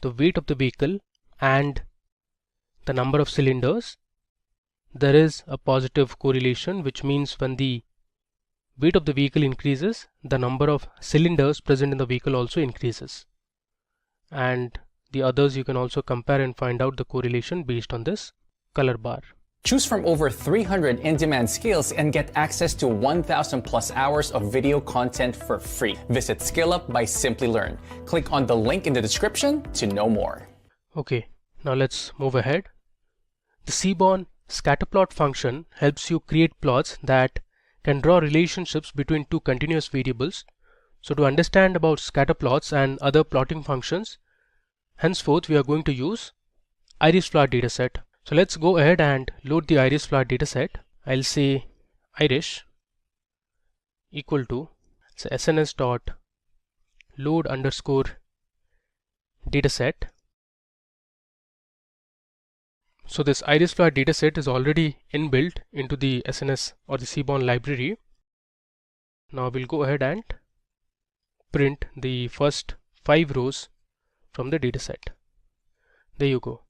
the weight of the vehicle and the number of cylinders, there is a positive correlation, which means when the weight of the vehicle increases, the number of cylinders present in the vehicle also increases. And the others you can also compare and find out the correlation based on this color bar. Choose from over 300 in-demand skills and get access to 1,000 plus hours of video content for free. Visit SkillUp by Simplilearn. Click on the link in the description to know more. Okay, now let's move ahead. The Seaborn scatterplot function helps you create plots that can draw relationships between two continuous variables. So to understand about scatter plots and other plotting functions, henceforth we are going to use iris_flower dataset. So let's go ahead and load the iris_flower dataset. I'll say iris equal to sns.load_dataset. So this iris_flower dataset is already inbuilt into the SNS or the Seaborn library. Now we'll go ahead and print the first 5 rows from the dataset. There you go.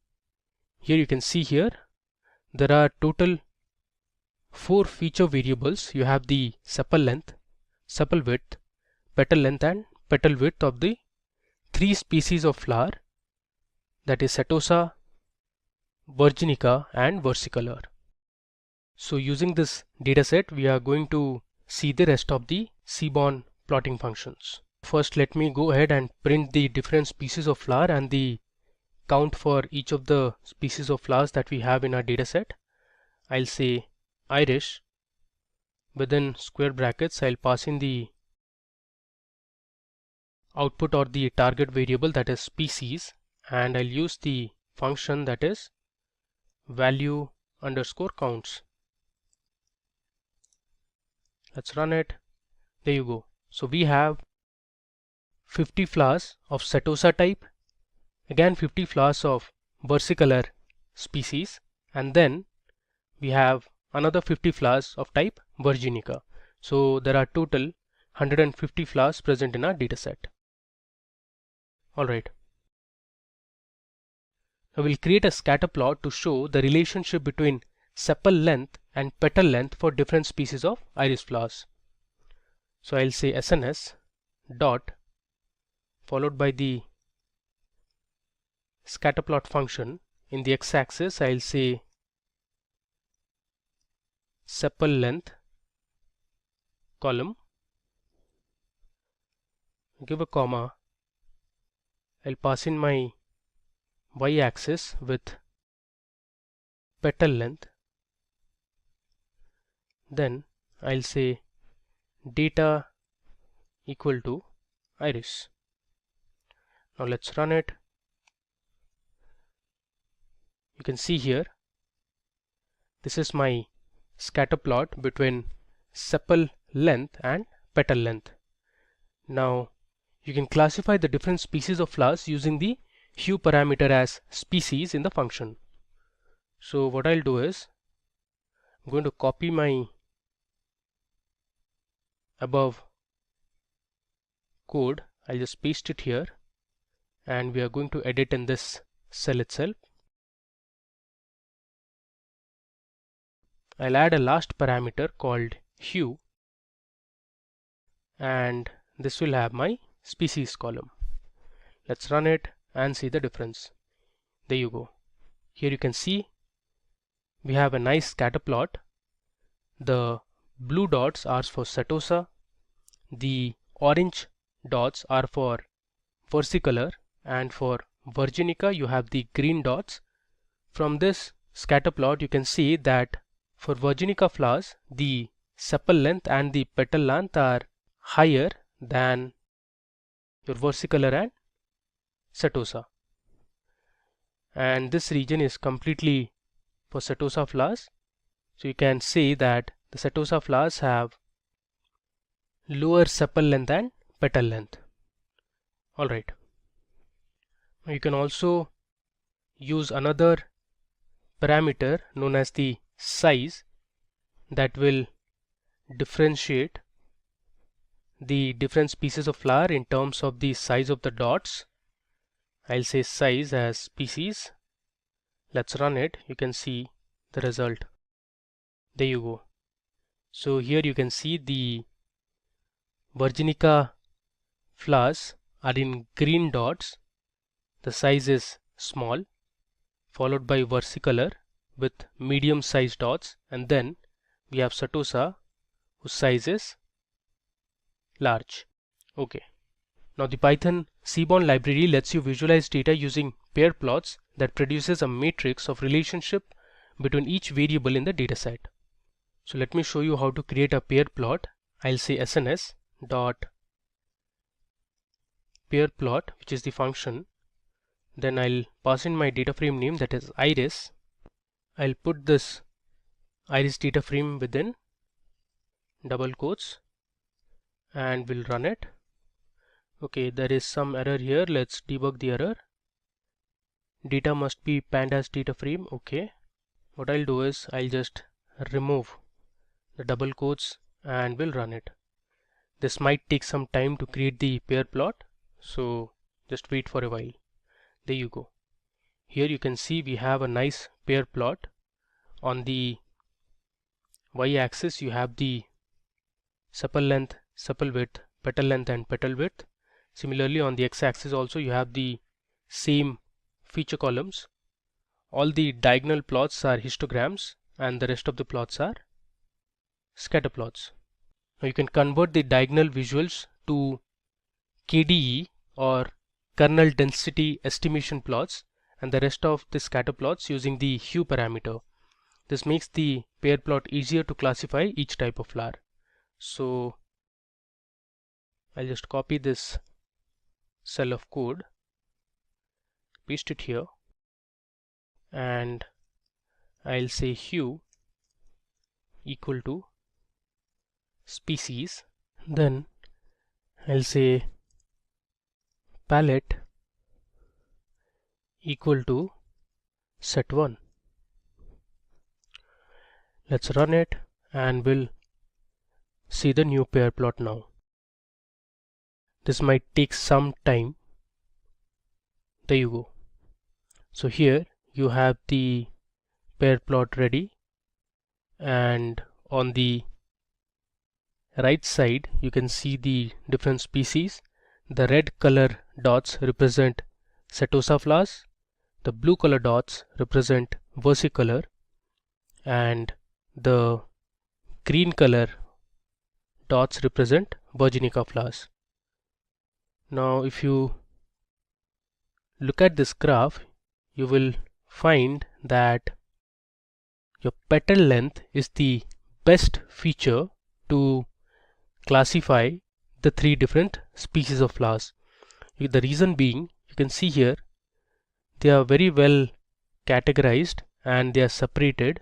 Here you can see here there are total 4 feature variables. You have the sepal length, sepal width, petal length and petal width of the 3 species of flower, that is Setosa, Virginica and versicolor. So using this dataset we are going to see the rest of the Seaborn plotting functions. First let me go ahead and print the different species of flower and the count for each of the species of flowers that we have in our dataset. I'll say iris, within square brackets I'll pass in the output or the target variable, that is species, and I'll use the function that is value_counts. Let's run it. There you go. So we have 50 flowers of Setosa type, again 50 flowers of versicolor species, and then we have another 50 flowers of type Virginica. So there are total 150 flowers present in our dataset. Alright. Now we'll create a scatter plot to show the relationship between sepal length and petal length for different species of iris flowers. So I'll say SNS dot followed by the scatterplot function. In the x-axis I'll say sepal length column, give a comma, I'll pass in my y-axis with petal length, then I'll say data equal to iris. Now let's run it. you can see here, this is my scatter plot between sepal length and petal length. Now you can classify the different species of flowers using the hue parameter as species in the function. So what I'll do is, I'm going to copy my above code. I'll just paste it here, and we are going to edit in this cell itself. I'll add a last parameter called hue, and this will have my species column. Let's run it and see the difference. There you go. Here you can see we have a nice scatter plot. The blue dots are for setosa, the orange dots are for versicolor, and for virginica you have the green dots. From this scatter plot you can see that for virginica flowers the sepal length and the petal length are higher than your versicolor and setosa, and this region is completely for setosa flowers. So you can see that the setosa flowers have lower sepal length and petal length. Alright, you can also use another parameter known as the size that will differentiate the different species of flower in terms of the size of the dots. I'll say size as species. Let's run it. You can see the result. There you go. So here you can see the virginica flowers are in green dots. The size is small, followed by versicolor with medium sized dots, and then we have setosa whose size is large. Okay. Now the Python Seaborn library lets you visualize data using pair plots that produces a matrix of relationship between each variable in the dataset. So let me show you how to create a pair plot. I'll say SNS dot pair plot, which is the function. Then I'll pass in my data frame name, that is iris. I'll put this iris data frame within double quotes and we'll run it. Okay, there is some error here. Let's debug the error. Data must be pandas data frame. Okay, what I'll do is I'll just remove the double quotes and we'll run it. This might take some time to create the pair plot, so just wait for a while. There you go. Here you can see we have a nice pair plot. On the y-axis you have the sepal length, sepal width, petal length and petal width. Similarly on the x-axis also you have the same feature columns. All the diagonal plots are histograms and the rest of the plots are scatter plots. Now you can convert the diagonal visuals to KDE or kernel density estimation plots and the rest of the scatter plots using the hue parameter. This makes the pair plot easier to classify each type of flower. So I'll just copy this cell of code, paste it here, and I'll say hue equal to species. Then I'll say palette equal to set1. Let's run it and we'll see the new pair plot now. This might take some time. There you go. So here you have the pair plot ready, and on the right side you can see the different species. The red color dots represent setosa flowers, the blue color dots represent versicolor, and the green color dots represent virginica flowers. Now if you look at this graph, you will find that your petal length is the best feature to classify the three different species of flowers. The reason being, you can see here they are very well categorized and they are separated.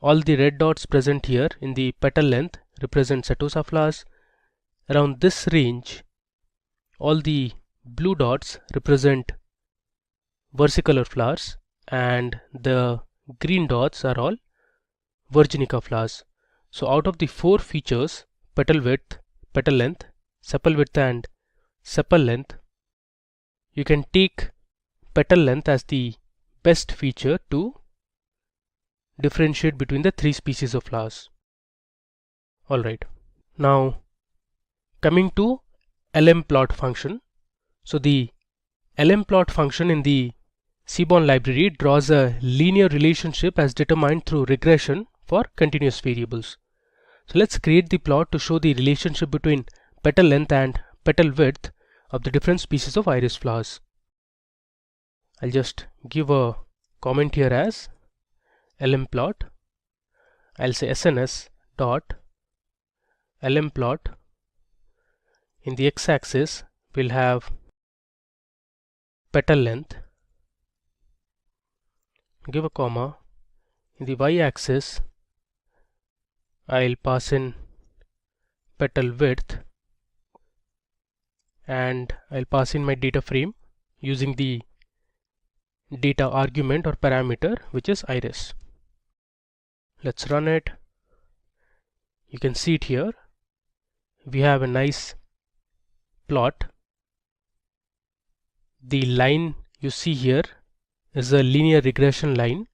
All the red dots present here in the petal length represent setosa flowers. Around this range, all the blue dots represent versicolor flowers, and the green dots are all virginica flowers. So out of the 4 features, petal width, petal length, sepal width and sepal length, you can take petal length as the best feature to differentiate between the 3 species of flowers. Alright, now coming to lmplot function. So the lmplot function in the Seaborn library draws a linear relationship as determined through regression for continuous variables. So let's create the plot to show the relationship between petal length and petal width of the different species of iris flowers. I'll just give a comment here as lmplot. I'll say sns dot lmplot. In the x-axis we'll have petal length, give a comma. In the y-axis I'll pass in petal width, and I'll pass in my data frame using the data argument or parameter, which is iris. Let's run it. You can see it here. We have a nice plot. The line you see here is a linear regression line.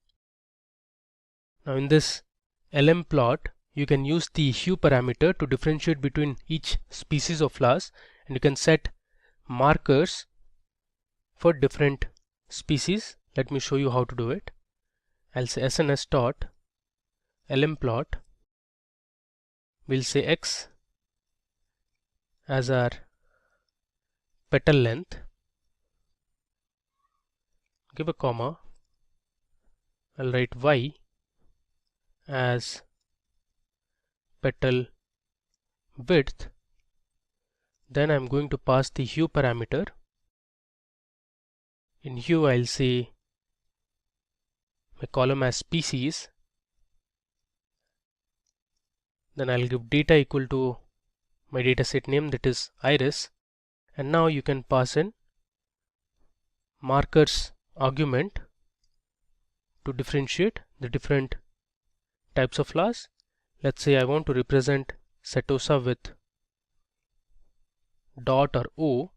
Now in this lmplot, you can use the hue parameter to differentiate between each species of flowers, and you can set markers for different species. Let me show you how to do it. I'll say sns dot lmplot. We'll say x as our petal length, give a comma. I'll write y as petal width. Then I'm going to pass the hue parameter. In hue I'll say my column as species. Then I'll give data equal to my dataset name, that is iris. And now you can pass in markers argument to differentiate the different types of flowers. Let's say I want to represent setosa with dot or O.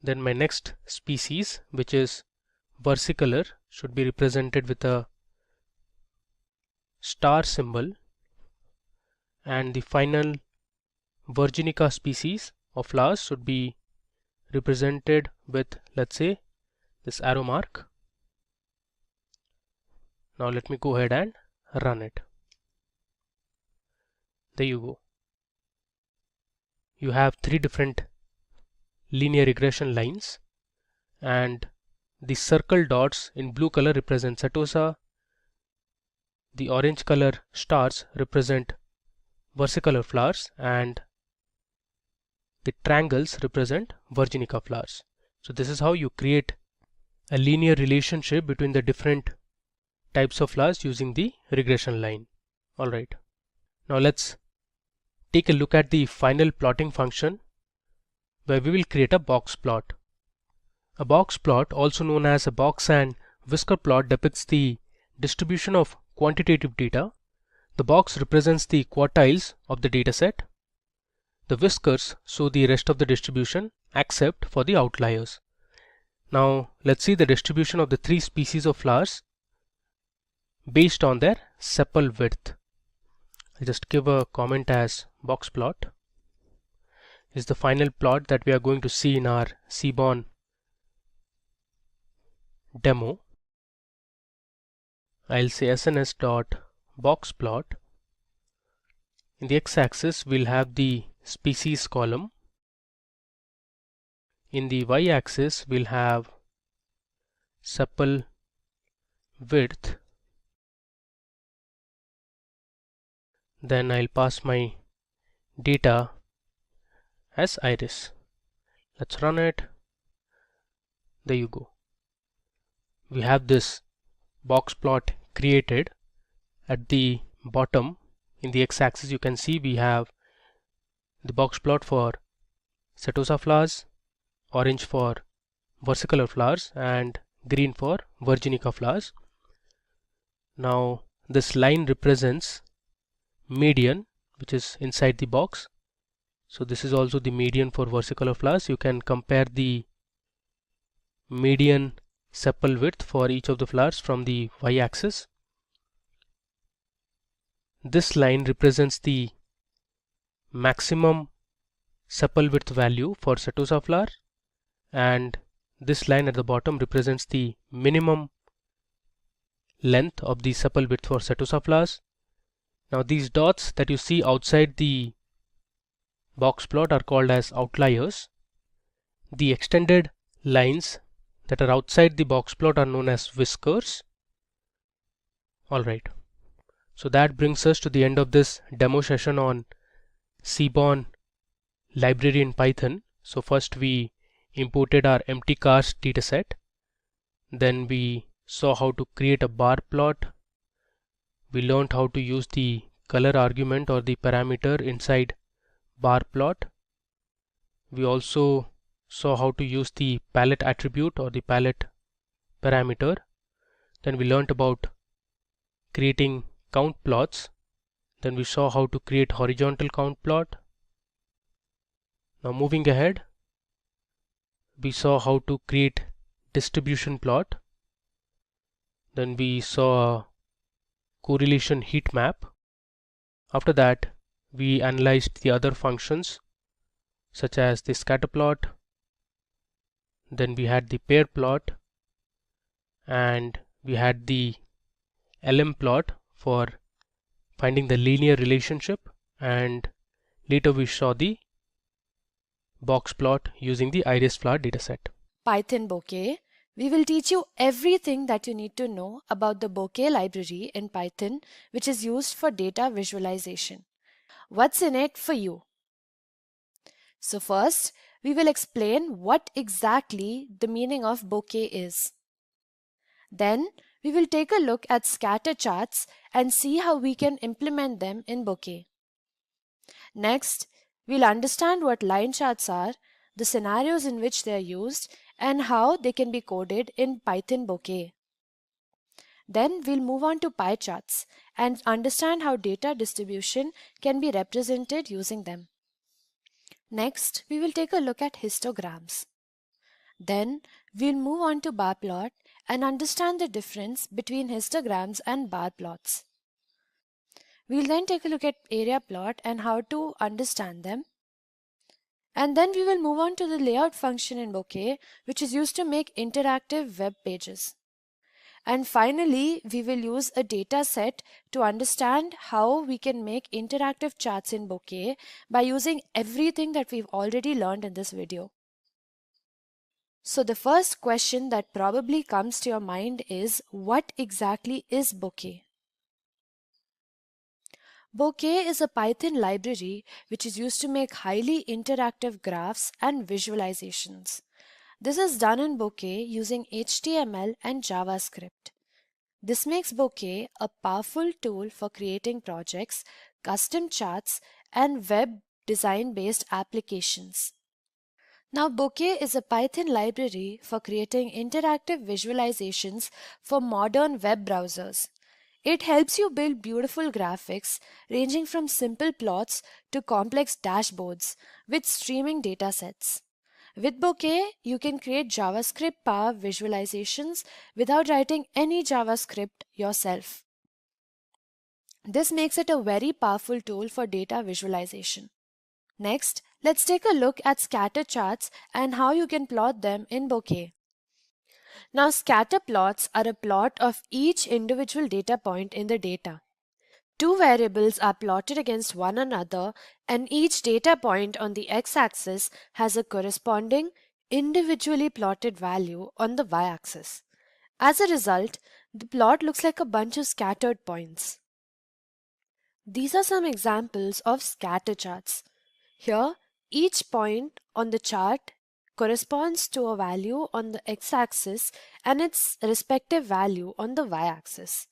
Then my next species, which is versicolor, should be represented with a star symbol, and the final virginica species of flowers should be represented with, let's say, this arrow mark. Now let me go ahead and run it. There you go. You have 3 different linear regression lines, and the circle dots in blue color represent setosa, the orange color stars represent versicolor flowers, and the triangles represent virginica flowers. So this is how you create a linear relationship between the different types of flowers using the regression line. Alright, now let's take a look at the final plotting function, where we will create a box plot. A box plot, also known as a box and whisker plot, depicts the distribution of quantitative data. The box represents the quartiles of the dataset. The whiskers show the rest of the distribution except for the outliers. Now let's see the distribution of the 3 species of flowers based on their sepal width. I just give a comment as box plot. Is the final plot that we are going to see in our Seaborn demo. I'll say sns dot box plot. In the x-axis we'll have the species column. In the y-axis we'll have sepal width. Then I'll pass my data as iris. Let's run it. There you go. we have this box plot created. At the bottom in the x-axis you can see we have the box plot for setosa flowers, orange for versicolor flowers, and green for virginica flowers. Now this line represents median, which is inside the box. So this is also the median for versicolor flowers. You can compare the median sepal width for each of the flowers from the y-axis. This line represents the maximum sepal width value for setosa flower, and this line at the bottom represents the minimum length of the sepal width for setosa flowers. Now these dots that you see outside the box plot are called as outliers. The extended lines that are outside the box plot are known as whiskers. Alright, so that brings us to the end of this demo session on Seaborn library in Python. So first we imported our empty cast dataset. Then we saw how to create a bar plot. We learned how to use the color argument or the parameter inside bar plot. We also saw how to use the palette attribute or the palette parameter. Then we learned about creating count plots. Then we saw how to create horizontal count plot. Now moving ahead, we saw how to create distribution plot. Then we saw a correlation heat map. After that, we analyzed the other functions such as the scatter plot. Then we had the pair plot, and we had the LM plot for finding the linear relationship, and later we saw the box plot using the iris flower dataset. Python Bokeh. We will teach you everything that you need to know about the Bokeh library in Python, which is used for data visualization. What's in it for you? So first, we will explain what exactly the meaning of bokeh is. Then, we will take a look at scatter charts and see how we can implement them in bokeh. Next, we'll understand what line charts are, the scenarios in which they are used, and how they can be coded in Python Bokeh. Then we'll move on to pie charts and understand how data distribution can be represented using them. Next, we will take a look at histograms. Then we'll move on to bar plot and understand the difference between histograms and bar plots. We'll then take a look at area plot and how to understand them. And then we will move on to the layout function in Bokeh, which is used to make interactive web pages. And finally, we will use a data set to understand how we can make interactive charts in Bokeh by using everything that we've already learned in this video. So the first question that probably comes to your mind is, what exactly is Bokeh? Bokeh is a Python library which is used to make highly interactive graphs and visualizations. This is done in Bokeh using HTML and JavaScript. This makes Bokeh a powerful tool for creating projects, custom charts, and web design-based applications. Now, Bokeh is a Python library for creating interactive visualizations for modern web browsers. It helps you build beautiful graphics ranging from simple plots to complex dashboards with streaming datasets. With Bokeh, you can create JavaScript-powered visualizations without writing any JavaScript yourself. This makes it a very powerful tool for data visualization. Next, let's take a look at scatter charts and how you can plot them in Bokeh. Now, scatter plots are a plot of each individual data point in the data. Two variables are plotted against one another, and each data point on the x-axis has a corresponding individually plotted value on the y-axis. As a result, the plot looks like a bunch of scattered points. These are some examples of scatter charts. Here, each point on the chart corresponds to a value on the x-axis and its respective value on the y-axis.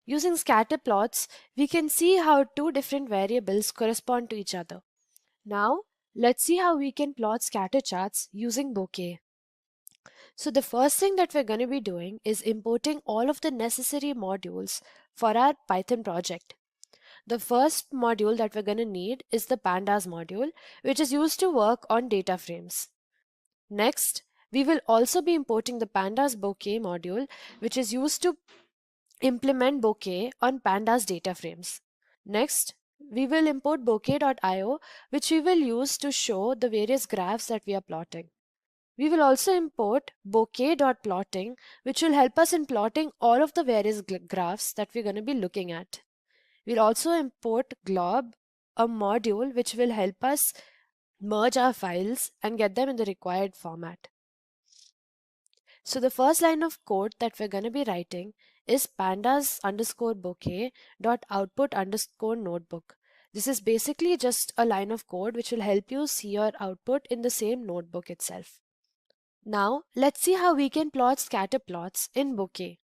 Using scatter plots, we can see how two different variables correspond to each other. Now, let's see how we can plot scatter charts using Bokeh. So the first thing that we're going to be doing is importing all of the necessary modules for our Python project. The first module that we're going to need is the Pandas module, which is used to work on data frames. Next, we will also be importing the Pandas Bokeh module, which is used to implement Bokeh on Pandas data frames. Next, we will import bokeh.io, which we will use to show the various graphs that we are plotting. We will also import bokeh.plotting, which will help us in plotting all of the various graphs that we're going to be looking at. We'll also import glob, a module which will help us merge our files and get them in the required format. So the first line of code that we're going to be writing is pandas_bokeh.output_notebook. This is basically just a line of code which will help you see your output in the same notebook itself. Now let's see how we can plot scatter plots in Bokeh.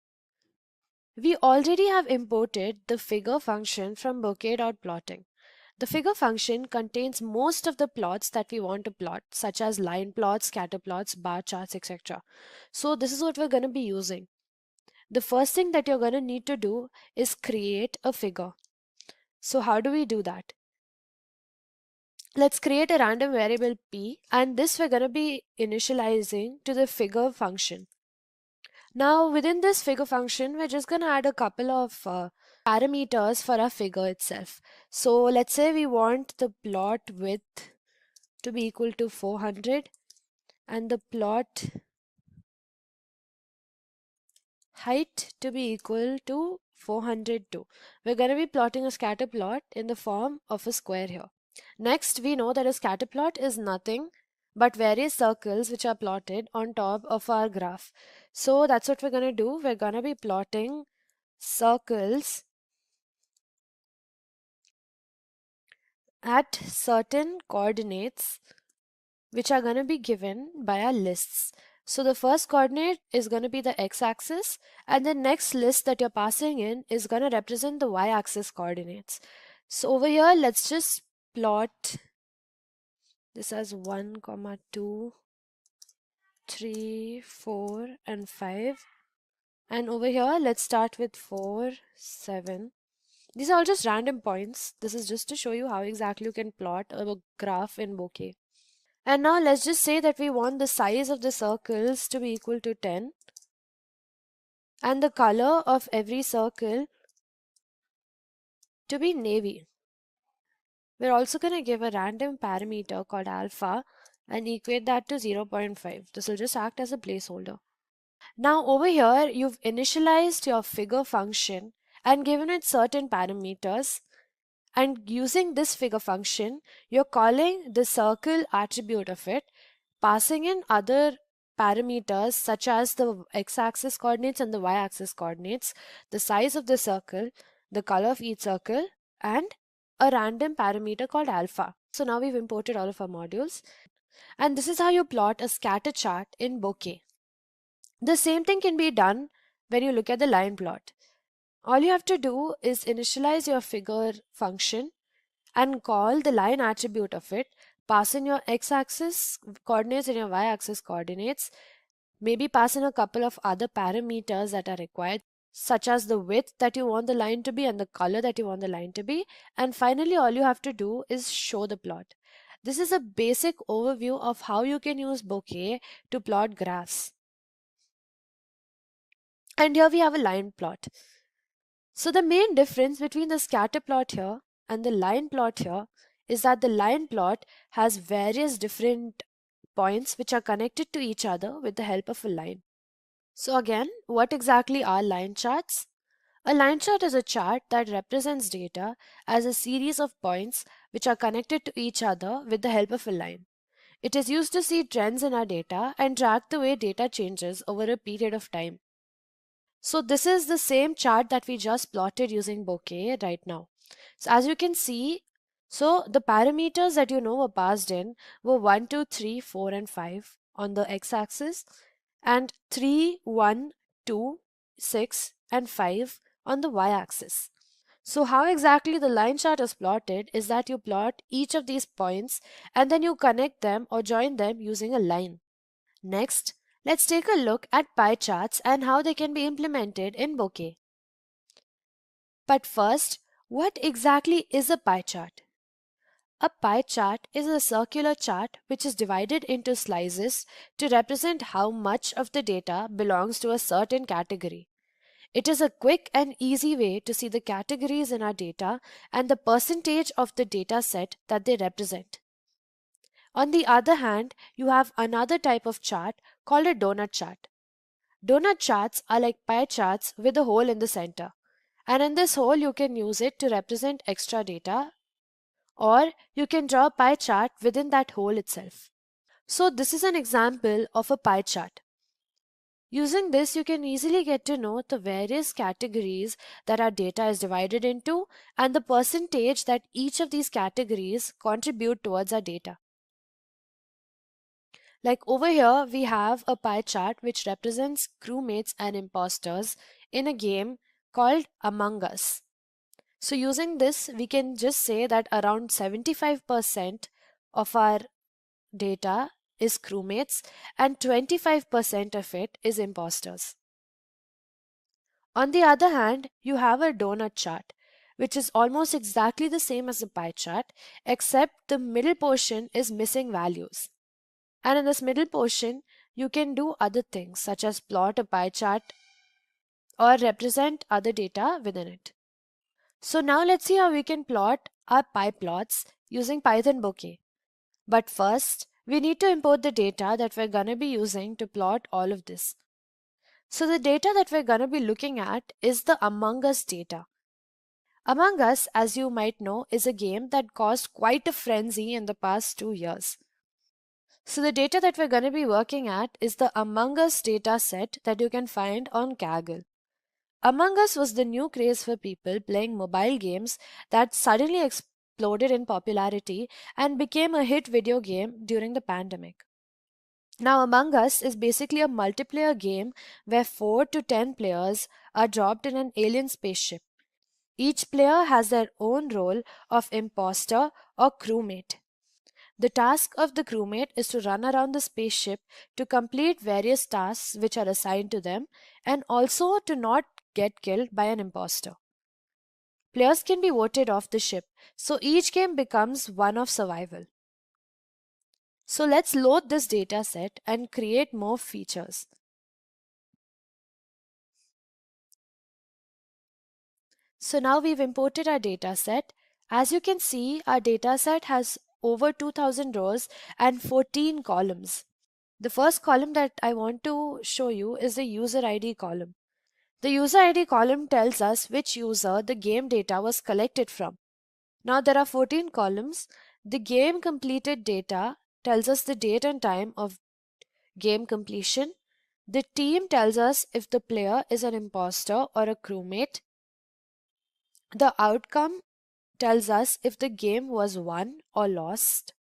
We already have imported the figure function from bokeh.plotting. The figure function contains most of the plots that we want to plot, such as line plots, scatter plots, bar charts, etc. So this is what we're going to be using. The first thing that you're going to need to do is create a figure. So how do we do that? Let's create a random variable p, and this we're going to be initializing to the figure function. Now within this figure function, we're just going to add a couple of parameters for our figure itself. So let's say we want the plot width to be equal to 400 and the plot height to be equal to 402. We're going to be plotting a scatter plot in the form of a square here. Next, we know that a scatter plot is nothing but various circles which are plotted on top of our graph. So that's what we're going to do. We're going to be plotting circles at certain coordinates which are going to be given by our lists. So the first coordinate is going to be the x-axis, and the next list that you're passing in is going to represent the y-axis coordinates. So over here, let's just plot this as 1, 2, 3, 4, and 5. And over here, let's start with 4, 7. These are all just random points. This is just to show you how exactly you can plot a graph in Bokeh. And now let's just say that we want the size of the circles to be equal to 10 and the color of every circle to be navy. We're also going to give a random parameter called alpha and equate that to 0.5. This will just act as a placeholder. Now over here, you've initialized your figure function and given it certain parameters. And using this figure function, you're calling the circle attribute of it, passing in other parameters such as the x-axis coordinates and the y-axis coordinates, the size of the circle, the color of each circle, and a random parameter called alpha. So now we've imported all of our modules. And this is how you plot a scatter chart in Bokeh. The same thing can be done when you look at the line plot. All you have to do is initialize your figure function and call the line attribute of it, pass in your x-axis coordinates and your y-axis coordinates, maybe pass in a couple of other parameters that are required, such as the width that you want the line to be and the color that you want the line to be, and finally all you have to do is show the plot. This is a basic overview of how you can use Bokeh to plot graphs. And here we have a line plot. So the main difference between the scatter plot here and the line plot here is that the line plot has various different points which are connected to each other with the help of a line. So again, what exactly are line charts? A line chart is a chart that represents data as a series of points which are connected to each other with the help of a line. It is used to see trends in our data and track the way data changes over a period of time. So this is the same chart that we just plotted using Bokeh right now. So as you can see, so the parameters that you know were passed in were 1, 2, 3, 4, and 5. on the x-axis and 3, 1, 2, 6 and 5 on the y-axis. So how exactly the line chart is plotted is that you plot each of these points and then you connect them or join them using a line. Next, let's take a look at pie charts and how they can be implemented in Bokeh. But first, what exactly is a pie chart? A pie chart is a circular chart which is divided into slices to represent how much of the data belongs to a certain category. It is a quick and easy way to see the categories in our data and the percentage of the data set that they represent. On the other hand, you have another type of chart called a donut chart. Donut charts are like pie charts with a hole in the center. And in this hole, you can use it to represent extra data, or you can draw a pie chart within that hole itself. So this is an example of a pie chart. Using this, you can easily get to know the various categories that our data is divided into and the percentage that each of these categories contribute towards our data. Like over here, we have a pie chart which represents crewmates and imposters in a game called Among Us. So using this, we can just say that around 75% of our data is crewmates and 25% of it is imposters. On the other hand, you have a donut chart, which is almost exactly the same as a pie chart, except the middle portion is missing values. And in this middle portion, you can do other things such as plot a pie chart or represent other data within it. So now let's see how we can plot our pie plots using Python Bokeh. But first, we need to import the data that we're going to be using to plot all of this. So the data that we're going to be looking at is the Among Us data. Among Us, as you might know, is a game that caused quite a frenzy in the past 2 years. So the data that we're going to be working at is the Among Us data set that you can find on Kaggle. Among Us was the new craze for people playing mobile games that suddenly exploded in popularity and became a hit video game during the pandemic. Now, Among Us is basically a multiplayer game where 4 to 10 players are dropped in an alien spaceship. Each player has their own role of imposter or crewmate. The task of the crewmate is to run around the spaceship to complete various tasks which are assigned to them and also to not get killed by an imposter. Players can be voted off the ship, so each game becomes one of survival. So let's load this data set and create more features. So now we've imported our data set. As you can see, our data set has over 2000 rows and 14 columns. The first column that I want to show you is the user ID column. The user ID column tells us which user the game data was collected from. Now there are 14 columns. The game completed data tells us the date and time of game completion. The team tells us if the player is an imposter or a crewmate. The outcome tells us if the game was won or lost.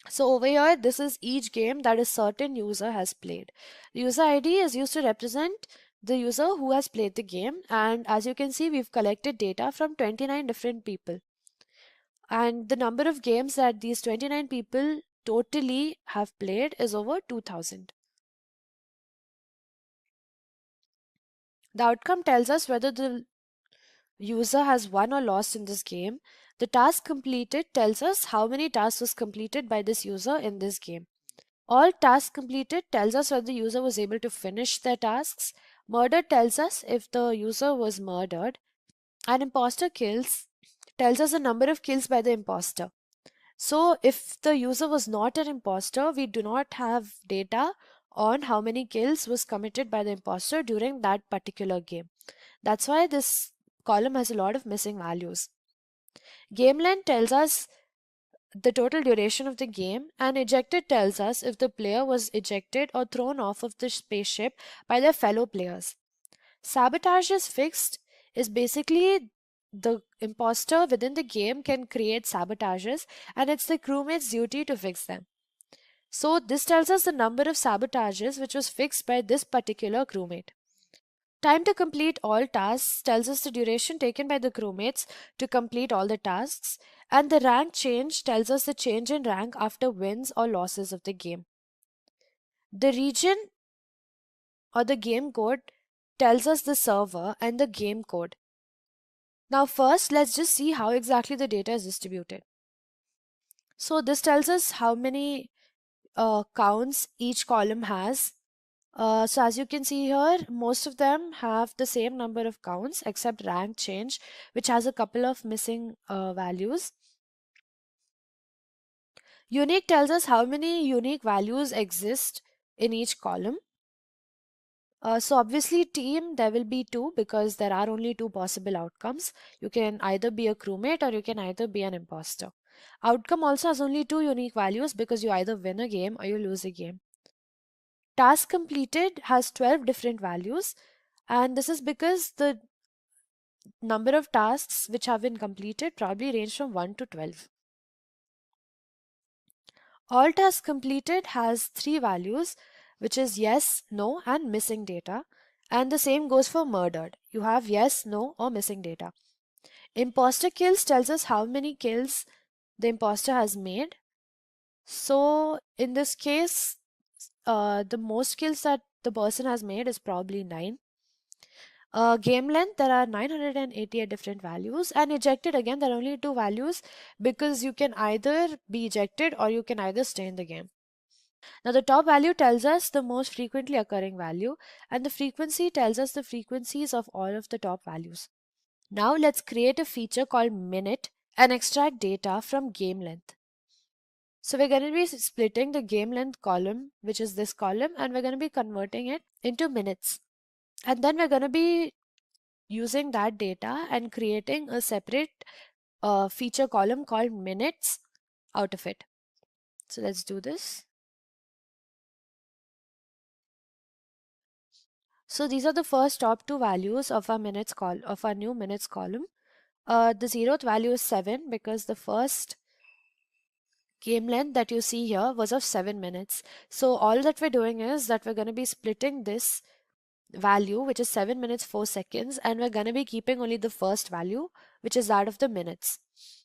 So over here, this is each game that a certain user has played. The user ID is used to represent the user who has played the game, and as you can see, we've collected data from 29 different people. And the number of games that these 29 people totally have played is over 2000. The outcome tells us whether the user has won or lost in this game. The task completed tells us how many tasks was completed by this user in this game. All tasks completed tells us whether the user was able to finish their tasks. Murdered tells us if the user was murdered. And imposter kills tells us the number of kills by the imposter. So if the user was not an imposter, we do not have data on how many kills was committed by the imposter during that particular game. That's why this column has a lot of missing values. Game length tells us the total duration of the game, and ejected tells us if the player was ejected or thrown off of the spaceship by their fellow players. Sabotage is fixed is basically the imposter within the game can create sabotages and it's the crewmate's duty to fix them. So this tells us the number of sabotages which was fixed by this particular crewmate. Time to complete all tasks tells us the duration taken by the crewmates to complete all the tasks, and the rank change tells us the change in rank after wins or losses of the game. The region or the game code tells us the server and the game code. Now first, let's just see how exactly the data is distributed. So this tells us how many counts each column has. So as you can see here, most of them have the same number of counts except rank change, which has a couple of missing values. Unique tells us how many unique values exist in each column. So obviously team, there will be 2 because there are only 2 possible outcomes. You can either be a crewmate or you can either be an imposter. Outcome also has only 2 unique values because you either win a game or you lose a game. Task completed has 12 different values, and this is because the number of tasks which have been completed probably range from 1 to 12. All tasks completed has 3 values, which is yes, no, and missing data. And the same goes for murdered. You have yes, no, or missing data. Imposter kills tells us how many kills the imposter has made. So in this case, the most kills that the person has made is probably 9. Game length, there are 988 different values, and ejected, again there are only 2 values because you can either be ejected or you can either stay in the game. Now the top value tells us the most frequently occurring value, and the frequency tells us the frequencies of all of the top values. Now let's create a feature called minute and extract data from game length. So we're going to be splitting the game length column, which is this column, and we're going to be converting it into minutes. And then we're going to be using that data and creating a separate feature column called minutes out of it. So let's do this. So these are the first top 2 values of our new minutes column. The 0th value is 7 because the first game length that you see here was of 7 minutes. So all that we're doing is that we're going to be splitting this value, which is 7 minutes 4 seconds, and we're going to be keeping only the first value, which is that of the minutes.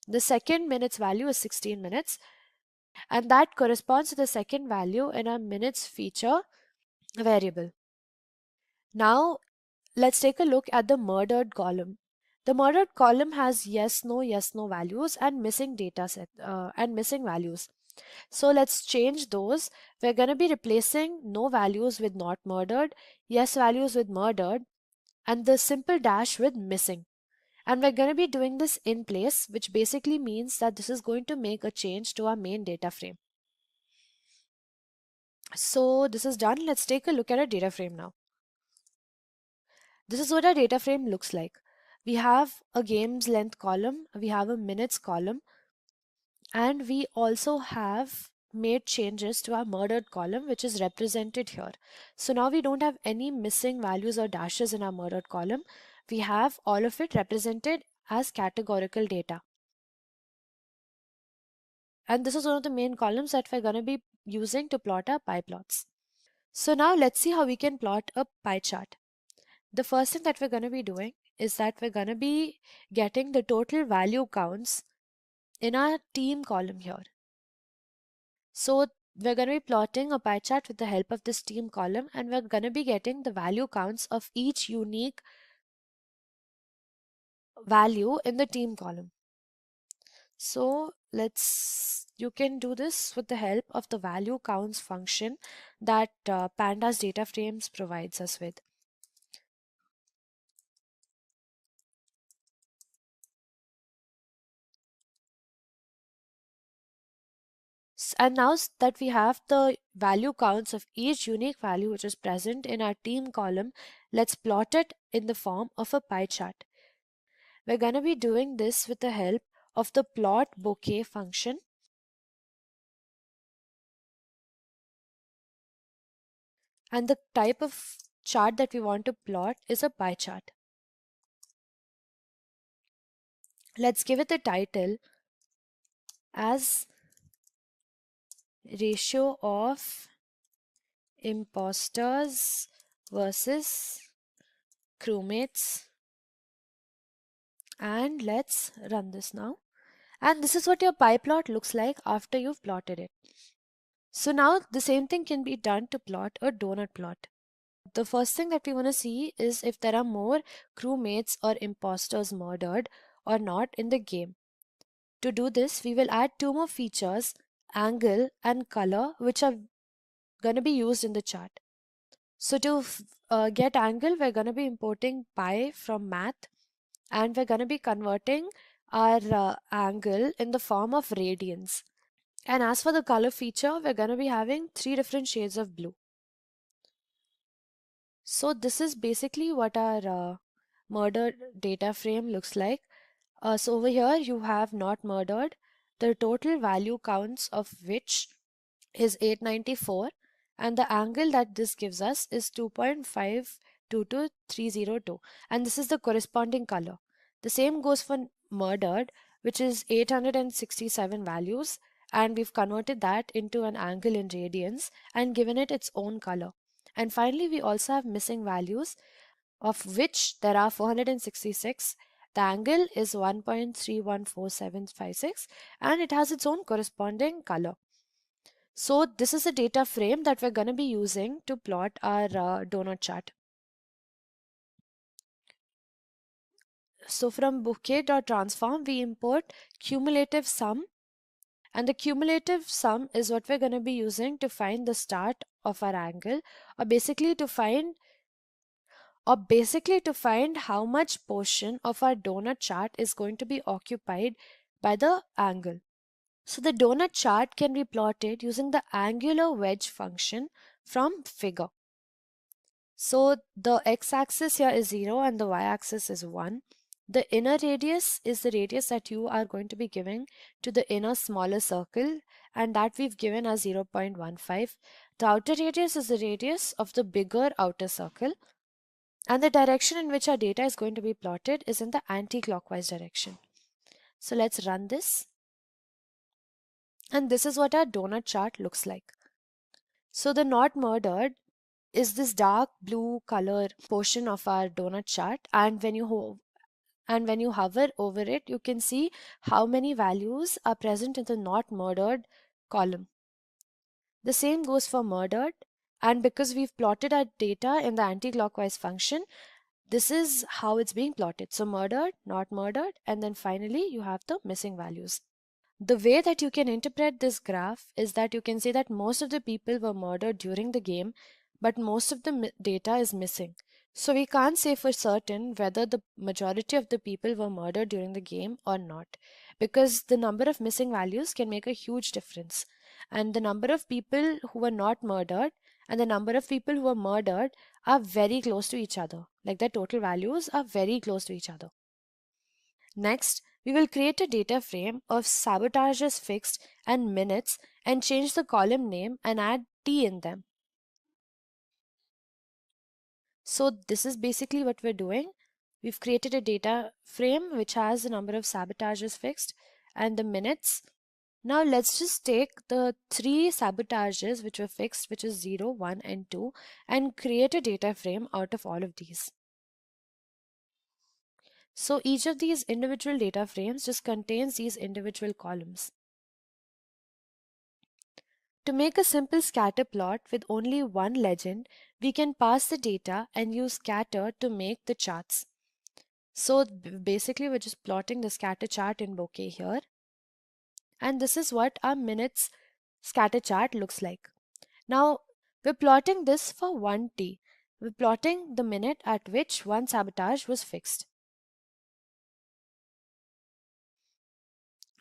The second minutes value is 16 minutes, and that corresponds to the second value in our minutes feature variable. Now let's take a look at the murdered column. The murdered column has yes no values and missing data set and missing values. So let's change those. We're going to be replacing no values with not murdered, yes values with murdered, and the simple dash with missing. And we're going to be doing this in place, which basically means that this is going to make a change to our main data frame. So this is done. Let's take a look at our data frame now. This is what our data frame looks like. We have a game's length column, we have a minutes column, and we also have made changes to our murdered column, which is represented here. So now we don't have any missing values or dashes in our murdered column. We have all of it represented as categorical data. And this is one of the main columns that we're going to be using to plot our pie plots. So now let's see how we can plot a pie chart. The first thing that we're going to be doing is that we're going to be getting the total value counts in our team column here. So we're going to be plotting a pie chart with the help of this team column, and we're going to be getting the value counts of each unique value in the team column. So you can do this with the help of the value counts function that Pandas data frames provides us with. And now that we have the value counts of each unique value which is present in our team column, let's plot it in the form of a pie chart. We're going to be doing this with the help of the plot bokeh function. And the type of chart that we want to plot is a pie chart. Let's give it a title as ratio of imposters versus crewmates, and let's run this now. And this is what your pie plot looks like after you've plotted it. So now the same thing can be done to plot a donut plot. The first thing that we want to see is if there are more crewmates or imposters murdered or not in the game. To do this, we will add two more features, angle and color, which are going to be used in the chart. So to get angle, we're going to be importing pi from math, and we're going to be converting our angle in the form of radians. And as for the color feature, we're going to be having 3 different shades of blue. So this is basically what our murdered data frame looks like. So over here you have not murdered, the total value counts of which is 894, and the angle that this gives us is 2.522302, and this is the corresponding color. The same goes for murdered, which is 867 values, and we've converted that into an angle in radians and given it its own color. And finally we also have missing values, of which there are 466. The angle is 1.314756 and it has its own corresponding color. So this is a data frame that we're going to be using to plot our donut chart. So from bokeh.transform we import cumulative sum, and the cumulative sum is what we're going to be using to find the start of our angle, or basically to find how much portion of our donut chart is going to be occupied by the angle. So the donut chart can be plotted using the angular wedge function from figure. So the x-axis here is 0 and the y-axis is 1. The inner radius is the radius that you are going to be giving to the inner smaller circle, and that we've given as 0.15. The outer radius is the radius of the bigger outer circle, and the direction in which our data is going to be plotted is in the anti-clockwise direction. So let's run this. And this is what our donut chart looks like. So the not murdered is this dark blue color portion of our donut chart, and when you hover over it, you can see how many values are present in the not murdered column. The same goes for murdered, and because we've plotted our data in the anti-clockwise function, this is how it's being plotted. So murdered, not murdered, and then finally you have the missing values. The way that you can interpret this graph is that you can say that most of the people were murdered during the game, but most of the data is missing. So we can't say for certain whether the majority of the people were murdered during the game or not, because the number of missing values can make a huge difference. And the number of people who were not murdered and the number of people who were murdered are very close to each other. Like their total values are very close to each other. Next, we will create a data frame of sabotages fixed and minutes and change the column name and add T in them. So this is basically what we're doing. We've created a data frame which has the number of sabotages fixed and the minutes. Now let's just take the 3 sabotages which were fixed, which is 0, 1 and 2, and create a data frame out of all of these. So each of these individual data frames just contains these individual columns. To make a simple scatter plot with only one legend, we can pass the data and use scatter to make the charts. So basically we're just plotting the scatter chart in Bokeh here. And this is what our minutes scatter chart looks like. Now we're plotting this for 1t. We're plotting the minute at which one sabotage was fixed.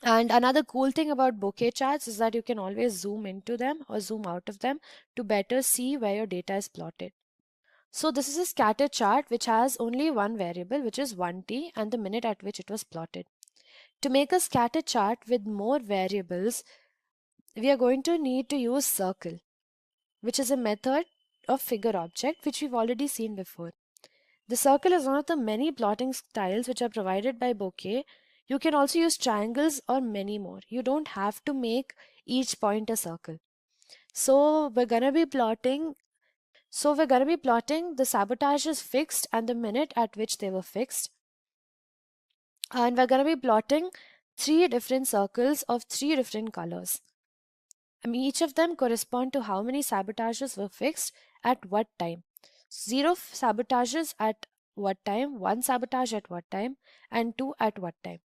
And another cool thing about bokeh charts is that you can always zoom into them or zoom out of them to better see where your data is plotted. So this is a scatter chart which has only one variable, which is 1t, and the minute at which it was plotted. To make a scatter chart with more variables, we are going to need to use circle, which is a method of figure object which we've already seen before. The circle is one of the many plotting styles which are provided by Bokeh. You can also use triangles or many more. You don't have to make each point a circle. So we're gonna be plotting the sabotages fixed and the minute at which they were fixed. And we're gonna be plotting 3 different circles of 3 different colors. I mean, each of them correspond to how many sabotages were fixed at what time. 0 sabotages at what time, 1 sabotage at what time, and 2 at what time.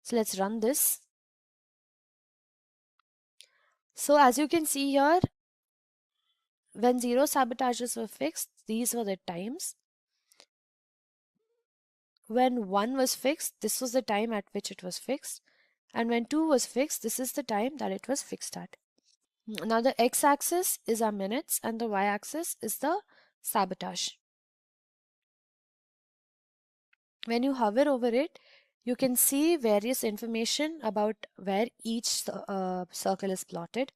So let's run this. So as you can see here, when 0 sabotages were fixed, these were the times. When 1 was fixed, this was the time at which it was fixed. And when 2 was fixed, this is the time that it was fixed at. Now the x-axis is our minutes and the y-axis is the sabotage. When you hover over it, you can see various information about where each circle is plotted.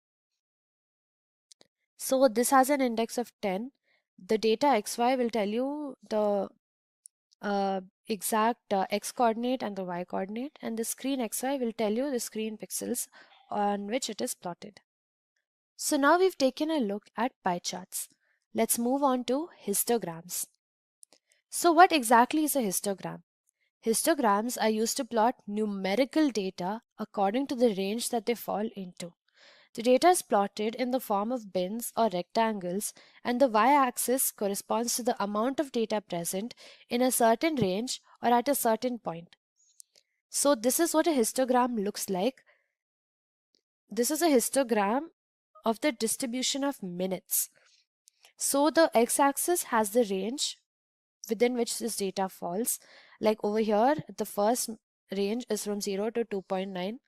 So this has an index of 10. The data xy will tell you the exact x coordinate and the y coordinate, and the screen xy will tell you the screen pixels on which it is plotted. So now we've taken a look at pie charts. Let's move on to histograms. So what exactly is a histogram? Histograms are used to plot numerical data according to the range that they fall into. The data is plotted in the form of bins or rectangles, and the y-axis corresponds to the amount of data present in a certain range or at a certain point. So this is what a histogram looks like. This is a histogram of the distribution of minutes. So the x-axis has the range within which this data falls. Like over here, the first range is from 0 to 2.9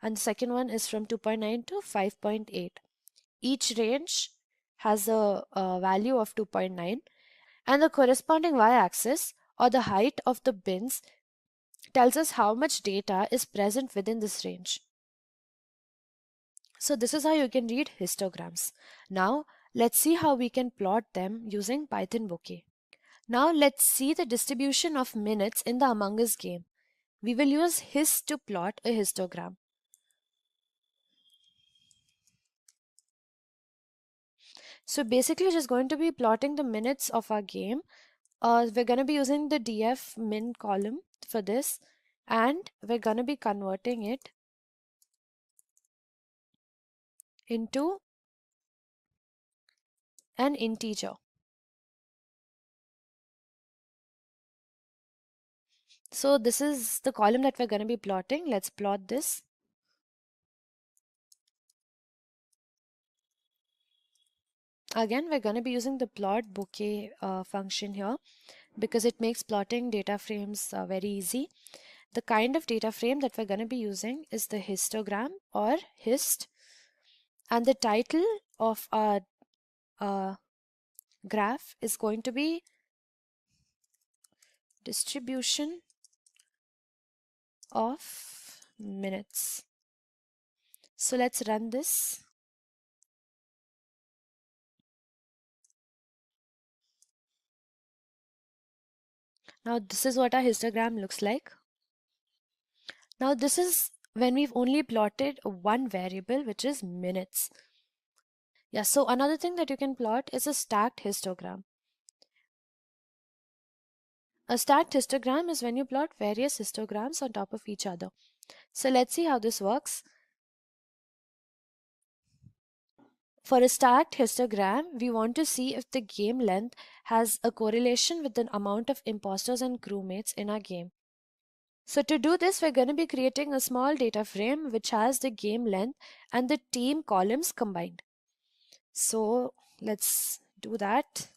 and the second one is from 2.9 to 5.8. Each range has a value of 2.9 and the corresponding y-axis or the height of the bins tells us how much data is present within this range. So this is how you can read histograms. Now let's see how we can plot them using Python Bokeh. Now let's see the distribution of minutes in the Among Us game. We will use hist to plot a histogram. So basically just going to be plotting the minutes of our game. We're going to be using the df min column for this, and we're going to be converting it into an integer. So this is the column that we're going to be plotting. Let's plot this. Again, we're going to be using the plot bokeh function here because it makes plotting data frames very easy. The kind of data frame that we're going to be using is the histogram or hist, and the title of our graph is going to be distribution of minutes. So let's run this. Now this is what our histogram looks like. Now this is when we've only plotted one variable, which is minutes. Yeah, so another thing that you can plot is a stacked histogram. A stacked histogram is when you plot various histograms on top of each other. So let's see how this works. For a stacked histogram, we want to see if the game length has a correlation with the amount of imposters and crewmates in our game. So to do this, we're going to be creating a small data frame which has the game length and the team columns combined. So let's do that.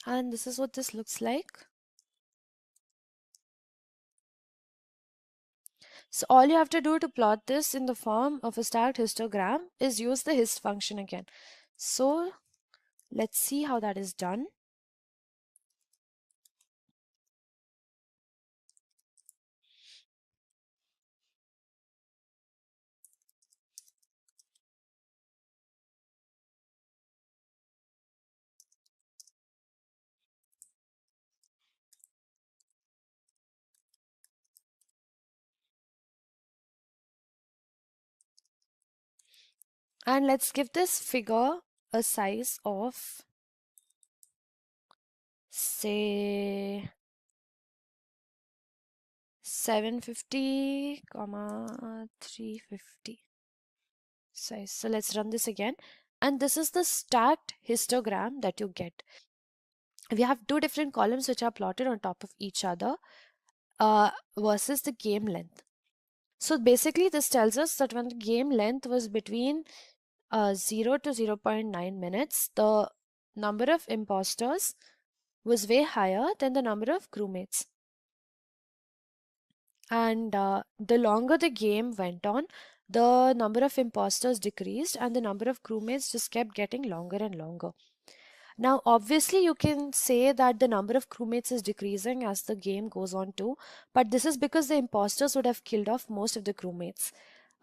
And this is what this looks like. So all you have to do to plot this in the form of a stacked histogram is use the hist function again. So let's see how that is done. And let's give this figure a size of, say, 750, 350 size. So let's run this again. And this is the stacked histogram that you get. We have two different columns which are plotted on top of each other versus the game length. So basically this tells us that when the game length was between 0 to 0.9 minutes, the number of imposters was way higher than the number of crewmates. And the longer the game went on, the number of imposters decreased and the number of crewmates just kept getting longer and longer. Now, obviously, you can say that the number of crewmates is decreasing as the game goes on too, but this is because the imposters would have killed off most of the crewmates.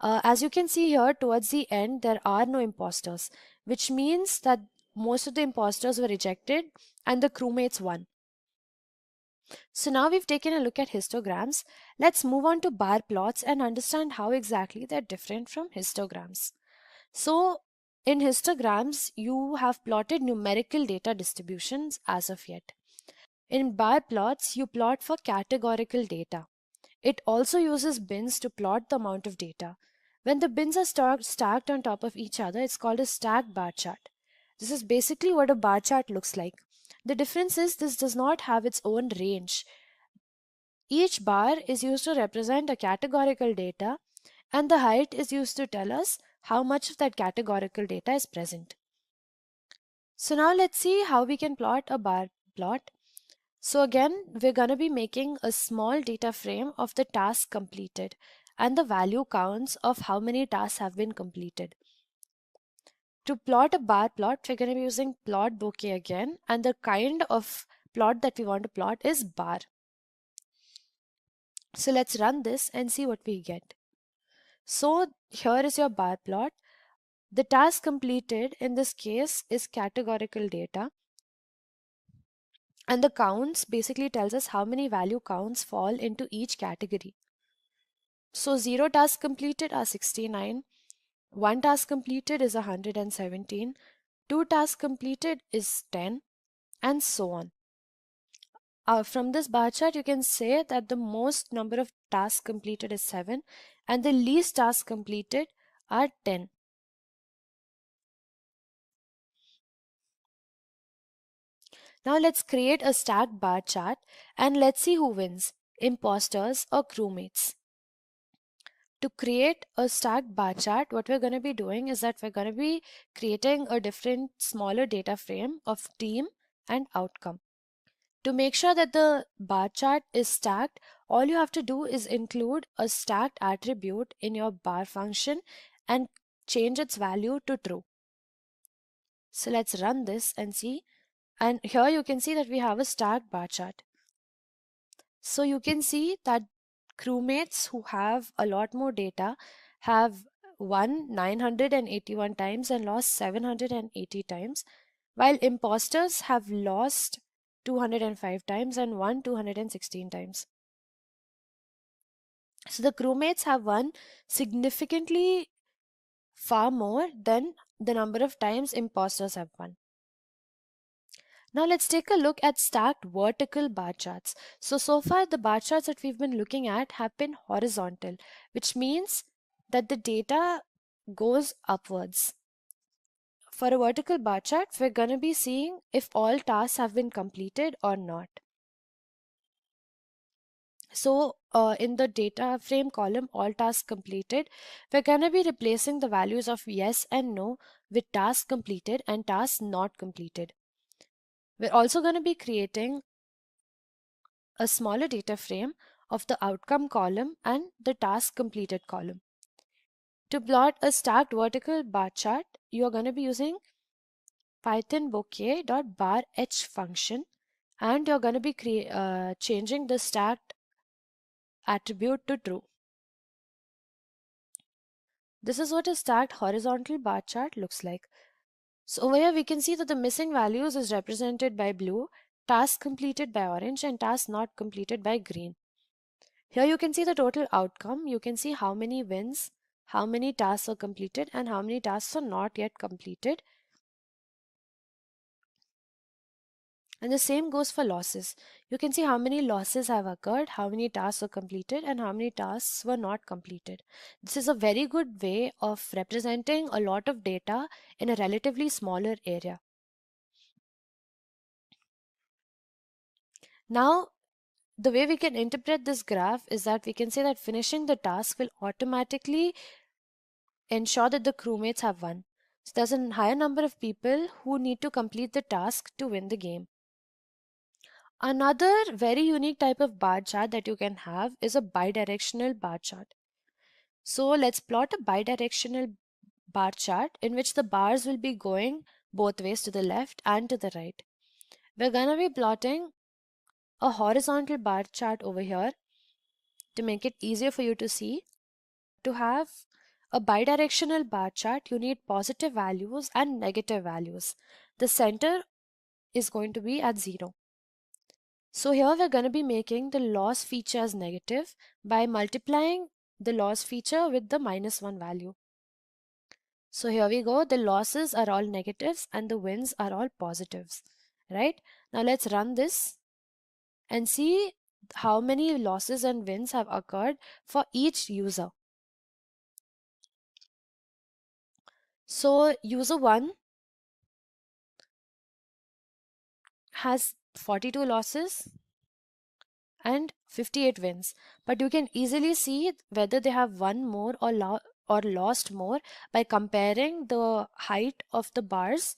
As you can see here, towards the end, there are no imposters, which means that most of the imposters were rejected and the crewmates won. So now we've taken a look at histograms. Let's move on to bar plots and understand how exactly they're different from histograms. So in histograms, you have plotted numerical data distributions as of yet. In bar plots, you plot for categorical data. It also uses bins to plot the amount of data. When the bins are stacked on top of each other, it's called a stacked bar chart. This is basically what a bar chart looks like. The difference is this does not have its own range. Each bar is used to represent a categorical data, and the height is used to tell us how much of that categorical data is present. So now let's see how we can plot a bar plot. So again, we're going to be making a small data frame of the task completed and the value counts of how many tasks have been completed. To plot a bar plot, we're going to be using plot bokeh again, and the kind of plot that we want to plot is bar. So let's run this and see what we get. So here is your bar plot. The task completed in this case is categorical data, and the counts basically tells us how many value counts fall into each category. So 0 tasks completed are 69, 1 task completed is 117, 2 tasks completed is 10, and so on. From this bar chart, you can say that the most number of tasks completed is 7 and the least tasks completed are 10. Now let's create a stacked bar chart and let's see who wins, imposters or crewmates. To create a stacked bar chart, what we're going to be doing is that we're going to be creating a different smaller data frame of team and outcome. To make sure that the bar chart is stacked, all you have to do is include a stacked attribute in your bar function and change its value to true. So let's run this and see. And here you can see that we have a stacked bar chart. So you can see that crewmates who have a lot more data have won 981 times and lost 780 times, while imposters have lost 205 times and won 216 times. So the crewmates have won significantly far more than the number of times imposters have won. Now let's take a look at stacked vertical bar charts. So far the bar charts that we've been looking at have been horizontal, which means that the data goes upwards. For a vertical bar chart, we're going to be seeing if all tasks have been completed or not. So in the data frame column, all tasks completed, we're going to be replacing the values of yes and no with tasks completed and tasks not completed. We're also going to be creating a smaller data frame of the outcome column and the task completed column. To plot a stacked vertical bar chart, you are going to be using Python bokeh.barh function, and you're going to be changing the stacked attribute to true. This is what a stacked horizontal bar chart looks like. So over here we can see that the missing values is represented by blue, task completed by orange, and task not completed by green. Here you can see the total outcome. You can see how many wins, how many tasks are completed, and how many tasks are not yet completed. And the same goes for losses. You can see how many losses have occurred, how many tasks were completed, and how many tasks were not completed. This is a very good way of representing a lot of data in a relatively smaller area. Now, the way we can interpret this graph is that we can say that finishing the task will automatically ensure that the crewmates have won. So there's a higher number of people who need to complete the task to win the game. Another very unique type of bar chart that you can have is a bidirectional bar chart. So let's plot a bidirectional bar chart in which the bars will be going both ways, to the left and to the right. We're going to be plotting a horizontal bar chart over here to make it easier for you to see. To have a bidirectional bar chart, you need positive values and negative values. The center is going to be at 0. So here we're going to be making the loss feature as negative by multiplying the loss feature with the -1 value. So here we go, the losses are all negatives and the wins are all positives, right? Now let's run this and see how many losses and wins have occurred for each user. So user 1 has 42 losses and 58 wins, but you can easily see whether they have won more or lost more by comparing the height of the bars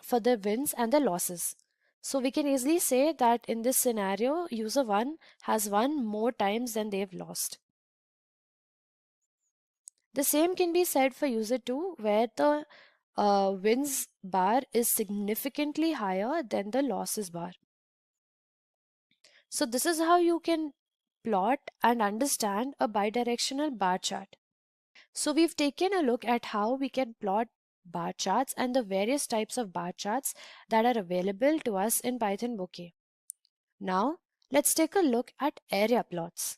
for the wins and the losses. So we can easily say that in this scenario, user 1 has won more times than they've lost. The same can be said for user 2, where the wins bar is significantly higher than the losses bar. So this is how you can plot and understand a bidirectional bar chart. So we've taken a look at how we can plot bar charts and the various types of bar charts that are available to us in Python Bokeh. Now let's take a look at area plots.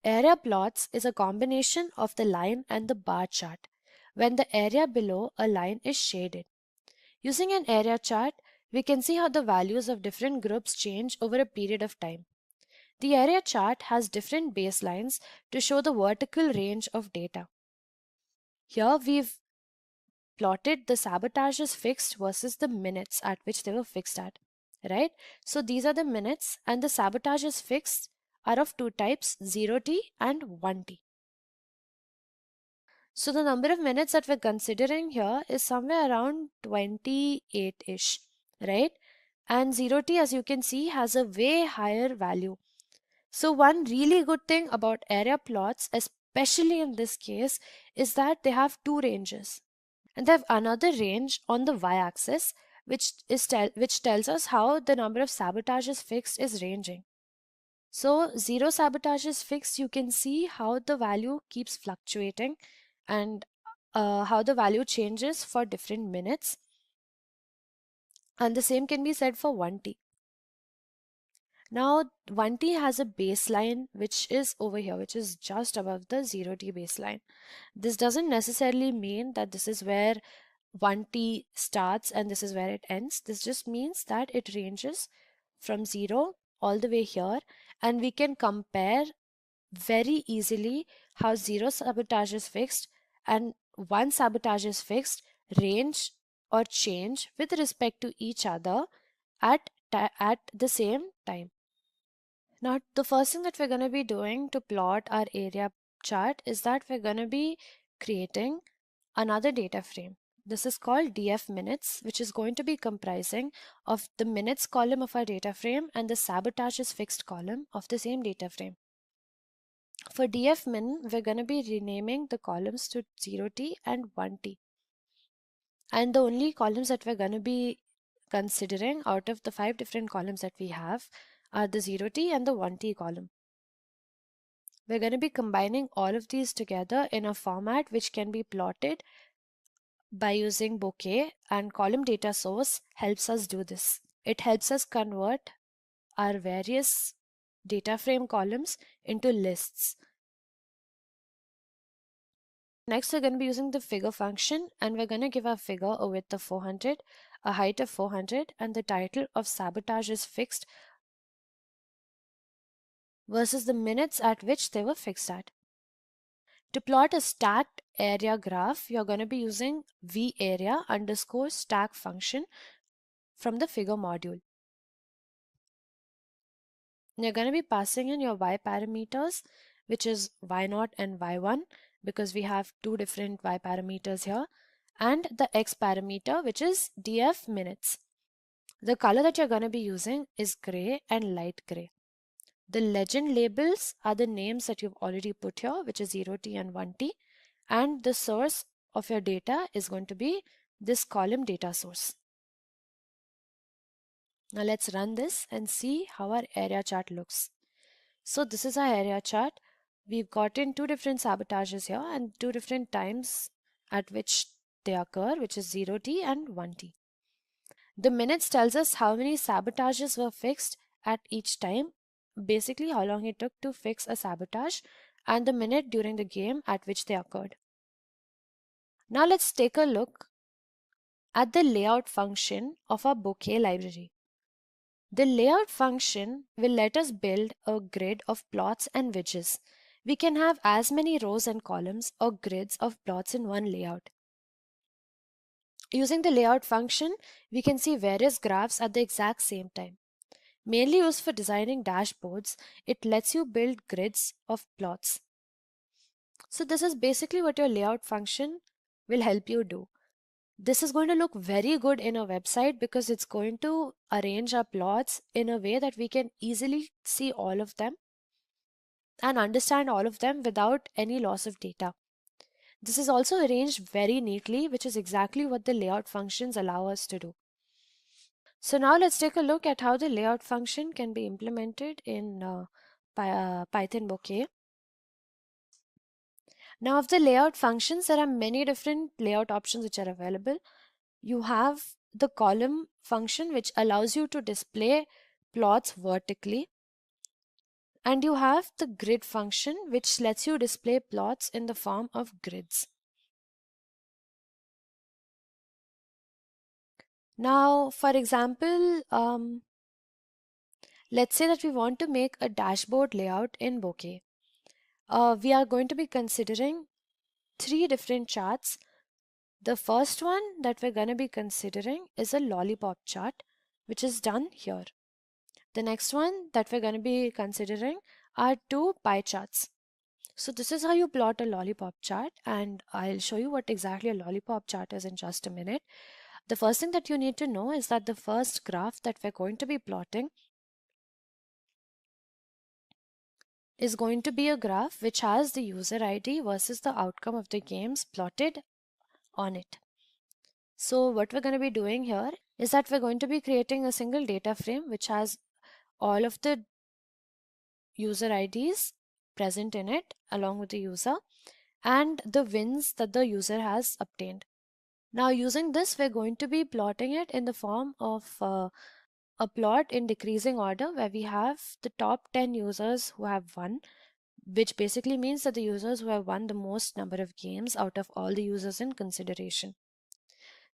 Area plots is a combination of the line and the bar chart when the area below a line is shaded. Using an area chart, we can see how the values of different groups change over a period of time. The area chart has different baselines to show the vertical range of data. Here we've plotted the sabotages fixed versus the minutes at which they were fixed at, right? So these are the minutes, and the sabotages fixed are of two types, 0t and 1t. So the number of minutes that we're considering here is somewhere around 28-ish, right? And 0t, as you can see, has a way higher value. So one really good thing about area plots, especially in this case, is that they have two ranges. And they have another range on the y-axis, which tells us how the number of sabotages fixed is ranging. So 0 sabotages fixed, you can see how the value keeps fluctuating and how the value changes for different minutes. And the same can be said for 1t. Now 1t has a baseline which is over here, which is just above the 0t baseline. This doesn't necessarily mean that this is where 1t starts and this is where it ends. This just means that it ranges from 0 all the way here, and we can compare very easily how 0 sabotage is fixed and 1 sabotage is fixed range or change with respect to each other at the same time. Now the first thing that we're going to be doing to plot our area chart is that we're going to be creating another data frame. This is called df minutes, which is going to be comprising of the minutes column of our data frame and the sabotages fixed column of the same data frame. For df min, we're going to be renaming the columns to 0t and 1t. And the only columns that we're going to be considering out of the 5 different columns that we have are the 0t and the 1t column. We're going to be combining all of these together in a format which can be plotted by using Bokeh, and column data source helps us do this. It helps us convert our various data frame columns into lists. Next, we're going to be using the figure function, and we're going to give our figure a width of 400, a height of 400, and the title of sabotage is fixed versus the minutes at which they were fixed at. To plot a stacked area graph, you're going to be using vArea underscore stack function from the figure module. You're going to be passing in your y parameters, which is y0 and y1, because we have two different y parameters here, and the x parameter, which is df minutes. The color that you're going to be using is gray and light gray. The legend labels are the names that you've already put here, which is 0t and 1t, and the source of your data is going to be this column data source. Now let's run this and see how our area chart looks. So this is our area chart. We've gotten two different sabotages here and two different times at which they occur, which is 0t and 1t. The minutes tells us how many sabotages were fixed at each time, basically how long it took to fix a sabotage, and the minute during the game at which they occurred. Now let's take a look at the layout function of our Bokeh library. The layout function will let us build a grid of plots and widgets. We can have as many rows and columns or grids of plots in one layout. Using the layout function, we can see various graphs at the exact same time. Mainly used for designing dashboards, it lets you build grids of plots. So this is basically what your layout function will help you do. This is going to look very good in a website because it's going to arrange our plots in a way that we can easily see all of them and understand all of them without any loss of data. This is also arranged very neatly, which is exactly what the layout functions allow us to do. So now let's take a look at how the layout function can be implemented in Python Bokeh. Now of the layout functions, there are many different layout options which are available. You have the column function which allows you to display plots vertically, and you have the grid function which lets you display plots in the form of grids. Now for example, let's say that we want to make a dashboard layout in Bokeh. We are going to be considering three different charts. The first one that we're going to be considering is a lollipop chart, which is done here. The next one that we're going to be considering are two pie charts. So this is how you plot a lollipop chart, and I'll show you what exactly a lollipop chart is in just a minute. The first thing that you need to know is that the first graph that we're going to be plotting is going to be a graph which has the user ID versus the outcome of the games plotted on it. So what we're going to be doing here is that we're going to be creating a single data frame which has all of the user IDs present in it along with the user and the wins that the user has obtained. Now using this, we're going to be plotting it in the form of a plot in decreasing order where we have the top 10 users who have won, which basically means that the users who have won the most number of games out of all the users in consideration.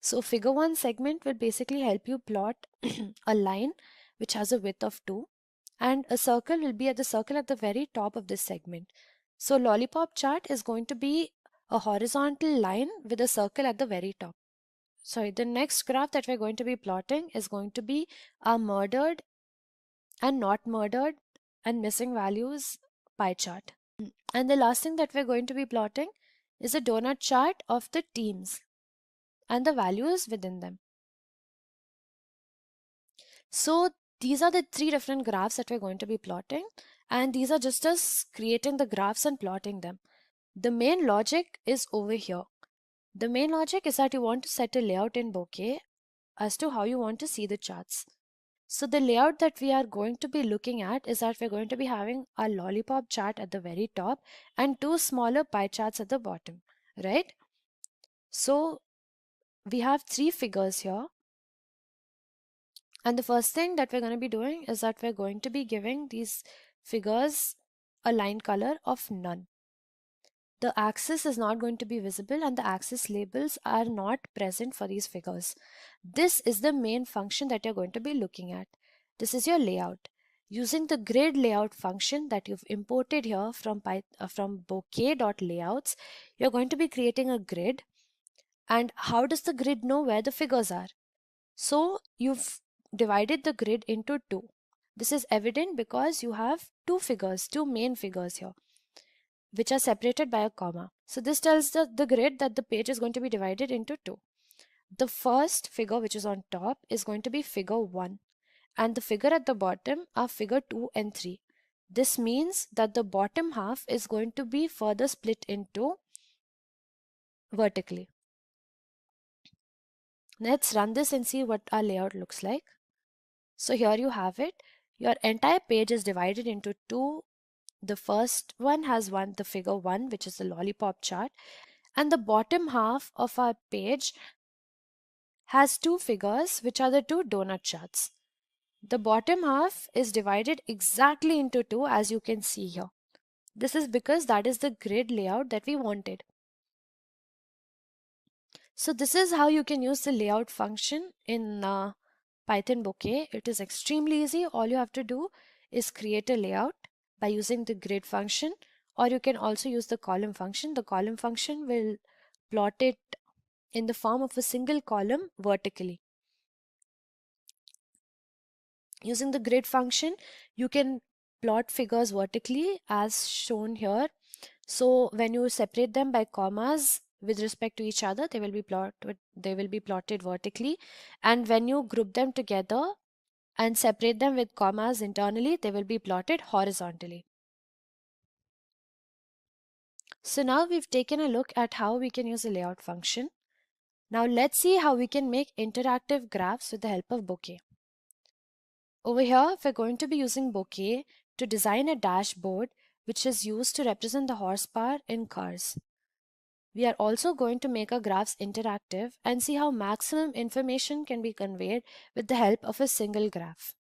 So figure 1 segment will basically help you plot a line which has a width of 2, and a circle will be at the very top of this segment. So lollipop chart is going to be a horizontal line with a circle at the very top. Sorry, the next graph that we're going to be plotting is going to be a murdered and not murdered and missing values pie chart. And the last thing that we're going to be plotting is a donut chart of the teams. and the values within them. So these are the three different graphs that we're going to be plotting, and these are just us creating the graphs and plotting them. The main logic is over here. The main logic is that you want to set a layout in Bokeh as to how you want to see the charts. So the layout that we are going to be looking at is that we're going to be having a lollipop chart at the very top and two smaller pie charts at the bottom, right? So we have three figures here. And the first thing that we're going to be doing is that we're going to be giving these figures a line color of none. The axis is not going to be visible and the axis labels are not present for these figures. This is the main function that you're going to be looking at. This is your layout. Using the grid layout function that you've imported here from bokeh.layouts, you're going to be creating a grid. And how does the grid know where the figures are? So you've divided the grid into two. This is evident because you have two main figures here, which are separated by a comma. So this tells the grid that the page is going to be divided into two. The first figure, which is on top, is going to be figure 1, and the figure at the bottom are figure 2 and 3. This means that the bottom half is going to be further split into vertically. Let's run this and see what our layout looks like. So here you have it. Your entire page is divided into two. The first one has the figure 1, which is the lollipop chart, and the bottom half of our page has two figures, which are the two donut charts. The bottom half is divided exactly into two, as you can see here. This is because that is the grid layout that we wanted. So this is how you can use the layout function in Python Bokeh. It is extremely easy. All you have to do is create a layout by using the grid function, or you can also use the column function. The column function will plot it in the form of a single column vertically. Using the grid function, you can plot figures vertically as shown here. So when you separate them by commas with respect to each other, they will be plotted vertically, and when you group them together and separate them with commas internally, they will be plotted horizontally. So now we've taken a look at how we can use a layout function. Now let's see how we can make interactive graphs with the help of Bokeh. Over here, we're going to be using Bokeh to design a dashboard which is used to represent the horsepower in cars. We are also going to make our graphs interactive and see how maximum information can be conveyed with the help of a single graph.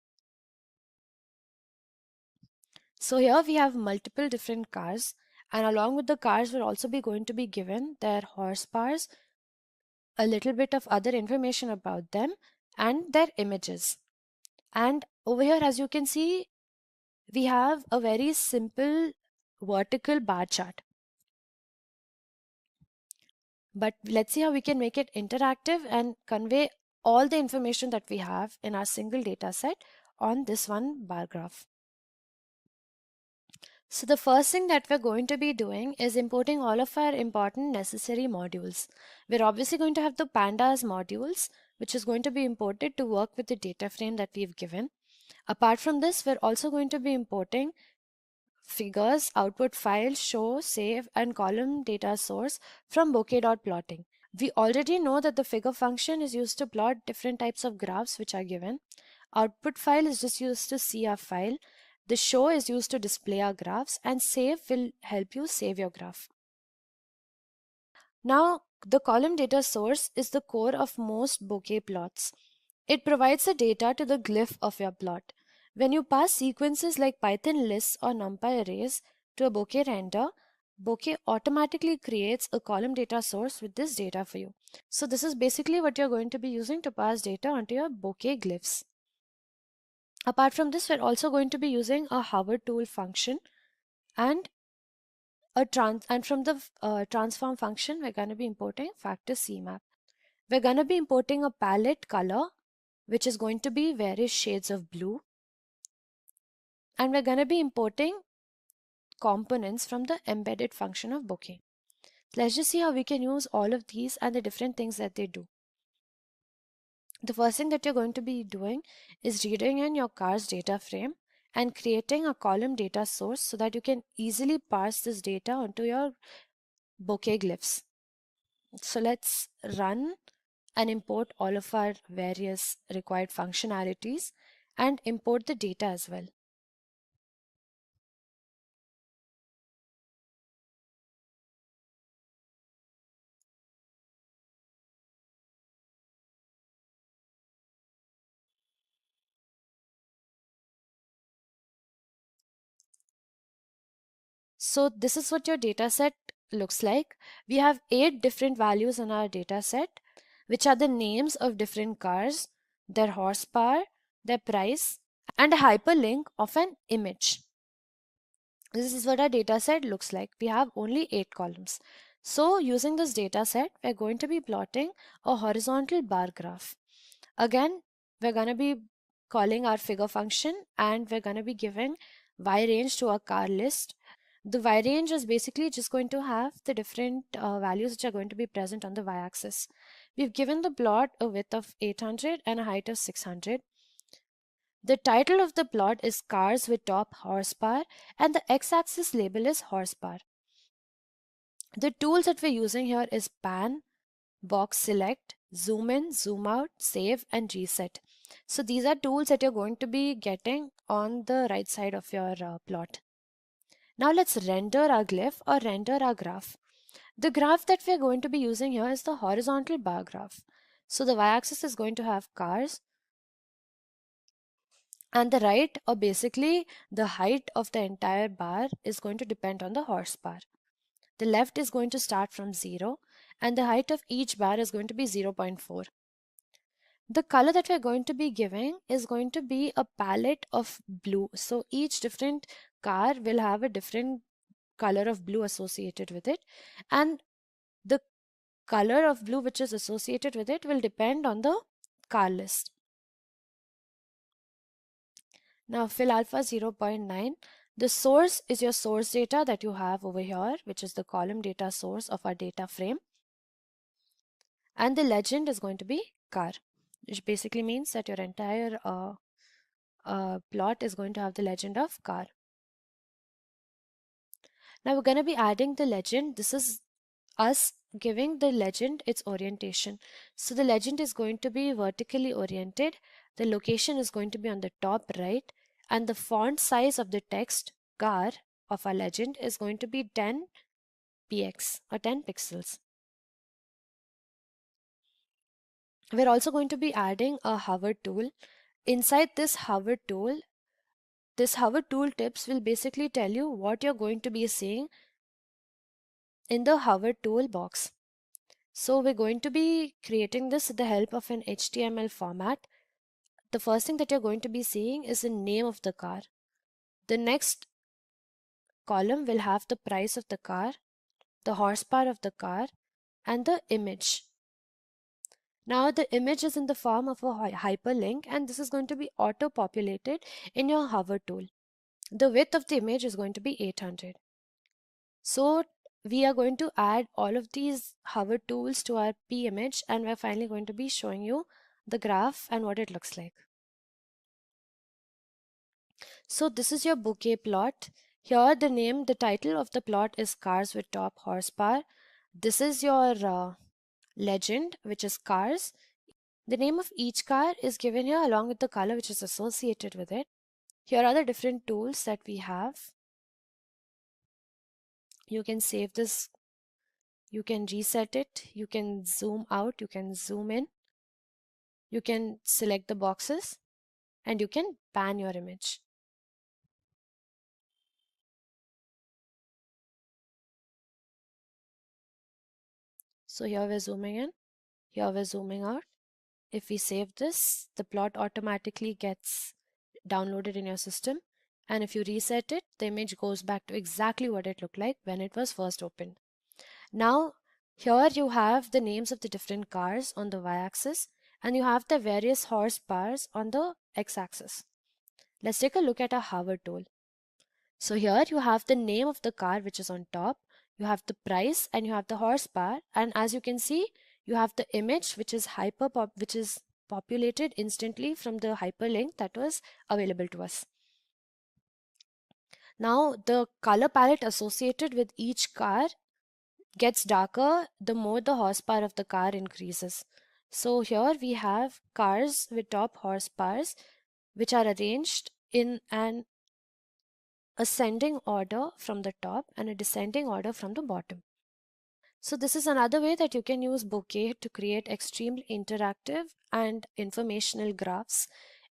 So here we have multiple different cars, and along with the cars we're also going to be given their horsepowers, a little bit of other information about them, and their images. And over here, as you can see, we have a very simple vertical bar chart. But let's see how we can make it interactive and convey all the information that we have in our single data set on this one bar graph. So the first thing that we're going to be doing is importing all of our important necessary modules. We're obviously going to have the Pandas modules, which is going to be imported to work with the data frame that we've given. Apart from this, we're also going to be importing figures, output file, show, save, and column data source from bokeh.plotting. We already know that the figure function is used to plot different types of graphs which are given. Output file is just used to see our file. The show is used to display our graphs, and save will help you save your graph. Now, the column data source is the core of most Bokeh plots. It provides the data to the glyph of your plot. When you pass sequences like Python lists or NumPy arrays to a Bokeh render, Bokeh automatically creates a column data source with this data for you. So this is basically what you're going to be using to pass data onto your Bokeh glyphs. Apart from this, we're also going to be using a hover tool function, and from the transform function, we're going to be importing factor CMap. We're going to be importing a palette color, which is going to be various shades of blue. And we're going to be importing components from the embedded function of Bokeh. Let's just see how we can use all of these and the different things that they do. the first thing that you're going to be doing is reading in your car's data frame and creating a column data source so that you can easily parse this data onto your bokeh glyphs. So let's run and import all of our various required functionalities and import the data as well. So this is what your data set looks like. We have 8 different values in our data set, which are the names of different cars, their horsepower, their price, and a hyperlink of an image. This is what our data set looks like. We have only 8 columns. So using this data set, we're going to be plotting a horizontal bar graph. Again, we're going to be calling our figure function and we're going to be giving y range to our car list. The y range is basically just going to have the different values which are going to be present on the y-axis. We've given the plot a width of 800 and a height of 600. The title of the plot is Cars with Top Horsepower and the x-axis label is horsepower. The tools that we're using here is pan, box select, zoom in, zoom out, save and reset. So these are tools that you're going to be getting on the right side of your plot. Now let's render our glyph or render our graph. The graph that we're going to be using here is the horizontal bar graph. So the y-axis is going to have cars and the right, or basically the height of the entire bar, is going to depend on the horsepower. The left is going to start from 0 and the height of each bar is going to be 0.4. The color that we're going to be giving is going to be a palette of blue. So each different car will have a different color of blue associated with it, and the color of blue which is associated with it will depend on the car list. Now fill alpha 0.9. The source is your source data that you have over here, which is the column data source of our data frame. And the legend is going to be car, which basically means that your entire plot is going to have the legend of car. Now we're going to be adding the legend. This is us giving the legend its orientation. So the legend is going to be vertically oriented. The location is going to be on the top right, and the font size of the text car of our legend is going to be 10 px or 10 pixels. We're also going to be adding a hover tool. Inside this hover tool tips will basically tell you what you're going to be seeing in the hover tool box. So we're going to be creating this with the help of an HTML format. The first thing that you're going to be seeing is the name of the car. The next column will have the price of the car, the horsepower of the car, and the image. Now the image is in the form of a hyperlink, and this is going to be auto-populated in your hover tool. The width of the image is going to be 800. So we are going to add all of these hover tools to our P image, and we're finally going to be showing you the graph and what it looks like. So this is your bokeh plot. Here the title of the plot is Cars with Top Horsepower. This is your legend, which is cars. The name of each car is given here along with the color which is associated with it. Here are the different tools that we have. You can save this, you can reset it, you can zoom out, you can zoom in, you can select the boxes, and you can pan your image. So here we're zooming in, here we're zooming out. If we save this, the plot automatically gets downloaded in your system, and if you reset it, the image goes back to exactly what it looked like when it was first opened. Now here you have the names of the different cars on the y-axis, and you have the various horsepowers on the x-axis. Let's take a look at our hover tool. So here you have the name of the car which is on top, you have the price, and you have the horsepower, and as you can see, you have the image which is populated instantly from the hyperlink that was available to us. Now the color palette associated with each car gets darker the more the horsepower of the car increases. So here we have cars with top horsepowers which are arranged in an ascending order from the top and a descending order from the bottom. So this is another way that you can use Bokeh to create extremely interactive and informational graphs.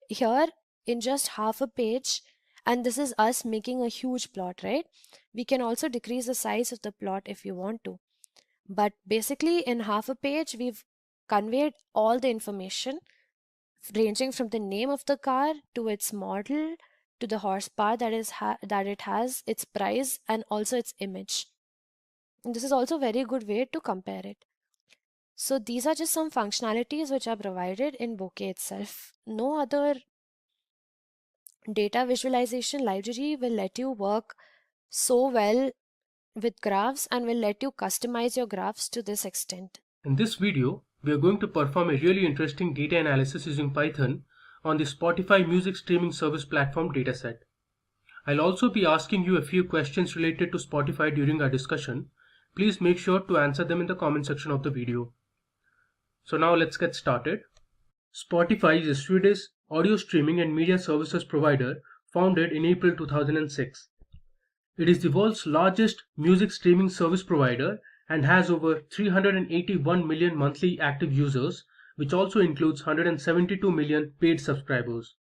Here in just half a page, and this is us making a huge plot, right? We can also decrease the size of the plot if you want to. But basically in half a page, we've conveyed all the information ranging from the name of the car to its model to the horsepower that it has, its price, and also its image. And this is also a very good way to compare it. So these are just some functionalities which are provided in Bokeh itself. No other data visualization library will let you work so well with graphs and will let you customize your graphs to this extent. In this video, we are going to perform a really interesting data analysis using Python on the Spotify music streaming service platform dataset. I'll also be asking you a few questions related to Spotify during our discussion. Please make sure to answer them in the comment section of the video. So now let's get started. Spotify is a Swedish audio streaming and media services provider founded in April 2006. It is the world's largest music streaming service provider and has over 381 million monthly active users, which also includes 172 million paid subscribers.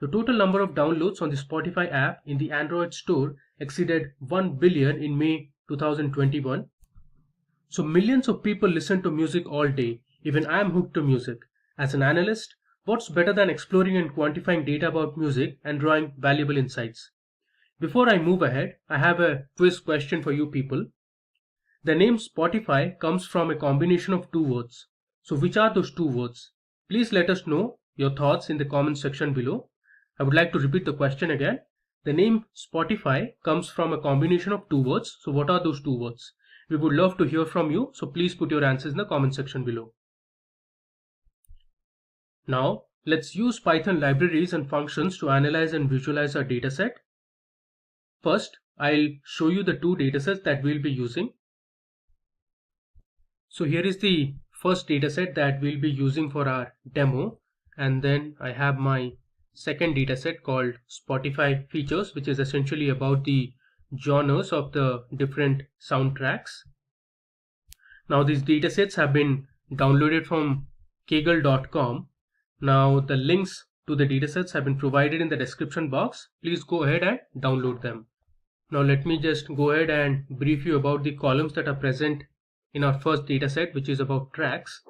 The total number of downloads on the Spotify app in the Android store exceeded 1 billion in May 2021. So millions of people listen to music all day. Even I am hooked to music. As an analyst, what's better than exploring and quantifying data about music and drawing valuable insights? Before I move ahead, I have a quiz question for you people. The name Spotify comes from a combination of two words. So which are those two words? Please let us know your thoughts in the comment section below. I would like to repeat the question again. The name Spotify comes from a combination of two words. So what are those two words? We would love to hear from you. So please put your answers in the comment section below. Now let's use Python libraries and functions to analyze and visualize our dataset. First, I'll show you the two datasets that we'll be using. So here is the first dataset that we'll be using for our demo, and then I have my second dataset called Spotify features, which is essentially about the genres of the different soundtracks. Now these datasets have been downloaded from kaggle.com. Now the links to the datasets have been provided in the description box. Please go ahead and download them. Now let me just go ahead and brief you about the columns that are present in our first dataset, which is about tracks.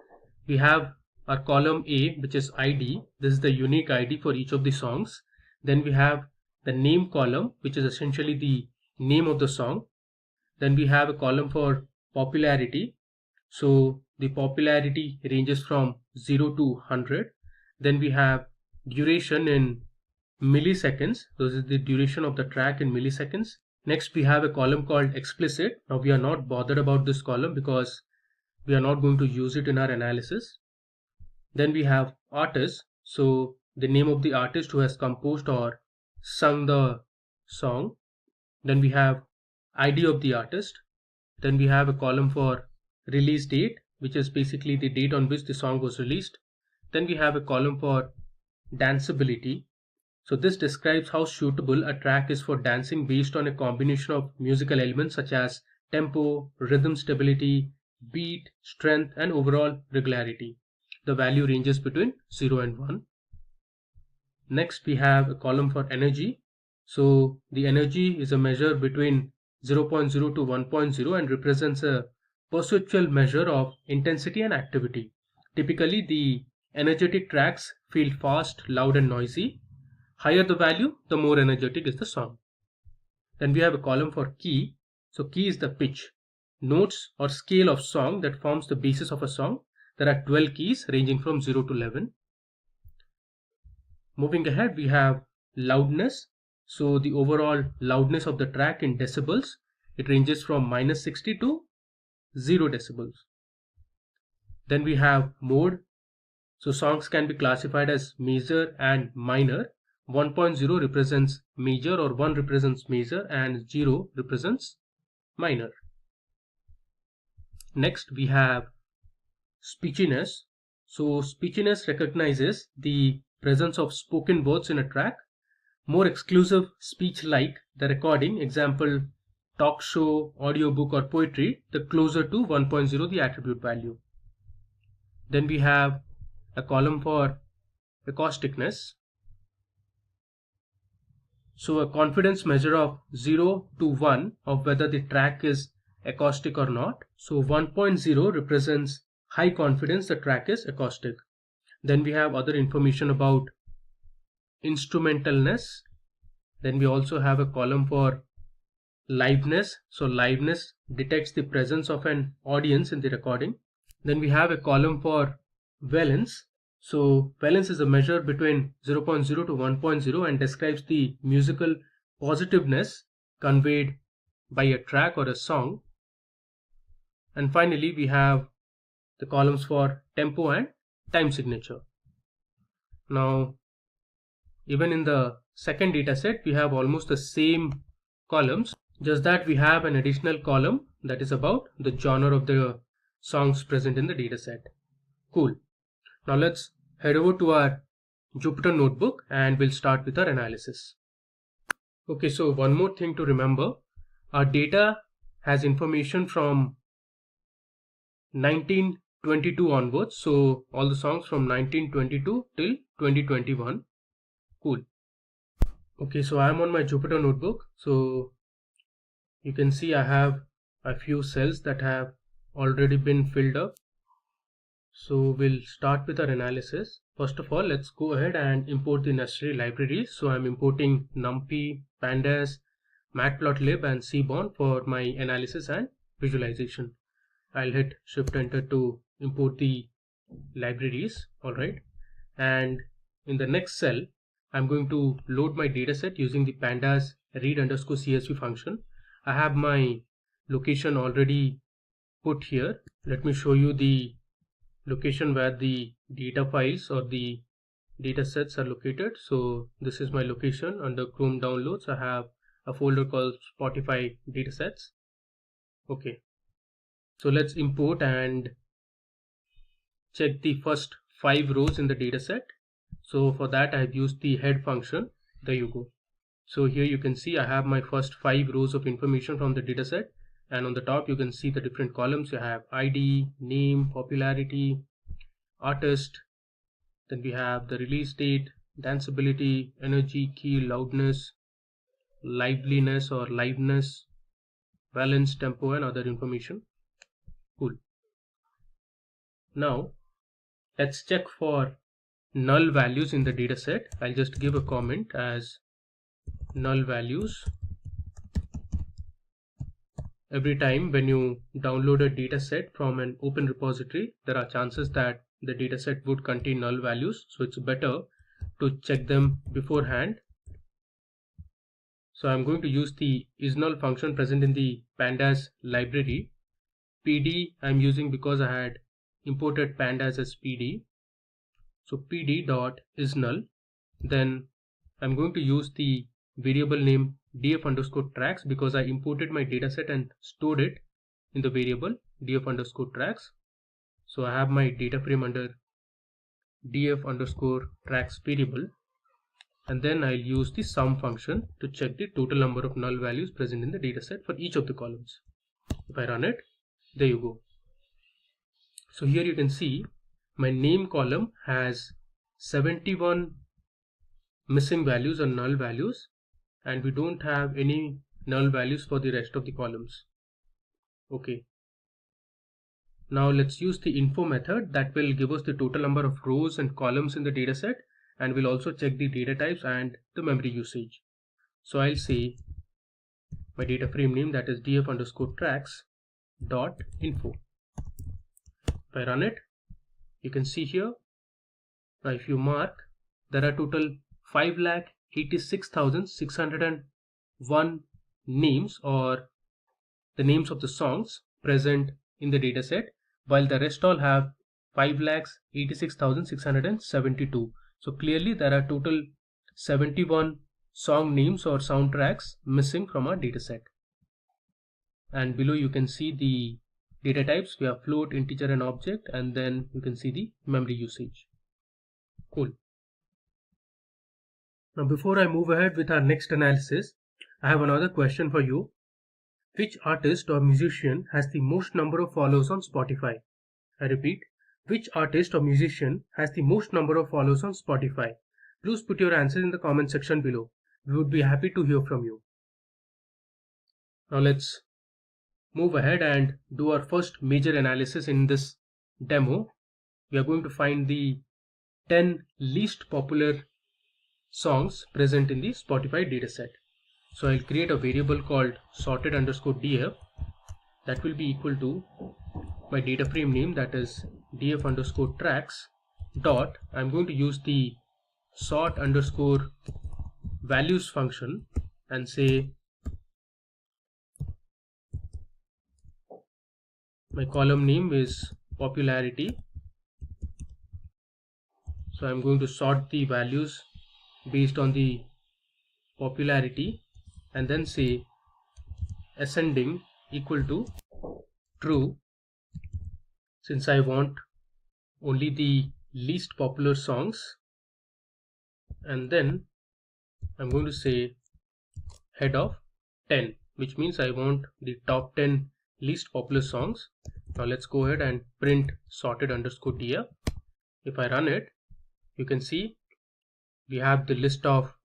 We have our column A, which is ID. This is the unique ID for each of the songs. Then we have the name column, which is essentially the name of the song. Then we have a column for popularity. So the popularity ranges from 0 to 100. Then we have duration in milliseconds. This is the duration of the track in milliseconds. Next, we have a column called explicit. Now we are not bothered about this column because we are not going to use it in our analysis. Then we have artist. So the name of the artist who has composed or sung the song. Then we have ID of the artist. Then we have a column for release date, which is basically the date on which the song was released. Then we have a column for danceability. So this describes how suitable a track is for dancing based on a combination of musical elements such as tempo, rhythm stability, beat, strength, and overall regularity. The value ranges between 0 and 1. Next, we have a column for energy. So the energy is a measure between 0.0 to 1.0 and represents a perceptual measure of intensity and activity. Typically, the energetic tracks feel fast, loud, and noisy. Higher the value, the more energetic is the song. Then we have a column for key. So key is the pitch, notes or scale of song that forms the basis of a song. There are 12 keys ranging from 0 to 11. Moving ahead, we have loudness. So the overall loudness of the track in decibels, it ranges from -60 to 0 decibels. Then we have mode. So songs can be classified as major and minor. 1.0 represents major, or 1 represents major, and 0 represents minor. Next we have speechiness. So speechiness recognizes the presence of spoken words in a track. More exclusive speech like the recording, example talk show, audiobook, or poetry, the closer to 1.0 the attribute value. Then we have a column for acousticness. So a confidence measure of 0 to 1 of whether the track is acoustic or not. So 1.0 represents high confidence the track is acoustic. Then we have other information about instrumentalness. Then we also have a column for liveness. So liveness detects the presence of an audience in the recording. Then we have a column for valence. So valence is a measure between 0.0 to 1.0 and describes the musical positiveness conveyed by a track or a song. And finally we have the columns for tempo and time signature. Now even in the second data set we have almost the same columns, just that we have an additional column that is about the genre of the songs present in the data set. Cool. Now let's head over to our Jupyter notebook and we'll start with our analysis. Okay, so one more thing to remember, our data has information from 1922 onwards, so all the songs from 1922 till 2021. Cool. Okay, so I'm on my Jupyter notebook. So you can see I have a few cells that have already been filled up. So we'll start with our analysis. First of all, let's go ahead and import the necessary libraries. So I'm importing NumPy, Pandas, Matplotlib, and Seaborn for my analysis and visualization. I'll hit Shift Enter to import the libraries. Alright. And in the next cell, I'm going to load my dataset using the pandas read_csv function. I have my location already put here. Let me show you the location where the data files or the data sets are located. So this is my location. Under Chrome downloads, I have a folder called Spotify datasets. Okay, so let's import and check the first 5 rows in the dataset. So for that I have used the head function. There you go. So here you can see I have my first 5 rows of information from the dataset, and on the top you can see the different columns. You have ID, name, popularity, artist, then we have the release date, danceability, energy, key, loudness, liveliness or liveness, valence, tempo, and other information. Cool. Now let's check for null values in the dataset. I'll just give a comment as null values. Every time when you download a dataset from an open repository, there are chances that the dataset would contain null values, so it's better to check them beforehand. So I'm going to use the isNull function present in the pandas library. PD I'm using because I had imported pandas as PD. So pd.isNull. Then I'm going to use the variable name df_tracks because I imported my dataset and stored it in the variable df_tracks. So I have my data frame under df_tracks variable, and then I'll use the sum function to check the total number of null values present in the dataset for each of the columns. If I run it, there you go. So here you can see my name column has 71 missing values or null values, and we don't have any null values for the rest of the columns. Okay. Now let's use the info method that will give us the total number of rows and columns in the dataset, and we'll also check the data types and the memory usage. So I'll say my data frame name, that is df_tracks.info. If I run it, you can see here, now if you mark, there are total 5,86,601 names or the names of the songs present in the dataset, while the rest all have 5,86,672. So clearly there are total 71 song names or soundtracks missing from our dataset. And below you can see the data types. We have float, integer and object, and then you can see the memory usage. Cool. Now before I move ahead with our next analysis, I have another question for you. Which artist or musician has the most number of followers on Spotify? I repeat, which artist or musician has the most number of followers on Spotify? Please put your answers in the comment section below. We would be happy to hear from you. Now let's move ahead and do our first major analysis in this demo. We are going to find the 10 least popular songs present in the Spotify dataset. So I'll create a variable called sorted_df that will be equal to my data frame name, that is df_tracks dot. I'm going to use the sort_values function and say my column name is popularity. So I'm going to sort the values based on the popularity and then say ascending equal to true, since I want only the least popular songs. And then I'm going to say head of 10, which means I want the top 10 least popular songs. Now let's go ahead and print sorted_df. If I run it, you can see we have the list of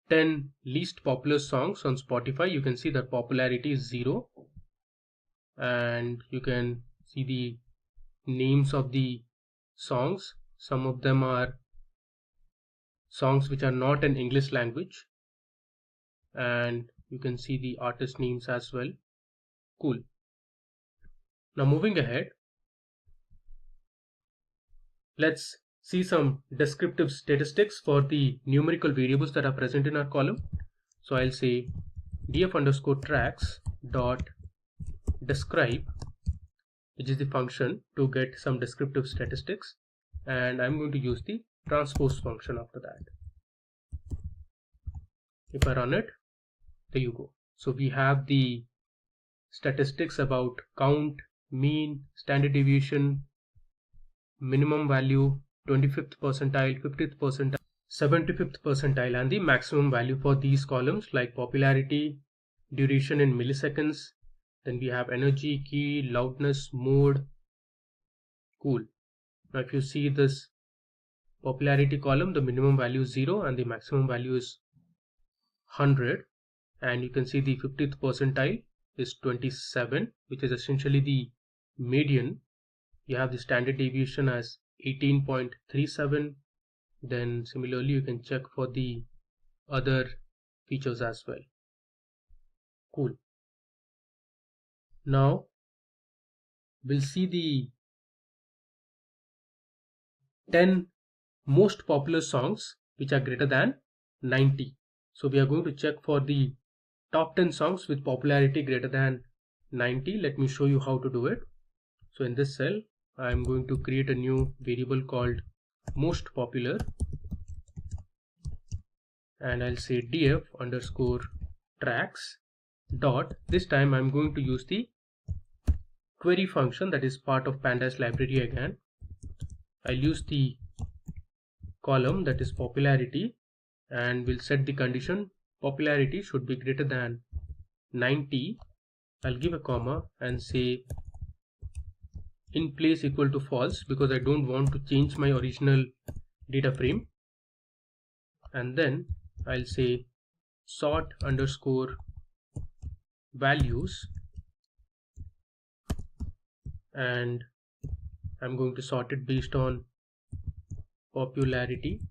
10 least popular songs on Spotify. You can see that popularity is 0, and you can see the names of the songs. Some of them are songs which are not in English language, and you can see the artist names as well. Cool. Now moving ahead, let's see some descriptive statistics for the numerical variables that are present in our column. So I'll say df_tracks dot describe, which is the function to get some descriptive statistics, and I'm going to use the transpose function after that. If I run it, there you go. So we have the statistics about count, mean, standard deviation, minimum value, 25th percentile, 50th percentile, 75th percentile, and the maximum value for these columns like popularity, duration in milliseconds. Then we have energy, key, loudness, mode. Cool. Now if you see this popularity column, the minimum value is 0 and the maximum value is 100, and you can see the 50th percentile is 27, which is essentially the median. You have the standard deviation as 18.37. Then similarly you can check for the other features as well. Cool. Now we'll see the 10 most popular songs which are greater than 90. So we are going to check for the top 10 songs with popularity greater than 90. Let me show you how to do it. So in this cell, I'm going to create a new variable called most popular, and I'll say df_tracks dot. This time I'm going to use the query function that is part of Pandas library again. I'll use the column that is popularity, and we'll set the condition popularity should be greater than 90. I'll give a comma and say in place equal to false, because I don't want to change my original data frame. And then I'll say sort_values, and I'm going to sort it based on popularity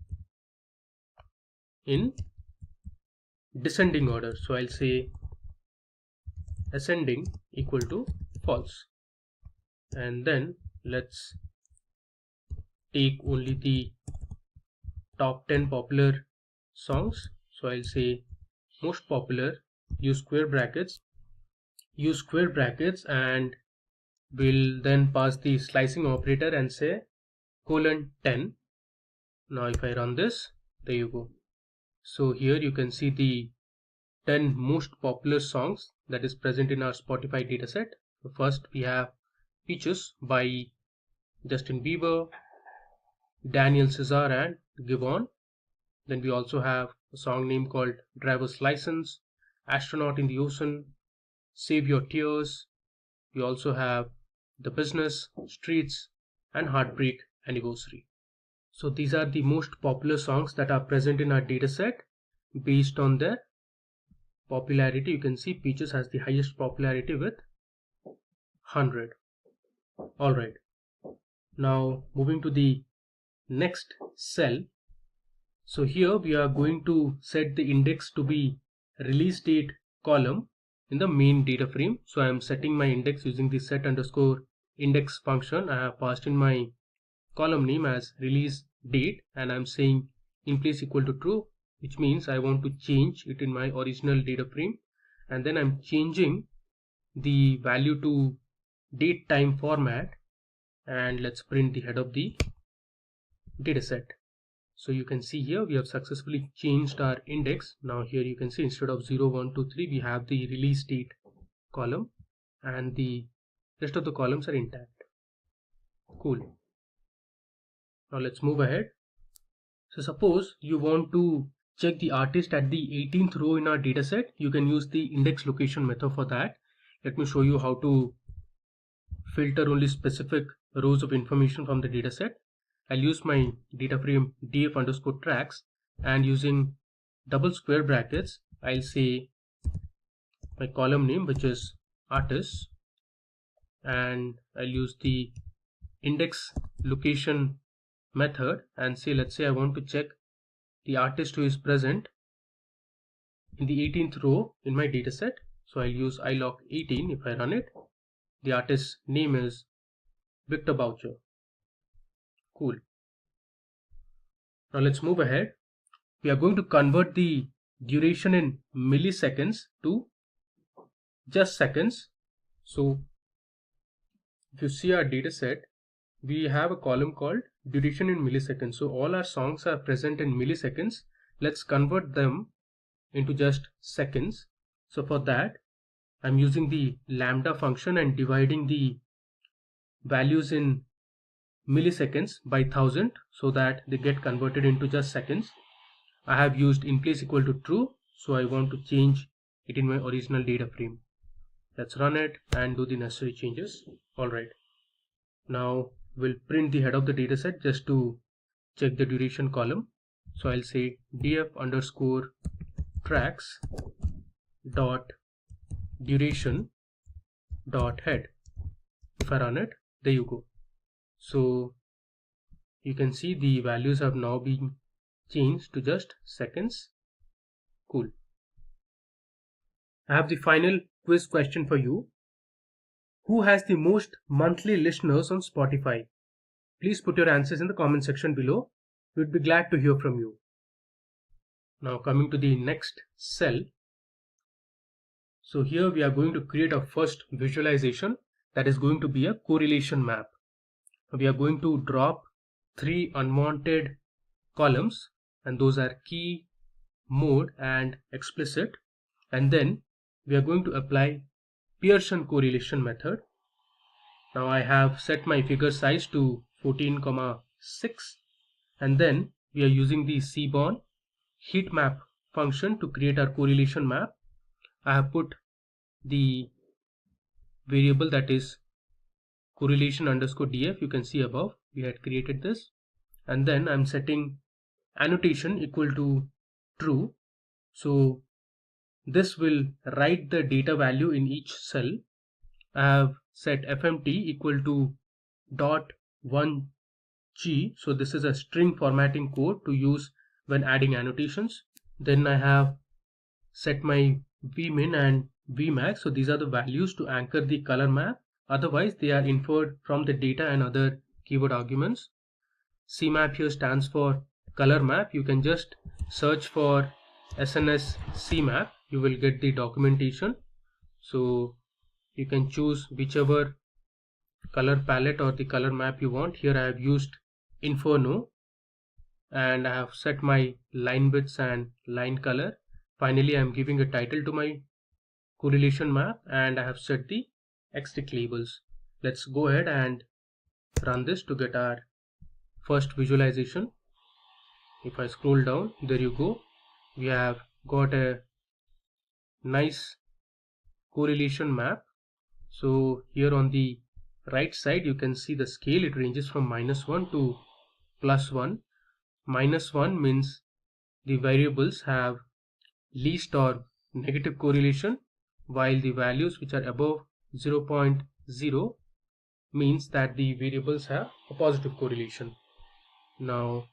in descending order. So I'll say ascending equal to false, and then let's take only the top 10 popular songs. So I'll say most popular, use square brackets, and We'll then pass the slicing operator and say :10. Now if I run this, there you go. So here you can see the 10 most popular songs that is present in our Spotify dataset. So first we have Peaches by Justin Bieber, Daniel Caesar and Gibbon. Then we also have a song name called Driver's License, Astronaut in the Ocean, Save Your Tears. We also have The Business, Streets and Heartbreak Anniversary. So these are the most popular songs that are present in our dataset based on their popularity. You can see Peaches has the highest popularity with 100. Alright, now moving to the next cell. So here we are going to set the index to be release date column in the main data frame. So I am setting my index using the set_index function. I have passed in my column name as release date and I'm saying in place equal to true, which means I want to change it in my original data frame, and then I'm changing the value to date time format, and let's print the head of the dataset. So you can see here we have successfully changed our index. Now here you can see instead of 0, 1, 2, 3 we have the release date column and the rest of the columns are intact. Cool. Now let's move ahead. So suppose you want to check the artist at the 18th row in our dataset. You can use the index location method for that. Let me show you how to filter only specific rows of information from the dataset. I'll use my data frame df_tracks and using double square brackets I'll say my column name, which is artist, and I'll use the index location method and say, let's say I want to check the artist who is present in the 18th row in my dataset. So I'll use ilog18. If I run it, the artist's name is Victor Boucher. Cool. Now let's move ahead. We are going to convert the duration in milliseconds to just seconds. So if you see our dataset, we have a column called duration in milliseconds. So all our songs are present in milliseconds. Let's convert them into just seconds. So for that, I'm using the lambda function and dividing the values in milliseconds by 1000 so that they get converted into just seconds. I have used in place equal to true, so I want to change it in my original data frame. Let's run it and do the necessary changes. Alright, now we'll print the head of the dataset just to check the duration column. So I'll say df_tracks dot duration dot head. If I run it, there you go. So you can see the values have now been changed to just seconds. Cool. I have the final quiz question for you. Who has the most monthly listeners on Spotify? Please put your answers in the comment section below. We'd be glad to hear from you. Now coming to the next cell. So here we are going to create our first visualization that is going to be a correlation map. We are going to drop 3 unwanted columns, and those are key, mode and explicit, and then we are going to apply Pearson correlation method. Now I have set my figure size to 14,6, and then we are using the Seaborn heat map function to create our correlation map. I have put the variable that is correlation_df. You can see above we had created this, and then I'm setting annotation equal to true. So this will write the data value in each cell. I have set fmt equal to .1g. So this is a string formatting code to use when adding annotations. Then I have set my vmin and vmax. So these are the values to anchor the color map. Otherwise they are inferred from the data and other keyword arguments. CMap here stands for color map. You can just search for SNS CMap. You will get the documentation. So you can choose whichever color palette or the color map you want. Here I have used Inferno, and I have set my line widths and line color. Finally, I am giving a title to my correlation map, and I have set the X-tick labels. Let's go ahead and run this to get our first visualization. If I scroll down, there you go. We have got a nice correlation map. So here on the right side, you can see the scale. It ranges from -1 to +1. -1 means the variables have least or negative correlation, while the values which are above 0.0 means that the variables have a positive correlation. Now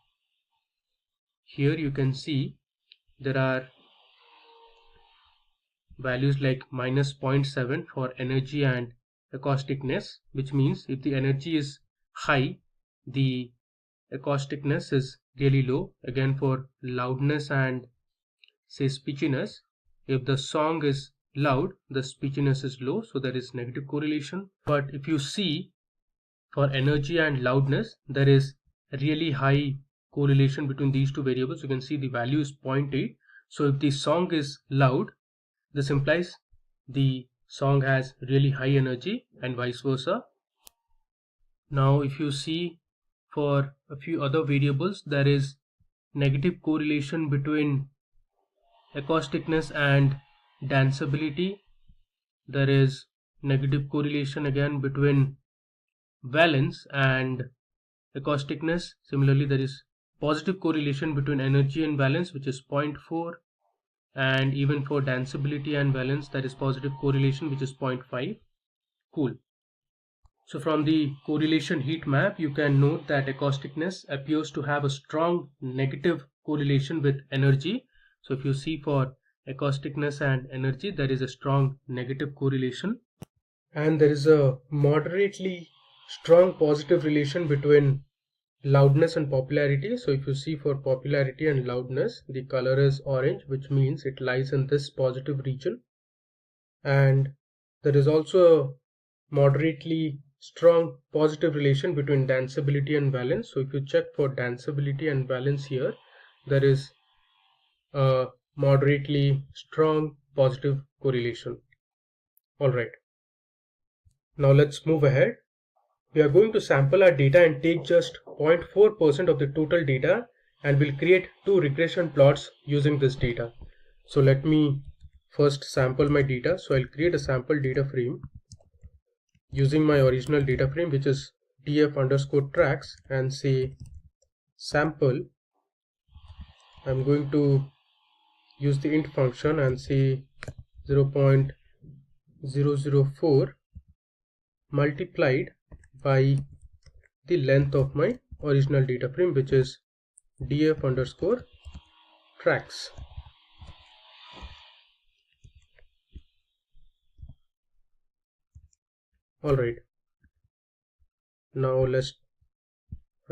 here you can see there are values like -0.7 for energy and acousticness, which means if the energy is high, the acousticness is really low. Again, for loudness and say speechiness, if the song is loud, the speechiness is low, so there is negative correlation. But if you see for energy and loudness, there is really high correlation between these two variables. You can see the value is 0.8. So if the song is loud, this implies the song has really high energy, and vice versa. Now if you see for a few other variables, there is negative correlation between acousticness and danceability. There is negative correlation again between valence and acousticness. Similarly, there is positive correlation between energy and valence, which is 0.4, and even for danceability and valence, that is positive correlation, which is 0.5. Cool. So from the correlation heat map, you can note that acousticness appears to have a strong negative correlation with energy. So if you see for acousticness and energy, there is a strong negative correlation, and there is a moderately strong positive relation between loudness and popularity. So if you see for popularity and loudness, the color is orange, which means it lies in this positive region. And there is also a moderately strong positive relation between danceability and valence. So if you check for danceability and valence here, there is a moderately strong positive correlation. Alright, now let's move ahead. We are going to sample our data and take just 0.4% of the total data, and we'll create two regression plots using this data. So let me first sample my data. So I'll create a sample data frame using my original data frame, which is df_tracks, and say sample. I'm going to use the int function and say 0.004 multiplied by the length of my original data frame, which is df_tracks. Alright, now let's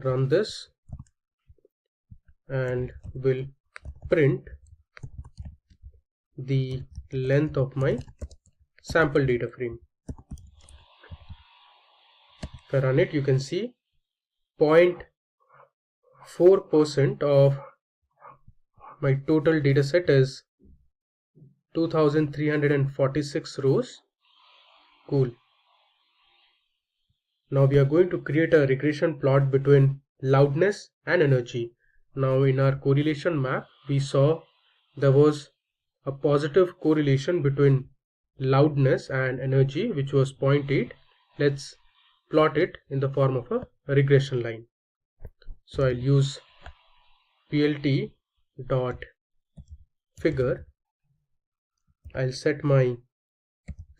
run this, and we'll print the length of my sample data frame. If I run it, you can see 0.4% of my total data set is 2346 rows. Cool. Now we are going to create a regression plot between loudness and energy. Now in our correlation map, we saw there was a positive correlation between loudness and energy, which was 0.8. Let's plot it in the form of a regression line. So I'll use plt.figure. I'll set my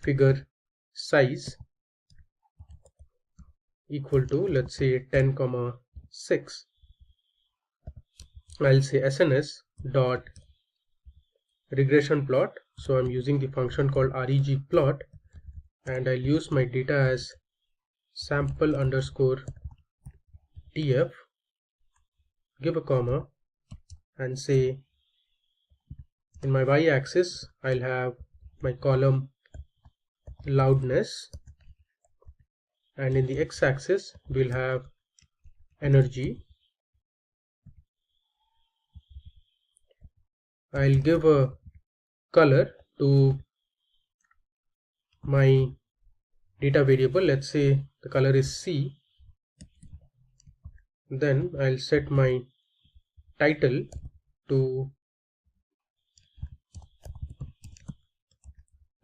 figure size equal to, let's say, 10,6. I'll say SNS dot regression plot. So I'm using the function called regplot, and I'll use my data as sample_df, give a comma, and say in my y-axis I'll have my column loudness, and in the x-axis we'll have energy. I'll give a color to my data variable. Let's say the color is C. Then I'll set my title to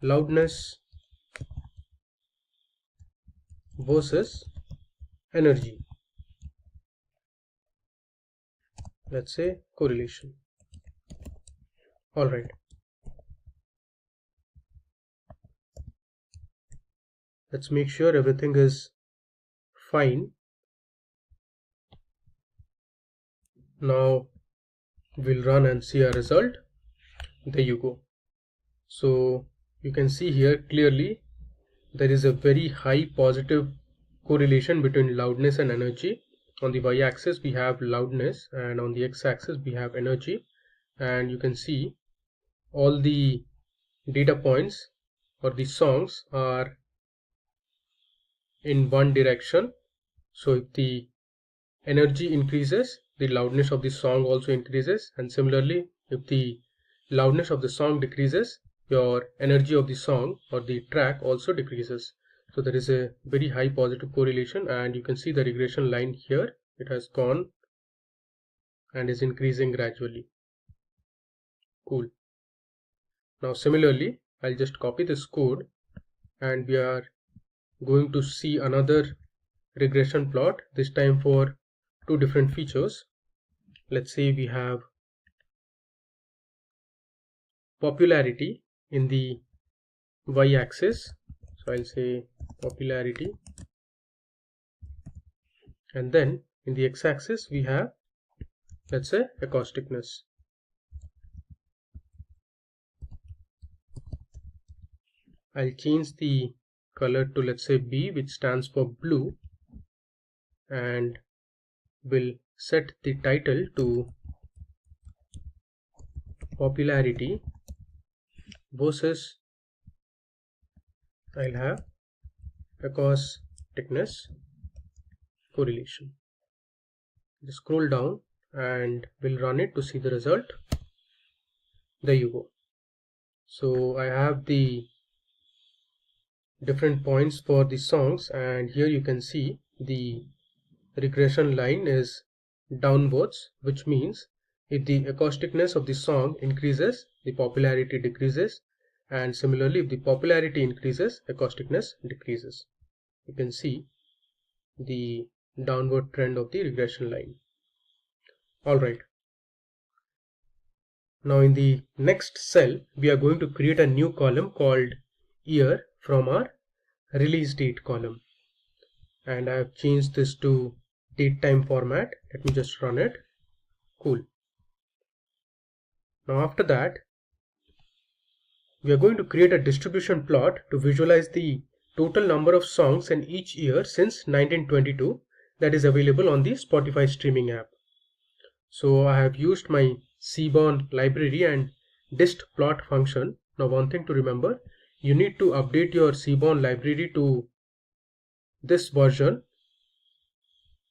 loudness versus energy. Let's say correlation. Alright. Let's make sure everything is fine. Now we'll run and see our result. There you go. So you can see here clearly there is a very high positive correlation between loudness and energy. On the y-axis we have loudness and on the x-axis we have energy, and you can see all the data points or the songs are in one direction. So if the energy increases, the loudness of the song also increases, and similarly if the loudness of the song decreases, your energy of the song or the track also decreases. So there is a very high positive correlation, and you can see the regression line here. It has gone and is increasing gradually. Cool. Now similarly, I'll just copy this code and we are going to see another regression plot, this time for two different features. Let's say we have popularity in the y-axis. So I'll say popularity, and then in the x-axis we have, let's say, acousticness. I'll change the color to, let's say, B, which stands for blue, and will set the title to popularity versus, I'll have acousticness correlation. Just scroll down and we'll run it to see the result. There you go. So I have the different points for the songs, and here you can see the regression line is downwards, which means if the acousticness of the song increases, the popularity decreases, and similarly if the popularity increases, acousticness decreases. You can see the downward trend of the regression line. Alright. Now in the next cell we are going to create a new column called year from our release date column, and I have changed this to date time format. Let me just run it. Cool. Now after that we are going to create a distribution plot to visualize the total number of songs in each year since 1922 that is available on the Spotify streaming app. So I have used my Seaborn library and dist plot function. Now one thing to remember, you need to update your Seaborn library to this version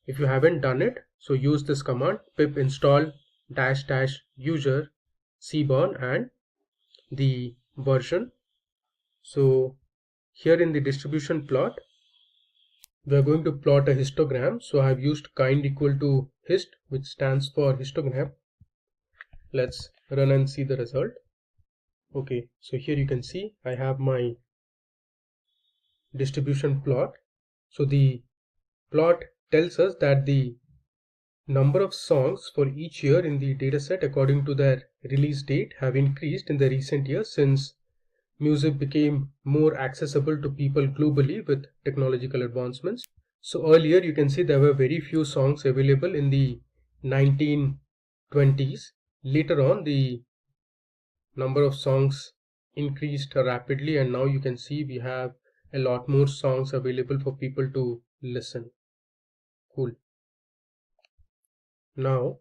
if you haven't done it. So use this command pip install --user Seaborn and the version. So here in the distribution plot we are going to plot a histogram. So I have used kind equal to hist, which stands for histogram. Let's run and see the result. Okay, so here you can see I have my distribution plot. So the plot tells us that the number of songs for each year in the dataset according to their release date have increased in the recent years since music became more accessible to people globally with technological advancements. So earlier you can see there were very few songs available in the 1920s. Later on the number of songs increased rapidly, and now you can see we have a lot more songs available for people to listen. Cool. Now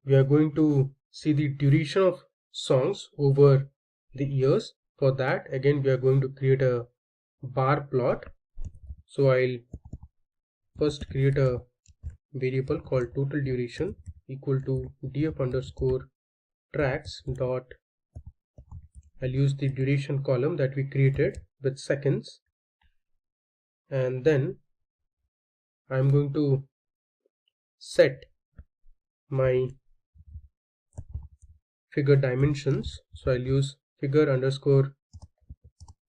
we are going to see the duration of songs over the years. For that again we are going to create a bar plot. So I'll first create a variable called total duration equal to df underscore tracks dot, I'll use the duration column that we created with seconds, and then I'm going to set my figure dimensions. So I'll use figure underscore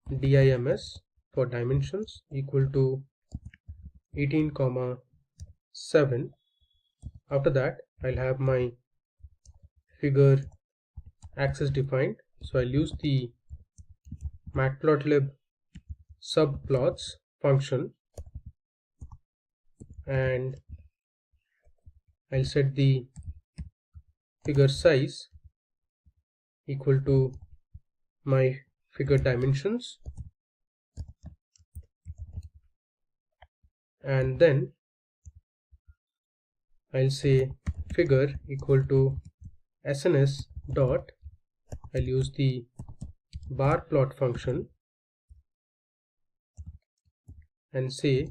dims for dimensions equal to 18,7. After that I'll have my figure axis defined. So I'll use the Matplotlib subplots function, and I'll set the figure size equal to my figure dimensions, and then I'll say figure equal to SNS dot, I'll use the bar plot function and say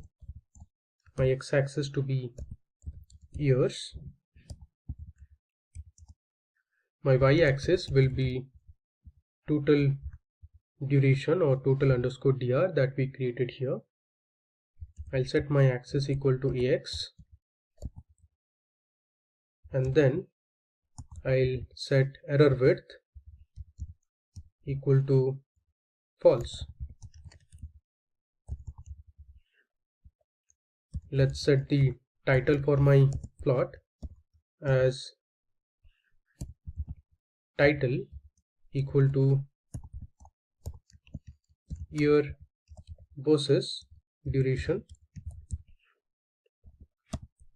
my x-axis to be years, my y-axis will be total duration or total underscore dr that we created here. I'll set my axis equal to ax, and then I'll set error width equal to false. Let's set the title for my plot as title equal to year versus duration,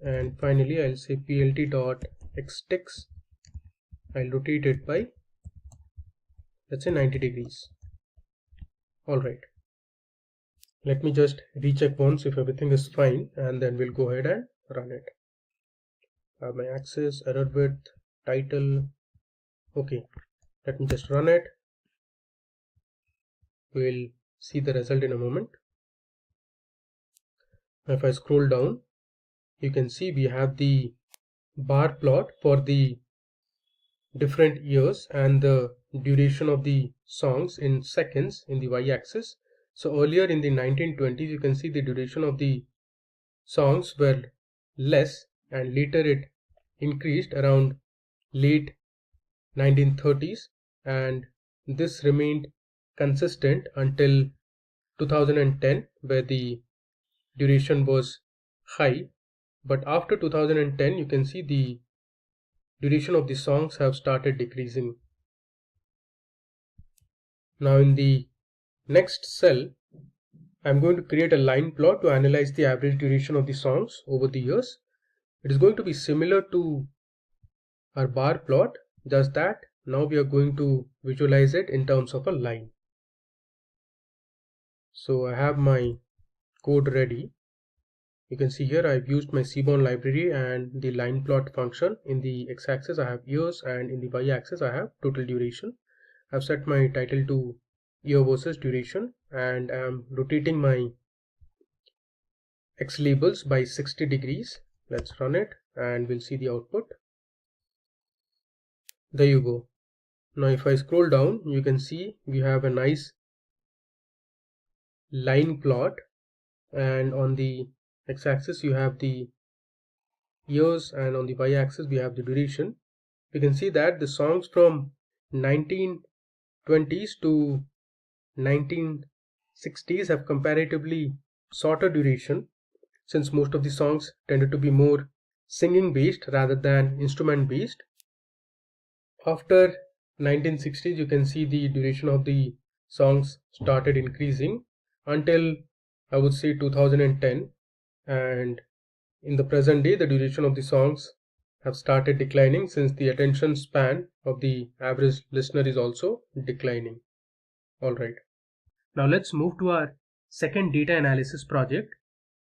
and finally I'll say plt dot xtix, I'll rotate it by, let's say, 90 degrees. Alright, let me just recheck once if everything is fine, and then we'll go ahead and run it. I have my axis, error width, title. Okay, let me just run it. We'll see the result in a moment. If I scroll down, you can see we have the bar plot for the different years and the duration of the songs in seconds in the y-axis. So earlier in the 1920s, you can see the duration of the songs were less, and later it increased around late 1930s, and this remained consistent until 2010, where the duration was high. But after 2010, you can see the duration of the songs have started decreasing. Now in the next cell, I'm going to create a line plot to analyze the average duration of the songs over the years. It is going to be similar to our bar plot, just that now we are going to visualize it in terms of a line. So I have my code ready. You can see here I've used my Seaborn library and the line plot function. In the x-axis I have years, and in the y-axis I have total duration. I've set my title to year versus duration, and I'm rotating my x labels by 60 degrees. Let's run it and we'll see the output. There you go. Now if I scroll down, you can see we have a nice line plot, and on the x-axis you have the years, and on the y-axis we have the duration. You can see that the songs from 1920s to 1960s have comparatively shorter duration, since most of the songs tended to be more singing based rather than instrument based. After 1960s, you can see the duration of the songs started increasing until, I would say, 2010, and in the present day the duration of the songs have started declining, since the attention span of the average listener is also declining. Alright, now let's move to our second data analysis project,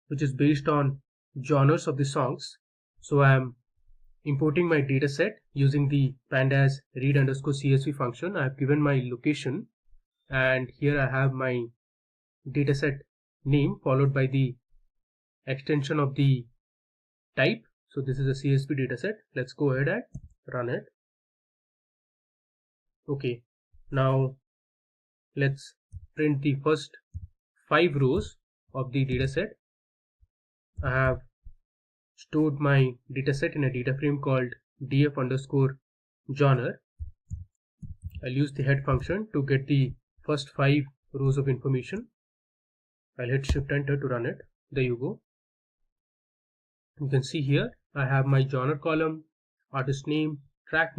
which is based on genres of the songs. So I am importing my dataset using the Pandas read underscore CSV function. I have given my location, and here I have my dataset name followed by the extension of the type. So this is a CSV dataset. Let's go ahead and run it. Okay, now let's print the first 5 rows of the dataset. I have stored my dataset in a data frame called df_genre. I'll use the head function to get the first 5 rows of information. I'll hit Shift Enter to run it. There you go. You can see here I have my genre column, artist name, track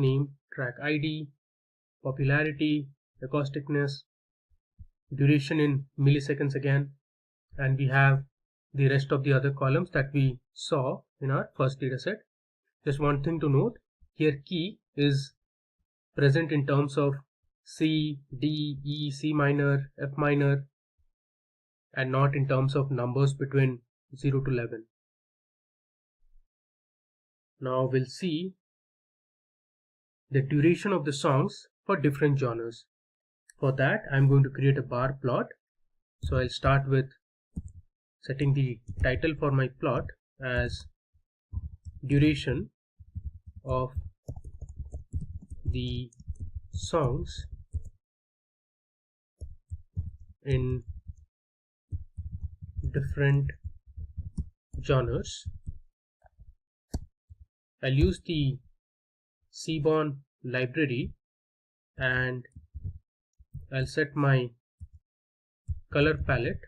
ID, popularity, acousticness, duration in milliseconds again, and we have the rest of the other columns that we saw in our first dataset. Just one thing to note, here key is present in terms of C, D, E, C minor, F minor, and not in terms of numbers between 0 to 11. Now we'll see the duration of the songs for different genres. For that, I'm going to create a bar plot. So I'll start with setting the title for my plot as duration of the songs in different genres. I'll use the Seaborn library and I'll set my color palette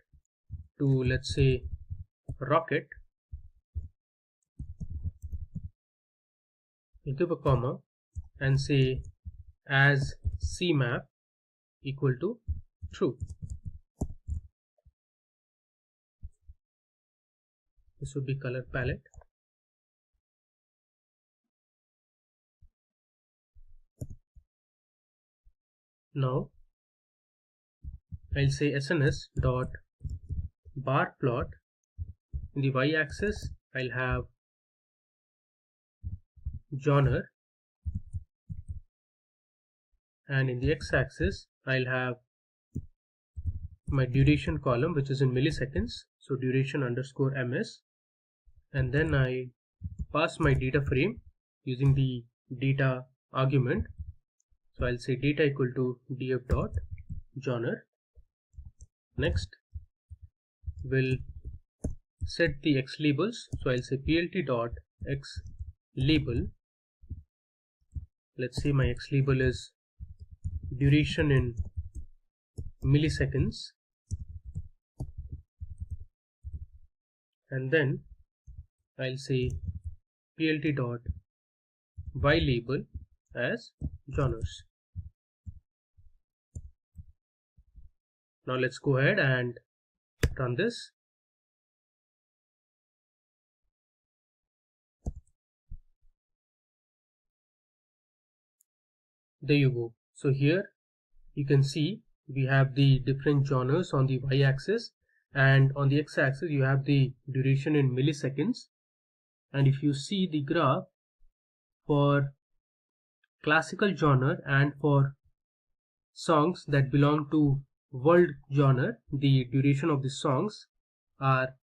to, let's say, rocket. I'll give a comma and say as CMap equal to true. This would be color palette. Now I'll say SNS dot bar plot. In the y-axis I'll have genre, and in the x-axis I'll have my duration column, which is in milliseconds, so duration underscore ms, and then I pass my data frame using the data argument. So I'll say data equal to df dot genre. Next we'll set the x labels, so I'll say plt dot x label. Let's say my x label is duration in milliseconds, and then I'll say plt dot y label as genres. Now let's go ahead and run this. There you go. So here you can see we have the different genres on the y-axis, and on the x-axis you have the duration in milliseconds. And if you see the graph for classical genre and for songs that belong to world genre, the duration of the songs are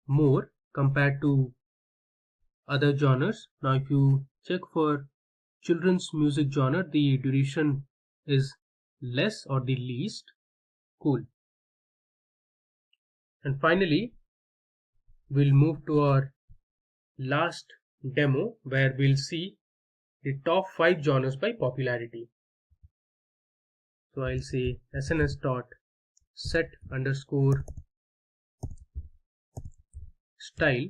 more compared to other genres. Now if you check for children's music genre, the duration is less or the least. Cool. And finally we'll move to our last demo where we'll see the top 5 genres by popularity. So I'll say SNS dot set underscore style.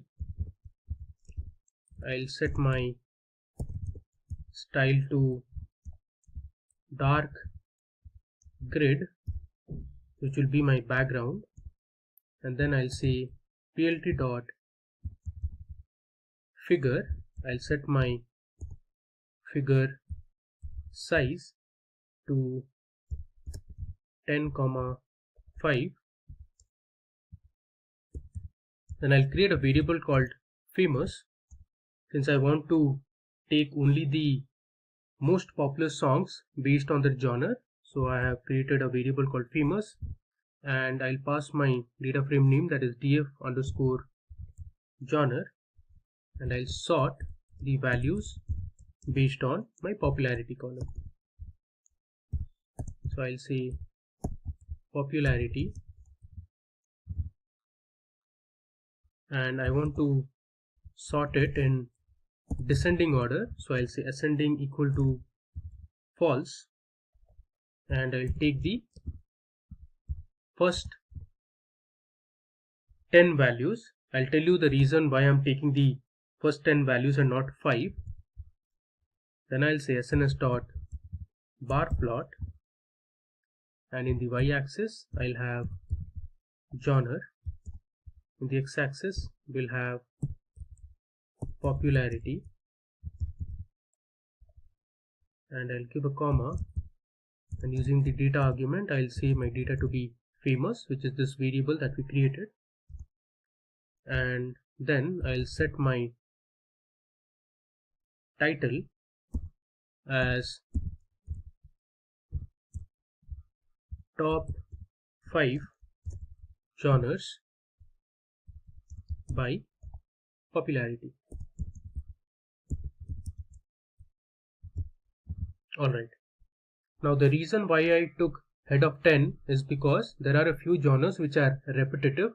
I'll set my style to dark grid, which will be my background, and then I'll say plt dot figure. I'll set my figure size to 10,5. Then I'll create a variable called famous, since I want to take only the most popular songs based on the genre. So I have created a variable called famous. and I'll pass my data frame name, that is df underscore genre, and I'll sort the values based on my popularity column. So I'll say popularity, and I want to sort it in descending order, so I'll say ascending equal to false, and I'll take the first 10 values. I'll tell you the reason why I'm taking the first 10 values and not 5. Then I'll say SNS dot bar plot, and in the y-axis I'll have genre, in the x-axis we'll have popularity, and I'll give a comma, and using the data argument I'll say my data to be famous, which is this variable that we created, and then I'll set my title as top 5 genres by popularity. Alright, now the reason why I took head of 10 is because there are a few genres which are repetitive.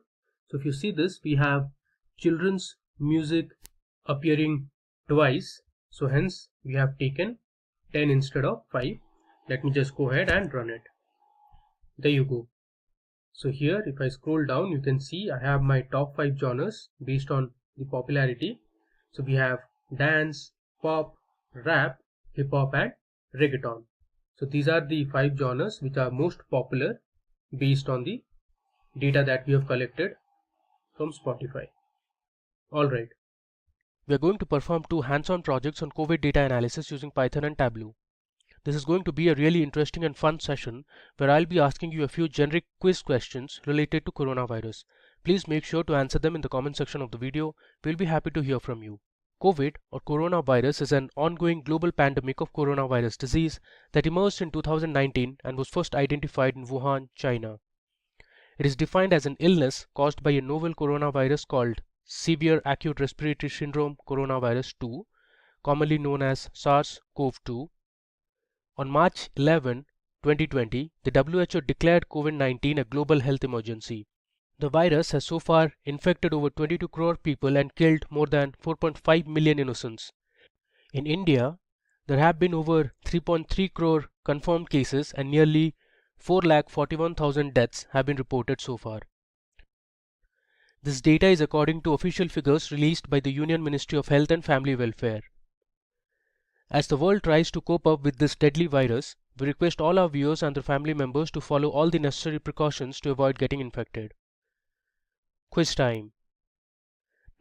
So if you see this, we have children's music appearing twice, so hence we have taken 10 instead of 5. Let me just go ahead and run it. There you go. So here if I scroll down, you can see I have my top 5 genres based on the popularity. So we have dance, pop, rap, hip hop and reggaeton. So these are the 5 genres which are most popular based on the data that we have collected from Spotify. Alright. We are going to perform 2 hands-on projects on COVID data analysis using Python and Tableau. This is going to be a really interesting and fun session where I'll be asking you a few generic quiz questions related to coronavirus. Please make sure to answer them in the comment section of the video. We'll be happy to hear from you. COVID or coronavirus is an ongoing global pandemic of coronavirus disease that emerged in 2019 and was first identified in Wuhan, China. It is defined as an illness caused by a novel coronavirus called Severe Acute Respiratory Syndrome Coronavirus 2, commonly known as SARS-CoV-2. On March 11, 2020, the WHO declared COVID-19 a global health emergency. The virus has so far infected over 22 crore people and killed more than 4.5 million innocents. In India, there have been over 3.3 crore confirmed cases and nearly 4,41,000 deaths have been reported so far. This data is according to official figures released by the Union Ministry of Health and Family Welfare. As the world tries to cope up with this deadly virus, we request all our viewers and their family members to follow all the necessary precautions to avoid getting infected. Quiz time.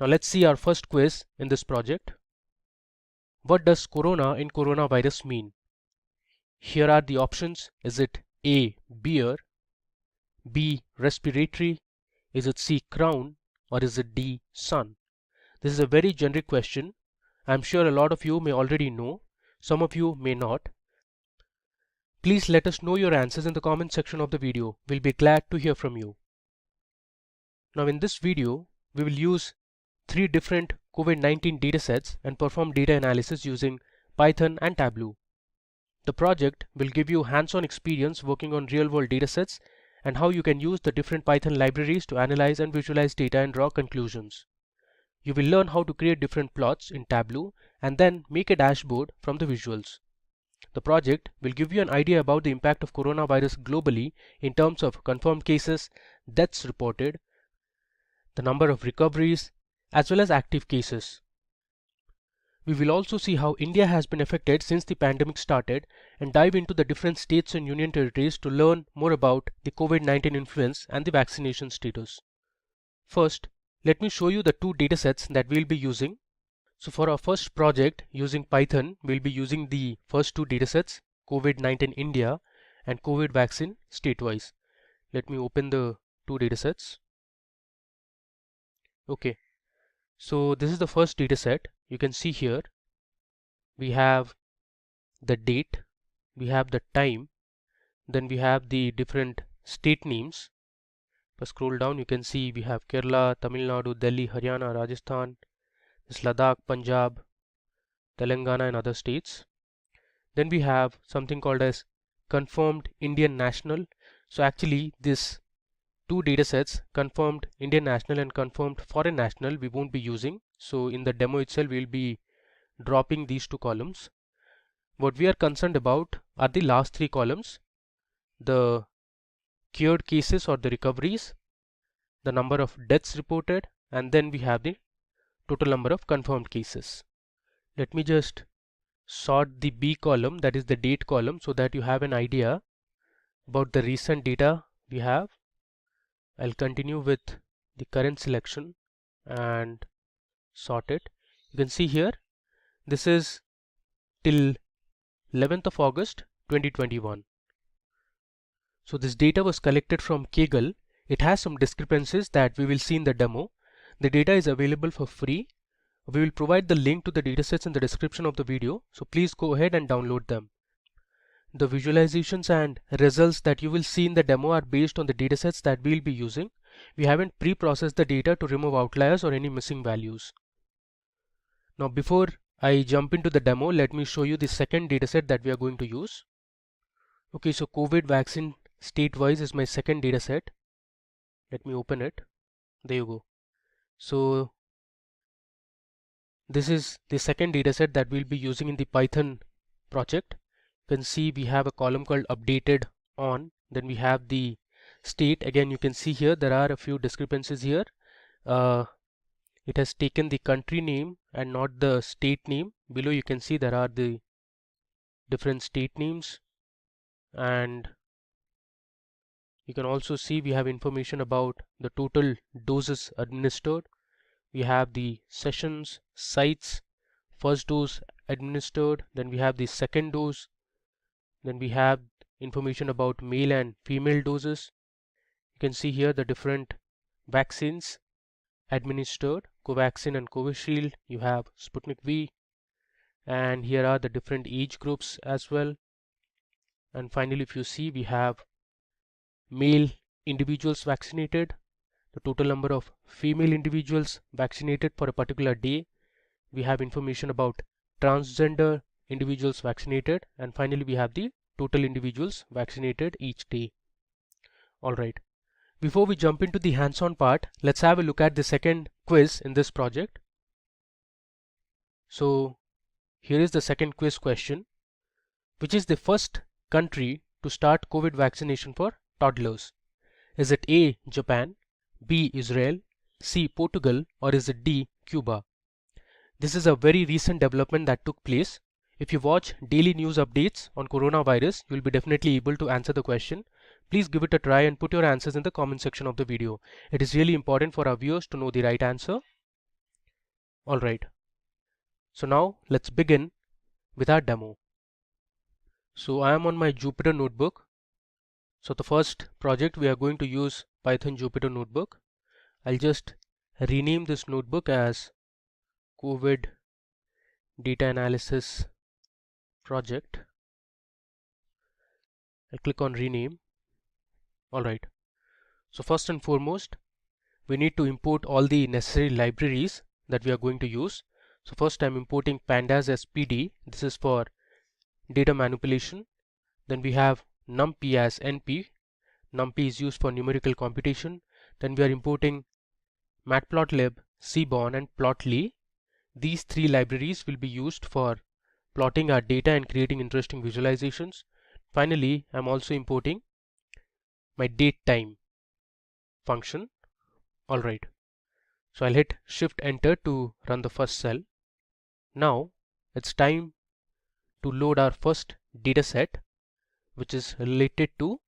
Now let's see our first quiz in this project. What does corona in coronavirus mean? Here are the options. Is it A. beer, B. respiratory, is it C. crown, or is it D. sun? This is a very generic question. I'm sure a lot of you may already know, some of you may not. Please let us know your answers in the comment section of the video. We'll be glad to hear from you. Now in this video, we will use 3 different COVID-19 datasets and perform data analysis using Python and Tableau. The project will give you hands-on experience working on real-world datasets and how you can use the different Python libraries to analyze and visualize data and draw conclusions. You will learn how to create different plots in Tableau and then make a dashboard from the visuals. The project will give you an idea about the impact of coronavirus globally in terms of confirmed cases, deaths reported, the number of recoveries, as well as active cases. We will also see how India has been affected since the pandemic started and dive into the different states and union territories to learn more about the COVID-19 influence and the vaccination status. First, let me show you the 2 datasets that we'll be using. So for our first project using Python, we'll be using the first 2 datasets, COVID-19 India and COVID vaccine statewise. Let me open the 2 datasets. Okay, so this is the first dataset. You can see here we have the date, we have the time, then we have the different state names, If I scroll down, you can see we have Kerala, Tamil Nadu, Delhi, Haryana, Rajasthan, this Ladakh, Punjab, Telangana and other states. Then we have something called as confirmed Indian national. So actually this two data sets, confirmed Indian national and confirmed foreign national, we won't be using. So in the demo itself, we'll be dropping these two columns. What we are concerned about are the last three columns, the cured cases or the recoveries, the number of deaths reported, and then we have the total number of confirmed cases. Let me just sort the B column, that is the date column, so that you have an idea about the recent data we have. I'll continue with the current selection and sort it. You can see here, this is till 11th of August 2021. So this data was collected from Kaggle. It has some discrepancies that we will see in the demo. The data is available for free. We will provide the link to the datasets in the description of the video, so please go ahead and download them. The visualizations and results that you will see in the demo are based on the datasets that we'll be using. We haven't pre-processed the data to remove outliers or any missing values. Now before I jump into the demo, let me show you the second dataset that we are going to use. Okay, so COVID vaccine state-wise is my second dataset. Let me open it. There you go. So this is the second dataset that we'll be using in the Python project. You can see we have a column called updated on, then we have the state. Again, you can see here there are a few discrepancies here. It has taken the country name and not the state name. Below you can see there are the different state names, and you can also see we have information about the total doses administered. We have the sessions, sites, first dose administered, then we have the second dose, then we have information about male and female doses. You can see here the different vaccines administered, Covaxin and Covishield. You have Sputnik V, and here are the different age groups as well. And finally, if you see, we have male individuals vaccinated, the total number of female individuals vaccinated for a particular day. We have information about transgender individuals vaccinated, and finally we have the total individuals vaccinated each day. Alright, before we jump into the hands-on part, let's have a look at the second quiz in this project. So here is the second quiz question. Which is the first country to start COVID vaccination for toddlers? Is it A, Japan, B, Israel, C, Portugal, or is it D, Cuba? This is a very recent development that took place. If you watch daily news updates on coronavirus, you will be definitely able to answer the question. Please give it a try and put your answers in the comment section of the video. It is really important for our viewers to know the right answer. Alright, so now let's begin with our demo. So I am on my Jupyter notebook. So the first project we are going to use Python Jupyter notebook. I'll just rename this notebook as COVID Data Analysis Project. I click on rename. Alright, so first and foremost, we need to import all the necessary libraries that we are going to use. So first I'm importing Pandas as PD. This is for data manipulation. Then we have NumPy as NP. NumPy is used for numerical computation. Then we are importing Matplotlib, Seaborn and Plotly. These three libraries will be used for plotting our data and creating interesting visualizations. Finally, I'm also importing my datetime function. Alright, so I'll hit Shift Enter to run the first cell. Now it's time to load our first data set, which is related to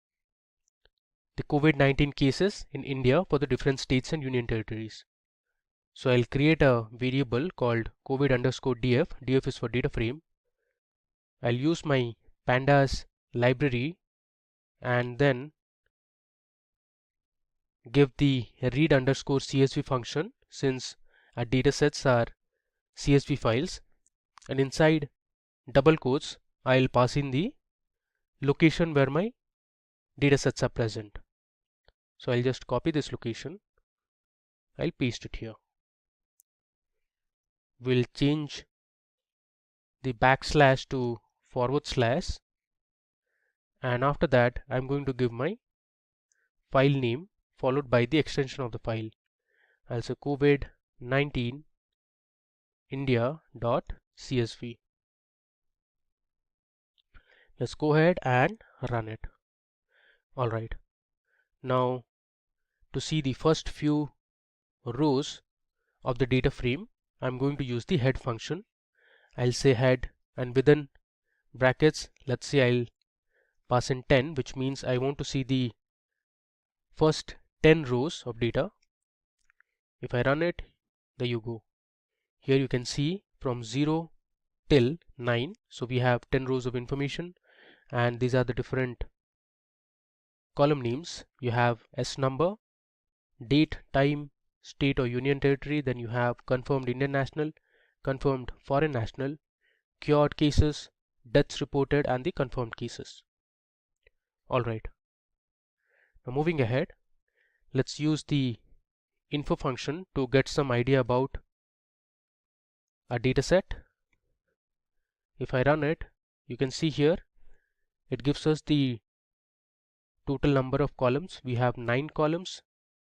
the COVID-19 cases in India for the different states and union territories. So I'll create a variable called COVID_df. df is for data frame. I'll use my pandas library and then give the read_csv function, since our data sets are CSV files, and inside double quotes I'll pass in the location where my data sets are present. So I'll just copy this location. I'll paste it here. We'll change the backslash to forward slash, and after that I'm going to give my file name followed by the extension of the file. I'll say COVID-19 India.csv. Let's go ahead and run it. Alright, now to see the first few rows of the data frame, I'm going to use the head function. I'll say head, and within brackets, let's say I'll pass in 10, which means I want to see the first 10 rows of data. If I run it, there you go. Here you can see from 0 till 9. So we have 10 rows of information, and these are the different column names. You have S number, date, time, state or union territory, then you have confirmed Indian national, confirmed foreign national, cured cases, deaths reported, and the confirmed cases. Alright, now moving ahead, let's use the info function to get some idea about a data set. If I run it, you can see here it gives us the total number of columns. We have 9 columns.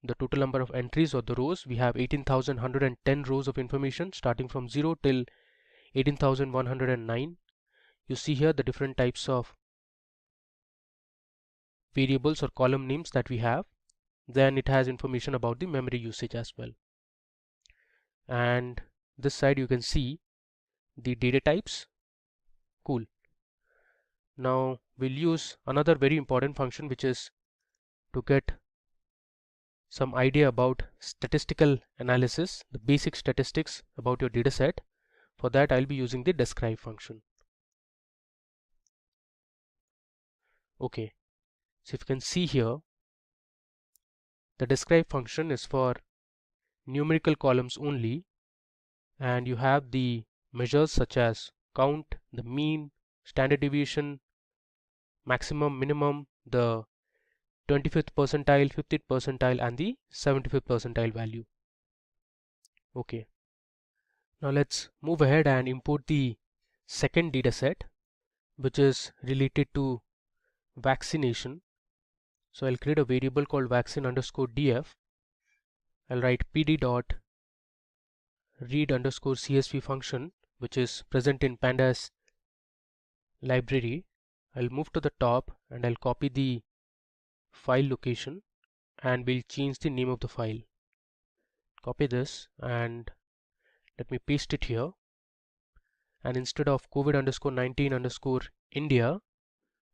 The total number of entries or the rows, we have 18,110 rows of information starting from 0 till 18,109. You see here the different types of variables or column names that we have. Then it has information about the memory usage as well. And this side you can see the data types. Cool. Now we'll use another very important function, which is to get some idea about statistical analysis, the basic statistics about your data set. For that I'll be using the describe function. Okay, so if you can see here, the describe function is for numerical columns only, and you have the measures such as count, the mean, standard deviation, maximum, minimum, the 25th percentile, 50th percentile, and the 75th percentile value. Okay, now let's move ahead and import the second data set, which is related to vaccination. So I'll create a variable called vaccine_df. I'll write pd.read_csv function, which is present in Pandas library. I'll move to the top and I'll copy the file location, and we'll change the name of the file. Copy this and let me paste it here, and instead of COVID-19_India,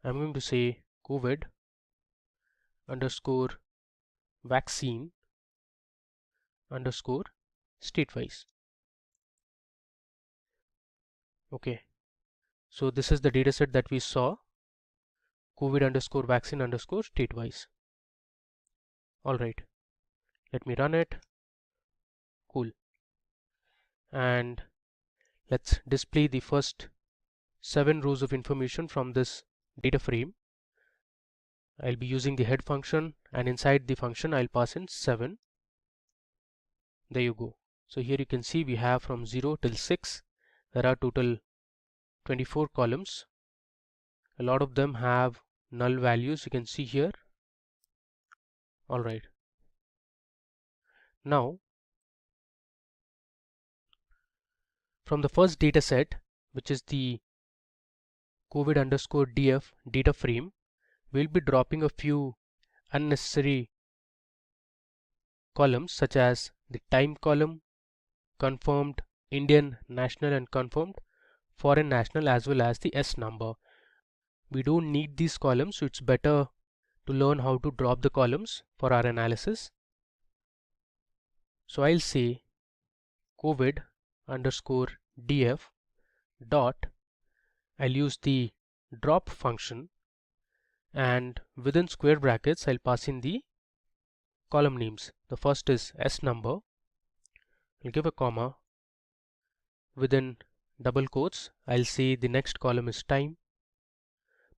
I'm going to say COVID_vaccine_statewise. Okay, so this is the dataset that we saw, COVID_vaccine_statewise. Alright, let me run it. Cool. And let's display the first 7 rows of information from this data frame. I'll be using the head function, and inside the function I'll pass in 7. There you go. So here you can see we have from 0 till 6. There are total 24 columns. A lot of them have null values, you can see here. Alright. Now from the first data set, which is the COVID_df data frame, we'll be dropping a few unnecessary columns such as the time column, confirmed Indian national and confirmed foreign national, as well as the S number. We don't need these columns, so it's better to learn how to drop the columns for our analysis. So I'll say COVID_df dot, I'll use the drop function, and within square brackets I'll pass in the column names. The first is S number. I'll give a comma. Within double quotes I'll say the next column is time.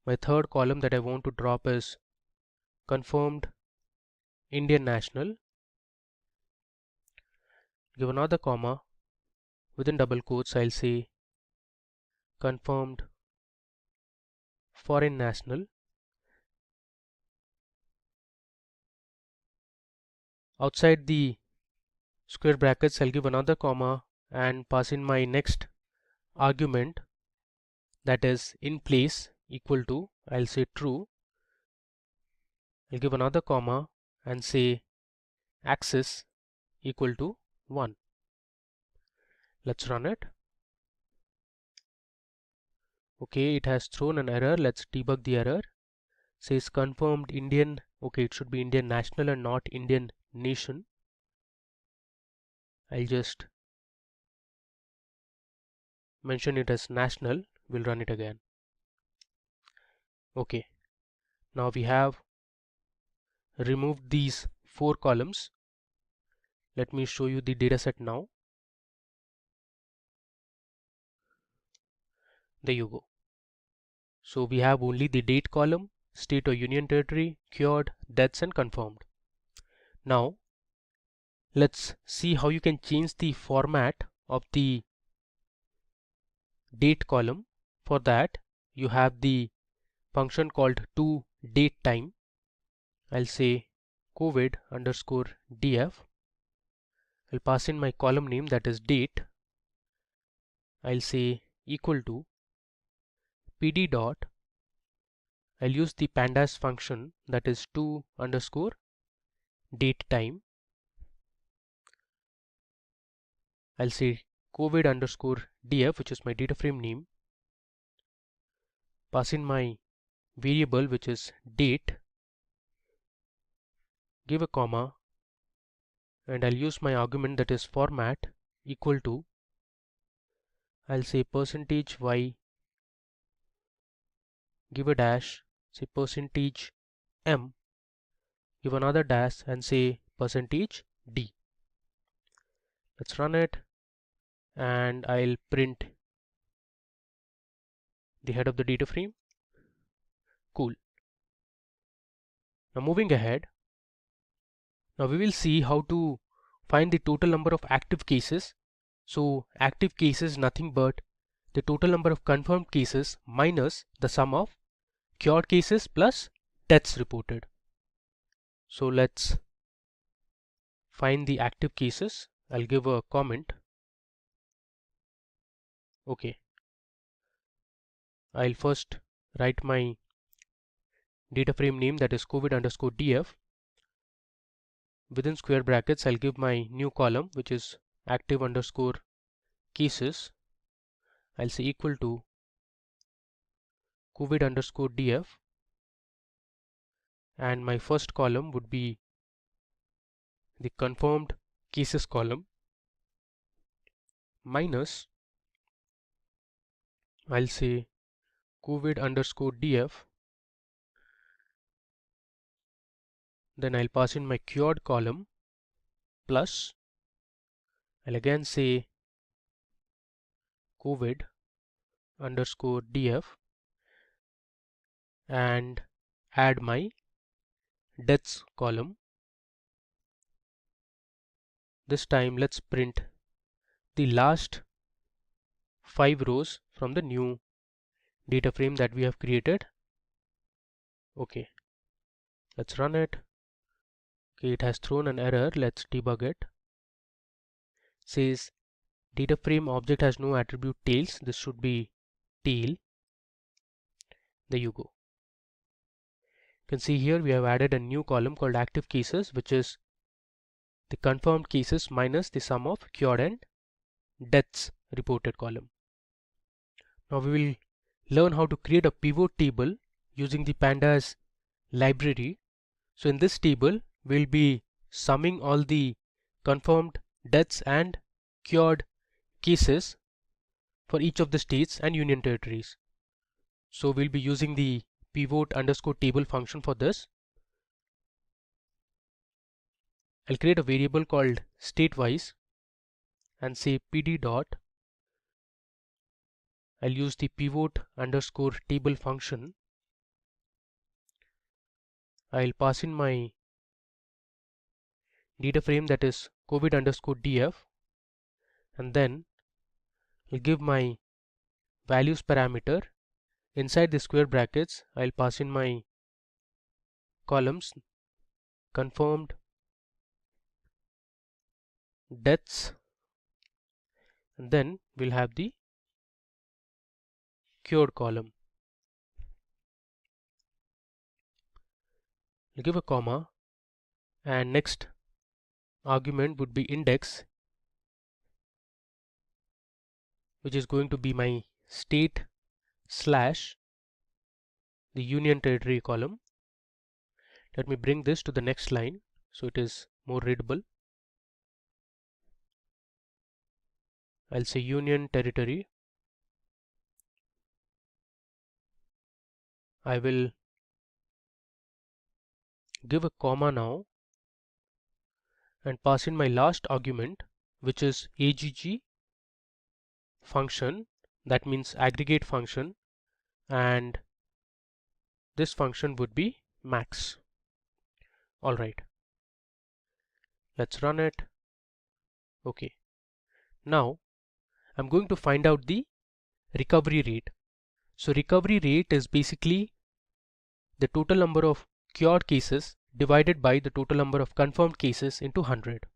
My third column that I want to drop is confirmed Indian national, give another comma, within double quotes I'll say confirmed foreign national. Outside the square brackets I'll give another comma and pass in my next argument, that is in place equal to, I'll say true. I'll give another comma and say axis equal to 1. Let's run it. Okay, it has thrown an error. Let's debug the error. Says confirmed Indian. Okay, it should be Indian national and not Indian nation. I'll just mention it as national. We'll run it again. Okay, now we have removed these 4 columns. Let me show you the dataset now. There you go. So we have only the date column, state or union territory, cured, deaths and confirmed. Now let's see how you can change the format of the date column. For that you have the function called toDateTime. I'll say COVID_df. I'll pass in my column name, that is date. I'll say equal to pd dot. I'll use the pandas function, that is to_datetime. I'll say COVID_df, which is my data frame name. Pass in my variable, which is date. Give a comma and I'll use my argument, that is format equal to, I'll say %y, give a dash, say %m, give another dash and say %d. Let's run it and I'll print the head of the data frame. Cool. Now moving ahead, now we will see how to find the total number of active cases. So active cases is nothing but the total number of confirmed cases minus the sum of cured cases plus deaths reported. So let's find the active cases. I'll give a comment. Okay, I'll first write my data frame name, that is COVID_df. Within square brackets I'll give my new column, which is active_cases. I'll say equal to COVID_df, and my first column would be the confirmed cases column minus, I'll say COVID_df. Then I'll pass in my cured column plus, I'll again say COVID_df and add my deaths column. This time let's print the last 5 rows from the new data frame that we have created. Okay, let's run it. Okay, it has thrown an error. Let's debug it. Says data frame object has no attribute tails. This should be tail. There you go. You can see here we have added a new column called active cases, which is the confirmed cases minus the sum of cured and deaths reported column. Now we will learn how to create a pivot table using the pandas library. So in this table we'll be summing all the confirmed deaths and cured cases for each of the states and union territories. So we'll be using the pivot_table function for this. I'll create a variable called statewise and say pd dot. I'll use the pivot_table function. I'll pass in my data frame that is COVID_DF, and then I'll give my values parameter. Inside the square brackets, I'll pass in my columns confirmed, deaths, and then we'll have the cured column. I'll give a comma, and next argument would be index, which is going to be my state slash the union territory column. Let me bring this to the next line so it is more readable. I'll say union territory. I will give a comma now and pass in my last argument, which is agg function, that means aggregate function, and this function would be max. Alright, let's run it. Okay, now I'm going to find out the recovery rate. So recovery rate is basically the total number of cured cases divided by the total number of confirmed cases into 100.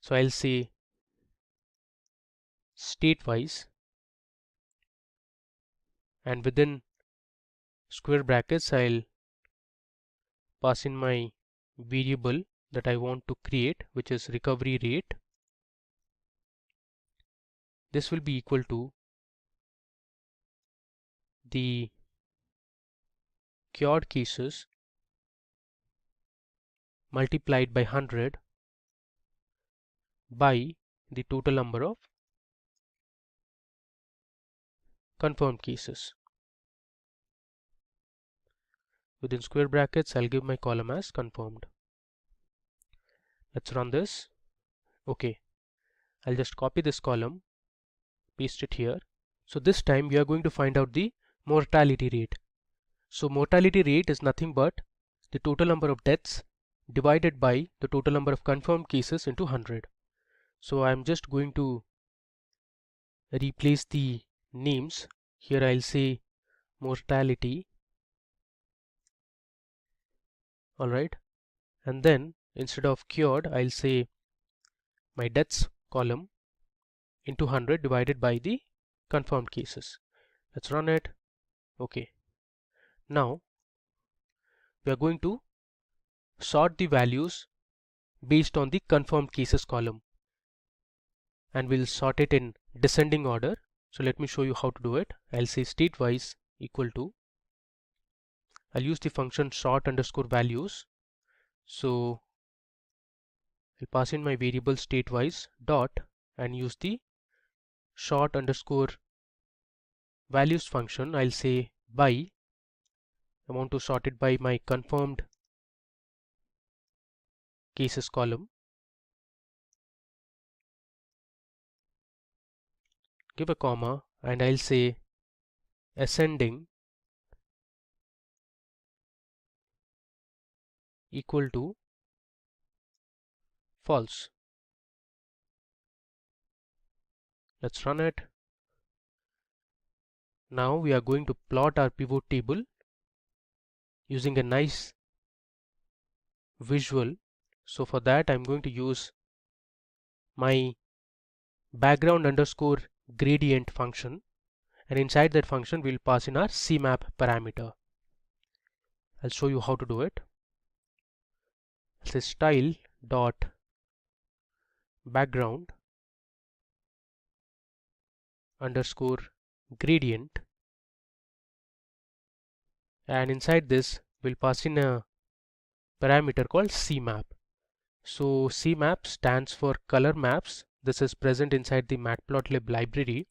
So I'll say state-wise, and within square brackets I'll pass in my variable that I want to create, which is recovery rate. This will be equal to the cured cases multiplied by 100 by the total number of confirmed cases. Within square brackets I'll give my column as confirmed. Let's run this. Okay, I'll just copy this column, paste it here. So this time we are going to find out the mortality rate. So mortality rate is nothing but the total number of deaths divided by the total number of confirmed cases into 100. So I'm just going to replace the names. Here I'll say mortality. Alright, and then instead of cured I'll say my deaths column into 100 divided by the confirmed cases. Let's run it. Okay, now we are going to sort the values based on the confirmed cases column, and we'll sort it in descending order. So let me show you how to do it. I'll say state-wise equal to, I'll use the function sort_values. So I'll pass in my variable state-wise dot and use the sort_values function. I'll say by, I want to sort it by my confirmed cases column. Give a comma and I'll say ascending equal to false. Let's run it. Now we are going to plot our pivot table using a nice visual. So for that I'm going to use my background_gradient function, and inside that function we'll pass in our CMap parameter. I'll show you how to do it. I'll say style dot background underscore gradient, and inside this we'll pass in a parameter called CMap. So CMap stands for color maps. This is present inside the Matplotlib library.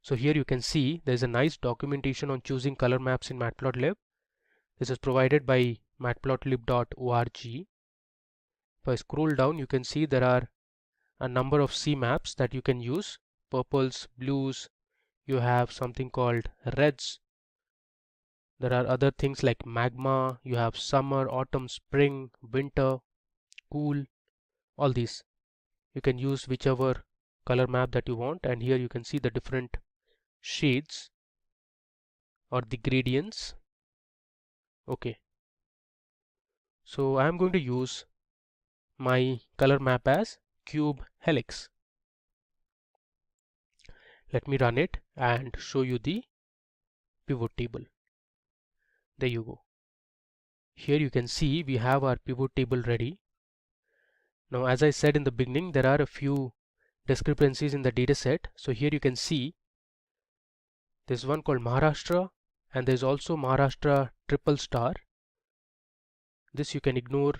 So here you can see there's a nice documentation on choosing color maps in Matplotlib. This is provided by matplotlib.org. If I scroll down, you can see there are a number of CMaps that you can use. Purples, blues, you have something called reds. There are other things like magma, you have summer, autumn, spring, winter, cool. all these. You can use whichever color map that you want, and here you can see the different shades or the gradients. Okay, so I am going to use my color map as cube helix. Let me run it and show you the pivot table. There you go. Here you can see we have our pivot table ready. Now, as I said in the beginning, there are a few discrepancies in the data set. So here you can see there's one called Maharashtra, and there's also Maharashtra triple star. This you can ignore.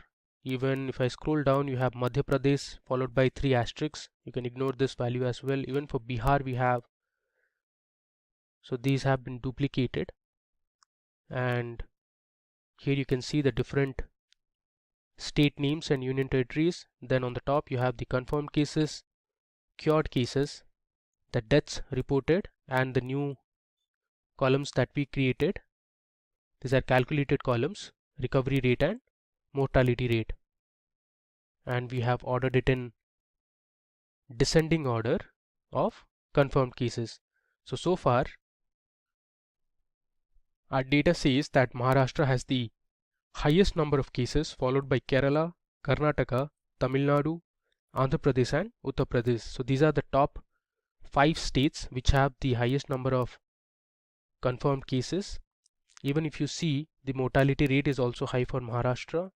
Even if I scroll down, you have Madhya Pradesh followed by 3 asterisks. You can ignore this value as well. Even for Bihar we have. So these have been duplicated, and here you can see the different state names and union territories. Then on the top you have the confirmed cases, cured cases, the deaths reported, and the new columns that we created. These are calculated columns, recovery rate and mortality rate, and we have ordered it in descending order of confirmed cases. So far our data says that Maharashtra has the highest number of cases, followed by Kerala, Karnataka, Tamil Nadu, Andhra Pradesh and Uttar Pradesh. So these are the top 5 states which have the highest number of confirmed cases. Even if you see, the mortality rate is also high for Maharashtra,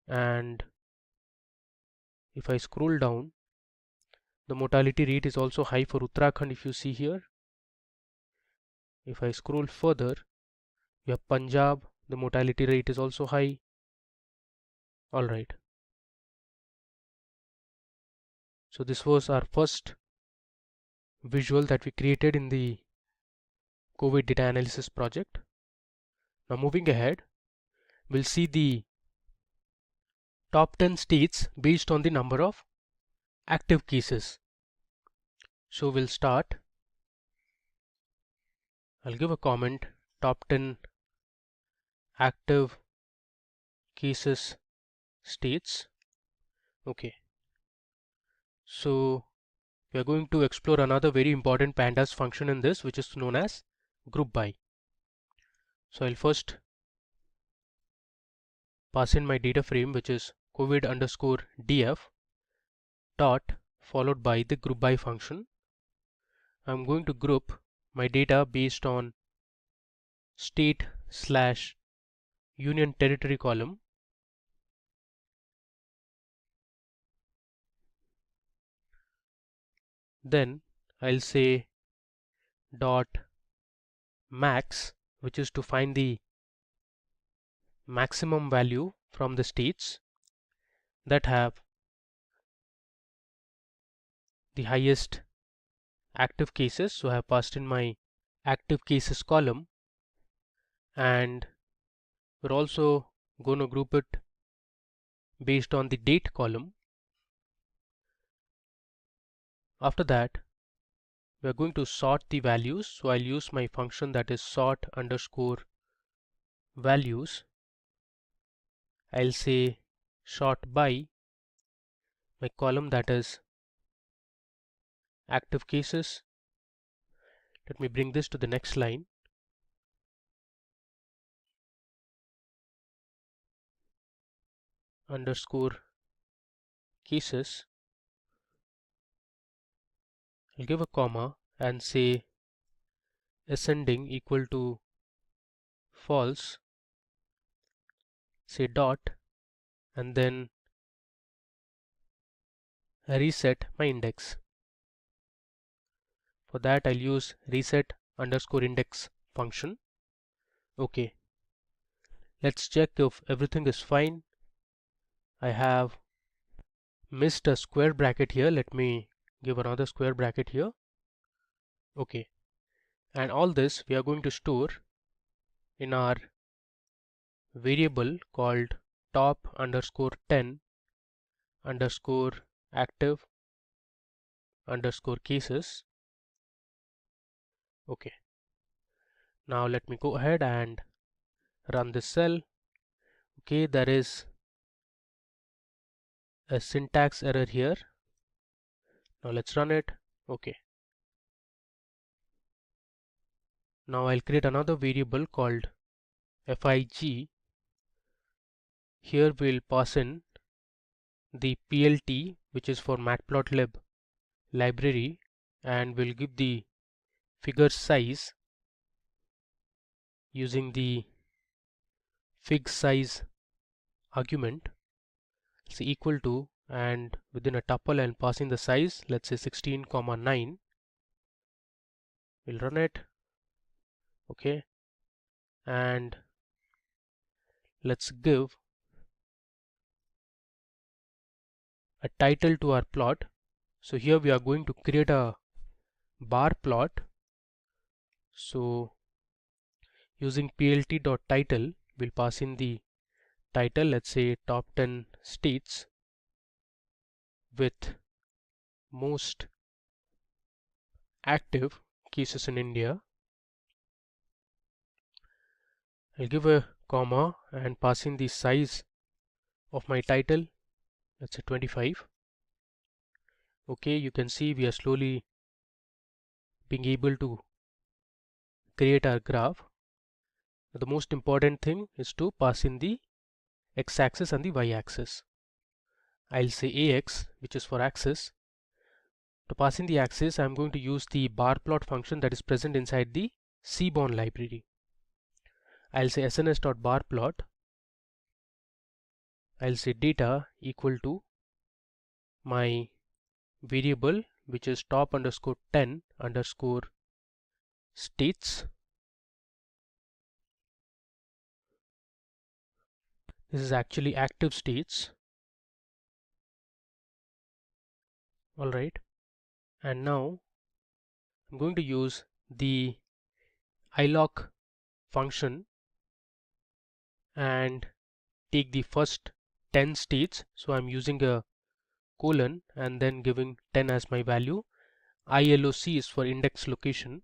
and if I scroll down, the mortality rate is also high for Uttarakhand. If you see here, if I scroll further, you have Punjab, the mortality rate is also high. Alright, so this was our first visual that we created in the COVID data analysis project. Now moving ahead, we'll see the top 10 states based on the number of active cases. So we'll start. I'll give a comment, top 10 active cases states. Okay, so we are going to explore another very important Pandas function in this, which is known as group by. So I'll first pass in my data frame, which is COVID_df dot followed by the group by function. I'm going to group my data based on state/union territory column. Then I'll say dot max, which is to find the maximum value from the states that have the highest active cases. So I have passed in my active cases column, and we're also going to group it based on the date column. After that, we are going to sort the values. So I'll use my function that is sort underscore values. I'll say sort by my column that is active cases. Let me bring this to the next line. Underscore cases. I'll give a comma and say ascending equal to false, say dot, and then reset my index. For that I'll use reset underscore index function. Okay, let's check if everything is fine. I have missed a square bracket here. Let me give another square bracket here. Okay, and all this we are going to store in our variable called top underscore 10 underscore active underscore cases. Okay, now let me go ahead and run this cell. Okay, there is a syntax error here. Now let's run it. Okay. Now I'll create another variable called fig. Here we'll pass in the plt, which is for Matplotlib library, and we'll give the figure size using the fig size argument. It's equal to, and within a tuple and passing the size, let's say 16,9. We'll run it. Okay, and let's give a title to our plot. So here we are going to create a bar plot. So using plt.title, we'll pass in the title, let's say top 10 states with most active cases in India. I'll give a comma and pass in the size of my title, let's say 25. Okay, you can see we are slowly being able to create our graph. The most important thing is to pass in the x-axis and the y-axis. I'll say ax, which is for axis. To pass in the axis, I'm going to use the bar plot function that is present inside the Seaborn library. I'll say sns.barplot. I'll say data equal to my variable, which is top underscore 10 underscore states. This is actually active states. Alright, and now I'm going to use the iloc function and take the first 10 states. So I'm using a colon and then giving 10 as my value. ILOC is for index location.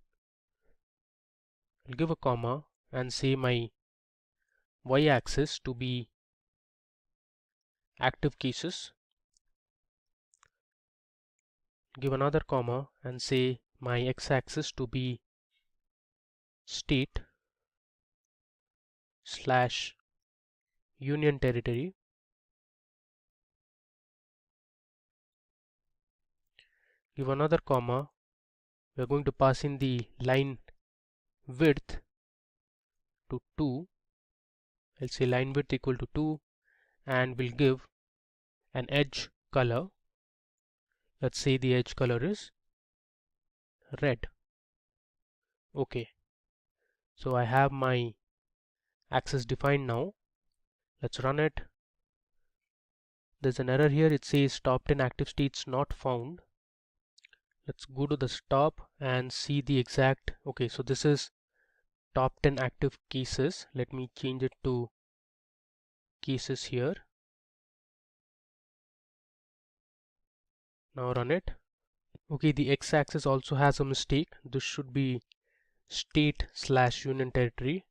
I'll give a comma and say my y-axis to be active cases. Give another comma and say my x-axis to be state slash union territory. Give another comma. We are going to pass in the line width to 2. I'll say line width equal to 2, and we'll give an edge color. Let's say the edge color is red. Okay, so I have my axis defined now. Let's run it. There's an error here. It says top 10 active states not found. Let's go to the stop and see the exact. Okay, so this is top 10 active cases. Let me change it to cases here. Now run it. Okay, the x-axis also has a mistake. This should be state slash union territory.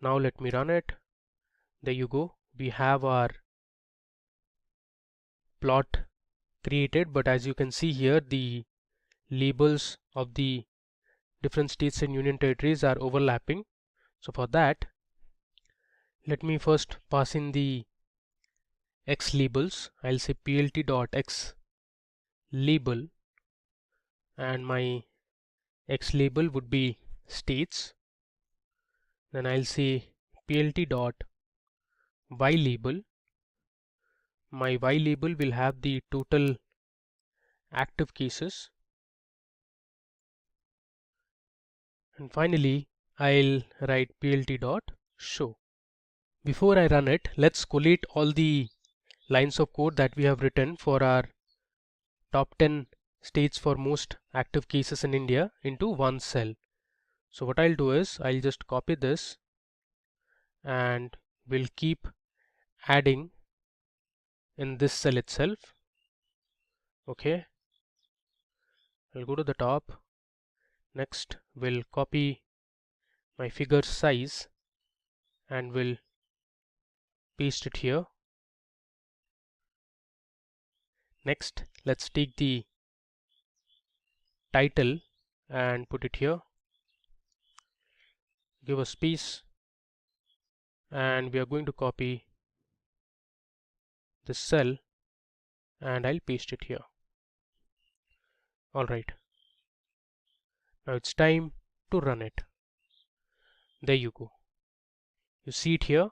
Now let me run it. There you go. We have our plot created, but as you can see here, the labels of the different states and union territories are overlapping. So for that, let me first pass in the x labels. I'll say plt.x label, and my x label would be states. Then I'll say plt.y label. My y label will have the total active cases. And finally, I'll write plt.show. Before I run it, let's collate all the lines of code that we have written for our top 10 states for most active cases in India into one cell. So what I'll do is I'll just copy this and we'll keep adding in this cell itself. Okay, I'll go to the top. Next, we'll copy my figure size and we'll paste it here. Next, let's take the title and put it here. Give a space, and we are going to copy this cell and I'll paste it here. Alright, now it's time to run it. There you go. You see it here.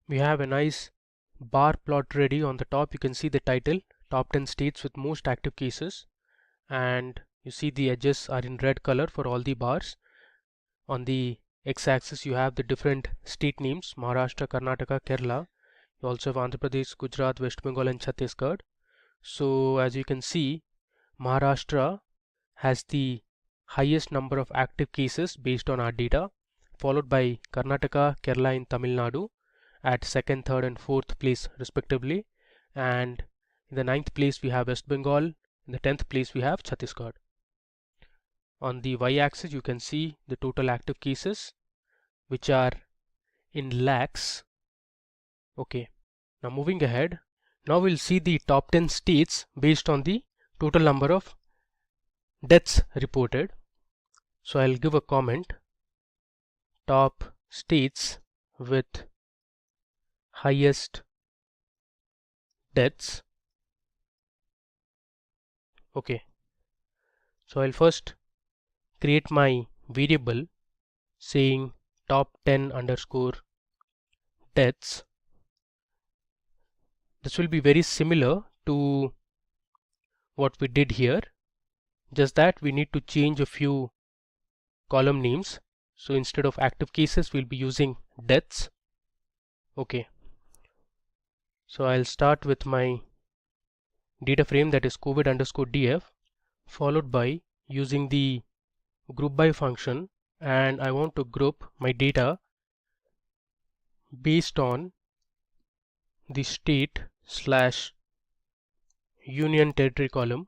We have a nice bar plot ready. On the top you can see the title, top 10 states with most active cases, and you see the edges are in red color for all the bars. On the x-axis you have the different state names: Maharashtra, Karnataka, Kerala. You also have Andhra Pradesh, Gujarat, West Bengal and Chhattisgarh. So as you can see, Maharashtra has the highest number of active cases based on our data, followed by Karnataka, Kerala and Tamil Nadu at second, third and fourth place respectively, and in the 9th place we have West Bengal, in the 10th place we have Chhattisgarh. On the y-axis you can see the total active cases, which are in lakhs. Okay, now moving ahead, now we'll see the top 10 states based on the total number of deaths reported. So I'll give a comment: top states with highest deaths. Okay, so I'll first create my variable saying top 10 underscore deaths. This will be very similar to what we did here, just that we need to change a few column names. So instead of active cases we'll be using deaths. Okay, so I'll start with my data frame, that is COVID underscore df, followed by using the group by function, and I want to group my data based on the state slash union territory column.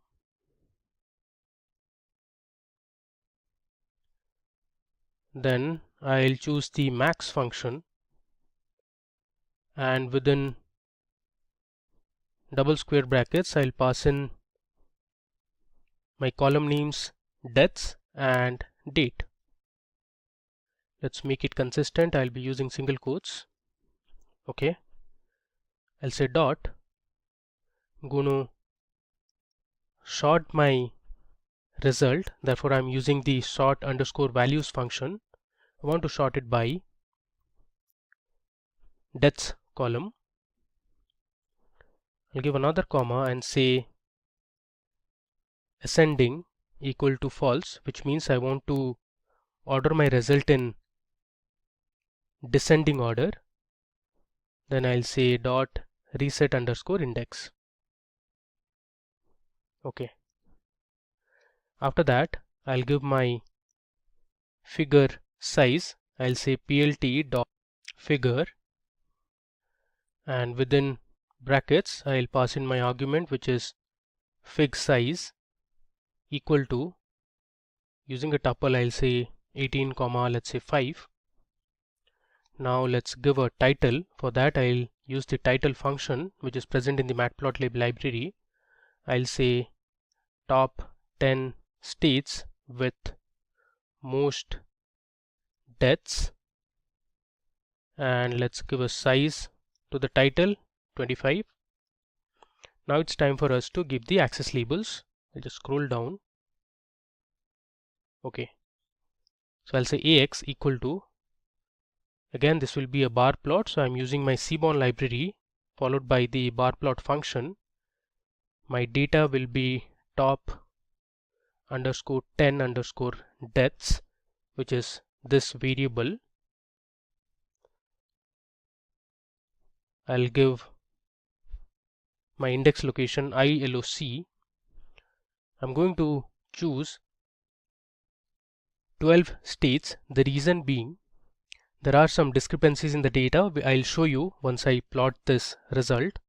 Then I'll choose the max function, and within double square brackets I'll pass in my column names deaths and date. Let's make it consistent. I'll be using single quotes. Okay, I'll say dot, I'm going to sort my result, therefore I'm using the sort underscore values function. I want to sort it by deaths column. I'll give another comma and say ascending equal to false, which means I want to order my result in descending order. Then I'll say dot reset underscore index. Okay, after that I'll give my figure size. I'll say plt dot figure, and within brackets I'll pass in my argument, which is fig size equal to, using a tuple I'll say 18 comma let's say 5. Now let's give a title. For that I'll use the title function which is present in the Matplotlib library. I'll say top 10 states with most deaths, and let's give a size to the title 25. Now it's time for us to give the access labels. I'll just scroll down. Okay, so I'll say ax equal to, again this will be a bar plot, so I'm using my Seaborn library followed by the bar plot function. My data will be top underscore 10 underscore deaths, which is this variable. I'll give my index location ILOC. I'm going to choose 12 states. The reason being, there are some discrepancies in the data. I'll show you once I plot this result.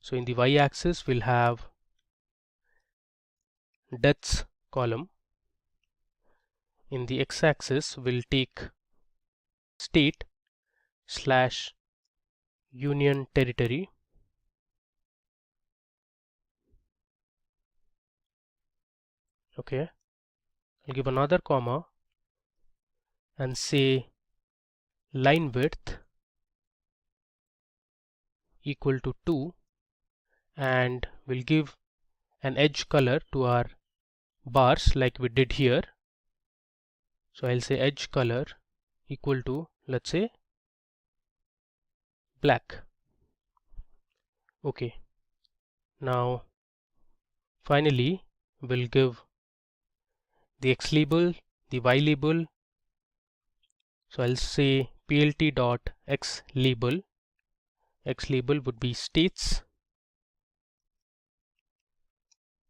So in the y-axis we'll have deaths column. In the x-axis we'll take state slash union territory, Okay, I'll give another comma and say line width equal to 2, and we'll give an edge color to our bars like we did here. So I'll say edge color equal to, let's say, black. Okay, now finally we'll give the X label, the Y label. So I'll say plt dot X label. X label would be states.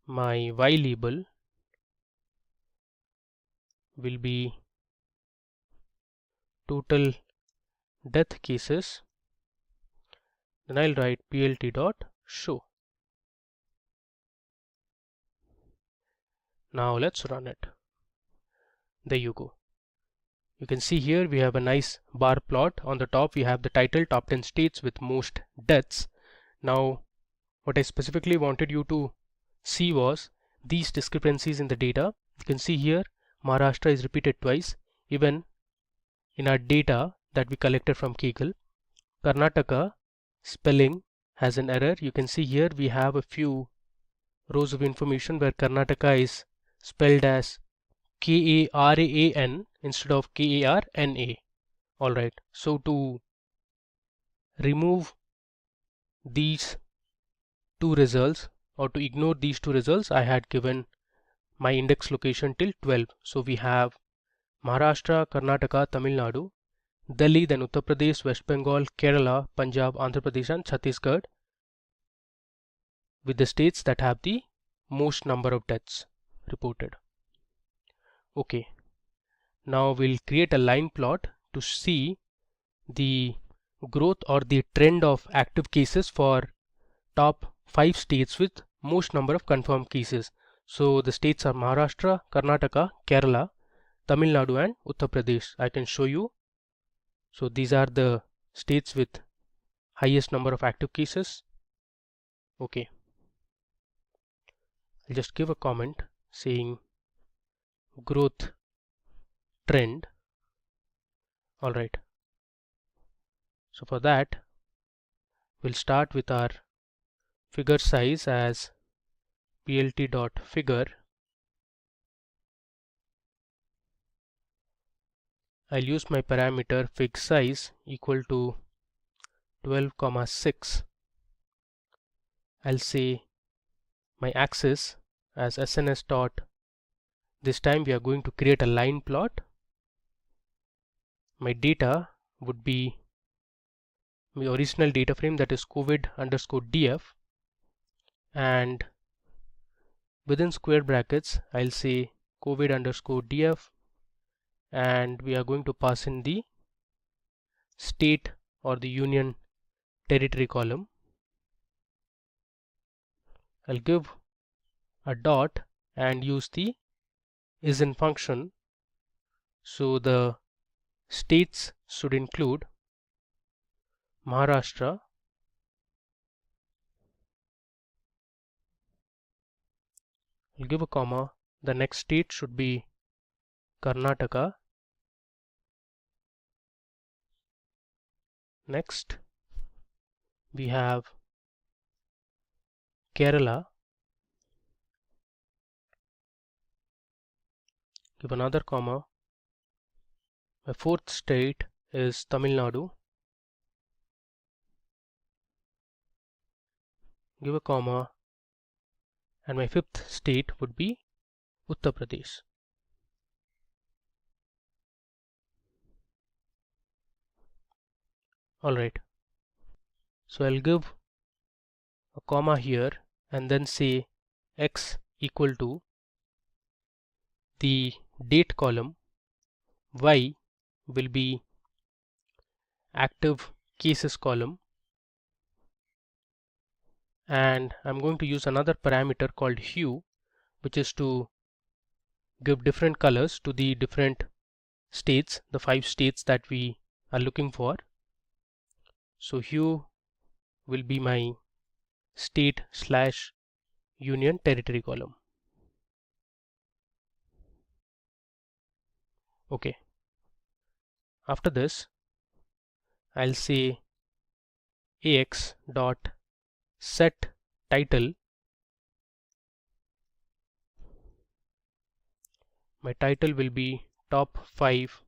My Y label will be total death cases. Then I'll write plt dot show. Now let's run it. There you go. You can see here we have a nice bar plot. On the top we have the title, top 10 states with most deaths. Now what I specifically wanted you to see was these discrepancies in the data. You can see here Maharashtra is repeated twice, even in our data that we collected from Kaggle. Karnataka spelling has an error. You can see here we have a few rows of information where Karnataka is spelled as K-A-R-A-N instead of K-A-R-N-A. Alright, so to remove these two results, or to ignore these two results, I had given my index location till 12. So we have Maharashtra, Karnataka, Tamil Nadu, Delhi, then Uttar Pradesh, West Bengal, Kerala, Punjab, Andhra Pradesh and Chhattisgarh with the states that have the most number of deaths reported. Okay, now we'll create a line plot to see the growth or the trend of active cases for top 5 states with most number of confirmed cases. So the states are Maharashtra, Karnataka, Kerala, Tamil Nadu and Uttar Pradesh. I can show you. So these are the states with highest number of active cases. Okay, I'll just give a comment saying growth trend. Alright, so for that we'll start with our figure size as plt.figure. I'll use my parameter fig size equal to 12,6. I'll say my axis as SNS dot. This time we are going to create a line plot. My data would be my original data frame, that is COVID_DF, and within square brackets I'll say COVID_DF, and we are going to pass in the state or the union territory column. I'll give a dot and use the isIn function. So the states should include Maharashtra, I'll give a comma. The next state should be Karnataka. Next we have Kerala. Give another comma. My fourth state is Tamil Nadu. Give a comma, and my fifth state would be Uttar Pradesh. Alright, so I'll give a comma here and then say X equal to the date column, Y will be active cases column, and I'm going to use another parameter called hue, which is to give different colors to the different states, the 5 states that we are looking for. So hue will be my state/union territory column. Okay. After this, I'll say ax dot set title. My title will be top 5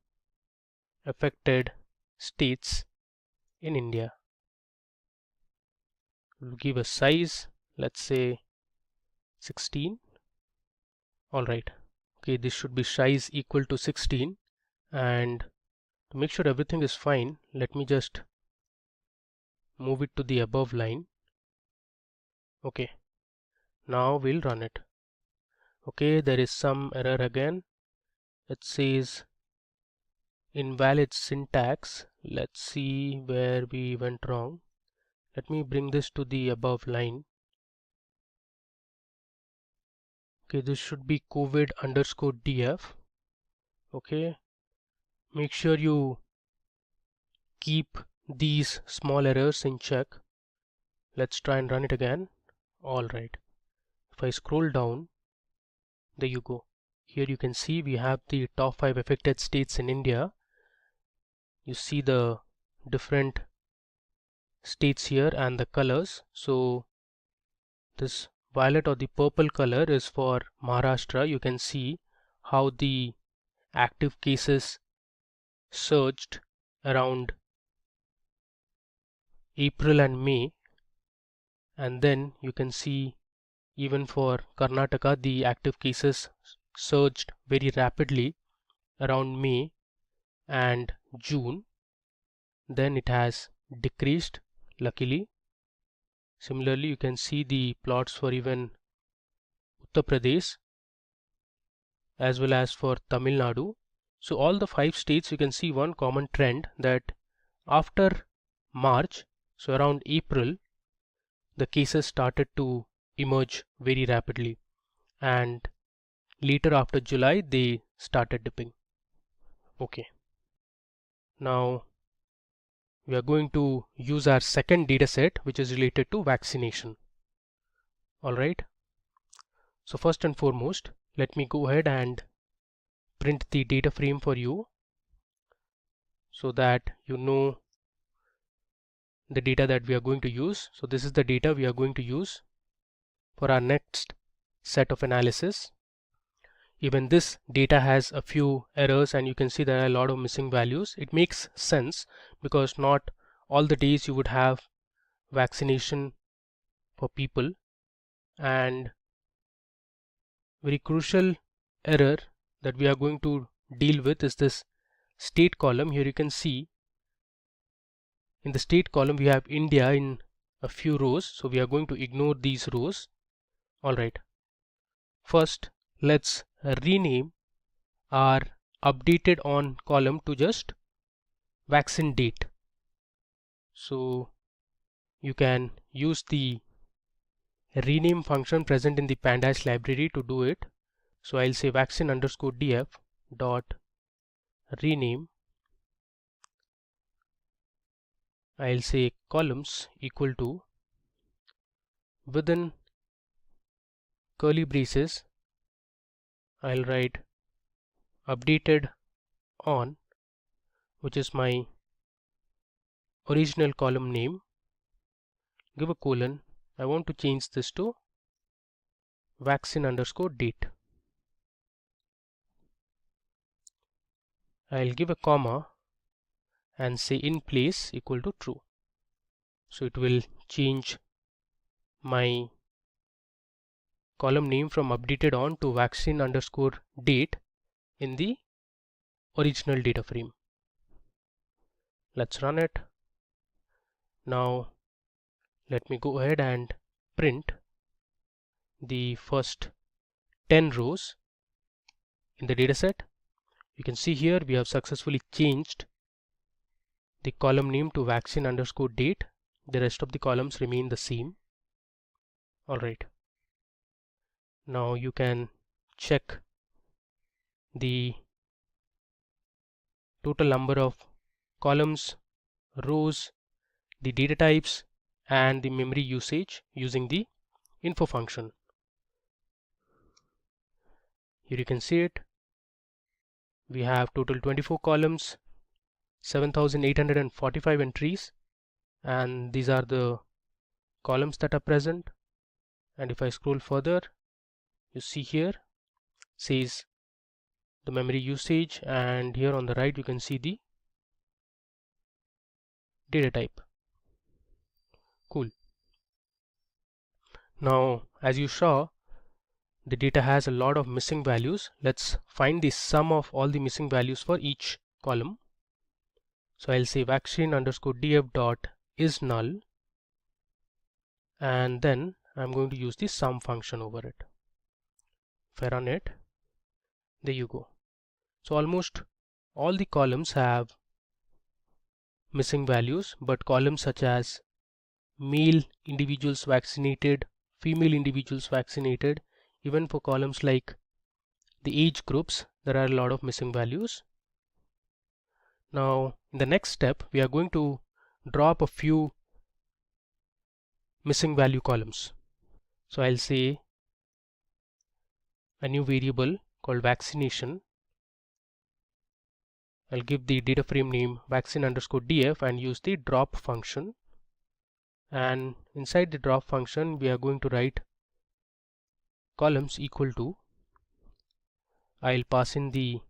affected states in India. We'll give a size, let's say 16. Alright. Okay, this should be size equal to 16, and to make sure everything is fine, let me just move it to the above line. Okay, now we'll run it. Okay, there is some error again. It says invalid syntax. Let's see where we went wrong. Let me bring this to the above line. Okay, this should be COVID_df. Okay, make sure you keep these small errors in check. Let's try and run it again. Alright, if I scroll down, there you go. Here you can see we have the top 5 affected states in India. You see the different states here and the colors. So this violet or the purple color is for Maharashtra. You can see how the active cases surged around April and May, and then you can see even for Karnataka the active cases surged very rapidly around May and June. Then it has decreased, luckily. Similarly, you can see the plots for even Uttar Pradesh as well as for Tamil Nadu. So all the 5 states, you can see one common trend that after March, so around April, the cases started to emerge very rapidly, and later after July they started dipping. Okay, now we are going to use our second data set, which is related to vaccination. Alright, so first and foremost, let me go ahead and print the data frame for you so that you know the data that we are going to use. So this is the data we are going to use for our next set of analysis. Even this data has a few errors, and you can see there are a lot of missing values. It makes sense because not all the days you would have vaccination for people, and very crucial error that we are going to deal with is this state column. Here you can see in the state column we have India in a few rows, so we are going to ignore these rows. Alright, first let's rename our updated on column to just vaccine date. So you can use the rename function present in the Pandas library to do it. So I'll say vaccine_df dot rename. I'll say columns equal to, within curly braces I'll write updated on, which is my original column name, give a colon. I want to change this to vaccine_date. I'll give a comma and say in place equal to true. So it will change my column name from updated on to vaccine_date in the original data frame. Let's run it. Now let me go ahead and print the first 10 rows in the dataset. You can see here we have successfully changed the column name to vaccine_date. The rest of the columns remain the same. Alright, now you can check the total number of columns, rows, the data types, and the memory usage using the info function. Here you can see it. We have total 24 columns, 7,845 entries, and these are the columns that are present. And if I scroll further, you see here says the memory usage, and here on the right you can see the data type. Cool. Now as you saw, the data has a lot of missing values. Let's find the sum of all the missing values for each column. So I'll say vaccine underscore df dot is null, and then I'm going to use the sum function over it. If I run it, there you go. So almost all the columns have missing values, but columns such as male individuals vaccinated, female individuals vaccinated, even for columns like the age groups, there are a lot of missing values. Now in the next step, we are going to drop a few missing value columns. So I'll say a new variable called vaccination. I'll give the data frame name vaccine underscore df and use the drop function. And inside the drop function, we are going to write columns equal to, I'll pass in the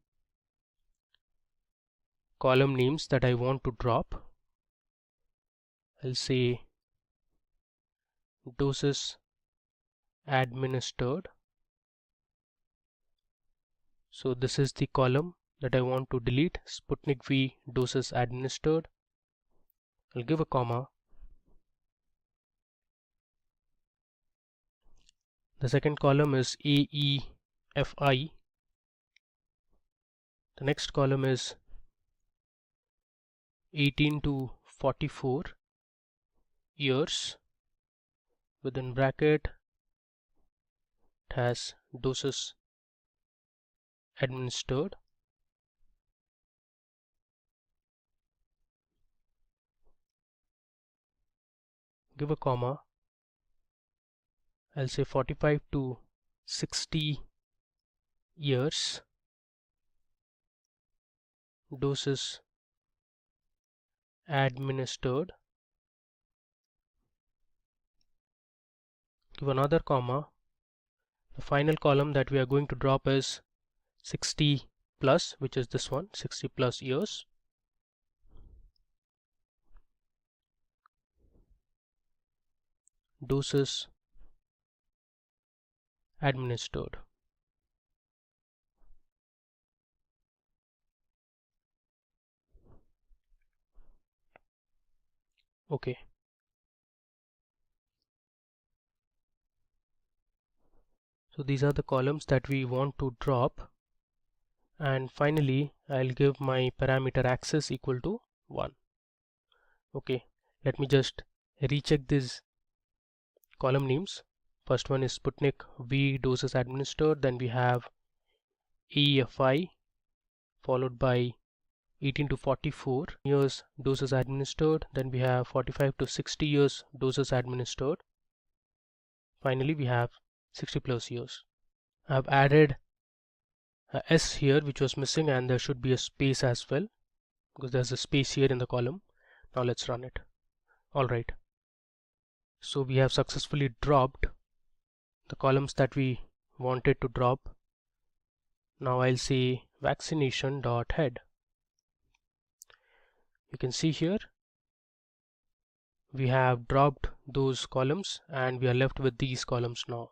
column names that I want to drop. I'll say doses administered. So this is the column that I want to delete, Sputnik V doses administered. I'll give a comma. The second column is AEFI. The next column is 18 to 44 years. Within bracket, it has doses administered. Give a comma. I'll say 45 to 60 years. Doses administered. Give another comma. The final column that we are going to drop is 60 plus, which is this one, 60 plus years. Doses administered. Okay. So these are the columns that we want to drop. And finally, I'll give my parameter access equal to 1. Okay, let me just recheck these column names. First one is Sputnik V doses administered, then we have AEFI followed by 18 to 44 years doses administered, then we have 45 to 60 years doses administered. Finally, we have 60 plus years. I've added a S here which was missing, and there should be a space as well because there's a space here in the column. Now let's run it. Alright, so we have successfully dropped the columns that we wanted to drop. Now I'll say vaccination.head. You can see here we have dropped those columns and we are left with these columns now.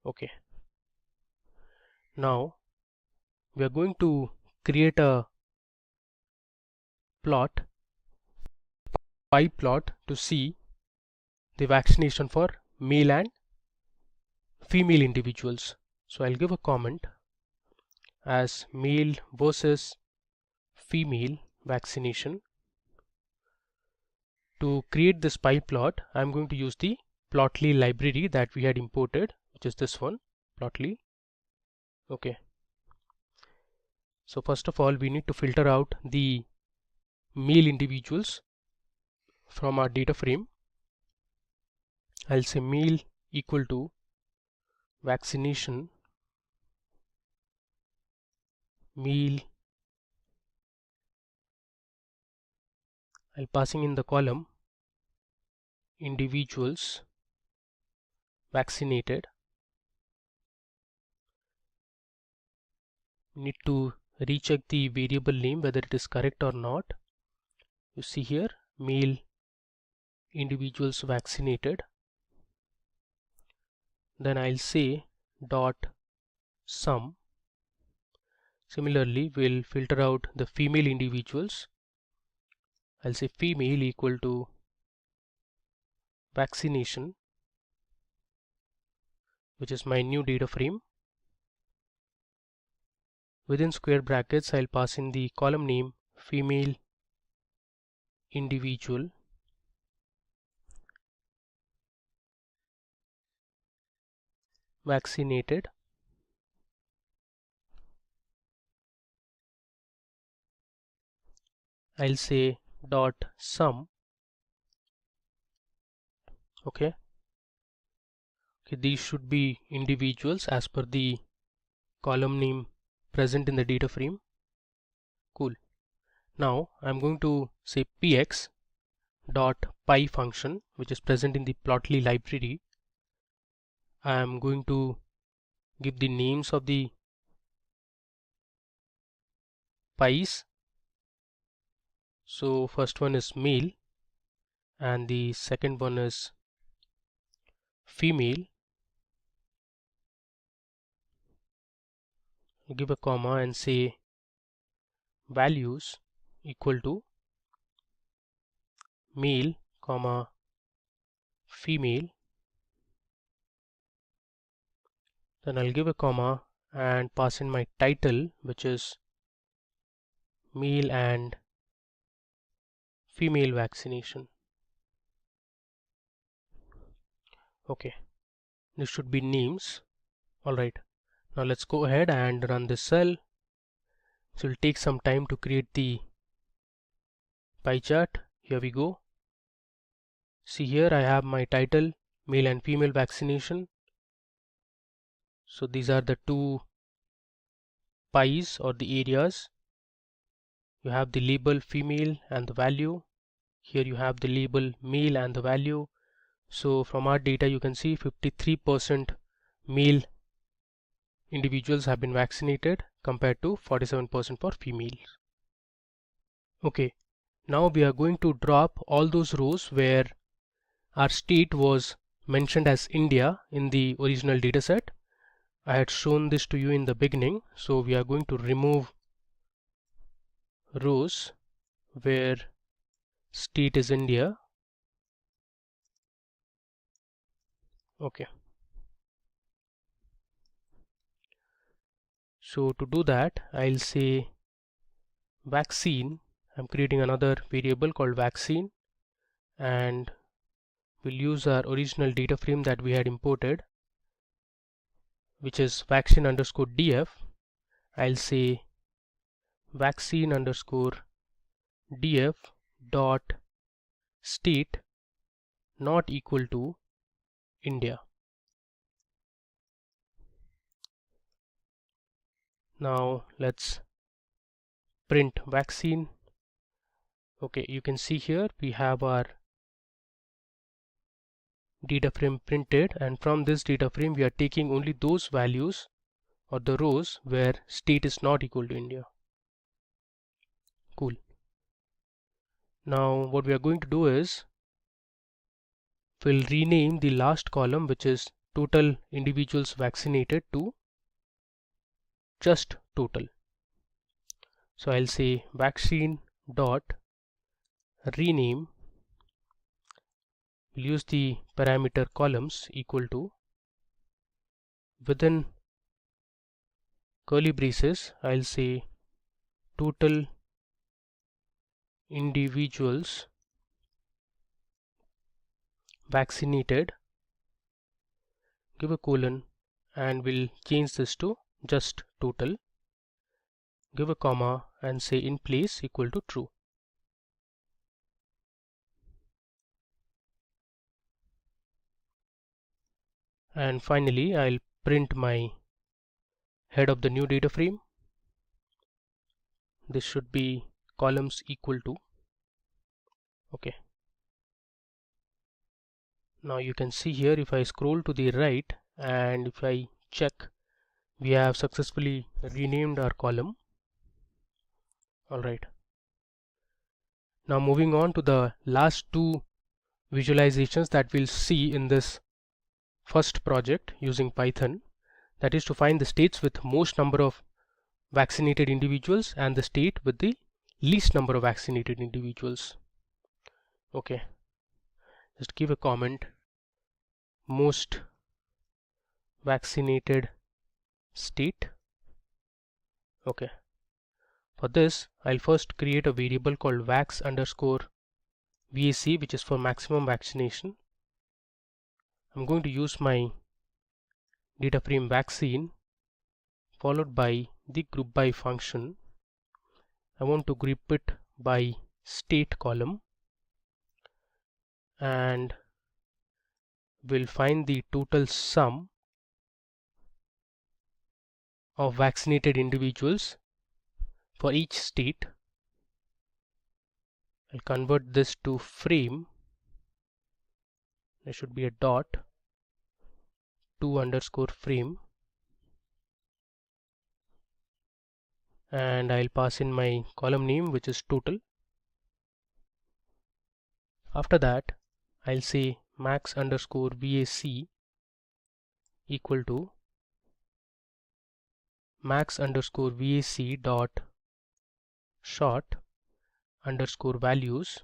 Okay, now we are going to create a plot, pie plot, to see the vaccination for male and female individuals. So I'll give a comment as male versus female vaccination. To create this pie plot, I'm going to use the Plotly library that we had imported, which is this one, Plotly. Okay, so first of all we need to filter out the male individuals from our data frame. I'll say male equal to vaccination meal. I'll passing in the column individuals vaccinated. We need to recheck the variable name whether it is correct or not. You see here male individuals vaccinated. Then I'll say dot sum. Similarly, we'll filter out the female individuals. I'll say female equal to vaccination, which is my new data frame. Within square brackets, I'll pass in the column name female individual. Vaccinated. I'll say dot sum. Okay, these should be individuals as per the column name present in the data frame. Cool. Now I'm going to say px dot py function, which is present in the Plotly library. I'm going to give the names of the pies. So first one is male and the second one is female. Give a comma and say values equal to male comma female. Then I'll give a comma and pass in my title, which is male and female vaccination. Okay, this should be names. Alright, now let's go ahead and run this cell. So it'll take some time to create the pie chart. Here we go. See here I have my title male and female vaccination. So these are the two pies or the areas. You have the label female and the value. Here you have the label male and the value. So from our data you can see 53% male individuals have been vaccinated compared to 47% for females. Okay, now we are going to drop all those rows where our state was mentioned as India in the original dataset. I had shown this to you in the beginning, so we are going to remove rows where state is India. Okay, so to do that I'll say vaccine. I'm creating another variable called vaccine and we'll use our original data frame that we had imported, which is vaccine underscore df. I'll say vaccine underscore df dot state not equal to India. Now let's print vaccine. Okay, you can see here we have our data frame printed, and from this data frame we are taking only those values or the rows where state is not equal to India. Cool. Now what we are going to do is we'll rename the last column, which is total individuals vaccinated, to just total. So I'll say vaccine dot rename. We'll use the parameter columns equal to, within curly braces I'll say total individuals vaccinated, give a colon, and we'll change this to just total, give a comma and say in place equal to true. And finally I'll print my head of the new data frame. this should be columns equal to. Okay. Now you can see here, if I scroll to the right and if I check, we have successfully renamed our column. Alright. Now moving on to the last two visualizations that we'll see in this first project using Python, that is to find the states with most number of vaccinated individuals and the state with the least number of vaccinated individuals. Okay, just give a comment, most vaccinated state. Okay, for this I'll first create a variable called vax underscore VAC, which is for maximum vaccination. I'm going to use my data frame vaccine followed by the group by function. I want to group it by state column, and we'll find the total sum of vaccinated individuals for each state. I'll convert this to frame. There should be a dot, 2 underscore frame, and I'll pass in my column name, which is total. After that I'll say max underscore VAC equal to max underscore VAC dot sort underscore values.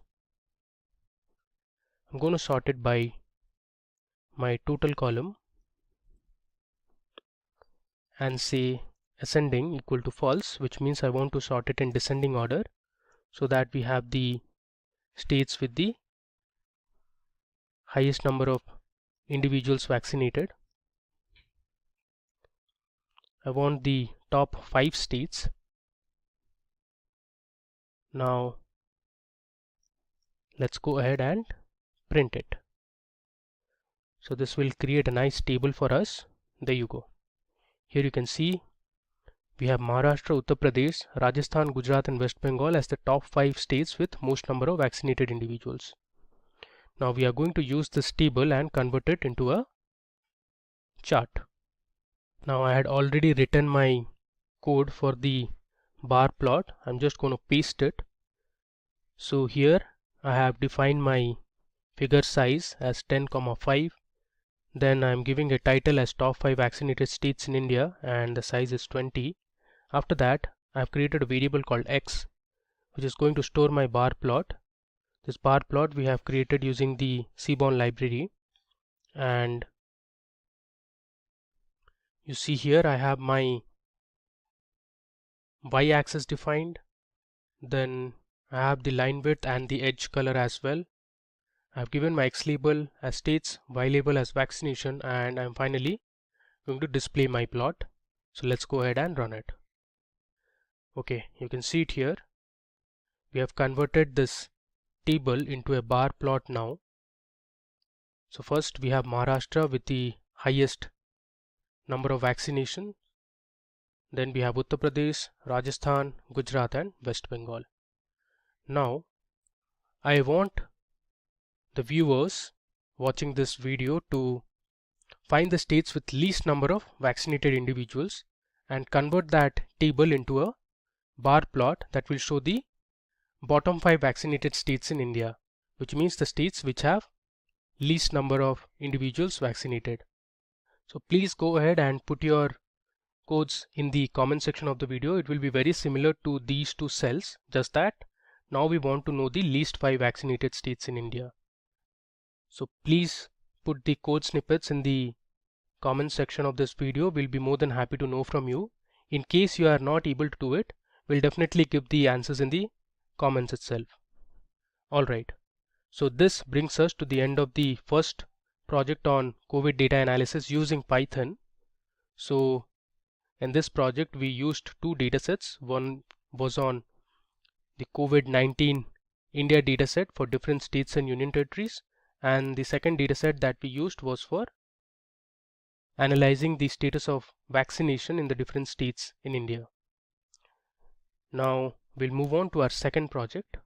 I'm going to sort it by my total column and say ascending equal to false, which means I want to sort it in descending order so that we have the states with the highest number of individuals vaccinated. I want the top 5 states. Now let's go ahead and print it. So this will create a nice table for us. There you go. Here you can see we have Maharashtra, Uttar Pradesh, Rajasthan, Gujarat and West Bengal as the top 5 states with most number of vaccinated individuals. Now we are going to use this table and convert it into a chart. Now I had already written my code for the bar plot. I'm just going to paste it. So here I have defined my figure size as 10,5. Then I'm giving a title as top 5 vaccinated states in India and the size is 20. After that I've created a variable called x, which is going to store my bar plot. This bar plot we have created using the Seaborn library, and you see here I have my y-axis defined, then I have the line width and the edge color as well. I've given my x label as states, y label as vaccination, and I'm finally going to display my plot. So let's go ahead and run it. Okay, you can see it here. We have converted this table into a bar plot now. So first we have Maharashtra with the highest number of vaccination. Then we have Uttar Pradesh, Rajasthan, Gujarat and West Bengal. Now I want the viewers watching this video to find the states with least number of vaccinated individuals and convert that table into a bar plot that will show the bottom 5 vaccinated states in India, which means the states which have least number of individuals vaccinated. So please go ahead and put your codes in the comment section of the video. It will be very similar to these two cells, just that now we want to know the least 5 vaccinated states in India. So please put the code snippets in the comment section of this video. We'll be more than happy to know from you. In case you are not able to do it, we'll definitely give the answers in the comments itself. Alright, so this brings us to the end of the first project on COVID data analysis using Python. So in this project we used two datasets. One was on the COVID-19 India dataset for different states and union territories, and the second dataset that we used was for analyzing the status of vaccination in the different states in India. Now we'll move on to our second project.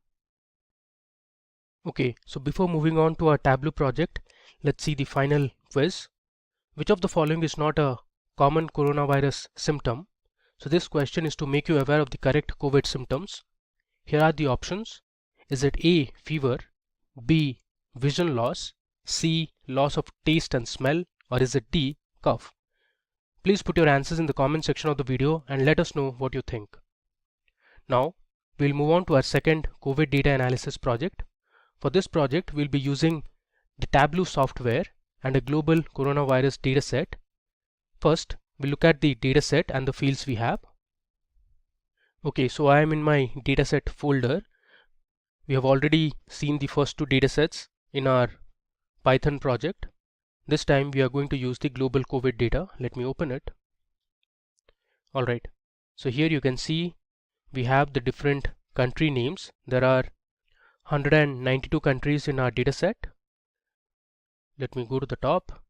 Okay, so before moving on to our Tableau project, let's see the final quiz. Which of the following is not a common coronavirus symptom? So this question is to make you aware of the correct COVID symptoms. Here are the options. Is it A, fever, B, vision loss, C, loss of taste and smell, or is it D, cough? Please put your answers in the comment section of the video and let us know what you think. Now, we'll move on to our second COVID data analysis project. For this project, we'll be using the Tableau software and a global coronavirus dataset. First, we'll look at the dataset and the fields we have. Okay, so I am in my dataset folder. We have already seen the first two datasets in our Python project. This time we are going to use the global COVID data. Let me open it. Alright, so here you can see we have the different country names. There are 192 countries in our dataset. Let me go to the top.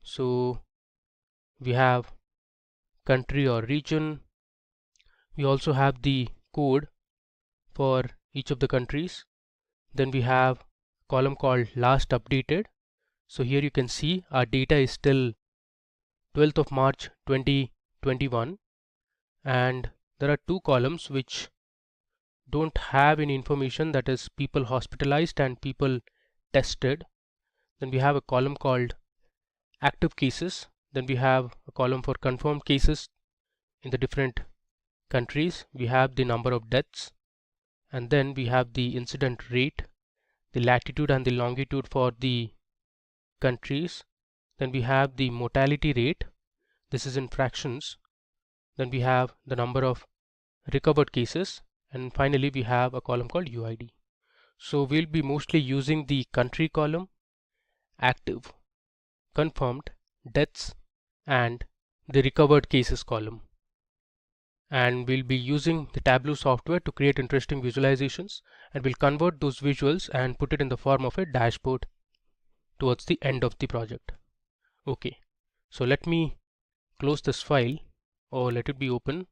So we have country or region. We also have the code for each of the countries. Then we have a column called last updated. So here you can see our data is still 12th of March 2021, and there are two columns which don't have any information, that is people hospitalized and people tested. Then we have a column called active cases. Then we have a column for confirmed cases in the different countries. We have the number of deaths, and then we have the incident rate, the latitude and the longitude for the countries. Then we have the mortality rate. This is in fractions. Then we have the number of recovered cases, and finally we have a column called UID. So we'll be mostly using the country column, active, confirmed, deaths, and the recovered cases column. And we'll be using the Tableau software to create interesting visualizations, and we'll convert those visuals and put it in the form of a dashboard towards the end of the project. Okay, so let me close this file, or let it be open.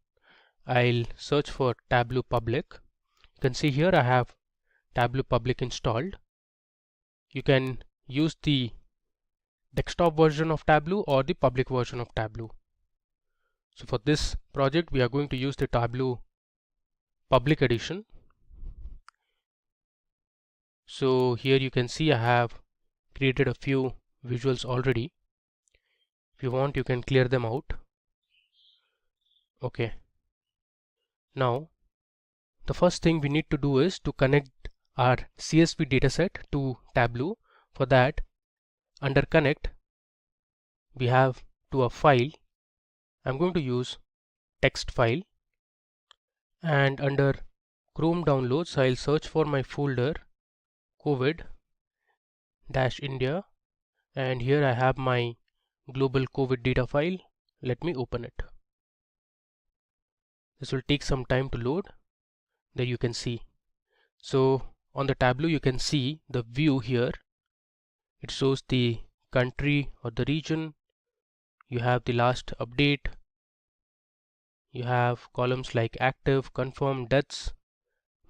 I'll search for Tableau public. You can see here I have Tableau public installed. You can use the desktop version of Tableau or the public version of Tableau. So for this project we are going to use the Tableau public edition. So here you can see I have created a few visuals already. If you want, you can clear them out. Okay. Now the first thing we need to do is to connect our CSV dataset to Tableau. For that, under connect we have to a file. I'm going to use text file, and under Chrome downloads I'll search for my folder COVID-India, and here I have my global COVID data file. Let me open it. This will take some time to load. There you can see. So on the Tableau you can see the view here. It shows the country or the region. You have the last update. You have columns like active, confirmed, deaths,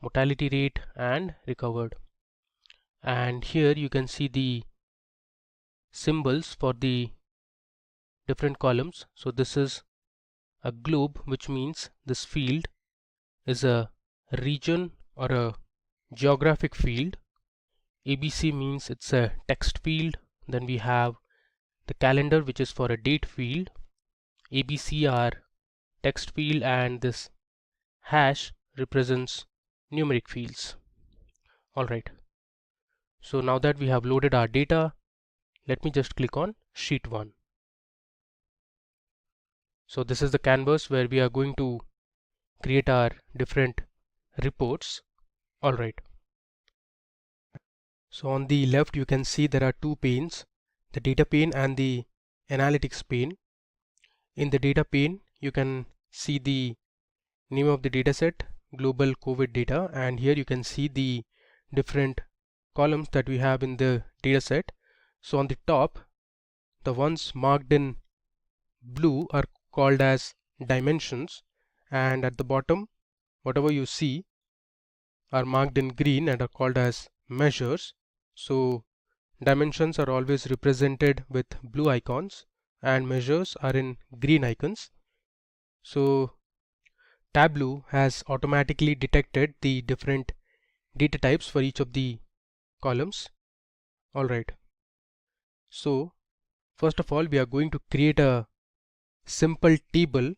mortality rate, and recovered. And here you can see the symbols for the different columns. So this is a globe, which means this field is a region or a geographic field. ABC means it's a text field. Then we have the calendar, which is for a date field. ABC are text field, and this hash represents numeric fields. Alright, so now that we have loaded our data, let me just click on sheet 1. So this is the canvas where we are going to create our different reports. Alright, so on the left you can see there are two panes, the data pane and the analytics pane. In the data pane you can see the name of the dataset, global COVID data, and here you can see the different columns that we have in the dataset. So on the top, the ones marked in blue are called as dimensions, and at the bottom whatever you see are marked in green and are called as measures. So dimensions are always represented with blue icons and measures are in green icons. So Tableau has automatically detected the different data types for each of the columns. Alright, so first of all we are going to create a simple table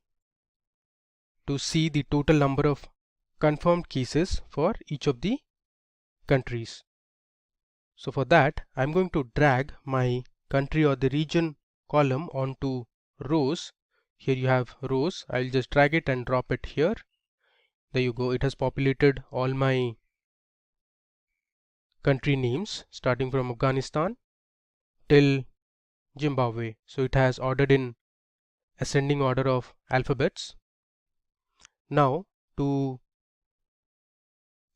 to see the total number of confirmed cases for each of the countries. So for that I'm going to drag my country or the region column onto rows. Here you have rows. I'll just drag it and drop it here. There you go. It has populated all my country names starting from Afghanistan till Zimbabwe. So it has ordered in ascending order of alphabets. Now to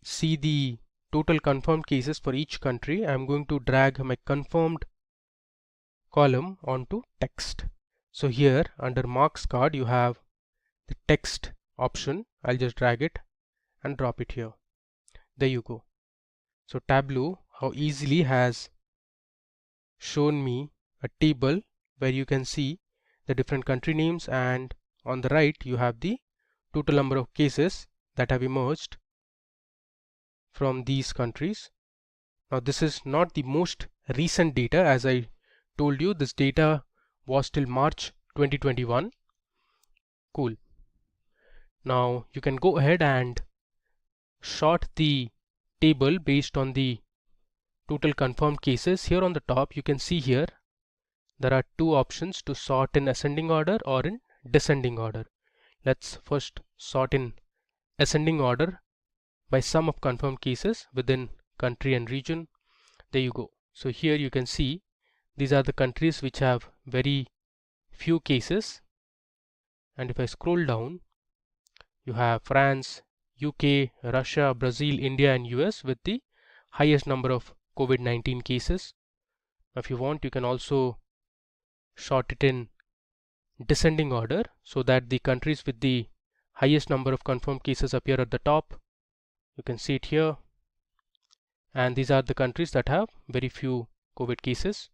see the total confirmed cases for each country, I'm going to drag my confirmed column onto text. So here under marks card you have the text option. I'll just drag it and drop it here. There you go. So Tableau how easily has shown me a table where you can see the different country names, and on the right you have the total number of cases that have emerged from these countries. Now this is not the most recent data. As I told you, this data was till March 2021. Cool. Now you can go ahead and sort the table based on the total confirmed cases. Here on the top you can see here there are two options to sort in ascending order or in descending order. Let's first sort in ascending order by sum of confirmed cases within country and region. There you go. So here you can see these are the countries which have very few cases, and if I scroll down you have France, UK, Russia, Brazil, India and US with the highest number of COVID-19 cases. If you want, you can also sort it in descending order so that the countries with the highest number of confirmed cases appear at the top. You can see it here, and these are the countries that have very few COVID cases.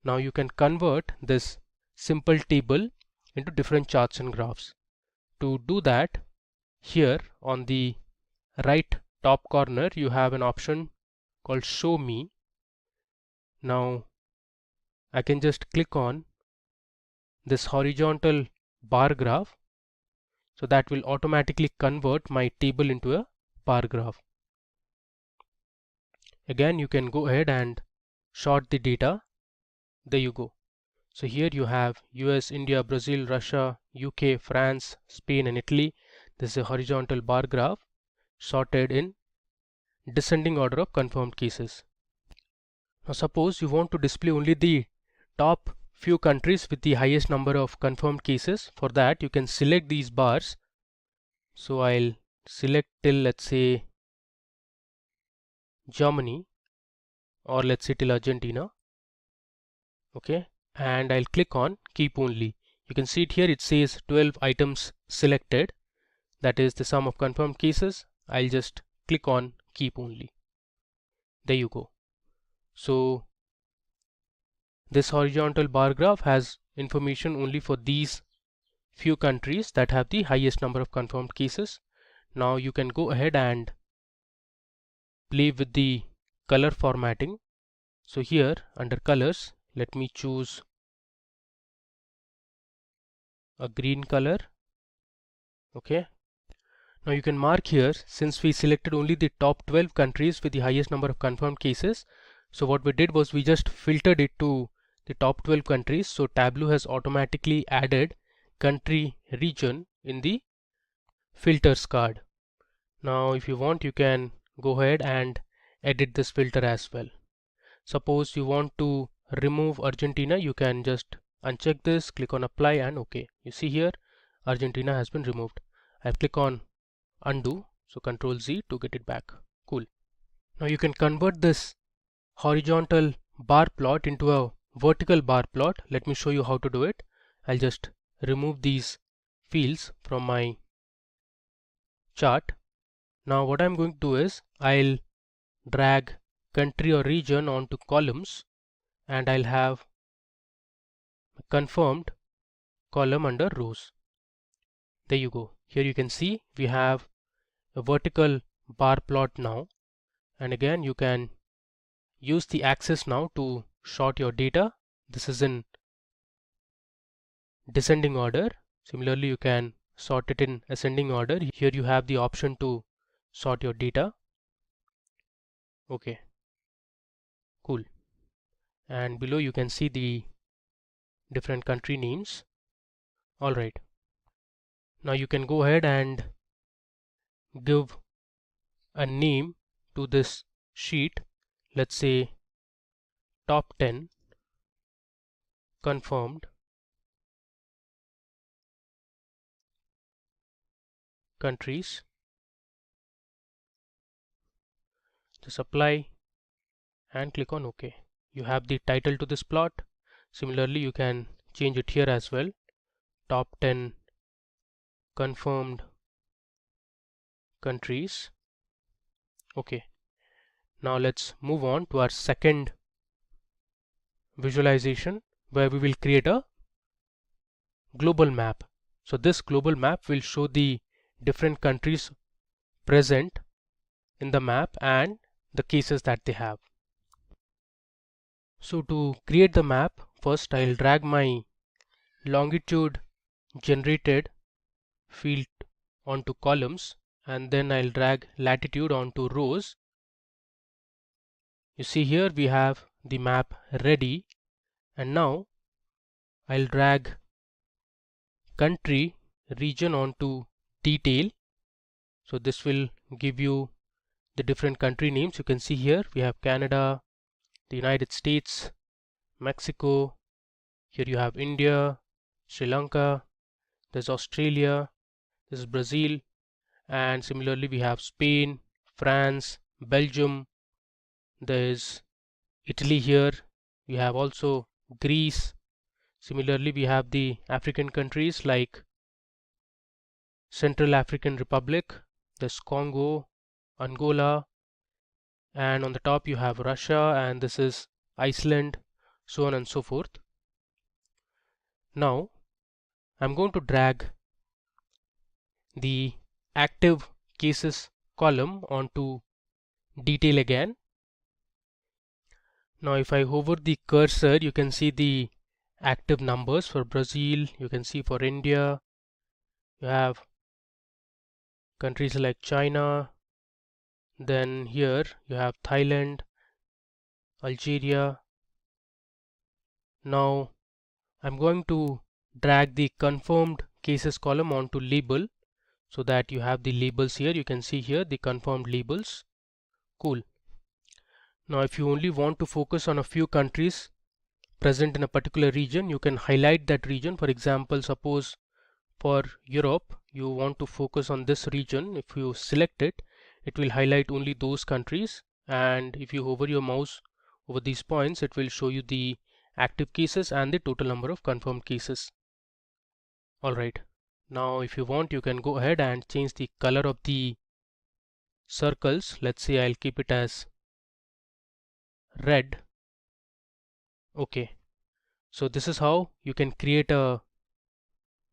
Now you can convert this simple table into different charts and graphs. To do that, here on the right top corner you have an option called show me. Now I can just click on this horizontal bar graph, so that will automatically convert my table into a bar graph. Again you can go ahead and sort the data. There you go. So here you have US, India, Brazil, Russia, UK, France, Spain and Italy. This is a horizontal bar graph sorted in descending order of confirmed cases. Now suppose you want to display only the top few countries with the highest number of confirmed cases. For that you can select these bars. So I'll select till, let's say, Germany, or let's say till Argentina. Okay, and I'll click on keep only. You can see it here, it says 12 items selected, that is the sum of confirmed cases. I'll just click on keep only. There you go. So this horizontal bar graph has information only for these few countries that have the highest number of confirmed cases. Now you can go ahead and play with the color formatting. So here under colors, let me choose a green color. Okay, now you can mark here, since we selected only the top 12 countries with the highest number of confirmed cases, so what we did was we just filtered it to the top 12 countries. So Tableau has automatically added country region in the filters card. Now if you want, you can go ahead and edit this filter as well. Suppose you want to remove Argentina, you can just uncheck this, click on apply and OK. You see here Argentina has been removed. I click on undo, so Ctrl Z to get it back. Cool. Now you can convert this horizontal bar plot into a vertical bar plot. Let me show you how to do it. I'll just remove these fields from my chart. Now what I'm going to do is I'll drag country or region onto columns, and I'll have a confirmed column under rows. There you go. Here you can see we have a vertical bar plot now, and again you can use the axis now to sort your data. This is in descending order. Similarly, you can sort it in ascending order. Here you have the option to sort your data. Okay, cool. And below you can see the different country names. Alright, now you can go ahead and give a name to this sheet. Let's say top 10 confirmed countries. Just apply and click on OK. You have the title to this plot. Similarly, you can change it here as well. Top 10 confirmed countries. Okay. Now let's move on to our second visualization, where we will create a global map. So this global map will show the different countries present in the map and the cases that they have. So to create the map, first I'll drag my longitude generated field onto columns, and then I'll drag latitude onto rows. You see here we have the map ready, and now I'll drag country region onto detail. So this will give you the different country names. You can see here we have Canada, the United States, Mexico. Here you have India, Sri Lanka, there's Australia, this is Brazil, and similarly we have Spain, France, Belgium, there's Italy here, we have also Greece. Similarly we have the African countries like Central African Republic, there's Congo, Angola, and on the top you have Russia, and this is Iceland, so on and so forth. Now I'm going to drag the active cases column onto detail again. Now if I hover the cursor, you can see the active numbers for Brazil, you can see for India, you have countries like China, then here you have Thailand, Algeria. Now I'm going to drag the confirmed cases column onto label, so that you have the labels here. You can see here the confirmed labels. Cool. Now if you only want to focus on a few countries present in a particular region, you can highlight that region. For example, suppose for Europe you want to focus on this region. If you select it, it will highlight only those countries, and if you hover your mouse over these points, it will show you the active cases and the total number of confirmed cases. Alright, now if you want, you can go ahead and change the color of the circles. Let's say I'll keep it as red. Okay, so this is how you can create a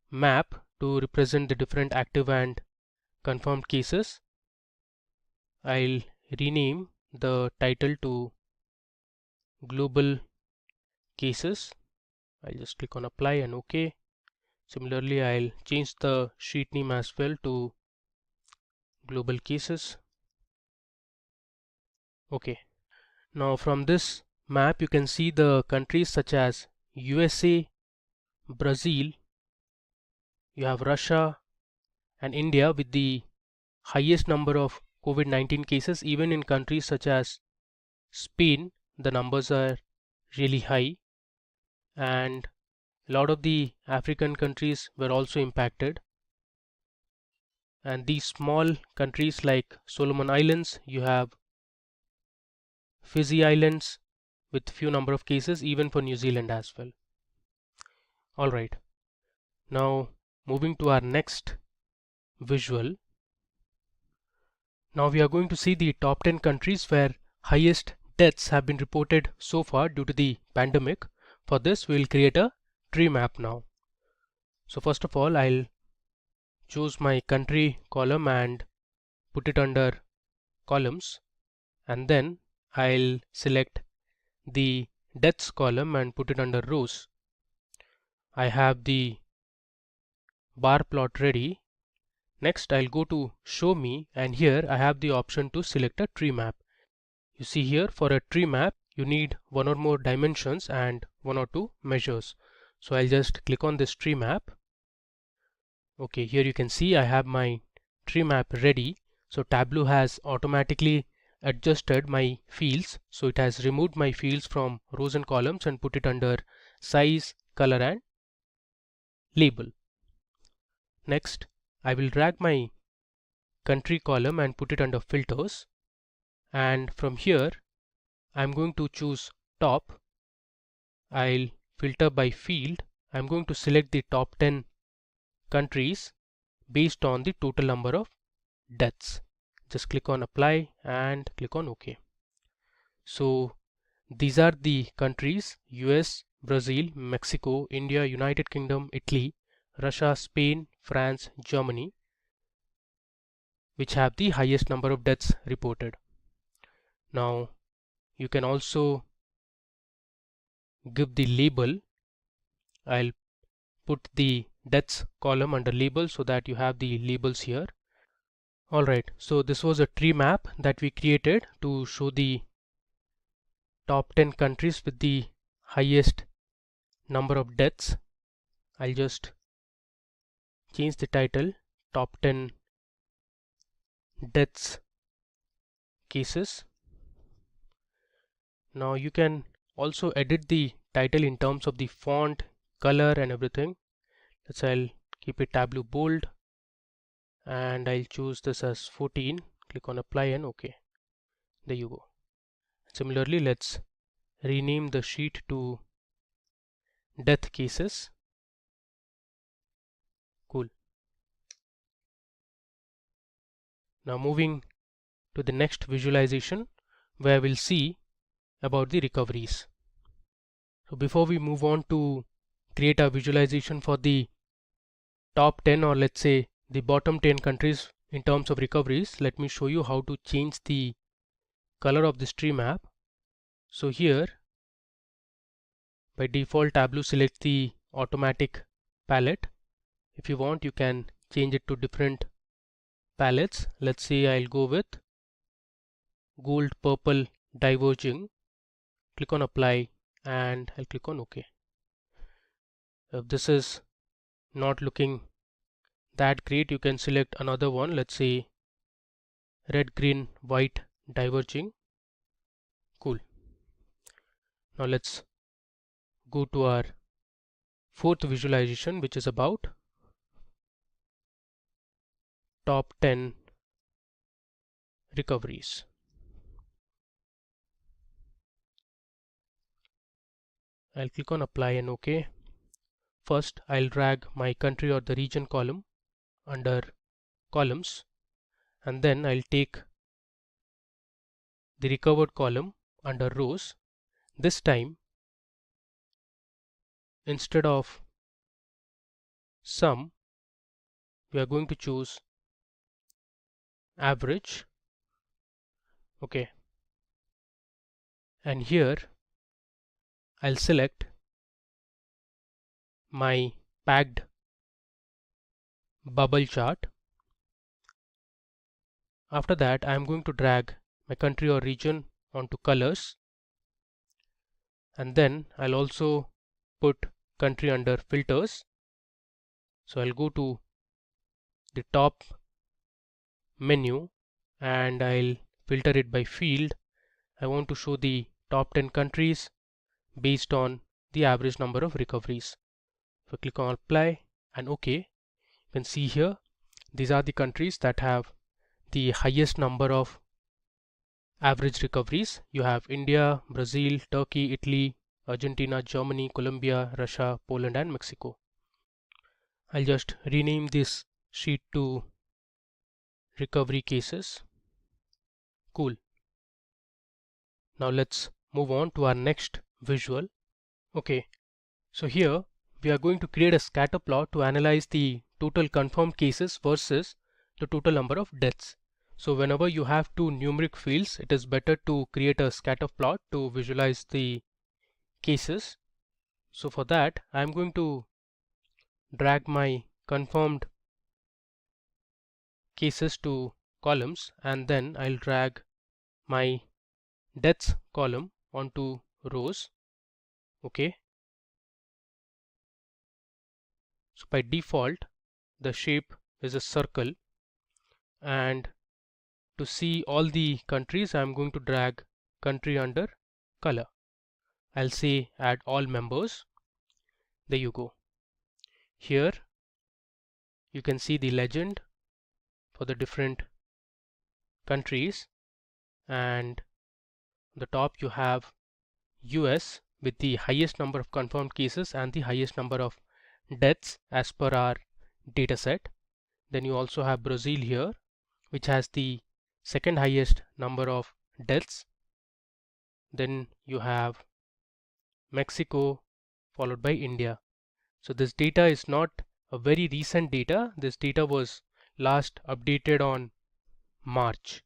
map to represent the different active and confirmed cases. I'll rename the title to global cases. I'll just click on apply and OK. Similarly, I'll change the sheet name as well to global cases. Okay. Now from this map you can see the countries such as USA, Brazil, you have Russia and India with the highest number of COVID-19 cases. Even in countries such as Spain, the numbers are really high, and a lot of the African countries were also impacted. And these small countries like Solomon Islands, you have Fiji Islands with few number of cases, even for New Zealand as well. Alright, now moving to our next visual. Now we are going to see the top 10 countries where highest deaths have been reported so far due to the pandemic. For this, we will create a tree map now. So first of all, I'll choose my country column and put it under columns, and then I'll select the deaths column and put it under rows. I have the bar plot ready. Next, I'll go to show me, and here I have the option to select a tree map. You see here, for a tree map you need one or more dimensions and one or two measures. So I'll just click on this tree map. Okay, here you can see I have my tree map ready. So Tableau has automatically adjusted my fields. So it has removed my fields from rows and columns and put it under size, color and label. Next, I will drag my country column and put it under filters, and from here I'm going to choose top. I'll filter by field. I'm going to select the top 10 countries based on the total number of deaths. Just click on apply and click on OK. So these are the countries: US, Brazil, Mexico, India, United Kingdom, Italy, Russia, Spain, France, Germany, which have the highest number of deaths reported. Now you can also give the label. I'll put the deaths column under label so that you have the labels here. Alright, so this was a tree map that we created to show the top 10 countries with the highest number of deaths. I'll just change the title top 10 deaths cases. Now you can also edit the title in terms of the font, color and everything. Let's say I'll keep it Tableau bold and I'll choose this as 14. Click on apply and OK. There you go. Similarly, let's rename the sheet to death cases. Cool. Now moving to the next visualization, where we'll see about the recoveries. So before we move on to create a visualization for the top 10, or let's say the bottom 10 countries in terms of recoveries, let me show you how to change the color of this tree map. So here by default Tableau selects the automatic palette. If you want, you can change it to different palettes. Let's say I'll go with gold, purple, diverging. Click on apply and I'll click on OK. If this is not looking that great, you can select another one. Let's say red, green, white, diverging. Cool. Now let's go to our fourth visualization, which is about top 10 recoveries. I'll click on apply and OK. First, I'll drag my country or the region column under columns, and then I'll take the recovered column under rows. This time, instead of sum, we are going to choose average. Okay. And here I'll select my packed bubble chart. After that, I am going to drag my country or region onto colors, and then I'll also put country under filters. So I'll go to the top menu and I'll filter it by field. I want to show the top 10 countries based on the average number of recoveries. So click on apply and OK. You can see here these are the countries that have the highest number of average recoveries. You have India, Brazil, Turkey, Italy, Argentina, Germany, Colombia, Russia, Poland and Mexico. I'll just rename this sheet to recovery cases. Cool. Now let's move on to our next visual. Okay, so here we are going to create a scatter plot to analyze the total confirmed cases versus the total number of deaths. So whenever you have two numeric fields, it is better to create a scatter plot to visualize the cases. So for that, I'm going to drag my confirmed cases to columns, and then I'll drag my deaths column onto rows. Okay. So by default, the shape is a circle, and to see all the countries, I'm going to drag country under color. I'll say add all members. There you go. Here you can see the legend for the different countries, and the top you have US with the highest number of confirmed cases and the highest number of deaths as per our data set. Then you also have Brazil here, which has the second highest number of deaths. Then you have Mexico followed by India. So this data is not a very recent data. This data was last updated on March.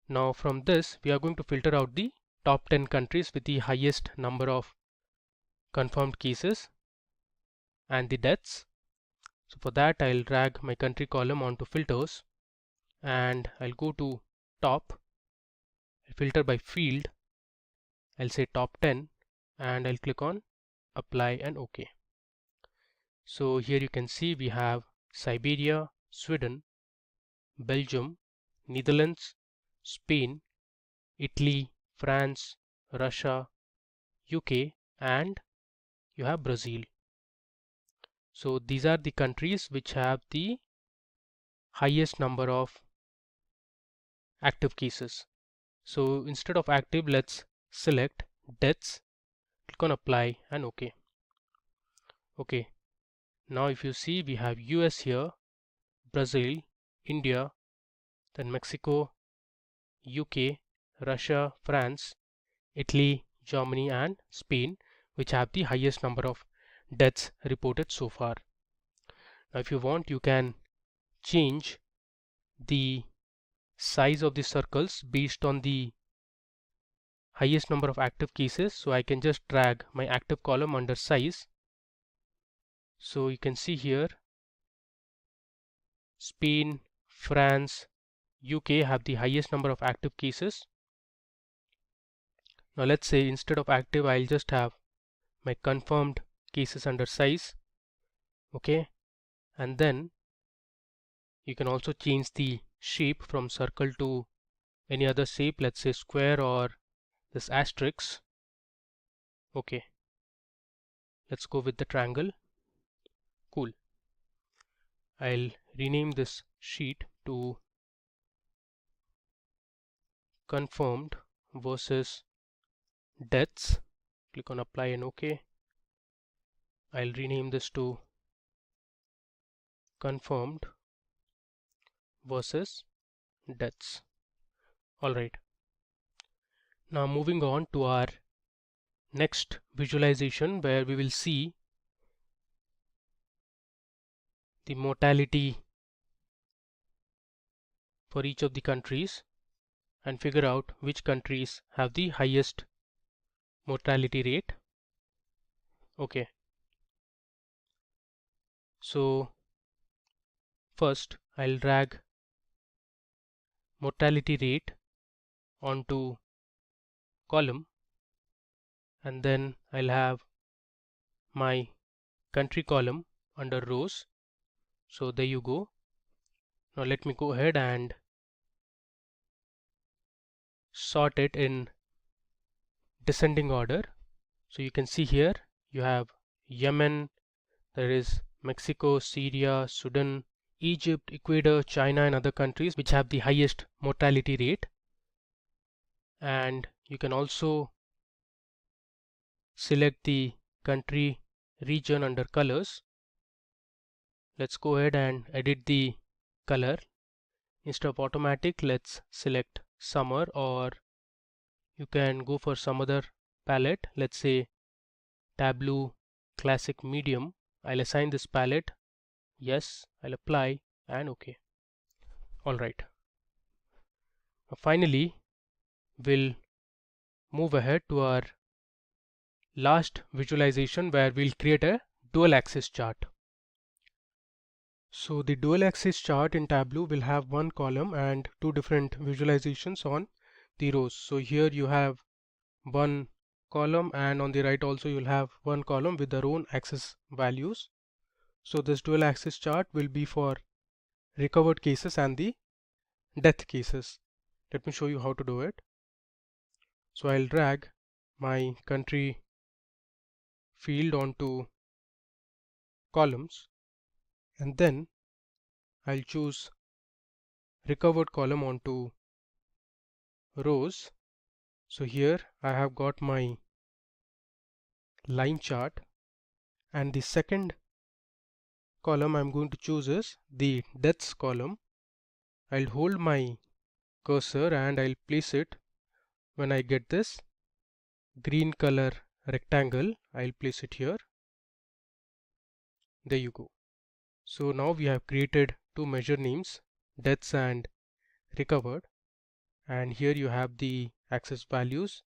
Now from this we are going to filter out the top 10 countries with the highest number of confirmed cases and the deaths. So for that, I'll drag my country column onto filters, and I'll go to top, I'll filter by field, I'll say top 10, and I'll click on apply and OK. So here you can see we have Siberia, Sweden, Belgium, Netherlands, Spain, Italy, France, Russia, UK, and you have Brazil. So these are the countries which have the highest number of active cases. So instead of active, let's select deaths, click on apply and OK. Okay, now if you see, we have US here, Brazil, India, then Mexico, UK, Russia, France, Italy, Germany, and Spain, which have the highest number of deaths reported so far. Now if you want, you can change the size of the circles based on the highest number of active cases. So I can just drag my active column under size. So you can see here Spain, France, UK have the highest number of active cases. Now let's say instead of active, I'll just have my confirmed cases under size. Okay, and then you can also change the shape from circle to any other shape, let's say square or this asterisk. Okay, let's go with the triangle. Cool. I'll rename this sheet to confirmed versus deaths. Click on apply and OK. I'll rename this to confirmed versus deaths. Alright. Now moving on to our next visualization, where we will see the mortality for each of the countries and figure out which countries have the highest mortality rate. Okay. So first I'll drag mortality rate onto column, and then I'll have my country column under rows. So there you go. Now let me go ahead and sort it in descending order. So you can see here you have Yemen, there is Mexico, Syria, Sudan, Egypt, Ecuador, China, and other countries which have the highest mortality rate. And you can also select the country region under colors. Let's go ahead and edit the color. Instead of automatic, let's select summer, or you can go for some other palette, let's say Tableau Classic Medium. I'll assign this palette, yes, I'll apply and OK. Alright. Finally, we'll move ahead to our last visualization where we'll create a dual axis chart. So the dual axis chart in Tableau will have one column and two different visualizations on the rows. So here you have one column, and on the right also you'll have one column with their own axis values. So this dual axis chart will be for recovered cases and the death cases. Let me show you how to do it. So I'll drag my country field onto columns, and then I'll choose recovered column onto rows. So here I have got my line chart, and the second column I'm going to choose is the deaths column. I'll hold my cursor and I'll place it when I get this green color rectangle. I'll place it here. There you go. So now we have created two measure names, deaths and recovered, and here you have the axis values.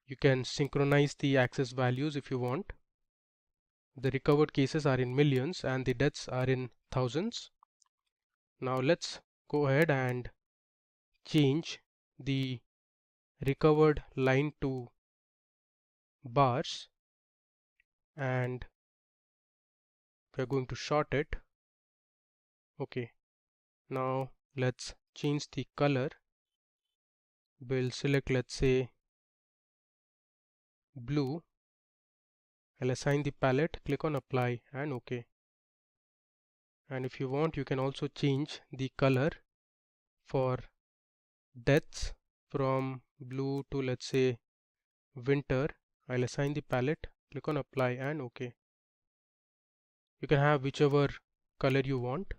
You can synchronize the axis values if you want. The recovered cases are in millions and the deaths are in thousands. Now let's go ahead and change the recovered line to bars, and we're going to short it. Okay, now let's change the color. We'll select, let's say, blue. I'll assign the palette, click on apply and OK. And if you want, you can also change the color for deaths from blue to, let's say, winter. I'll assign the palette, click on apply and OK. You can have whichever color you want,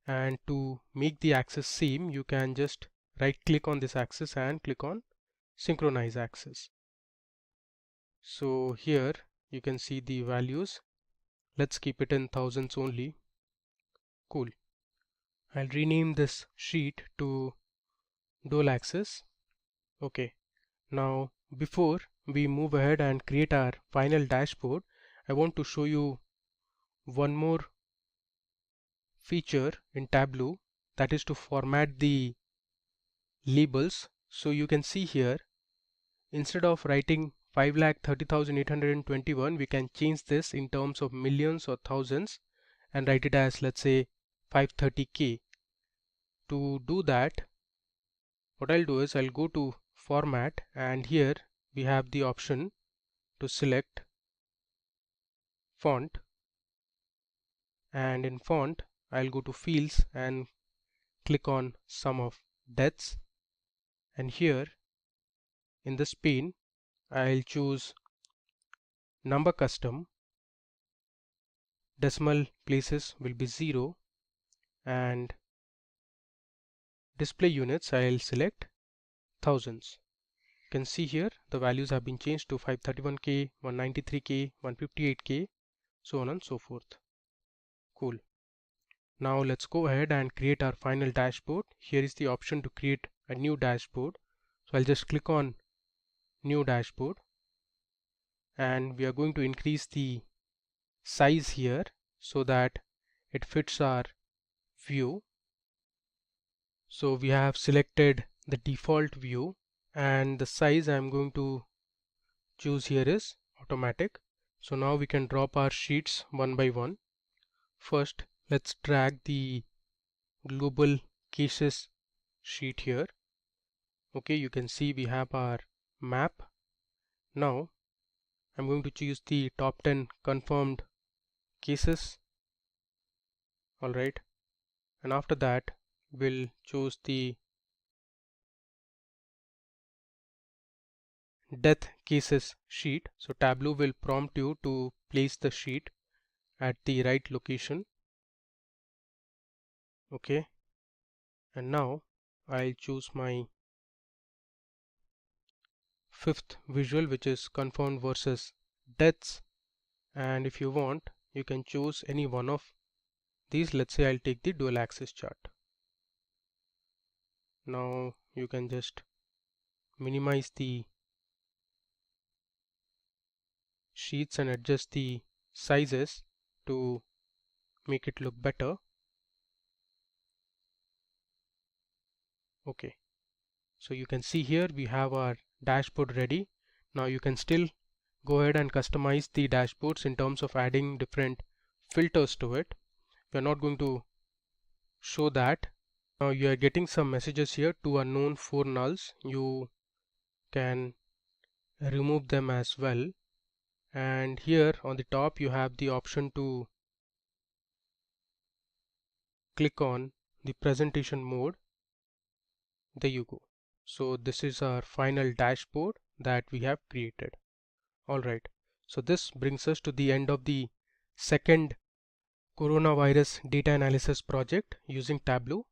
and to make the axis same, you can just right click on this axis and click on synchronize axis. So here you can see the values. Let's keep it in thousands only. Cool. I'll rename this sheet to dual axis. Okay. Now before we move ahead and create our final dashboard, I want to show you one more feature in Tableau, that is to format the labels. So you can see here, instead of writing 5,30,821, we can change this in terms of millions or thousands and write it as, let's say, 530k. To do that, what I'll do is I'll go to format, and here we have the option to select font, and in font I'll go to fields and click on sum of deaths, and here in this pane I'll choose number custom. Decimal places will be 0, and display units I'll select thousands. You can see here the values have been changed to 531k, 193k, 158k, so on and so forth. Cool. Now let's go ahead and create our final dashboard. Here is the option to create a new dashboard. So I'll just click on new dashboard, and we are going to increase the size here so that it fits our view. So we have selected the default view, and the size I'm going to choose here is automatic. So now we can drop our sheets one by one. First, let's drag the global cases sheet here. Okay, you can see we have our map. Now I'm going to choose the top 10 confirmed cases. Alright, and after that we'll choose the death cases sheet. So Tableau will prompt you to place the sheet at the right location. Okay, and now I'll choose my fifth visual, which is confirmed versus deaths, and if you want you can choose any one of these. Let's say I'll take the dual axis chart. Now you can just minimize the sheets and adjust the sizes to make it look better. Okay, so you can see here we have our dashboard ready. Now you can still go ahead and customize the dashboards in terms of adding different filters to it. We are not going to show that. Now you are getting some messages here, 2 unknown, 4 nulls. You can remove them as well, and here on the top you have the option to click on the presentation mode. There you go. So this is our final dashboard that we have created. Alright, so this brings us to the end of the second coronavirus data analysis project using Tableau.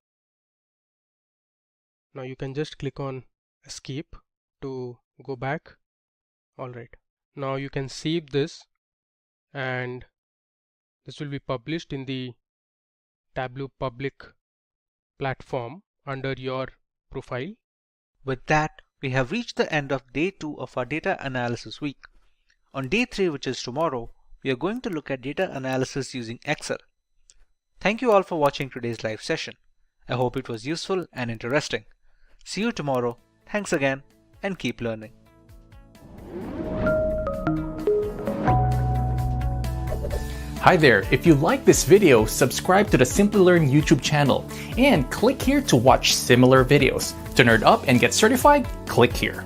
Now you can just click on escape to go back. Alright, now you can save this and this will be published in the Tableau public platform under your profile. With that, we have reached the end of day 2 of our data analysis week. On day 3, which is tomorrow, we are going to look at data analysis using Excel. Thank you all for watching today's live session. I hope it was useful and interesting. See you tomorrow. Thanks again and keep learning. Hi there, if you like this video, subscribe to the Simplilearn YouTube channel and click here to watch similar videos. To nerd up and get certified, click here.